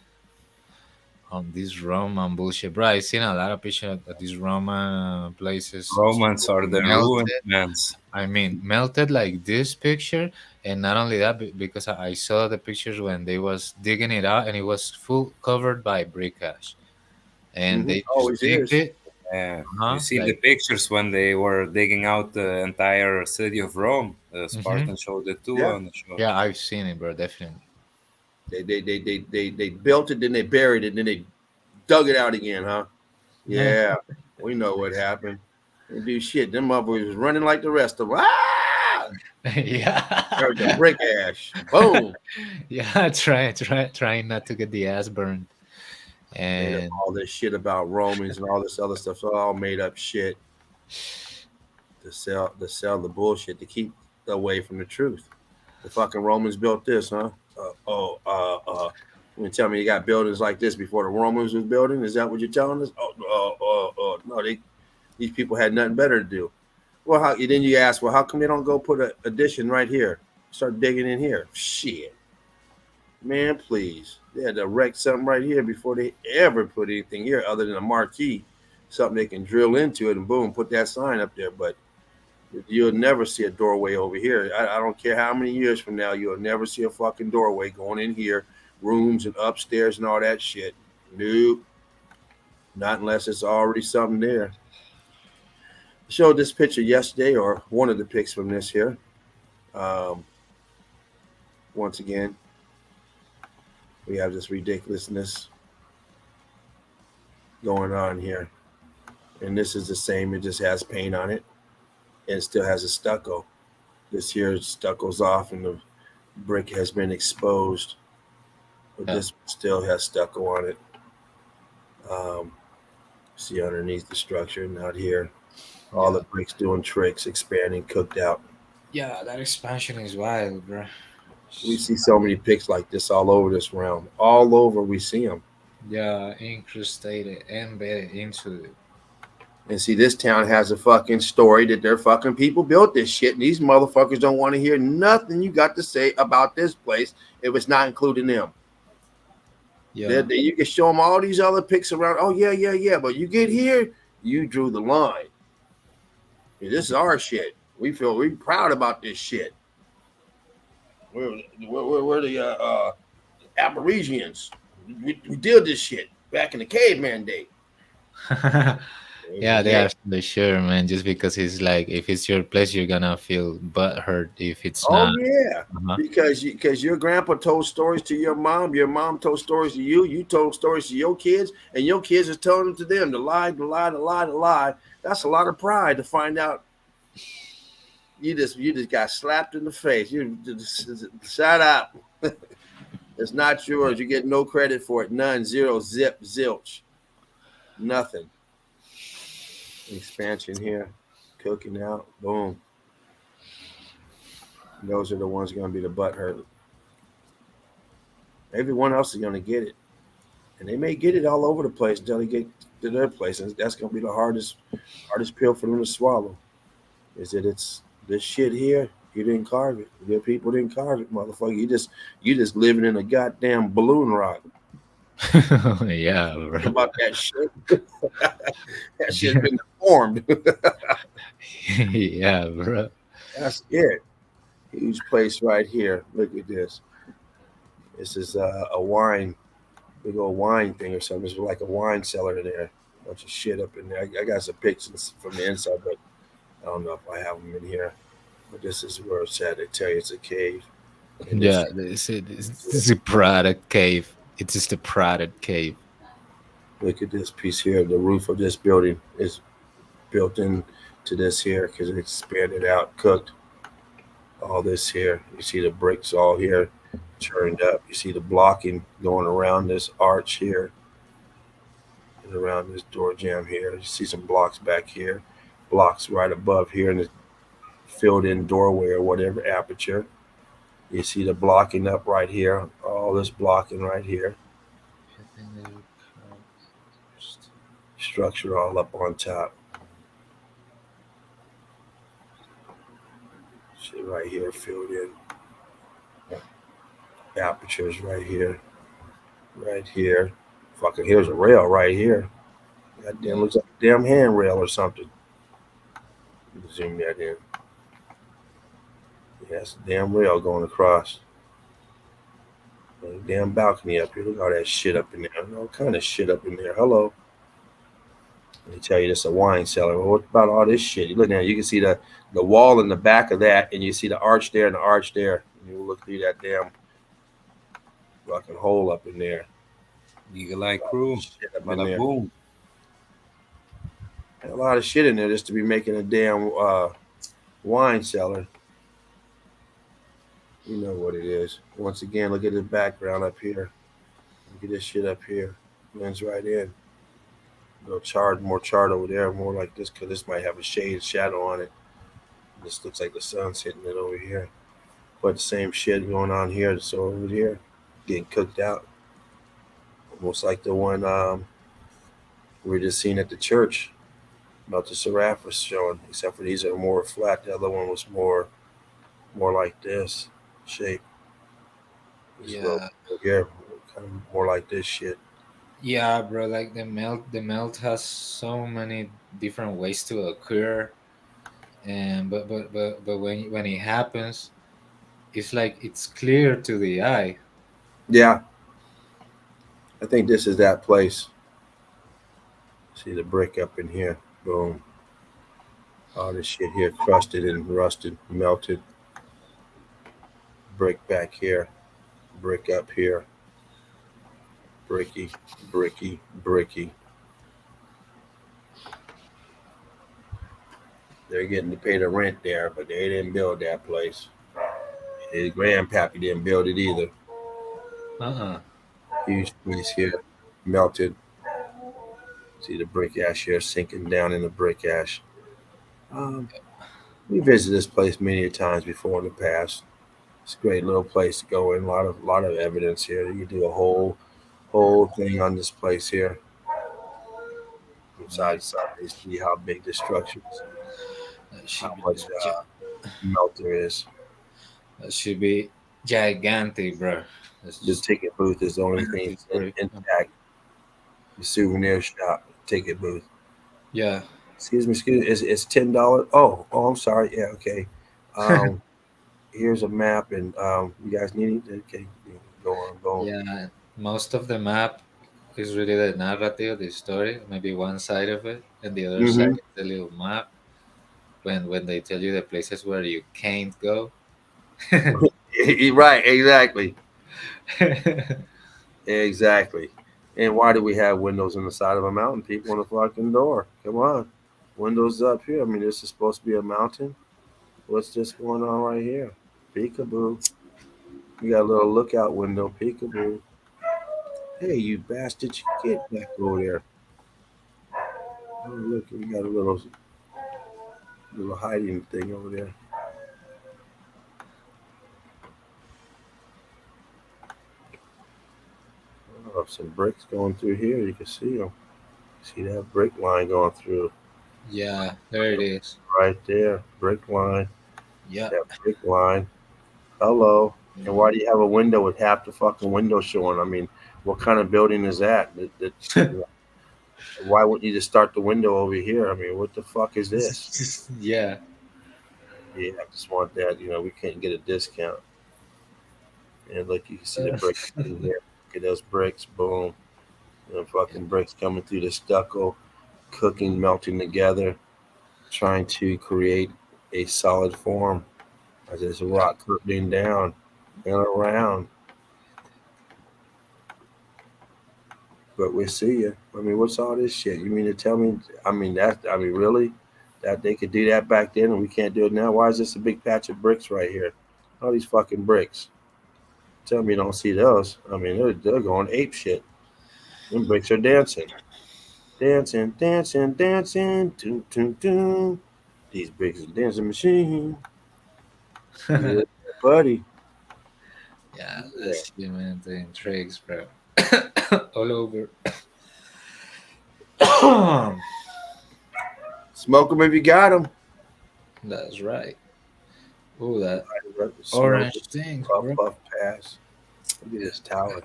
on this Roman bullshit, bro, I seen a lot of pictures of these Roman places Romans are the ruined melted. mans. I mean, melted like this picture, and not only that, because I saw the pictures when they was digging it out, and it was full covered by brick ash, and they just Always digged is. it, Yeah, you Huh? see the Like, pictures when they were digging out the entire city of Rome. hmm, Spartan showed it too Yeah. on the show. yeah, I've seen it, bro. Definitely. They built it, then they buried it, then they dug it out again, huh? Yeah, we know what happened. They do shit. Them motherfuckers was running like the rest of them. Ah! Yeah. Heard the brick ash. Boom. Yeah, trying not to get the ass burned. Made up And all this shit about Romans and all this other stuff. So all made up shit to sell the bullshit to keep away from the truth. The fucking Romans built this, huh? You tell me you got buildings like this before the Romans was building? Is that what you're telling us? No, these people had nothing better to do. Well, then you ask, well, how come they don't go put an addition right here? Start digging in here. Shit, man, please. They had to erect something right here before they ever put anything here other than a marquee, something they can drill into it and boom, put that sign up there. But you'll never see a doorway over here. I don't care how many years from now, you'll never see a fucking doorway going in here, rooms and upstairs and all that shit. Nope. Not unless it's already something there. I showed this picture yesterday, or one of the pics from this here. Um, Once again, we have this ridiculousness going on here. And this is the same, it just has paint on it and it still has a stucco. This here stucco's off and the brick has been exposed, but this still has stucco on it. See underneath the structure, not here. All the bricks doing tricks, expanding, cooked out. yeah, that expansion is wild, bro. We see so many pics like this all over this realm. All over, we see them. Yeah, incrustated, embedded into it. And see, this town has a fucking story that their fucking people built this shit, and these motherfuckers don't want to hear nothing you got to say about this place if it's not including them. Yeah. You can show them all these other pics around. Oh yeah, yeah, yeah. But you get here, you drew the line. This is our shit. We proud about this shit. We're the Aborigines. We did this shit back in the caveman day. Yeah, they are for sure, man. Just because it's like, if it's your place, you're gonna feel butthurt if it's Oh not. yeah, Uh-huh. because your grandpa told stories to your mom told stories to you told stories to your kids, and your kids is telling them to them. The lie. That's a lot of pride to find out. You just got slapped in the face. You just shut up. It's not yours. You get no credit for it. None. Zero. Zip. Zilch. Nothing. Expansion here. Cooking out. Boom. Those are the ones going to be the butthurt. Everyone else is going to get it. And they may get it all over the place until they get to their place. And that's going to be the hardest pill for them to swallow. Is that it's this shit here. You didn't carve it. Your people didn't carve it, motherfucker. You just living in a goddamn balloon rock. Yeah, bro. Think about that shit. That shit's been deformed. Yeah, bro. That's it. Huge place right here. Look at this. This is a wine, big old wine thing or something. It's like a wine cellar in there. A bunch of shit up in there. I got some pictures from the inside, but I don't know if I have them in here. But this is where it's at. They tell you it's a cave. And Yeah, this is a product cave. It is the product cave. look at this piece here. The roof of this building is built in to this here because it's expanded out, cooked. All this here. You see the bricks all here turned up. You see the blocking going around this arch here and around this door jamb here. You see some blocks back here, blocks right above here in the filled in doorway or whatever aperture. You see the blocking up right here, all this blocking right here. Structure all up on top. Shit right here filled in. Apertures right here. Right here. Fucking here's a rail right here. That damn looks like a damn handrail or something. Zoom that in. Yeah, it's a damn rail going across. A damn balcony up here. Look at all that shit up in there. All kind of shit up in there. Hello. They tell you this is a wine cellar. Well, what about all this shit? You look now, you can see the wall in the back of that, and you see the arch there and the arch there. And you look through that damn fucking hole up in there. Eagle Eye Crew. Shit up in Bada there. boom. A lot of shit in there just to be making a damn wine cellar. You know what it is. Once again, look at the background up here. Look at this shit up here. Blends right in. No chart, more chart over there, more like this, because this might have a shade shadow on it. This looks like the sun's hitting it over here. But the same shit going on here, so over here, getting cooked out. Almost like the one we were just seeing at the church. About the Seraph was showing, except for these are more flat. The other one was more like this shape. This little Yeah, here, kind of more like this shit. yeah, bro. Like the melt has so many different ways to occur, and but when it happens, it's like it's clear to the eye. Yeah, I think this is that place. See the brick up in here. Boom. All this shit here crusted and rusted, melted. Brick back here. Brick up here. Bricky, bricky, bricky. They're getting to pay the rent there, but they didn't build that place. His grandpappy didn't build it either. Uh-uh. Huge piece here, melted. See the brick ash here sinking down in the brick ash. Um, we visited this place many times before in the past. It's a great little place to go in. A lot of evidence here. You can do a whole thing on this place here. From side to Nice. side, you see how big the structure is, That how should be much melt there is. that should be gigantic, bro. That's The just ticket booth is the only thing massive, bro. intact. The souvenir shop ticket booth. Yeah. Excuse me. It's $10. Oh, I'm sorry. Yeah, okay. Um, here's a map, and you guys need it. Okay, go on. Yeah, most of the map is really the narrative, the story, maybe one side of it, and the other side Mm-hmm. is the little map when they tell you the places where you can't go. Right, exactly, exactly. And why do we have windows on the side of a mountain? People on the fucking door. Come on, windows up here. I mean, this is supposed to be a mountain. What's this going on right here? Peekaboo. You got a little lookout window. Peekaboo. Hey, you bastard! You get back over there. Oh, look, we got a little hiding thing over there. Oh, some bricks going through here. You can see them. See that brick line going through Yeah, there it is. right there. Brick line. Yeah. That brick line. Hello. And why do you have a window with half the fucking window showing? I mean, what kind of building is that? Why wouldn't you just start the window over here? I mean, what the fuck is this? Yeah. Yeah, I just want that. We can't get a discount. And look, you can see the bricks in here. Look at those bricks. Boom. The fucking bricks coming through the stucco, cooking, melting together, trying to create a solid form as this rock curving down and around. But we see you. I mean, what's all this shit? You mean to tell me? Really? That they could do that back then and we can't do it now? Why is this a big patch of bricks right here? All these fucking bricks. Tell me you don't see those. I mean, they're going ape shit. Them bricks are dancing. Dancing, dancing, dancing. Toon, toon, toon. These bricks are dancing machine. Yeah, buddy. Yeah, Yeah. that's human the intrigues, bro. All over. Smoke them if you got them. That's right. Oh, that Smoke it. orange things, Puff, bro. puff, pass. Look at this tower.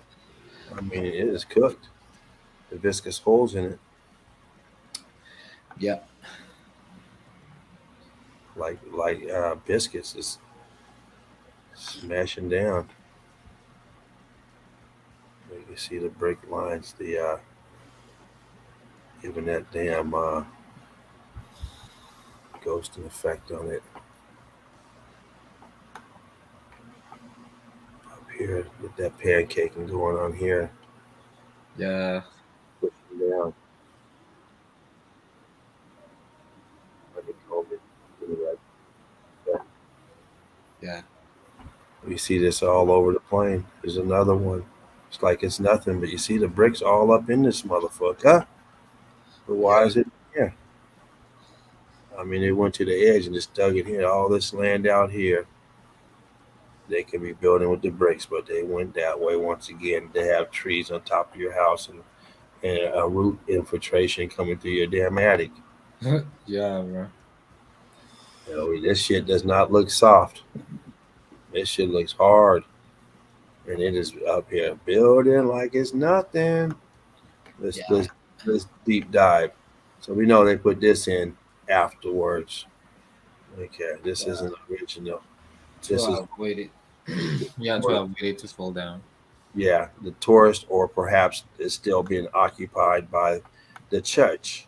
I mean, it is cooked. The viscous holes in it, Yeah. like biscuits, is smashing down. You can see the break lines. giving that damn ghosting effect on it up here with that pancaking going on here. Yeah. Pushing down like a COVID. Yeah. We see this all over the plane. There's another one. It's like it's nothing, but you see the bricks all up in this motherfucker. But why Yeah. is it here? I mean, they went to the edge and just dug it here. All this land out here, they could be building with the bricks, but they went that way once again. They have trees on top of your house and a root infiltration coming through your damn attic. Yeah, bro. You know, this shit does not look soft. This shit looks hard. And it is up here building like it's nothing. Let's Yeah. let's let's deep dive. So we know they put this in afterwards. Okay, this Yeah. isn't original. To This is avoid it. Yeah, to tourist. avoid it to fall down. Yeah, the tourist, or perhaps it's still being occupied by the church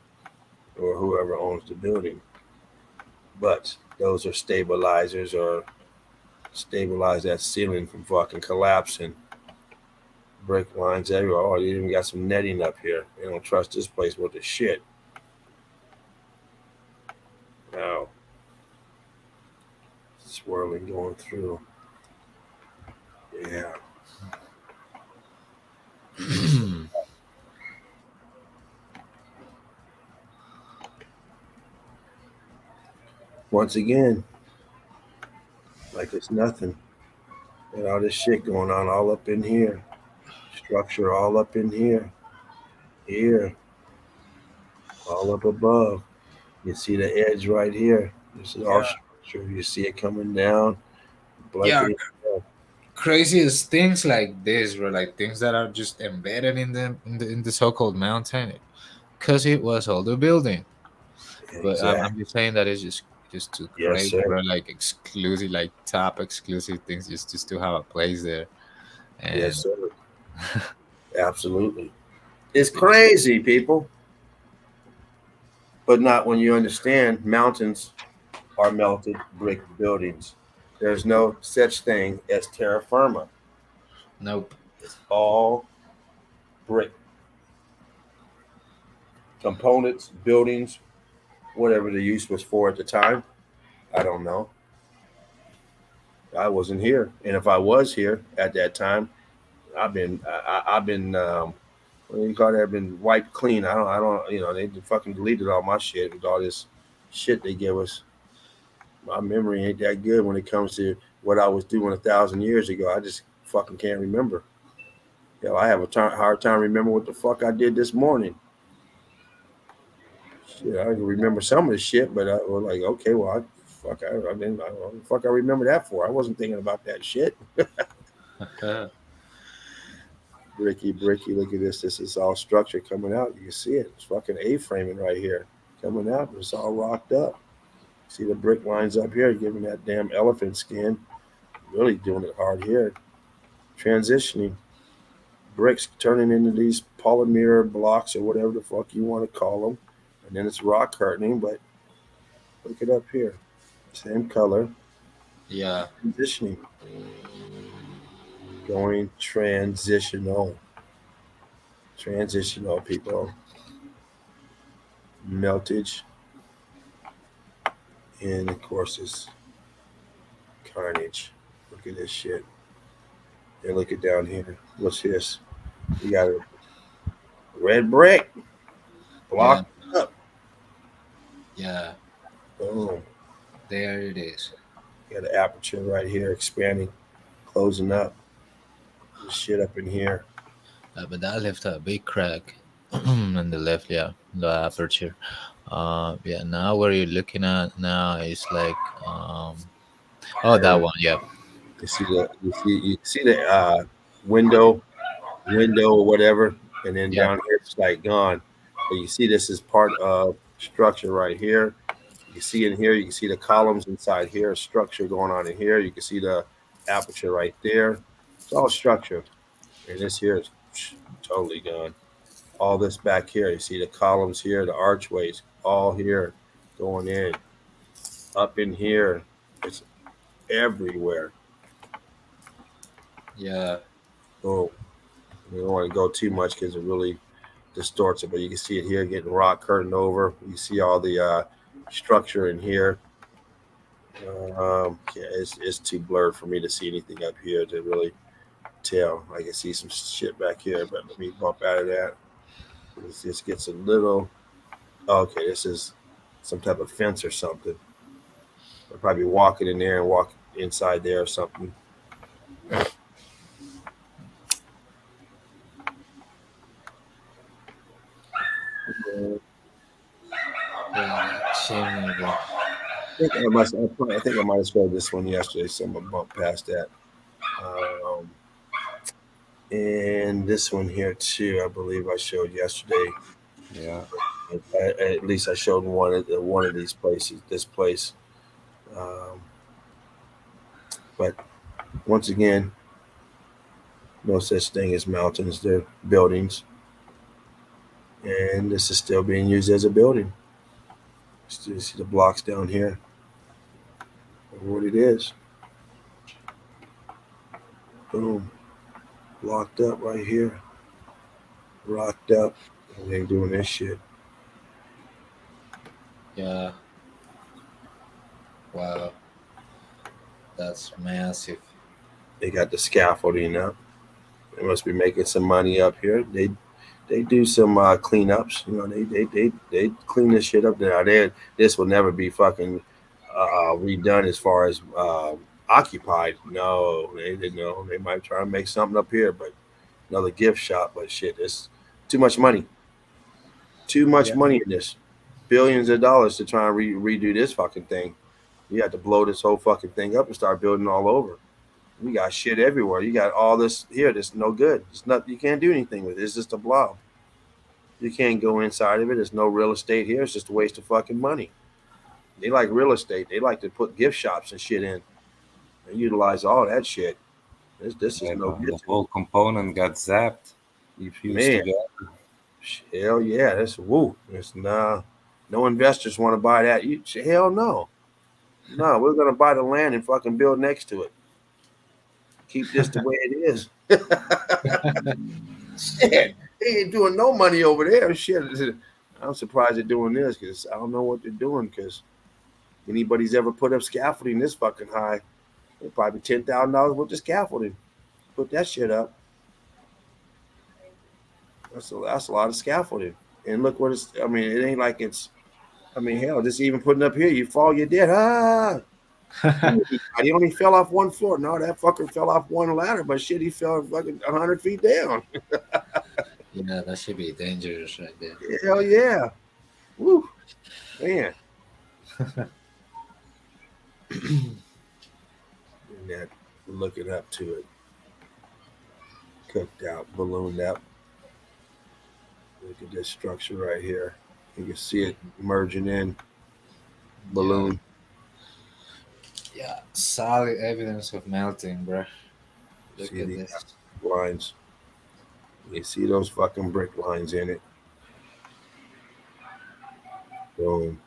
or whoever owns the building. But those are stabilizers or stabilize that ceiling from fucking collapsing. Brick lines everywhere. Oh, you even got some netting up here. They don't trust this place with the shit. Now, swirling going through. Yeah. Once again, like it's nothing. And all this shit going on all up in here. Structure all up in here. Here. All up above. You see the edge right here. This is all Yeah. structure. You see it coming down, Yeah. blanketing. Craziest things like this were like things that are just embedded in the so-called mountain because it was all the building. But Exactly. I'm just saying that it's just too Yes, crazy, sir. bro. Like exclusive, like top exclusive things, just to have a place there. Yes, And sir. Absolutely. It's crazy, people. But not when you understand mountains are melted brick buildings. There's no such thing as terra firma. nope. It's all brick components, buildings, whatever the use was for at the time. I don't know. I wasn't here, and if I was here at that time, I've been what do you call that? I've been wiped clean. I don't. You know, they fucking deleted all my shit with all this shit they give us. My memory ain't that good when it comes to what I was doing 1,000 years ago. I just fucking can't remember. Hell, I have a hard time remember what the fuck I did this morning. Shit, I can remember some of the shit, but I was like, okay, well, I didn't. I don't know what the fuck I remember that for. I wasn't thinking about that shit. Bricky, look at this. This is all structure coming out. You can see it. It's fucking A-framing right here. Coming out. It's all rocked up. See the brick lines up here, giving that damn elephant skin. Really doing it hard here. Transitioning. Bricks turning into these polymer blocks or whatever the fuck you want to call them. And then it's rock hardening, but look it up here. Same color. Yeah. Transitioning. Going transitional. Transitional, people. Meltage. And of course, it's carnage. Look at this shit. And look at down here. What's this? You got a red brick Yeah. blocked up. Yeah. Boom. There it is. You got an aperture right here expanding, closing up. This shit up in here. But that left a big crack on the left. Yeah, the aperture. Yeah. Now where you're looking at now is like oh, that And one. Yeah. you see the window or whatever, and then Yeah. down here it's like gone. But you see this is part of structure right here. You can see in here, you can see the columns inside here, structure going on in here. You can see the aperture right there. It's all structure. And this here is totally gone. all this back here. You see the columns here, the archways, all here, going in, up in here. It's everywhere. Yeah. Oh, we don't want to go too much because it really distorts it, but you can see it here getting rock curtained over. You see all the structure in here. Yeah, it's too blurred for me to see anything up here to really tell. I can see some shit back here, but let me bump out of that. This gets a little. Okay, this is some type of fence or something. I'll probably walk it in there and walk inside there or something. Yeah, chimney, bro. I think I might have showed this one yesterday, so I'm gonna bump past that. Um, and this one here too, I believe I showed yesterday. Yeah. At least I showed one of these places. This place, um, but once again, no such thing as mountains. They're buildings, and this is still being used as a building. You see the blocks down here, what it is. Boom, locked up right here, rocked up. And they doing this shit. Yeah. Wow. That's massive. They got the scaffolding up. They must be making some money up here. They do some cleanups. You know, they clean this shit up. This will never be fucking redone as far as occupied. No, they didn't know. They might try to make something up here, but another gift shop. But shit, it's too much money. Too much Yeah. money in this. Billions of dollars to try and redo this fucking thing. You have to blow this whole fucking thing up and start building all over. We got shit everywhere. You got all this here that's no good. It's not. You can't do anything with it. It's just a blob. You can't go inside of it. There's no real estate here. It's just a waste of fucking money. They like real estate. They like to put gift shops and shit in and utilize all that shit. This is Yeah, no good the to me. whole component got zapped. You fused Man, together. hell yeah. That's woo. It's nah. No investors want to buy that. Hell no. No, we're gonna buy the land and fucking build next to it. Keep this the way it is. Shit, they ain't doing no money over there. Shit, I'm surprised they're doing this because I don't know what they're doing. Because anybody's ever put up scaffolding this fucking high, they probably $10,000 worth of scaffolding. Put that shit up. That's a lot of scaffolding. And look what it's. I mean, it ain't like it's. I mean, hell, just even putting up here, you fall, you're dead. Ah. He only fell off one floor. No, that fucker fell off one ladder, but shit, he fell fucking 100 feet down. Yeah, that should be dangerous right there. Hell yeah. Woo. Man. And that looking up to it. Cooked out, ballooned up. Look at this structure right here. You can see it merging in. Balloon. Yeah, solid evidence of melting, bro. Look See at the this. lines. You see those fucking brick lines in it. Boom.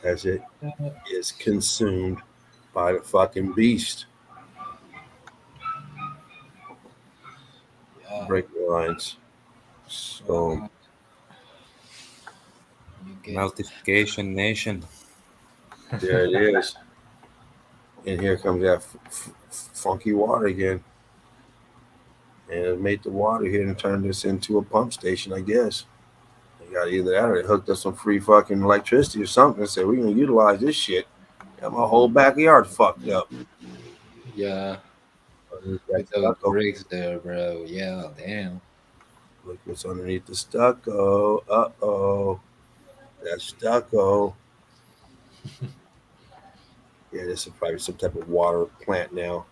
As it is consumed by the fucking beast. Yeah. Brick lines. Boom. You get Multiplication nation. There it is. And here comes that funky water again. And it made the water here and turned this into a pump station, I guess. They got either that or they hooked up some free fucking electricity or something and said, we're going to utilize this shit. Got my whole backyard fucked up. yeah. That With those stucco. bricks there, bro. Yeah, damn. Look what's underneath the stucco. Uh-oh. That's stucco. Yeah, this is probably some type of water plant now.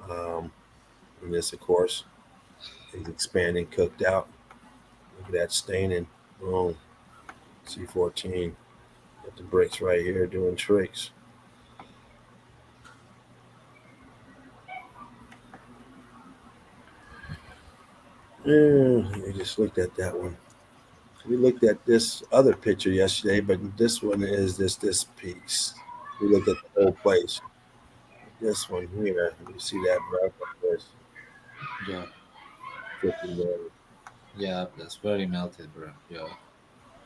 And this, of course, is expanding, cooked out. Look at that staining. Boom. C14. Got the bricks right here doing tricks. We just looked at that one. We looked at this other picture yesterday, but this one is this piece. We looked at the whole place. This one here, you see that mark on this Yeah, freaking yeah, that's very melted, bro. Yeah,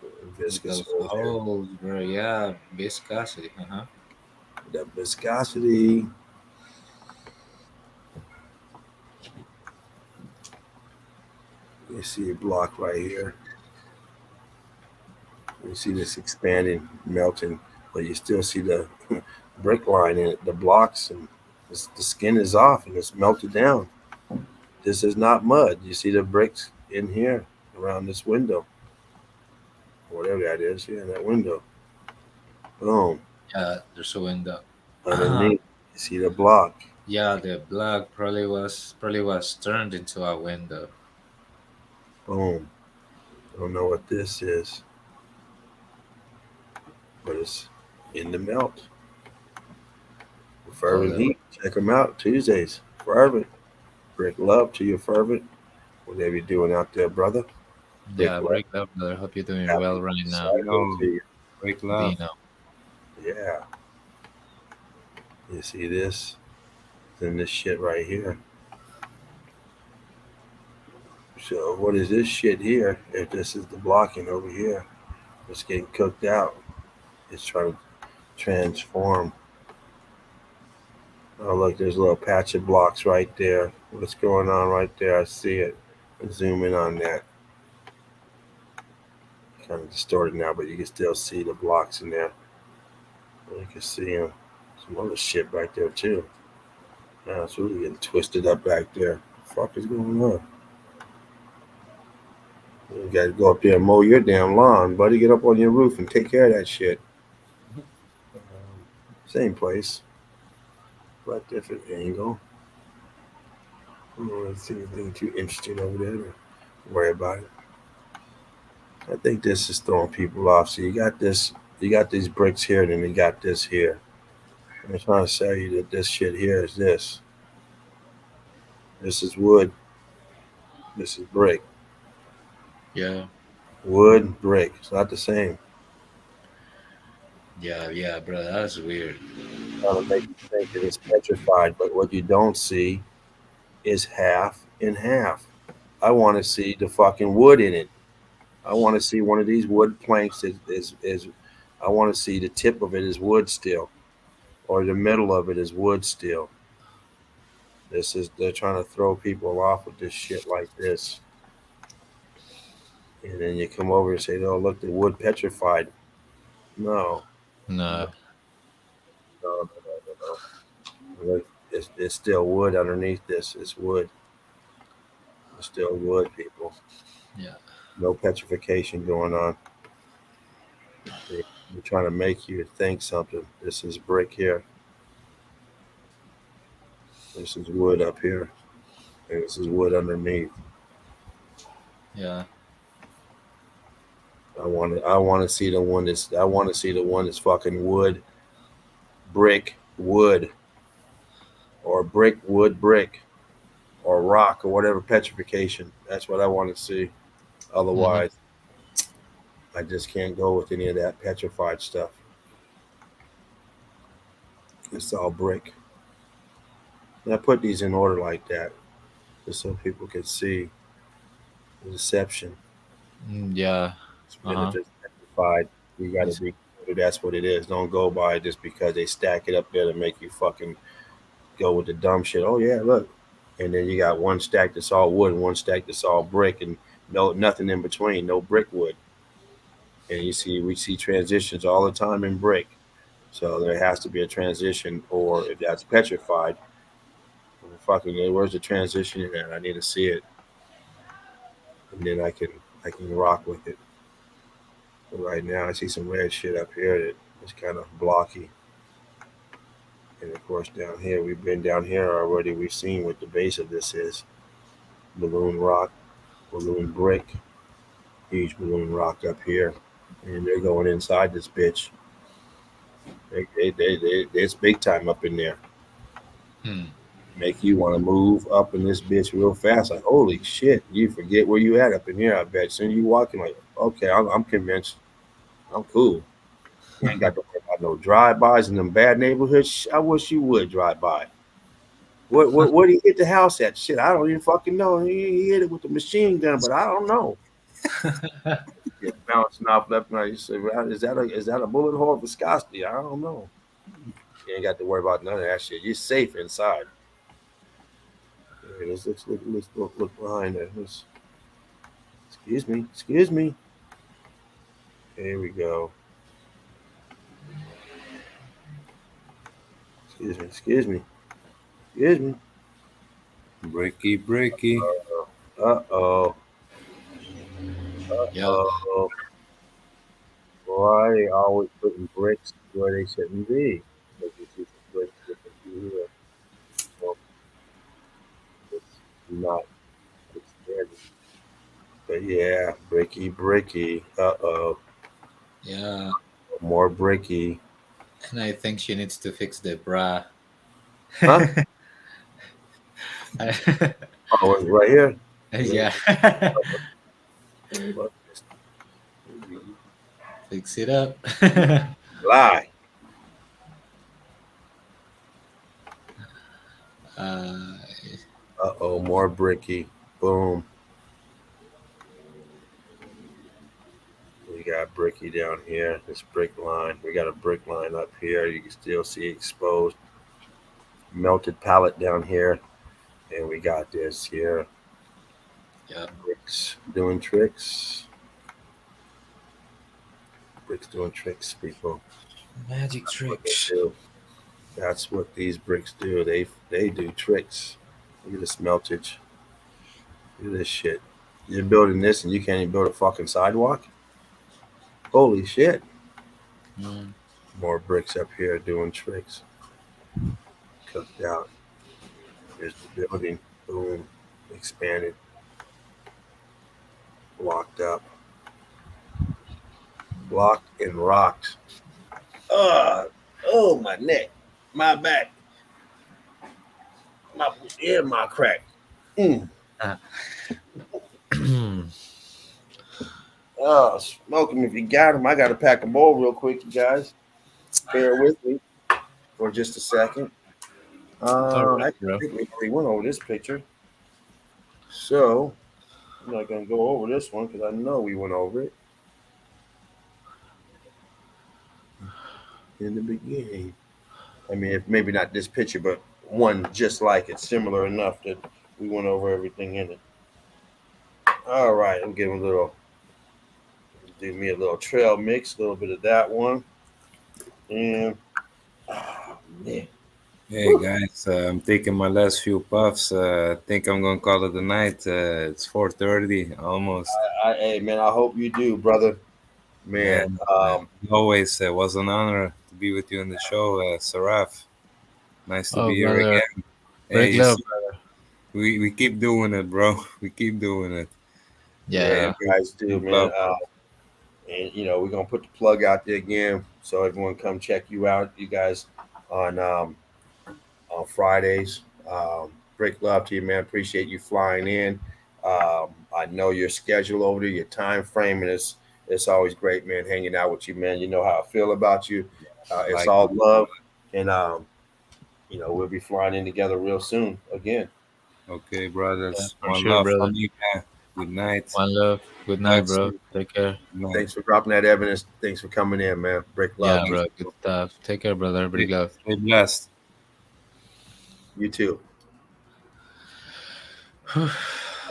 with viscous those over there. holes, bro. Yeah, viscosity. Uh huh. That viscosity. You see a block right here. You see this expanding, melting, but you still see the brick line in it, the blocks, and the skin is off and it's melted down. This is not mud. You see the bricks in here around this window, whatever that is. Yeah, that window. Boom. Yeah, there's a window. Underneath, you see the block. Yeah, the block probably was turned into a window. Boom. I don't know what this is, but it's in the melt. Oh, Fervent Heat. Check them out Tuesdays. Fervent. Brick love to your fervent. Whatever you're doing out there, brother. Brick yeah, love. break up, brother. Hope you're doing Happy well right now, You cycle to know, you. break love. Dino. Yeah. You see this? Then this shit right here. So what is this shit here? If this is the blocking over here, it's getting cooked out. It's trying to transform. Oh look, there's a little patch of blocks right there. What's going on right there? I see it. Zoom in on that. Kind of distorted now, but you can still see the blocks in there. You can see them. Some other shit right there too. Now it's really getting twisted up back there. What the fuck is going on? You got to go up there and mow your damn lawn, buddy. Get up on your roof and take care of that shit. Same place, but different angle. I don't see anything too interesting over there to worry about it. I think this is throwing people off. So you got these bricks here, and then you got this here. I'm trying to tell you that this shit here is this. This is wood. This is brick. Yeah, Wood, brick. It's not the same. yeah, bro. That's weird. Trying to make you think that it's petrified, but what you don't see is half and half. I want to see the fucking wood in it. I want to see one of these wood planks is I want to see the tip of it is wood still, or the middle of it is wood still. This is they're trying to throw people off with this shit like this, and then you come over and say, "Oh, look, the wood petrified." No, no, No, no. Look, it's still wood underneath this. It's wood. It's still wood, people. yeah, No petrification going on. They're trying to make you think something. This is brick here. This is wood up here. And this is wood underneath. yeah. I want to see the one that's fucking wood, brick, wood, or brick, wood, brick, or rock, or whatever petrification. That's what I want to see. Hmm. Otherwise, I just can't go with any of that petrified stuff. It's all brick. And I put these in order like that, just so people can see the deception. Yeah. Uh And if huh. it's petrified, you got to It's be. That's what it is. Don't go by it just because they stack it up there to make you fucking go with the dumb shit. Oh yeah, look. And then you got one stack that's all wood and one stack that's all brick and no nothing in between, no brick wood. And we see transitions all the time in brick. So there has to be a transition, or if that's petrified, fucking where's the transition in that? I need to see it, and then I can rock with it. But right now, I see some red shit up here that is kind of blocky, and of course down here we've been down here already. We've seen what the base of this is: balloon rock, balloon brick, huge balloon rock up here, and they're going inside this bitch. It's big time up in there. hmm. Make you want to move up in this bitch real fast. Like, holy shit, you forget where you at up in here. I bet. Soon you walking, like, okay, I'm convinced. I'm cool. You ain't got to worry about no drive-bys in them bad neighborhoods. I wish you would drive by. Where did he hit the house at? Shit, I don't even fucking know. He hit it with the machine gun, but I don't know. It's bouncing off left and right. You say, well, is that a bullet hole of viscosity? I don't know. You ain't got to worry about none of that shit. You're safe inside. Okay, let's look behind it. Excuse me. Excuse me. Here we go. Excuse me. Excuse me. Excuse me. Breaky, breaky. Uh-oh. Yeah. Uh-oh. Why are they always putting bricks where they shouldn't be? Because you see some bricks different here. So it's not expanding. But yeah, bricky. Uh-oh. Yeah. More bricky. And I think she needs to fix the bra. Huh? Oh, it's right here. Yeah. Look, Fix it up. lie. uh, Uh-oh, more bricky. Boom. We got bricky down here. This brick line. We got a brick line up here. You can still see exposed melted pallet down here. And we got this here. yeah. Bricks doing tricks. Bricks doing tricks, people. Magic That's what they tricks. do. That's what these bricks do. They do tricks. Look at this meltage. Look at this shit. You're building this and you can't even build a fucking sidewalk? Holy shit. Mm. More bricks up here doing tricks. Cooked out. Here's the building. Boom. Expanded. Locked up. Locked and rocked. Oh, my neck. My back. My crack. Mm. Ah. Oh, smoke them if you got them. I got to pack a bowl real quick, you guys. Bear with me for just a second. All right, I bro. think we already went over this picture. So I'm not going to go over this one because I know we went over it in the beginning. I mean, if maybe not this picture, but one just like it, similar enough that we went over everything in it. All right, I'm giving a little, do me a little trail mix, a little bit of that one. And, oh, man. Hey guys, I'm taking my last few puffs. I think I'm gonna call it a night. It's 4:30 almost. Hey, man, I hope you do, brother. Man, Man, always was an honor to be with you on the show, Saraf. Nice to Oh, be here brother. again. Hey, Break you love. see, we keep doing it, bro. We keep doing it. yeah, Yeah. you guys do, Big man. love. And we're gonna put the plug out there again, so everyone come check you out, you guys, on Fridays. Great love to you, man. Appreciate you flying in. I know your schedule over there, your time frame, and it's always great, man. Hanging out with you, man. You know how I feel about you. It's Like, all love, and we'll be flying in together real soon again. okay, Yeah, brothers. for One sure, love brother. from you, man. Good night. One love. Good night, Night, bro. sleep. Take care. Good night. Thanks for dropping that evidence. Thanks for coming in, man. Break love. Yeah, bro. Good stuff. Take care, brother. Break love. Stay blessed. You too.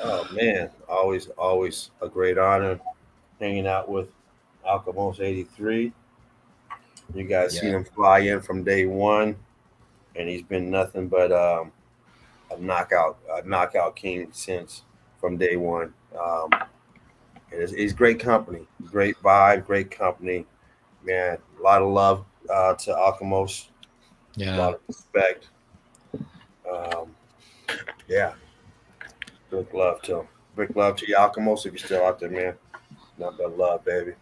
Oh man, always a great honor hanging out with Alchemos 83. You guys Yeah. seen him fly in from day one, and he's been nothing but a knockout king since from day one. And he's great company, great vibe, great company, man. A lot of love to Alchemos, a Yeah. lot of respect. Um, yeah, big love to him. Big love to you, Alchemos, if you're still out there, man. Nothing but love, baby.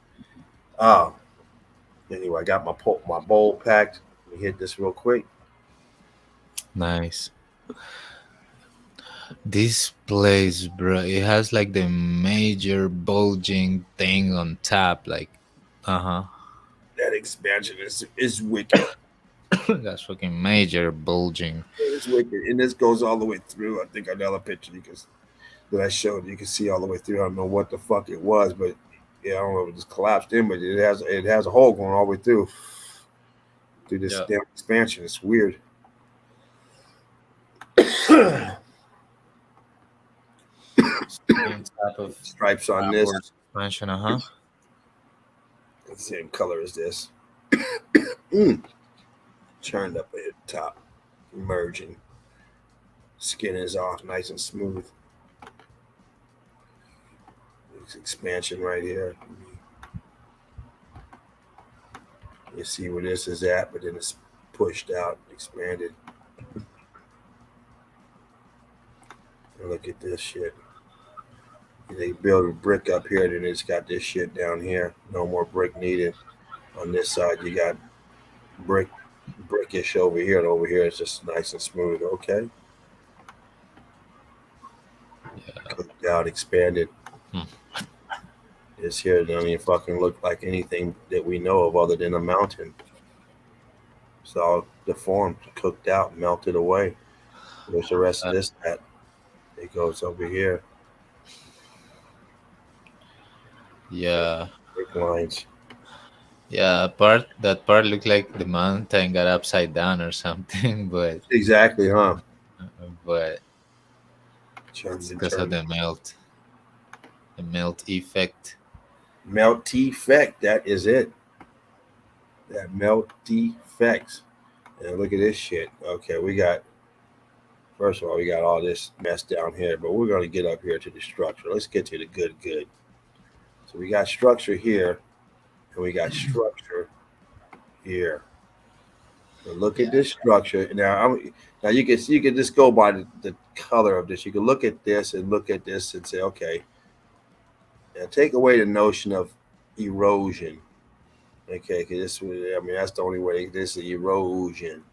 Oh, anyway, I got my bowl packed. Let me hit this real quick. Nice. This place, bro, it has like the major bulging thing on top, like, uh huh. That expansion is wicked. That's fucking major bulging. It's wicked, and this goes all the way through. I think another picture that I showed you can see all the way through. I don't know what the fuck it was, but yeah, I don't know if it just collapsed in, but it has a hole going all the way through this Yeah. damn expansion. It's weird. Same type of Stripes on this, downward expansion, uh huh. the same color as this. Mm. Turned up at the top, merging. Skin is off, nice and smooth. This expansion right here. You see where this is at, but then it's pushed out, expanded. And look at this shit. They build a brick up here, then it's got this shit down here. No more brick needed. On this side, you got brickish over here, and over here it's just nice and smooth. Okay, cooked out, expanded. Hmm. This here doesn't even fucking look like anything that we know of other than a mountain. It's all deformed, cooked out, melted away. Where's the rest of this at? It goes over here. Yeah. Brick lines. Yeah, that part looked like the mountain got upside down or something, but Exactly, huh? but Turn it's and because of turn. the melt effect. Melt effect. That is it. That melt effects. And look at this shit. Okay, first of all, we got all this mess down here, but we're going to get up here to the structure. Let's get to the good. So we got structure here, and we got structure here. So look at this structure. Now you can just go by the color of this. You can look at this and look at this and say, okay, now take away the notion of erosion. Okay, because that's the only way. This is erosion.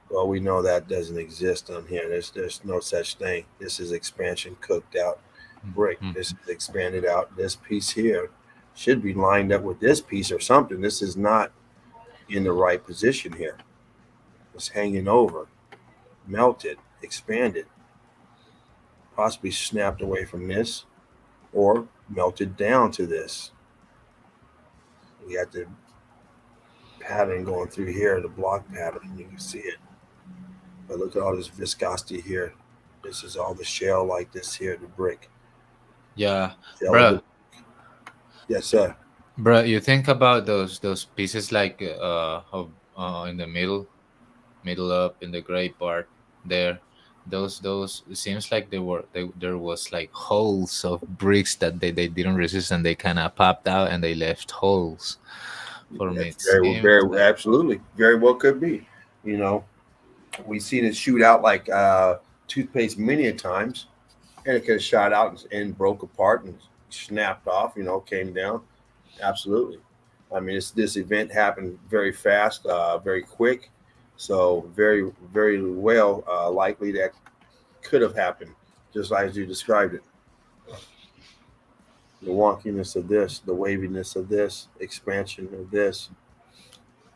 Well, we know that doesn't exist on here. There's no such thing. This is expansion cooked out brick. Mhm. This is expanded out. This piece here should be lined up with this piece or something. This is not in the right position here. It's hanging over, melted, expanded, possibly snapped away from this or melted down to this. We got the pattern going through here, the block pattern. You can see it. But look at all this viscosity here. This is all the shell like this here, the brick. Yeah, Shell of bruh, the, yes, sir. bruh. You think about those pieces like of in the middle up in the gray part there. Those it seems like there was like holes of bricks that they didn't resist and they kind of popped out and they left holes. For me, That's it very, seems very, like absolutely, very well could be. You know, we've seen it shoot out like toothpaste many a times, and it could have shot out and broke apart and snapped off. Came down. Absolutely. I mean, this event happened very fast, very quick, so very, very well likely that could have happened, just like as you described it. The wonkiness of this, the waviness of this, expansion of this.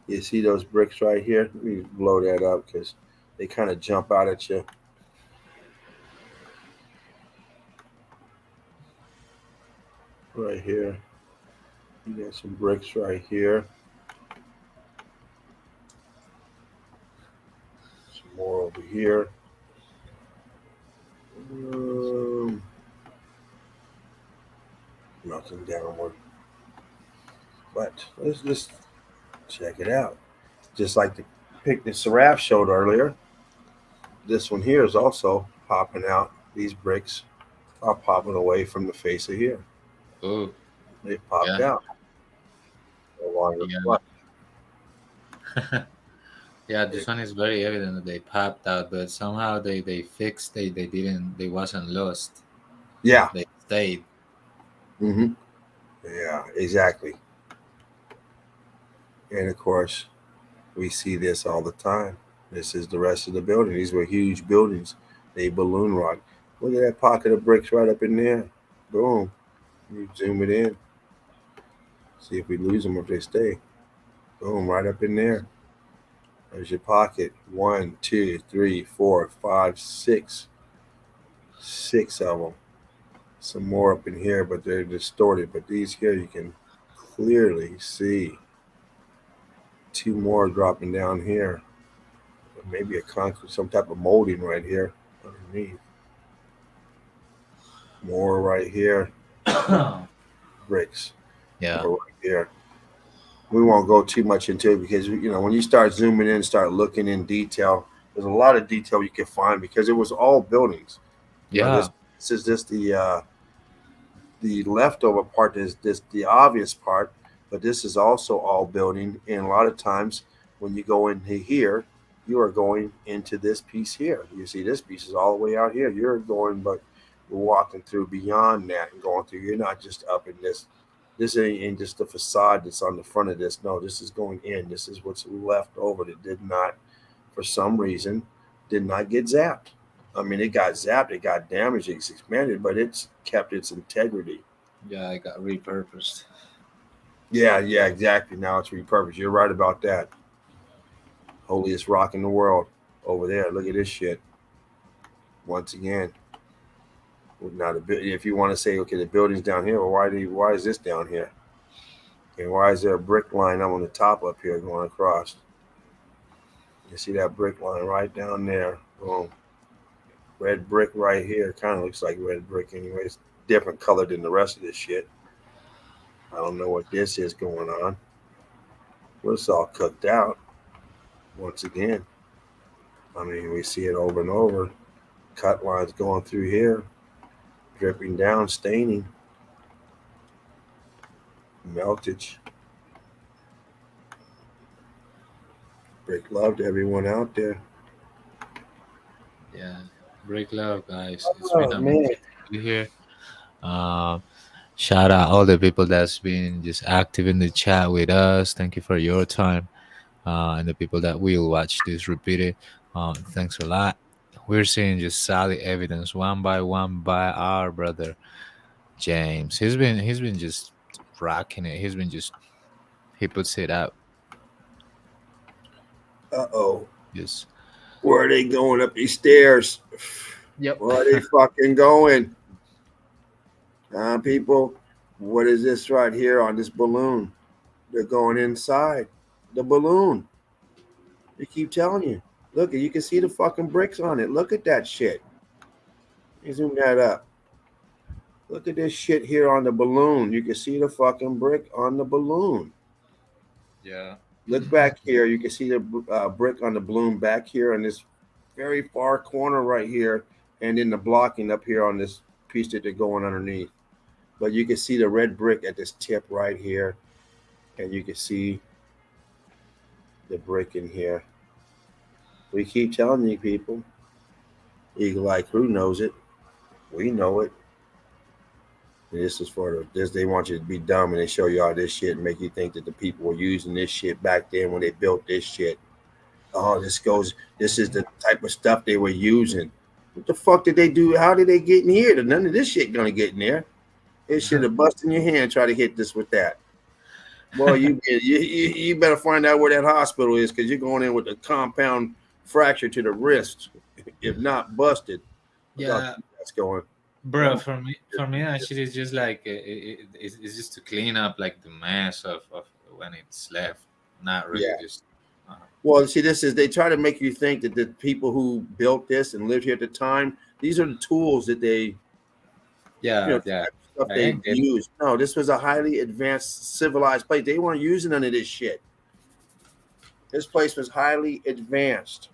You see those bricks right here? Let me blow that up because they kind of jump out at you. Right here. You got some bricks right here. Some more over here. Nothing downward. But let's just check it out. Just like the pic that Seraph showed earlier, this one here is also popping out. These bricks are popping away from the face of here. oh They popped yeah out. No longer yeah flush. yeah. This one is very evident that they popped out, but somehow they fixed. They didn't. They wasn't lost. Yeah. They stayed. Mm-hmm. Yeah, exactly. And of course, we see this all the time. This is the rest of the building. These were huge buildings. They balloon rock. Look at that pocket of bricks right up in there. Boom. You zoom it in. See if we lose them or if they stay. Boom, right up in there. There's your pocket. One, two, three, four, five, six. Six of them. Some more up in here, but they're distorted. But these here you can clearly see. Two more dropping down here. Maybe a concrete, some type of molding right here underneath. More right here. Bricks. Yeah. More right here. We won't go too much into it because when you start zooming in, start looking in detail, there's a lot of detail you can find because it was all buildings. Yeah. This is just the leftover part is this the obvious part, but this is also all building. And a lot of times when you go into here, you are going into this piece here. You see this piece is all the way out here. You're going, but we're walking through beyond that and going through. You're not just up in this. This ain't just the facade that's on the front of this. No, this is going in. This is what's left over that did not, for some reason, did not get zapped. I mean, it got zapped, it got damaged, it's expanded, but it's kept its integrity. Yeah, it got repurposed. Yeah, exactly. Now it's repurposed. You're right about that. Holiest rock in the world over there. Look at this shit. Once again, now if you want to say, okay, the building's down here, well, why is this down here? And why is there a brick line up on the top up here going across? You see that brick line right down there. Boom. Red brick right here. Kind of looks like red brick anyways. Different color than the rest of this shit. I don't know what this is going on. Well, it's all cooked out. Once again. I mean, we see it over and over. Cut lines going through here. Dripping down, staining. Meltage. Break love to everyone out there. Yeah. Break love, guys. It's Oh, been man. amazing to be here. Shout out all the people that's been just active in the chat with us. Thank you for your time. And the people that will watch this repeated. Thanks a lot. We're seeing just solid evidence one by our brother James. He's been just rocking it. He puts it out. Uh-oh. Just Where are they going up these stairs? Yep. Where are they fucking going? People, what is this right here on this balloon? They're going inside the balloon. They keep telling you. Look, you can see the fucking bricks on it. Look at that shit. Let me zoom that up. Look at this shit here on the balloon. You can see the fucking brick on the balloon. Yeah. Look back here. You can see the brick on the balloon back here in this very far corner right here, and then the blocking up here on this piece that they're going underneath. But you can see the red brick at this tip right here, and you can see the brick in here. We keep telling you people. Eagle like who knows it? We know it. And this is for this. They want you to be dumb, and they show you all this shit and make you think that the people were using this shit back then when they built this shit. Oh, this is the type of stuff they were using. What the fuck did they do? How did they get in here? None of this shit gonna get in there. It should have busted in your hand try to hit this with that. Boy, you better find out where that hospital is because you're going in with a compound fracture to the wrist, if not busted. Yeah. That's going. Bro, for me, actually, it's just like it's just to clean up like the mess of when it's left. Not really just. Well, see, they try to make you think that the people who built this and lived here at the time, these are the tools that they, stuff they used. No, this was a highly advanced, civilized place. They weren't using none of this shit. This place was highly advanced.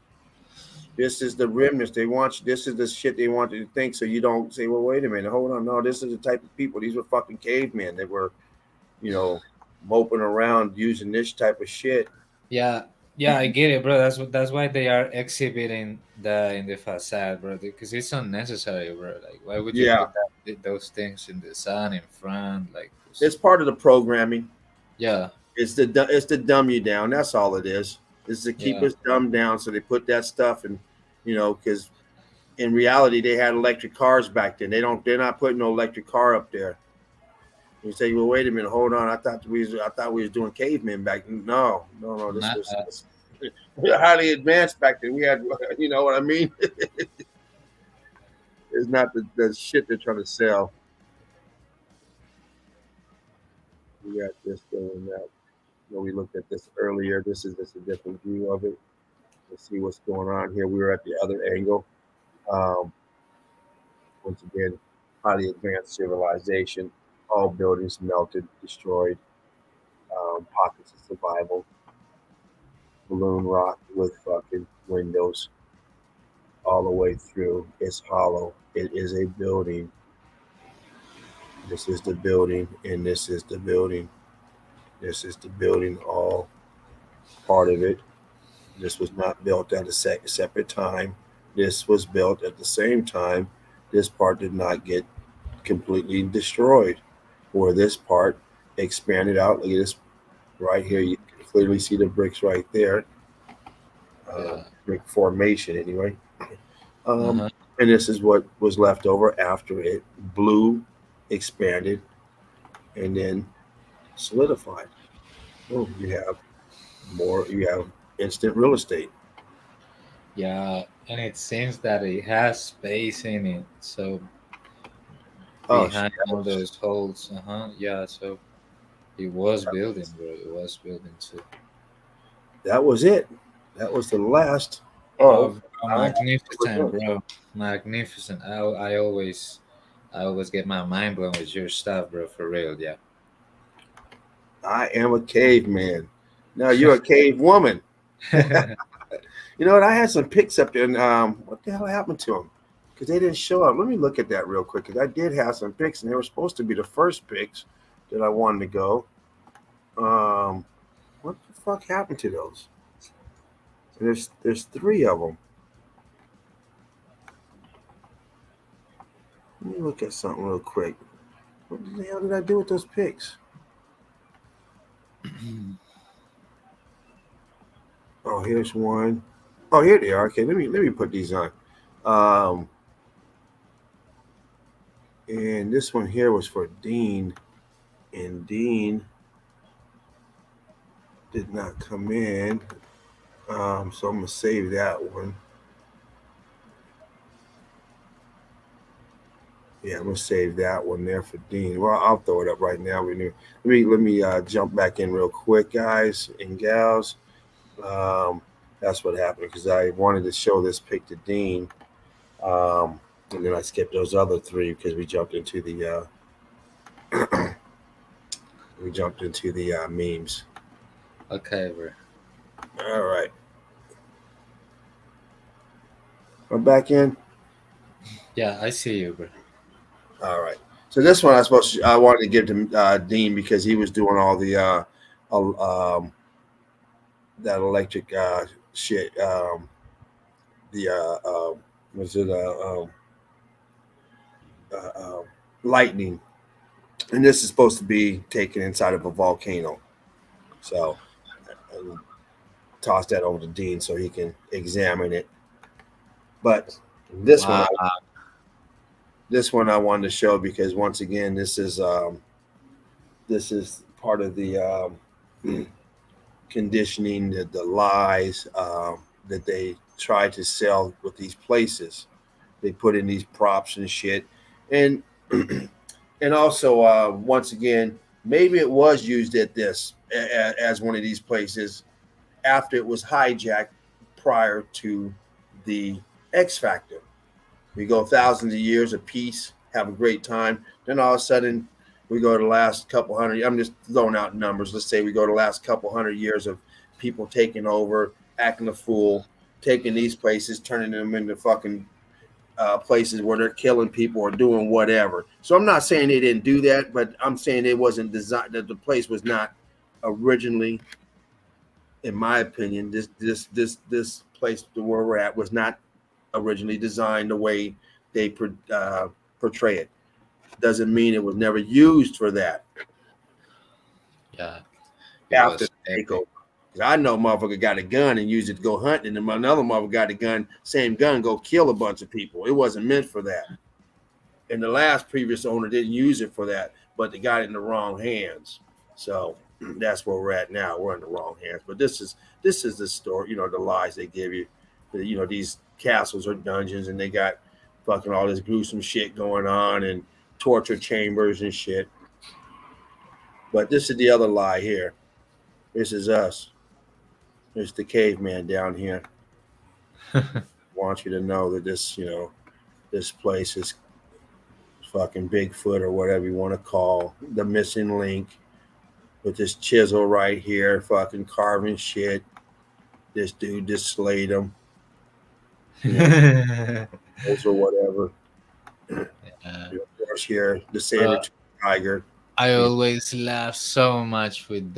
This is the remnants they want you. This is the shit they want you to think, so you don't say, "Well, wait a minute, hold on." No, this is the type of people. These were fucking cavemen. They were, moping around using this type of shit. Yeah, I get it, bro. That's why they are exhibiting in the facade, bro. Because it's unnecessary, bro. Like, why would you put those things in the sun in front? Like, it's part of the programming. Yeah, it's to dumb you down. That's all it is. This is to keep Yeah. us dumbed down. So they put that stuff in, because in reality they had electric cars back then. They're not putting no electric car up there. You say, well, wait a minute, hold on. I thought we was doing cavemen back then. No, no, no. This Not, was we were highly advanced back then. We had, you know what I mean? It's not the shit they're trying to sell. We got this going that. We looked at this earlier. This is just a different view of it. Let's see what's going on here. We were at the other angle. Um, Once again, highly advanced civilization. All buildings melted, destroyed. Pockets of survival. Balloon rock with fucking windows all the way through. It's hollow. It is a building. This is the building, and this is the building. This is the building, all part of it. This was not built at a separate time. This was built at the same time. This part did not get completely destroyed, or this part expanded out. Look at this right here. You can clearly see the bricks right there. yeah. Brick formation, anyway. Uh-huh. And this is what was left over after it blew, expanded, and then solidified. Oh, you have more. You have instant real estate. Yeah, and it seems that it has space in it. So Oh, shit, behind all those holes, yeah. So it was building, bro. It was building too. that was it. That was the last Oh, of bro, our magnificent, results. bro. Magnificent. I always get my mind blown with your stuff, bro. For real, yeah. I am a caveman. Now you're a cave woman. You know what? I had some pics up there, and what the hell happened to them? Because they didn't show up. Let me look at that real quick. Because I did have some pics, and they were supposed to be the first pics that I wanted to go. What the fuck happened to those? There's three of them. Let me look at something real quick. What the hell did I do with those pics? Oh, here's one. Oh, here they are. Okay, let me put these on. Um, and this one here was for Dean, and Dean did not come in. So I'm gonna save that one. Yeah, I'm gonna save that one there for Dean. Well, I'll throw it up right now. Let me jump back in real quick, guys and gals. Um, that's what happened because I wanted to show this pic to Dean, and then I skipped those other three because we jumped into the memes. Okay, bro. All right, I'm back in. Yeah, I see you, bro. All right. So this one I wanted to give to Dean because he was doing all the that electric shit. The was it uh, uh, lightning, and this is supposed to be taken inside of a volcano. So I toss that over to Dean so he can examine it. But this one, Wow. this one I wanted to show because once again, this is part of the conditioning, the lies that they try to sell with these places. They put in these props and shit, and and also once again, maybe it was used at this as one of these places after it was hijacked prior to the X Factor. We go thousands of years of peace, have a great time. Then all of a sudden, we go to the last couple hundred. I'm just throwing out numbers. Let's say we go to the last couple hundred years of people taking over, acting a fool, taking these places, turning them into fucking places where they're killing people or doing whatever. So I'm not saying they didn't do that, but I'm saying it wasn't designed. That the place was not originally, in my opinion, this place where we're at was not originally designed the way they portray it. Doesn't mean it was never used for that Yeah, it after was the epic. takeover. 'Cause I know motherfucker got a gun and used it to go hunting, and another motherfucker got a gun, same gun, go kill a bunch of people. It wasn't meant for that. And the last previous owner didn't use it for that, but they got it in the wrong hands. So that's where we're at now. We're in the wrong hands. But this is the story, the lies they give you. These castles are dungeons and they got fucking all this gruesome shit going on and torture chambers and shit. But this is the other lie here. This is us. It's the caveman down here. I want you to know that this place is fucking Bigfoot or whatever you want to call the missing link with this chisel right here, fucking carving shit. This dude just slayed him, or whatever. Of course, here the saber tiger. I always laugh so much with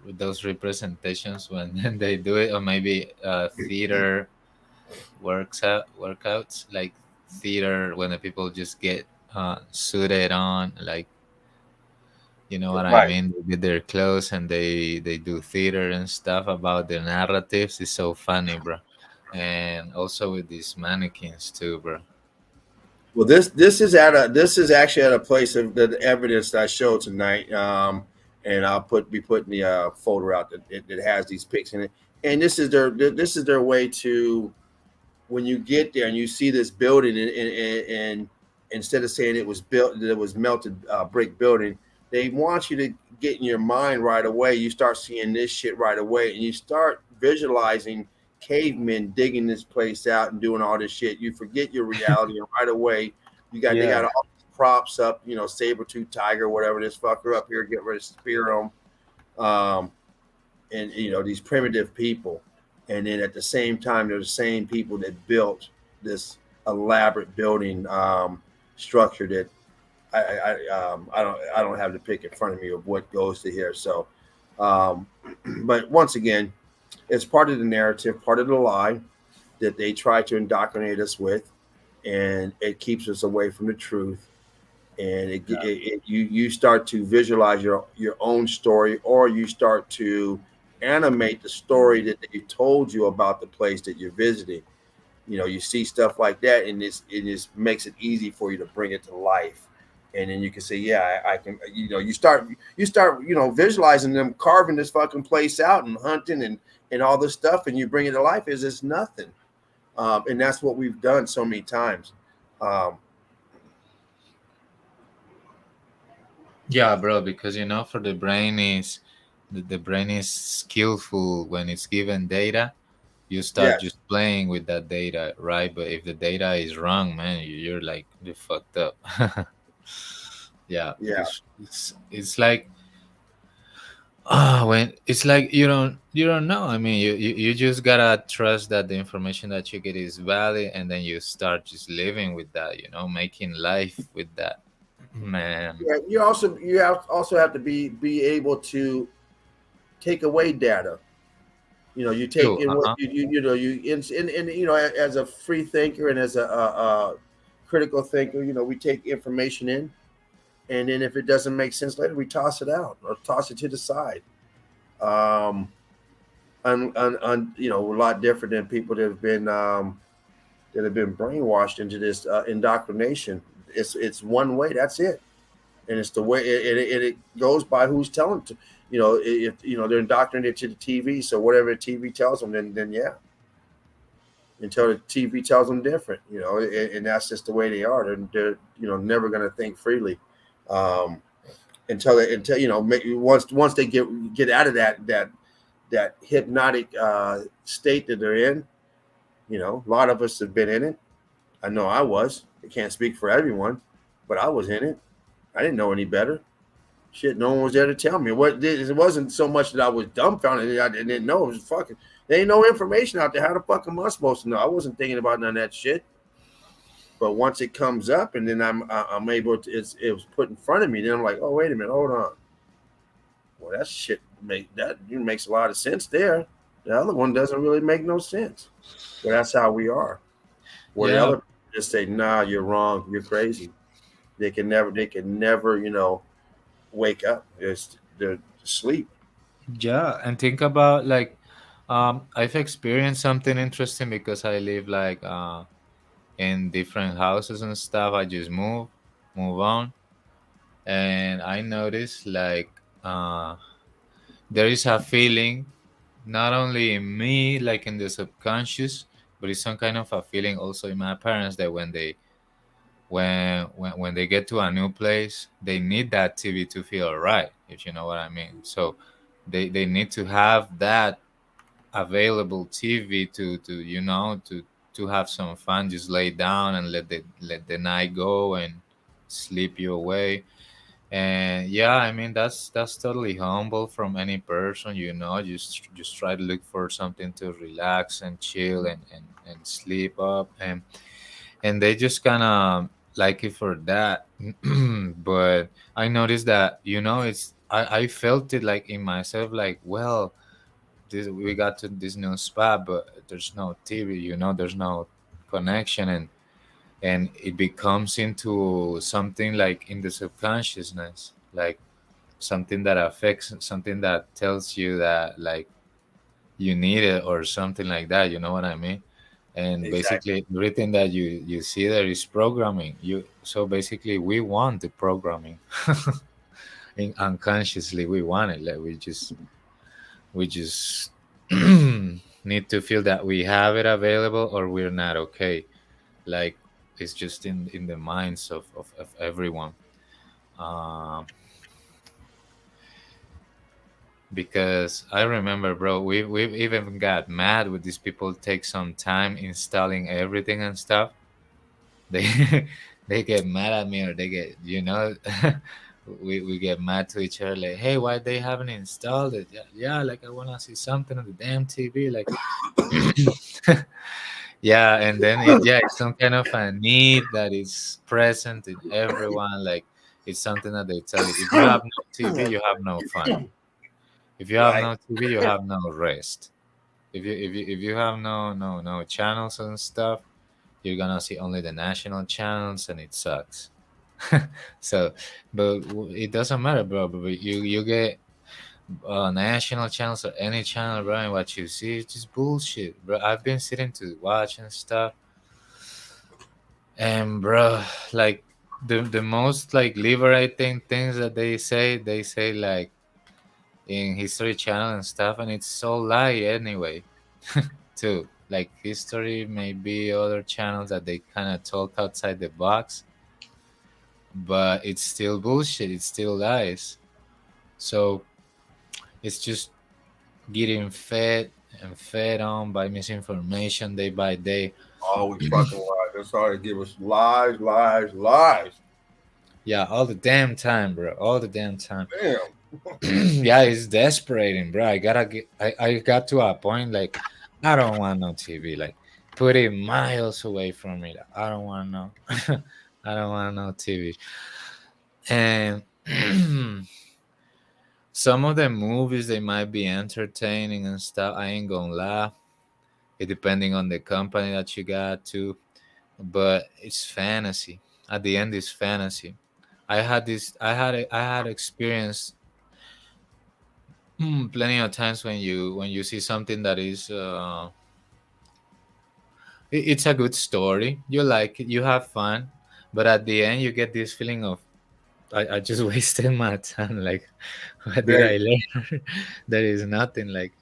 with those representations when they do it, or maybe theater workouts, like theater when the people just get suited on, like you know what I Right. mean, with their clothes and they do theater and stuff about their narratives. It's so funny, bro. And also with these mannequins too, bro. Well, this is actually at a place of the evidence that I showed tonight, and I'll be putting the folder out that has these pics in it. And this is their way to, when you get there and you see this building, and instead of saying it was built, that it was melted brick building, they want you to get in your mind right away. You start seeing this shit right away, and you start visualizing cavemen digging this place out and doing all this shit. You forget your reality, and right away they got all these props up, saber-tooth tiger, whatever, this fucker up here, get ready to spear them, and these primitive people. And then at the same time, they're the same people that built this elaborate building structure that I don't have the pic in front of me of what goes to here. So, but once again, it's part of the narrative, part of the lie that they try to indoctrinate us with, and it keeps us away from the truth. And you start to visualize your own story, or you start to animate the story that they told you about the place that you're visiting. You see stuff like that, and it just makes it easy for you to bring it to life. And then you can say, yeah, I can. You start visualizing them carving this fucking place out and hunting and all this stuff, and you bring it to life as it's nothing. And that's what we've done so many times. Yeah, bro, because for the brain is skillful when it's given data. You start Yes. just playing with that data, right? But if the data is wrong, man, you're like you fucked up. Yeah, Yeah. it's like when it's like you don't know. I mean, you just gotta trust that the information that you get is valid, and then you start just living with that, making life with that, man. Yeah. You also have to be able to take away data. You take True. in what Uh-huh. as a free thinker and as a critical thinker, we take information in, and then if it doesn't make sense later, we toss it out or toss it to the side. Um, a lot different than people that have been brainwashed into this indoctrination. It's one way. That's it, and it's the way it goes by who's telling to. If they're indoctrinated to the TV, so whatever the TV tells them, then yeah, until the TV tells them different, and that's just the way they are. They're never going to think freely, um, until once they get out of that hypnotic state that they're in. A lot of us have been in it. I know I was. I can't speak for everyone, but I was in it. I didn't know any better. Shit, no one was there to tell me. It wasn't so much that I was dumbfounded. I didn't know. It was fucking. There ain't no information out there. How the fuck am I supposed to know? I wasn't thinking about none of that shit. But once it comes up, and then I'm able to. It was put in front of me. Then I'm like, oh wait a minute, hold on. Well, that shit makes a lot of sense there. The other one doesn't really make no sense. Well, that's how we are. Where the Yeah. other just say, nah, you're wrong, you're crazy. They can never, wake up. They're asleep. Yeah, and think about like I've experienced something interesting because I live like in different houses and stuff. I just move on, and I noticed like there is a feeling not only in me, like in the subconscious, but it's some kind of a feeling also in my parents that when they get to a new place, they need that TV to feel right, if you know what I mean. So they need to have that available TV to to have some fun, just lay down and let the night go and sleep you away. And yeah, I mean that's totally humble from any person, just try to look for something to relax and chill and sleep up, and they just kind of like it for that. But I noticed that I felt it like in myself, like, well, we got to this new spot, but there's no TV, there's no connection, and it becomes into something like in the subconsciousness, like something that affects, something that tells you that like you need it or something like that. You know what I mean? And Exactly. basically, everything that you see there is programming. So basically, we want the programming. Unconsciously, we want it. Like we just need to feel that we have it available or we're not okay. Like it's just in the minds of everyone. Um, because I remember, bro, we've even got mad with these people take some time installing everything and stuff. They they get mad at me, or they get we get mad to each other like, hey, why they haven't installed it? Yeah, like I want to see something on the damn TV, like. Yeah, and then it's some kind of a need that is present in everyone. Like it's something that they tell you: if you have no TV, you have no fun. If you have Right. no TV, you have no rest. If you have no channels and stuff, you're gonna see only the national channels, and it sucks. So, but it doesn't matter, bro. But you get national channels or any channel, bro, and what you see is just bullshit, bro. I've been sitting to watch and stuff. And bro, like the most like liberating things that they say like in History Channel and stuff, and it's so lie anyway, too. Like history, maybe other channels that they kind of talk outside the box, but it's still bullshit. It's still lies. So it's just getting fed and fed on by misinformation day by day. Always fucking lies. That's all they give us lies, lies, lies. Yeah, all the damn time, bro. All the damn time. Damn. Yeah, it's desperating, bro. I got to a point like I don't want no TV. Like put it miles away from me. Like, I don't want no I don't want no TV. And some of the movies they might be entertaining and stuff. I ain't gonna lie. It depending on the company that you got too. But it's fantasy. At the end it's fantasy. I had experience plenty of times when you see something that is it's a good story, you like it, you have fun, but at the end you get this feeling of I just wasted my time, like what did Very. I learn? There is nothing, like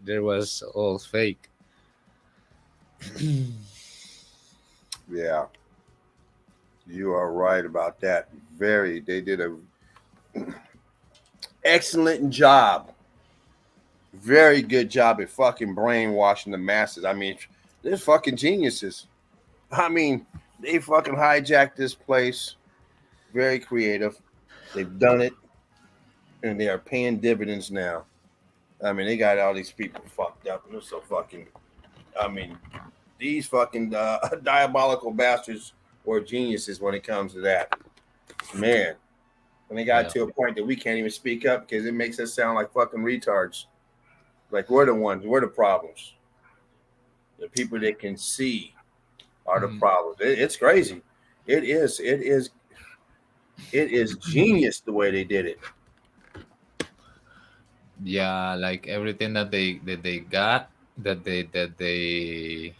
there was all fake. Yeah. You are right about that. Very. They did a excellent job. Very good job at fucking brainwashing the masses. I mean, they're fucking geniuses. I mean, they fucking hijacked this place. Very creative. They've done it, and they are paying dividends now. I mean, they got all these people fucked up, and they're so fucking. I mean, these fucking diabolical bastards were geniuses when it comes to that. Man, and they got Yeah. to a point that we can't even speak up because it makes us sound like fucking retards. Like we're the ones, we're the problems. The people that can see are the Mhm. problems. It's crazy. It is. It is. It is genius the way they did it. Yeah, like everything that they got, that they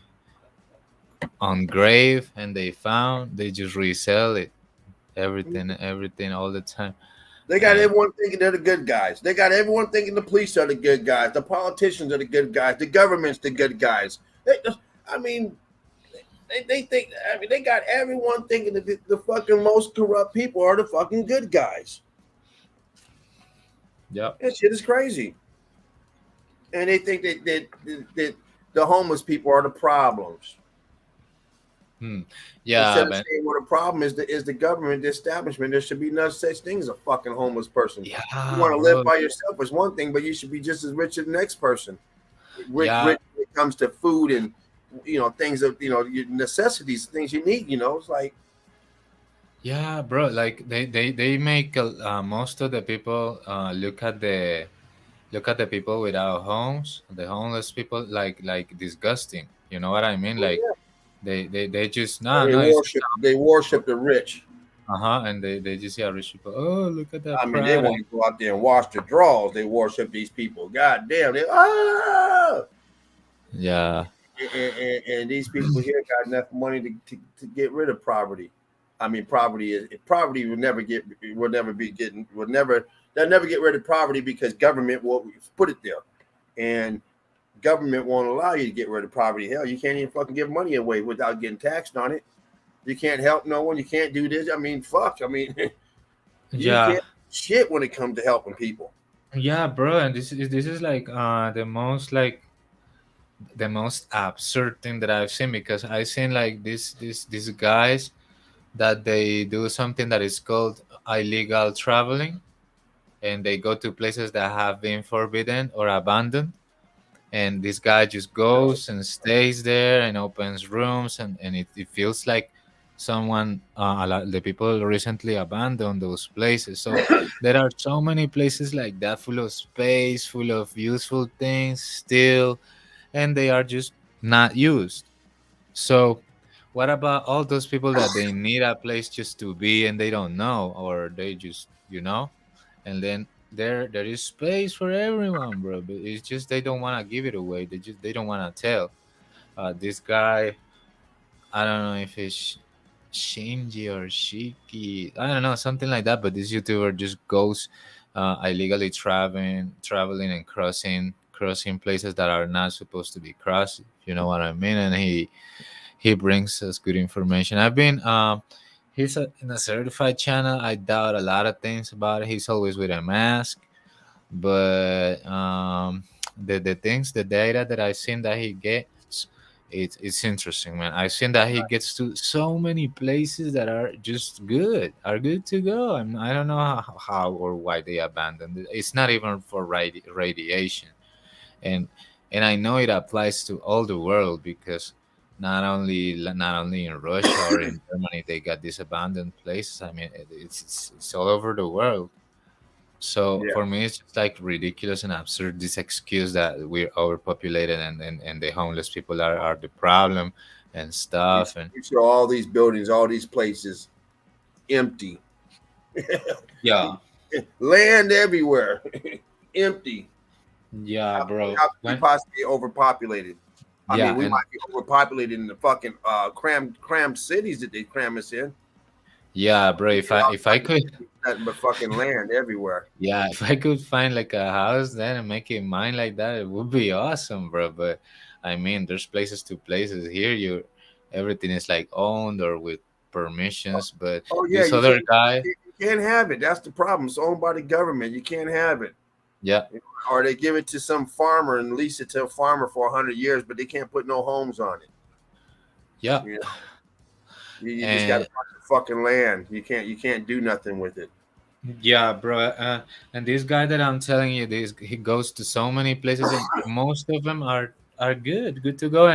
on grave and they found, they just resell it. Everything all the time. They got And everyone thinking they're the good guys. They got everyone thinking the police are the good guys. The politicians are the good guys. The government's the good guys. I mean, they think. I mean, they got everyone thinking that the fucking most corrupt people are the fucking good guys. yep. That shit is crazy. And they think that the homeless people are the problems. Hmm. Yeah, Instead of but saying what the problem is the government, the establishment, there should be no such thing as a fucking homeless person. You yeah, want to live bro. by yourself is one thing, but you should be just as rich as the next person. Rich, Yeah, rich when it comes to food and things that your necessities, things you need. It's like yeah, bro. Like they make most of the people look at the people without homes, the homeless people, like disgusting. You know what I mean? Like they just no, they no, it's just worship they worship the rich. and they just see rich people. Oh, look at that I mean, they Prada. want to go out there and wash the drawers. They worship these people. God damn, Yeah, and these people here got enough money to get rid of poverty. I mean, poverty would never they'll never get rid of poverty because government will put it there, and government won't allow you to get rid of poverty. Hell, you can't even fucking give money away without getting taxed on it. You can't help no one. You can't do this. I mean, fuck. I mean, you yeah, can't shit when it comes to helping people. yeah, bro. And this is like the most absurd thing that I've seen, because I've seen like these guys that they do something that is called illegal traveling, and they go to places that have been forbidden or abandoned, and this guy just goes and stays there and opens rooms, and it feels like someone the people recently abandoned those places. So there are so many places like that, full of space, full of useful things still, and they are just not used. So what about all those people that they need a place just to be and they don't know, or they just and then there is space for everyone, bro. But it's just they don't want to give it away. They don't want to tell. This guy, I don't know if it's Shinji or Shiki, I don't know, something like that. But this YouTuber just goes illegally traveling and crossing places that are not supposed to be crossed. You know what I mean? And he brings us good information. I've been he's in a certified channel. I doubt a lot of things about it. He's always with a mask, but the things, the data that I've seen that he gets, it's interesting, man. I've seen that he gets to so many places that are good to go. I don't know how or why they abandoned it. It's not even for radiation, and I know it applies to all the world, because not only in Russia or in Germany they got these abandoned places. I mean, it's all over the world. So Yeah, for me, it's just like ridiculous and absurd, this excuse that we're overpopulated, and the homeless people are the problem and stuff. And you show all these buildings, all these places empty, yeah, land everywhere, empty. yeah, bro. How could we When possibly be overpopulated? I yeah, mean, we and might be overpopulated in the fucking crammed cities that they cram us in. yeah, bro. If I could, Nothing but fucking land everywhere. yeah, if I could find like a house then and make it mine like that, it would be awesome, bro. But I mean, there's places to places. Here, everything is like owned or with permissions. But Oh yeah, this other guy, you can't have it. That's the problem. It's owned by the government. You can't have it. yeah, Or they give it to some farmer and lease it to a farmer for 100 years, but they can't put no homes on it. yeah, You know, you just got and to fucking land. You can't do nothing with it. yeah, bro. And this guy that I'm telling you, this he goes to so many places, and most of them are good to go.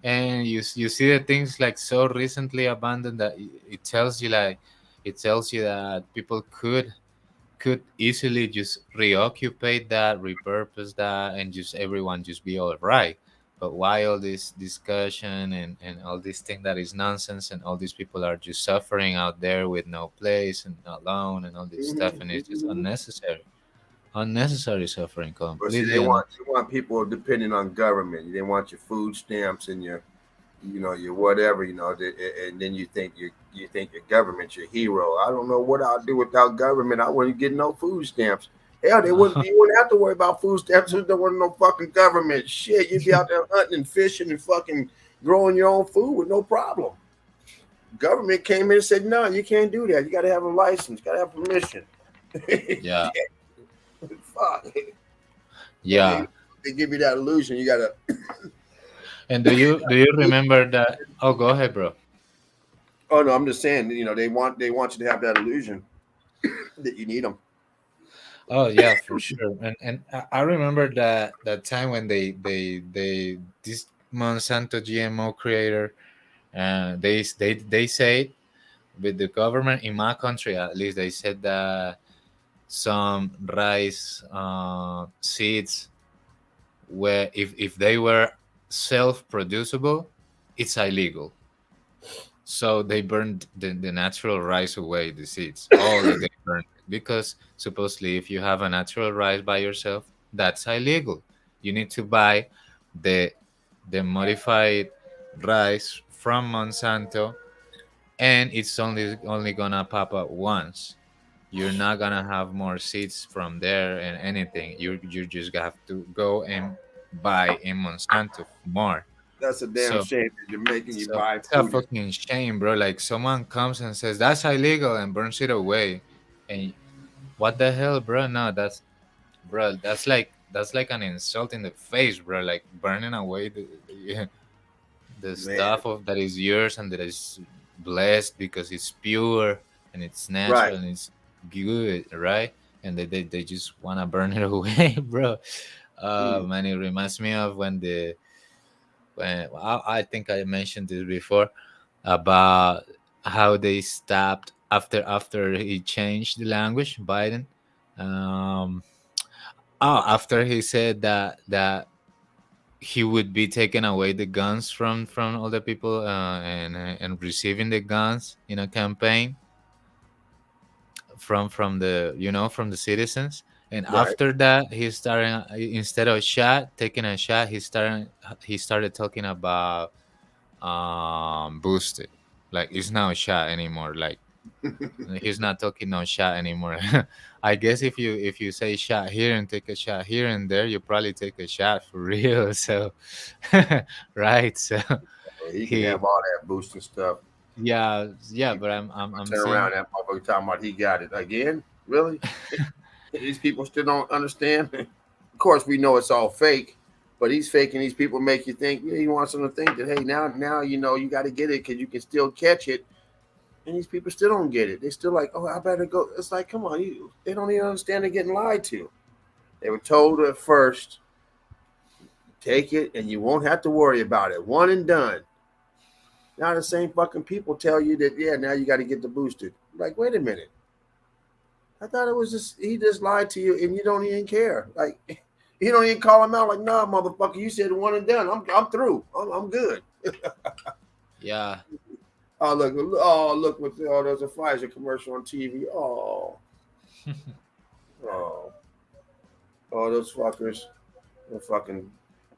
And you see the things like so recently abandoned that it tells you that people could easily just reoccupy that, repurpose that, and just everyone just be all right. But why all this discussion and all this thing that is nonsense, and all these people are just suffering out there with no place and alone and all this stuff, and it's just Mhm. unnecessary. unnecessary suffering, But see, completely. they want people depending on government. They want your food stamps and your, your whatever, and then you think your government's your hero. I don't know what I'll do without government. I wouldn't get no food stamps. Hell, you wouldn't have to worry about food stamps if there wasn't no fucking government. Shit, you'd be out there hunting and fishing and fucking growing your own food with no problem. Government came in and said, no, you can't do that. You got to have a license. Got to have permission. Yeah, Fuck. yeah. They give you that illusion. You got to. And do you remember that? Oh, go ahead, bro. Oh no, I'm just saying. They want you to have that illusion that you need them. Oh yeah, for sure. And I remember that time when they this Monsanto GMO creator, they say with the government in my country, at least, they said that some rice seeds, where if they were self-producible, it's illegal. So they burned the natural rice away, the seeds. All of they burned it. Because supposedly, if you have a natural rice by yourself, that's illegal. You need to buy the the modified rice from Monsanto, and it's only gonna pop up once. You're not gonna have more seeds from there and anything. You just have to go and buy in Monsanto more. That's a damn So shame that you're making you so buy it's a food. fucking shame, bro. Like someone comes and says that's illegal and burns it away, and what the hell, bro? No, that's like an insult in the face, bro. Like burning away the Man, stuff of that is yours and that is blessed because it's pure and it's right. natural and it's good, right? And they just wanna burn it away, bro. Mm. Man, it reminds me of when I think I mentioned this before about how they stopped after he changed the language, Biden. Um, after he said that he would be taking away the guns from all the people, and receiving the guns in a campaign from the from the citizens. And Right. after that, he started, instead of shot taking a shot, he started talking about boosted. Like it's not a shot anymore. Like he's not talking no shot anymore. I guess if you say shot here and take a shot here and there, you probably take a shot for real. So right. So He can he have all that boosting stuff. yeah, He but I'm turn saying around, that motherfucker talking about he got it again. Really? These people still don't understand. Of course, we know it's all fake, but he's faking these people, make you think. Yeah, he wants them to think that hey, now you got to get it because you can still catch it, and these people still don't get it. They still like, oh, I better go. It's like, come on, they don't even understand they're getting lied to. They were told at first, take it, and you won't have to worry about it. One and done. Now the same fucking people tell you that yeah, now you got to get the boosted. Like, wait a minute. I thought it was just he just lied to you and you don't even care. Like you don't even call him out like, nah, motherfucker, you said one and done. I'm through. I'm good. yeah. Oh look what there's a Pfizer commercial on TV. Oh oh those fuckers. They're fucking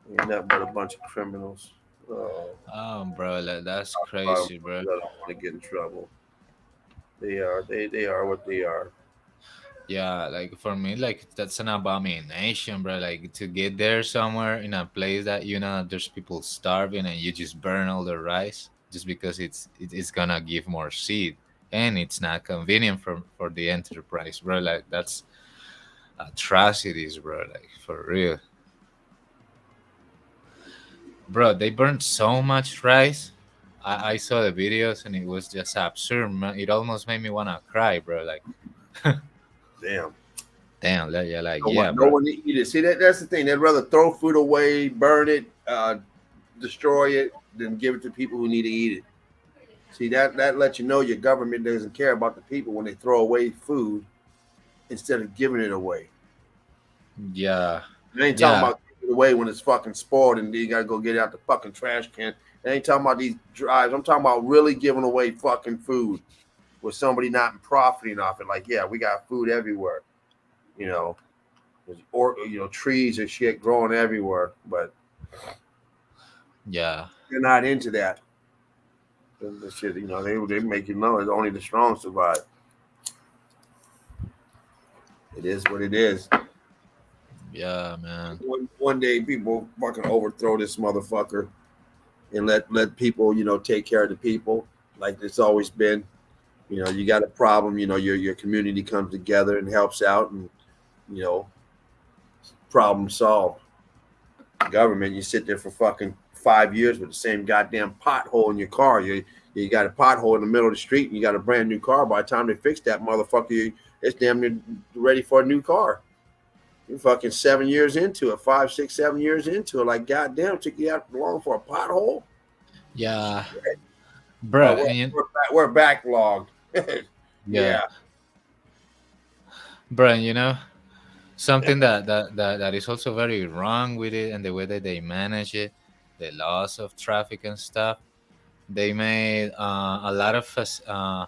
ain't nothing but a bunch of criminals. Oh Bro, that's I don't crazy, bro. want to get in trouble. They are what they are. Yeah, like for me, like that's an abomination, bro. Like to get there somewhere in a place that there's people starving and you just burn all the rice just because it's gonna give more seed, and it's not convenient for the enterprise, bro. Like that's atrocities, bro. Like for real, bro. They burned so much rice. I saw the videos and it was just absurd, man. It almost made me wanna cry, bro. Like, Damn. damn, like, yeah, like No one, yeah, no bro. one to eat it. See that's the thing. They'd rather throw food away, burn it, destroy it, than give it to people who need to eat it. See that lets you know your government doesn't care about the people when they throw away food instead of giving it away. Yeah, They ain't talking yeah. about giving it away when it's fucking spoiled and you gotta go get it out the fucking trash can. They ain't talking about these drives. I'm talking about really giving away fucking food with somebody not profiting off it. Like, yeah, we got food everywhere, you know. or trees and shit growing everywhere, but Yeah. they're not into that. The shit, they make you know it's only the strong survive. It is what it is. Yeah, man. One day people fucking overthrow this motherfucker and let people, take care of the people like it's always been. You got a problem, your community comes together and helps out, and you know, problem solved. Government, you sit there for fucking 5 years with the same goddamn pothole in your car. You got a pothole in the middle of the street, and you got a brand new car. By the time they fix that motherfucker, it's damn near ready for a new car. You're fucking 7 years into it, 5, 6, 7 years into it. Like, goddamn, took you out long for a pothole? Yeah. Bruh, we're backlogged. yeah. Bruh, something that is also very wrong with it and the way that they manage it, the laws of traffic and stuff. They made a lot of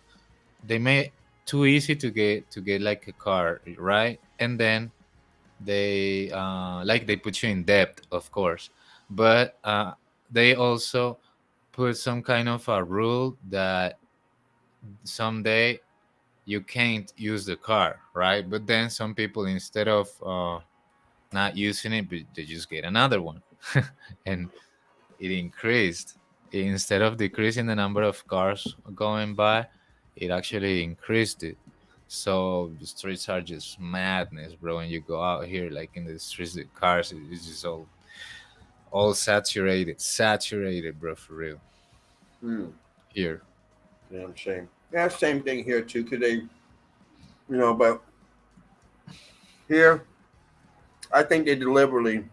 they made too easy to get like a car, right? And then they like they put you in debt, of course, but they also put some kind of a rule that someday you can't use the car, right? But then some people, instead of not using it, but they just get another one, and it increased. Instead of decreasing the number of cars going by, it actually increased it. So the streets are just madness, bro. When you go out here, like in the streets, the cars, it's just all saturated, bro, for real. Here. Damn shame. Yeah, same thing here too. Cause they, but here, I think they deliberately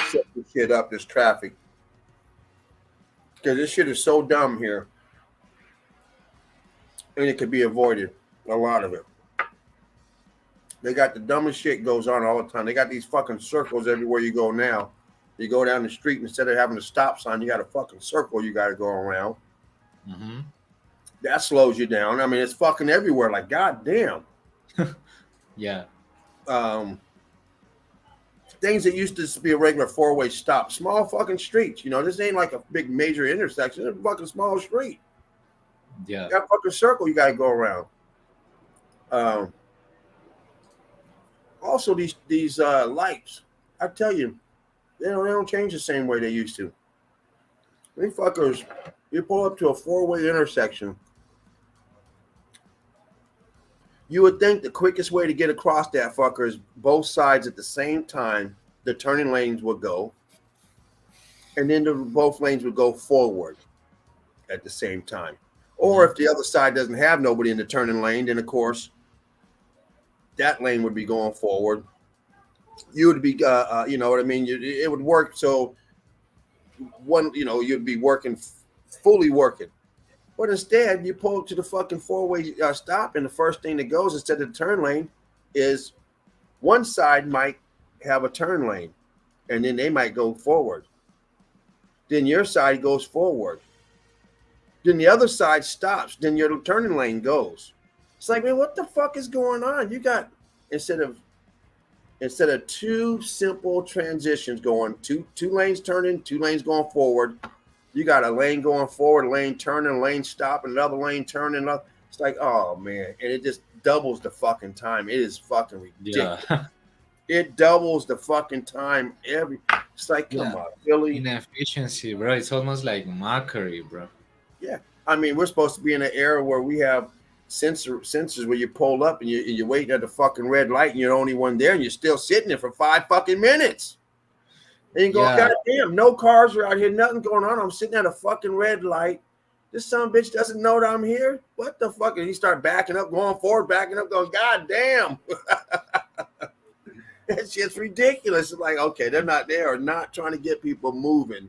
set this shit up, this traffic, because this shit is so dumb here, and it could be avoided. A lot of it. They got the dumbest shit goes on all the time. They got these fucking circles everywhere you go now. You go down the street, instead of having a stop sign, you got a fucking circle you got to go around. Mm-hmm. That slows you down. I mean, it's fucking everywhere. Like, goddamn. Yeah. Things that used to be a regular four-way stop, small fucking streets. This ain't like a big major intersection. It's a fucking small street. Yeah. That fucking circle you got to go around. Also, these lights, I tell you, they don't change the same way they used to. These fuckers, you pull up to a four-way intersection, you would think the quickest way to get across that fucker is both sides at the same time. The turning lanes would go, and then both lanes would go forward at the same time. Or if the other side doesn't have nobody in the turning lane, then of course that lane would be going forward. You would be, you know what I mean? It would work. So you'd be working, fully working. But instead, you pull up to the fucking four-way stop, and the first thing that goes instead of the turn lane is one side might have a turn lane, and then they might go forward. Then your side goes forward. Then the other side stops. Then your turning lane goes. It's like, man, what the fuck is going on? You got instead of two simple transitions going, two lanes turning, two lanes going forward. You got a lane going forward, a lane turning, a lane stopping, another lane turning. It's like, oh man, and it just doubles the fucking time. It is fucking ridiculous. Yeah. It doubles the fucking time It's like, come on, really? Inefficiency, bro. It's almost like mockery, bro. Yeah, I mean, we're supposed to be in an era where we have sensors where you pull up and you're waiting at the fucking red light, and you're the only one there, and you're still sitting there for 5 fucking minutes. And you go, God damn, no cars are out here, nothing going on. I'm sitting at a fucking red light. This son of a bitch doesn't know that I'm here. What the fuck? And he start backing up, going forward, backing up, going, God damn. That shit's ridiculous. It's like, okay, they are not trying to get people moving.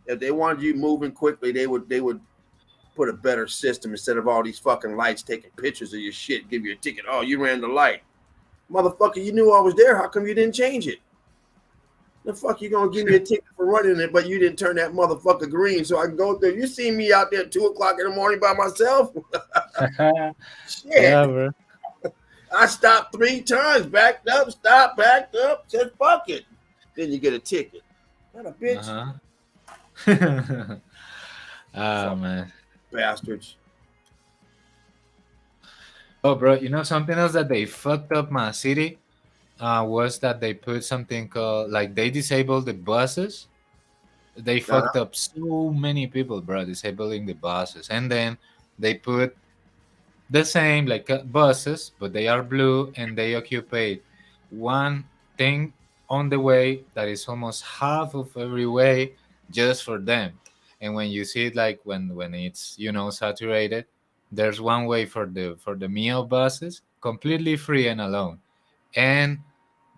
If they wanted you moving quickly, they would put a better system instead of all these fucking lights taking pictures of your shit, give you a ticket. Oh, you ran the light. Motherfucker, you knew I was there. How come you didn't change it? The fuck you gonna give me a ticket for running it, but you didn't turn that motherfucker green so I can go through? You see me out there at 2 o'clock in the morning by myself? Shit. Yeah, bro. I stopped 3 times, backed up, stopped, backed up, said fuck it. Then you get a ticket. Not a bitch. Uh-huh. Oh Fuck man. bastards. Oh, bro, you know something else that they fucked up my city was that they put something called like they disabled the buses. They Uh-huh. fucked up so many people, bro, disabling the buses, and then they put the same like buses, but they are blue and they occupy one thing on the way that is almost half of every way just for them. And when you see it like when it's saturated, there's one way for the Mio buses completely free and alone, and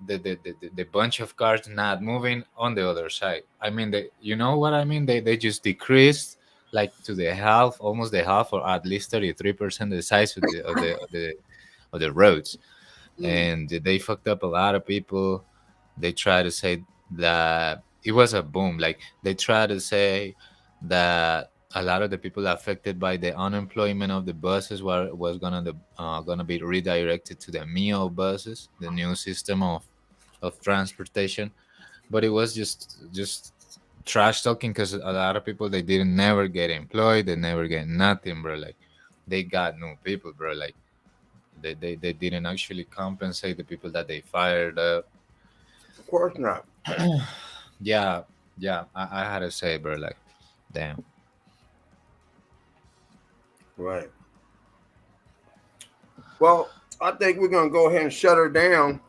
the bunch of cars not moving on the other side. I mean, you know what I mean? They just decreased like to the half, almost the half, or at least 33% the size of the roads, Mm. and they fucked up a lot of people. They try to say that it was a boom. Like they try to say that a lot of the people affected by the unemployment of the buses was gonna be redirected to the Mio buses, the new system of transportation. But it was just trash talking because a lot of people they didn't never get employed, they never get nothing, bro. Like they got new people, bro. Like they didn't actually compensate the people that they fired up. Of course not. Yeah, yeah, I had to say, bro, like damn. Right. Well, I think we're gonna go ahead and shut her down.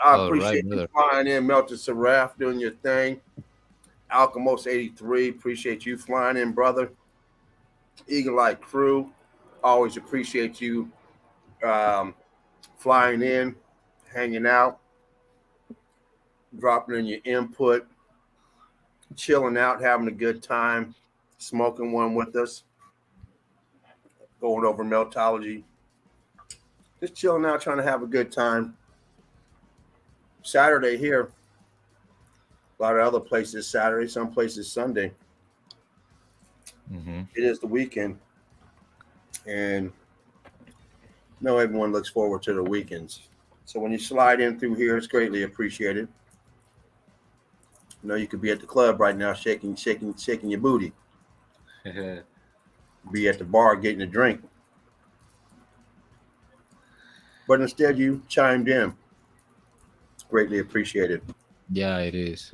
I All right, appreciate you brother. flying in, Melted Seraph, doing your thing. Alchemos 83, appreciate you flying in, brother. Eagle Eye Crew, always appreciate you um, flying in, hanging out, dropping in your input, chilling out, having a good time, smoking one with us, going over Meltology, just chilling out, trying to have a good time. Saturday here, a lot of other places Saturday, some places Sunday. Hmm. It is the weekend, and no, everyone looks forward to the weekends. So when you slide in through here, it's greatly appreciated. You know, you could be at the club right now, shaking your booty. Be at the bar getting a drink, but instead you chimed in. It's greatly appreciated. Yeah, it is.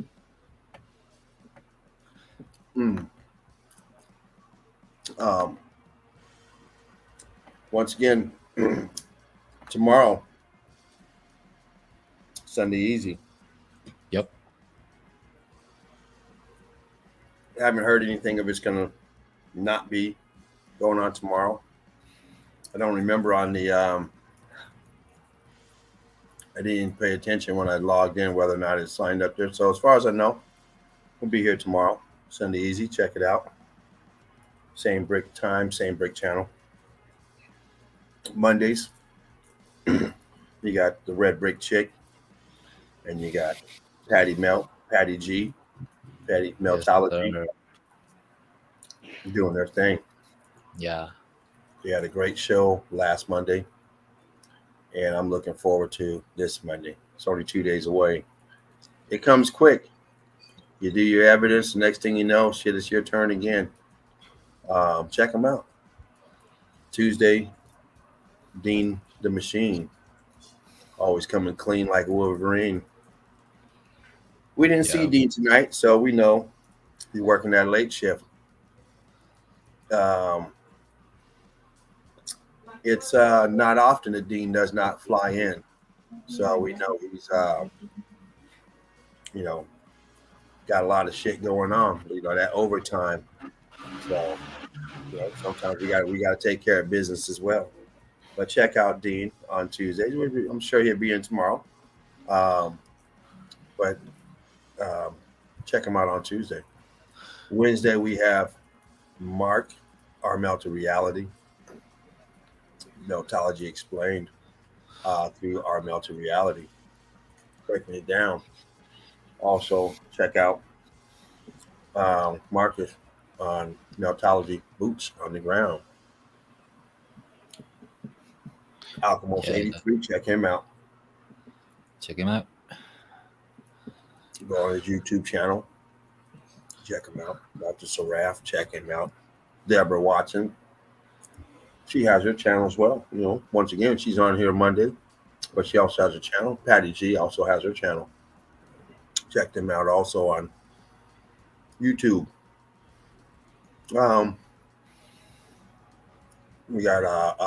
Mm. Um, Once again, tomorrow, Sunday Easy. Yep. I haven't heard anything of it's going to not be going on tomorrow. I don't remember on the. I didn't pay attention when I logged in whether or not it's signed up there. So as far as I know, we'll be here tomorrow, Sunday Easy. Check it out. Same brick time, same brick channel. Mondays, you got the Red Brick Chick, and you got Patty G, Patty Yes, Meltology sir. doing their thing. Yeah. They had a great show last Monday, and I'm looking forward to this Monday. It's only 2 days away. It comes quick. You do your evidence. The next thing you know, shit, it's your turn again. Check them out. Tuesday, Dean the Machine, always coming clean like Wolverine. We didn't see Yeah. Dean tonight, so we know he's working that late shift. Um, it's not often that Dean does not fly in, so we know he's you know got a lot of shit going on. You know that overtime, so sometimes we got to take care of business as well. But check out Dean on Tuesdays. I'm sure he'll be in tomorrow. Um, but um, check him out on Tuesday. Wednesday we have Mark, our Melted Reality, Meltology Explained through our Melted Reality, breaking it down. Also check out Marcus on Meltology Boots on the Ground. Alchemist Yeah, 83. Check him out. check him out. Go on his YouTube channel. Check him out. Dr. Saraf. Check him out. Deborah Watson. She has her channel as well. Once again, she's on here Monday, but she also has a channel. Patty G also has her channel. Check them out also on YouTube. Um, we got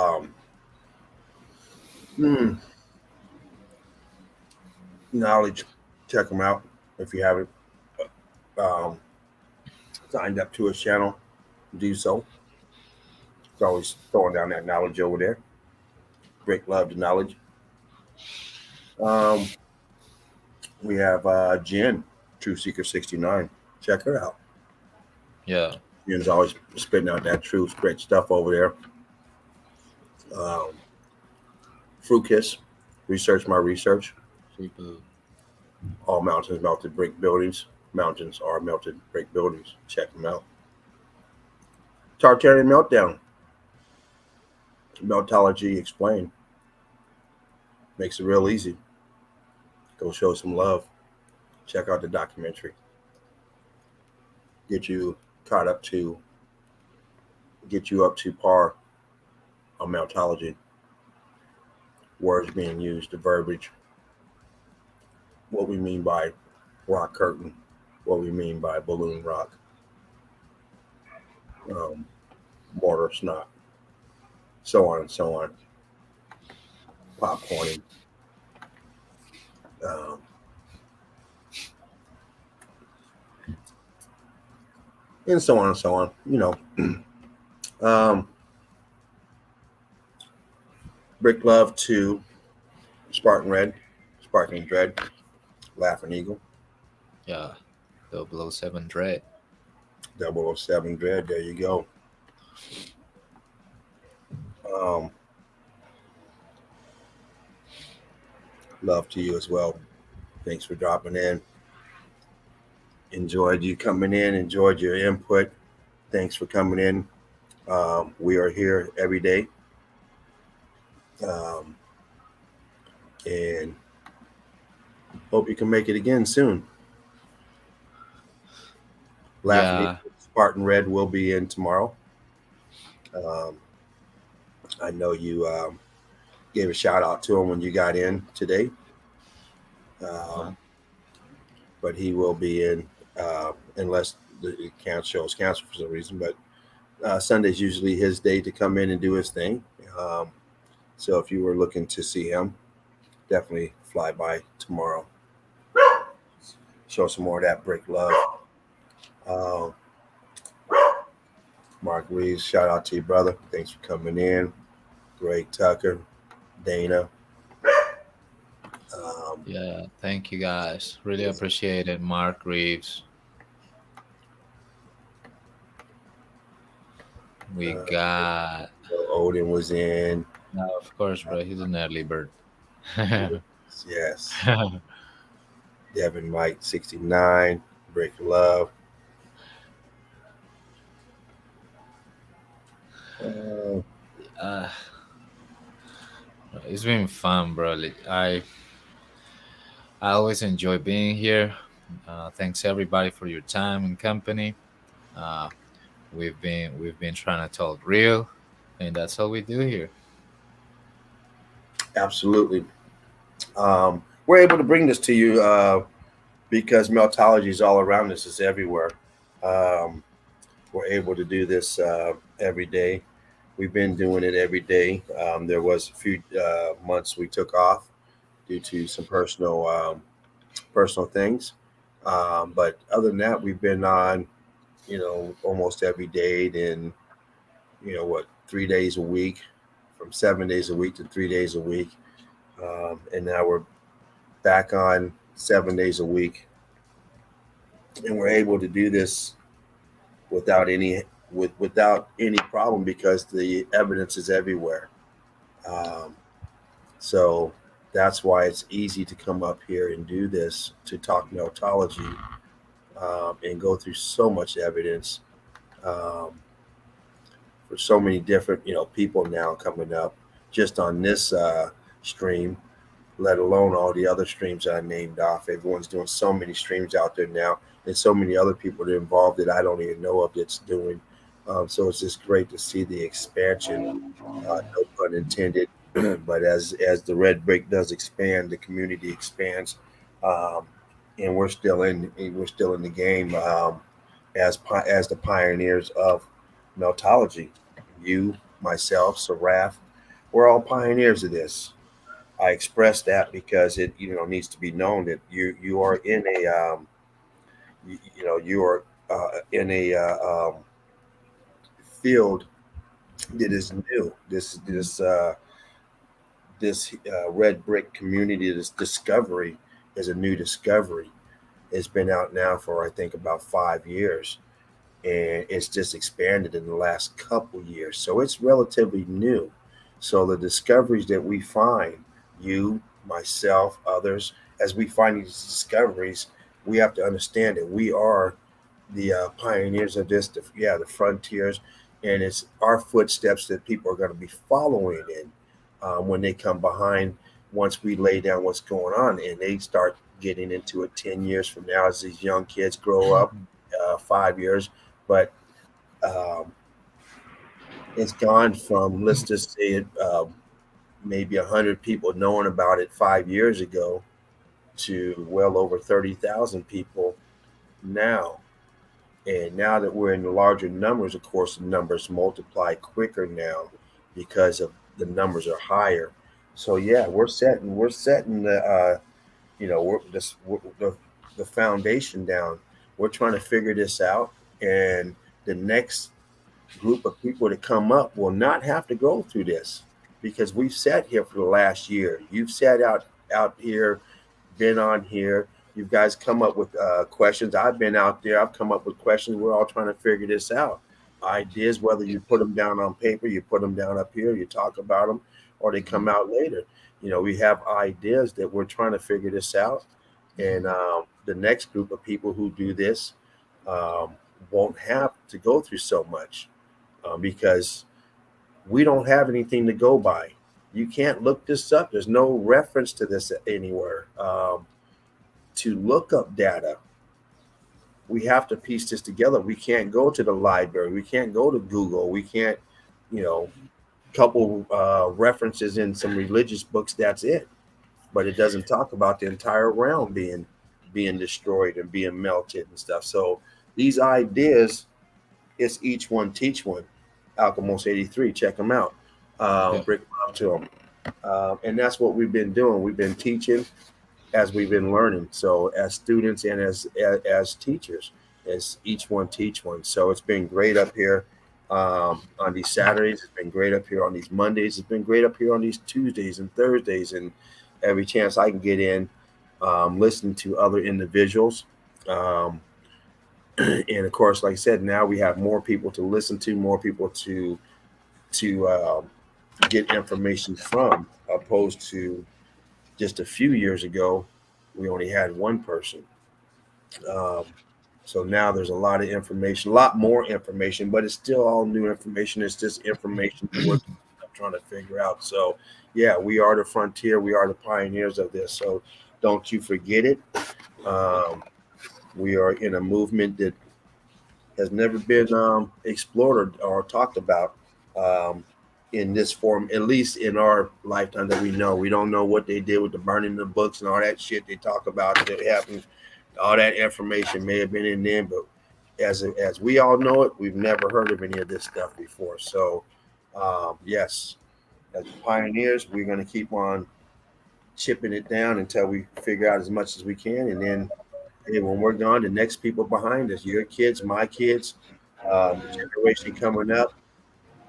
hmm, Knowledge. Check them out if you haven't um, signed up to his channel. Do so. It's always throwing down that knowledge over there. Great love to knowledge. Um, we have Jen, True Seeker 69. Check her out. Yeah. Jen's always spitting out that truth, great stuff over there. Fruit Kiss, Research My Research. All mountains melted brick buildings. Mountains are melted brick buildings. Check them out. Tartarian Meltdown. Meltology explained. Makes it real easy. Go show some love. Check out the documentary. Get you up to par on Meltology. Words being used, the verbiage, what we mean by rock curtain, what we mean by balloon rock, mortar snot, so on and so on. Popcorning. And so on and so on. Brick Love to Spartan Red, Sparkling Dread, Laughing Eagle. Yeah. 007 Dread. 007 Dread, there you go. Love to you as well. Thanks for dropping in. Enjoyed you coming in, enjoyed your input. Thanks for coming in. We are here every day. And hope you can make it again soon. Laughing Eagle, Spartan Red will be in tomorrow. I know you gave a shout out to him when you got in today. But he will be in unless the show is canceled for some reason. But Sunday's usually his day to come in and do his thing. So if you were looking to see him, definitely fly by tomorrow. Show some more of that brick love. Mark Reeves, shout out to you, brother. Thanks for coming in. Greg Tucker, Dana. Yeah, thank you guys. Really appreciate it, Mark Reeves. We got Odin was in. of course, bro. He's an early bird. Yes. Devin Mike 69. Brick Love. It's been fun, bro. I always enjoy being here. Thanks everybody for your time and company. We've been trying to talk real, and that's all we do here. Absolutely. We're able to bring this to you because Meltology is all around us. It's everywhere. We're able to do this every day. We've been doing it every day. There was a few months we took off due to some personal things. But other than that, we've been on, almost every day. Then, 3 days a week, from 7 days a week to 3 days a week. And now we're back on 7 days a week. And we're able to do this without any problem because the evidence is everywhere. So that's why it's easy to come up here and do this, to talk Meltology, and go through so much evidence for so many different people now coming up. just on this stream, let alone all the other streams that I named off. Everyone's doing so many streams out there now, and so many other people that are involved that I don't even know of that's doing. So it's just great to see the expansion. No pun intended. But as the red brick does expand, the community expands, um, and we're still in the game as the pioneers of Meltology. You, myself, Saraf, we're all pioneers of this. I express that because it needs to be known that you are in a you are in a field that is new. This red brick community, this discovery is a new discovery. It's been out now for I think about 5 years, and it's just expanded in the last couple years. So it's relatively new. So the discoveries that we find, you, myself, others, as we find these discoveries, we have to understand that we are the pioneers of this, the frontiers, and it's our footsteps that people are going to be following in when they come behind. Once we lay down what's going on, and they start getting into it 10 years from now as these young kids grow up, 5 years, but um, it's gone from, let's just say it, maybe 100 people knowing about it 5 years ago to well over 30,000 people now. And now that we're in the larger numbers, of course, the numbers multiply quicker now because of the numbers are higher. So yeah, we're setting the the foundation down. We're trying to figure this out, and the next group of people to come up will not have to go through this because we've sat here for the last year. You've sat out here, been on here. You guys come up with questions. I've been out there. I've come up with questions. We're all trying to figure this out. Ideas, whether you put them down on paper, you put them down up here, you talk about them, or they come out later. We have ideas that we're trying to figure this out, and the next group of people who do this um, won't have to go through so much because we don't have anything to go by. You can't look this up. There's no reference to this anywhere. To look up data, we have to piece this together. We can't go to the library. We can't go to Google. We can't, you know, couple references in some religious books. That's it. But it doesn't talk about the entire realm being destroyed and being melted and stuff. So these ideas, it's each one teach one. Alchemos 83, check them out. Yeah. Brick Bob to them. And that's what we've been doing. We've been teaching as we've been learning. So as students and as teachers, as each one teach one. So it's been great up here on these Saturdays. It's been great up here on these Mondays. It's been great up here on these Tuesdays and Thursdays. And every chance I can get in, listen to other individuals. Um, and of course, like I said, now we have more people to listen to, more people to get information from, opposed to just a few years ago, we only had one person. Um, so now there's a lot of information, a lot more information, but it's still all new information. It's just information that we're trying to figure out. So, yeah, we are the frontier. We are the pioneers of this. So don't you forget it. Um, we are in a movement that has never been explored or talked about um, in this form, at least in our lifetime that we know. We don't know what they did with the burning of the books and all that shit they talk about that happened. All that information may have been in them, but as we all know it, we've never heard of any of this stuff before. So, yes, as pioneers, we're going to keep on chipping it down until we figure out as much as we can, and then hey, when we're gone, the next people behind us, your kids, my kids, the generation coming up,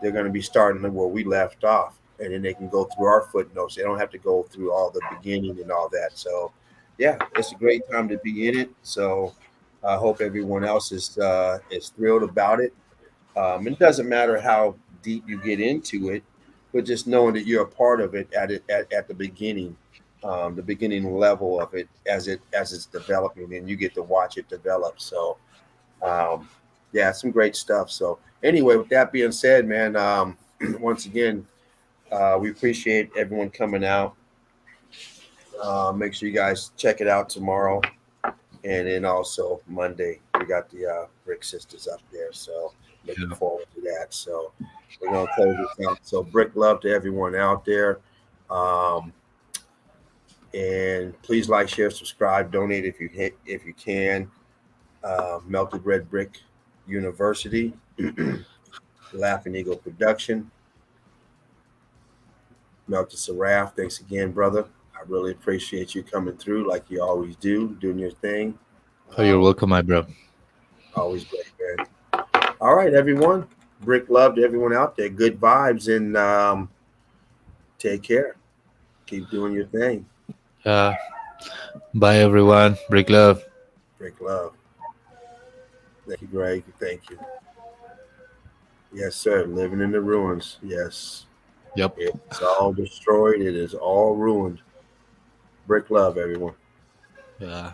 they're going to be starting where we left off, and then they can go through our footnotes. They don't have to go through all the beginning and all that. So, yeah, it's a great time to be in it. So, I hope everyone else is thrilled about it. It doesn't matter how deep you get into it, but just knowing that you're a part of it at the beginning level of it as it's developing, and you get to watch it develop. So, um, yeah, some great stuff. So, anyway, with that being said, man, once again, We appreciate everyone coming out. Make sure you guys check it out tomorrow. And then also Monday, we got the Brick Sisters up there. So looking Yeah. forward to that. So we're going to close this out. So brick love to everyone out there. Um, and please like, share, subscribe, donate if you can. Melted Red Brick University, Laughing Eagle Production, Melted Seraph. Thanks again, brother. I really appreciate you coming through like you always do, doing your thing. Oh, you're welcome, my bro. Always great, man. All right, everyone. Brick love to everyone out there. Good vibes and take care. Keep doing your thing. Yeah. Bye, everyone. Break love. Brick love. Thank you, Greg. Thank you. Yes, sir. Living in the ruins. Yes. Yep. It's all destroyed. It is all ruined. Brick love, everyone. Yeah.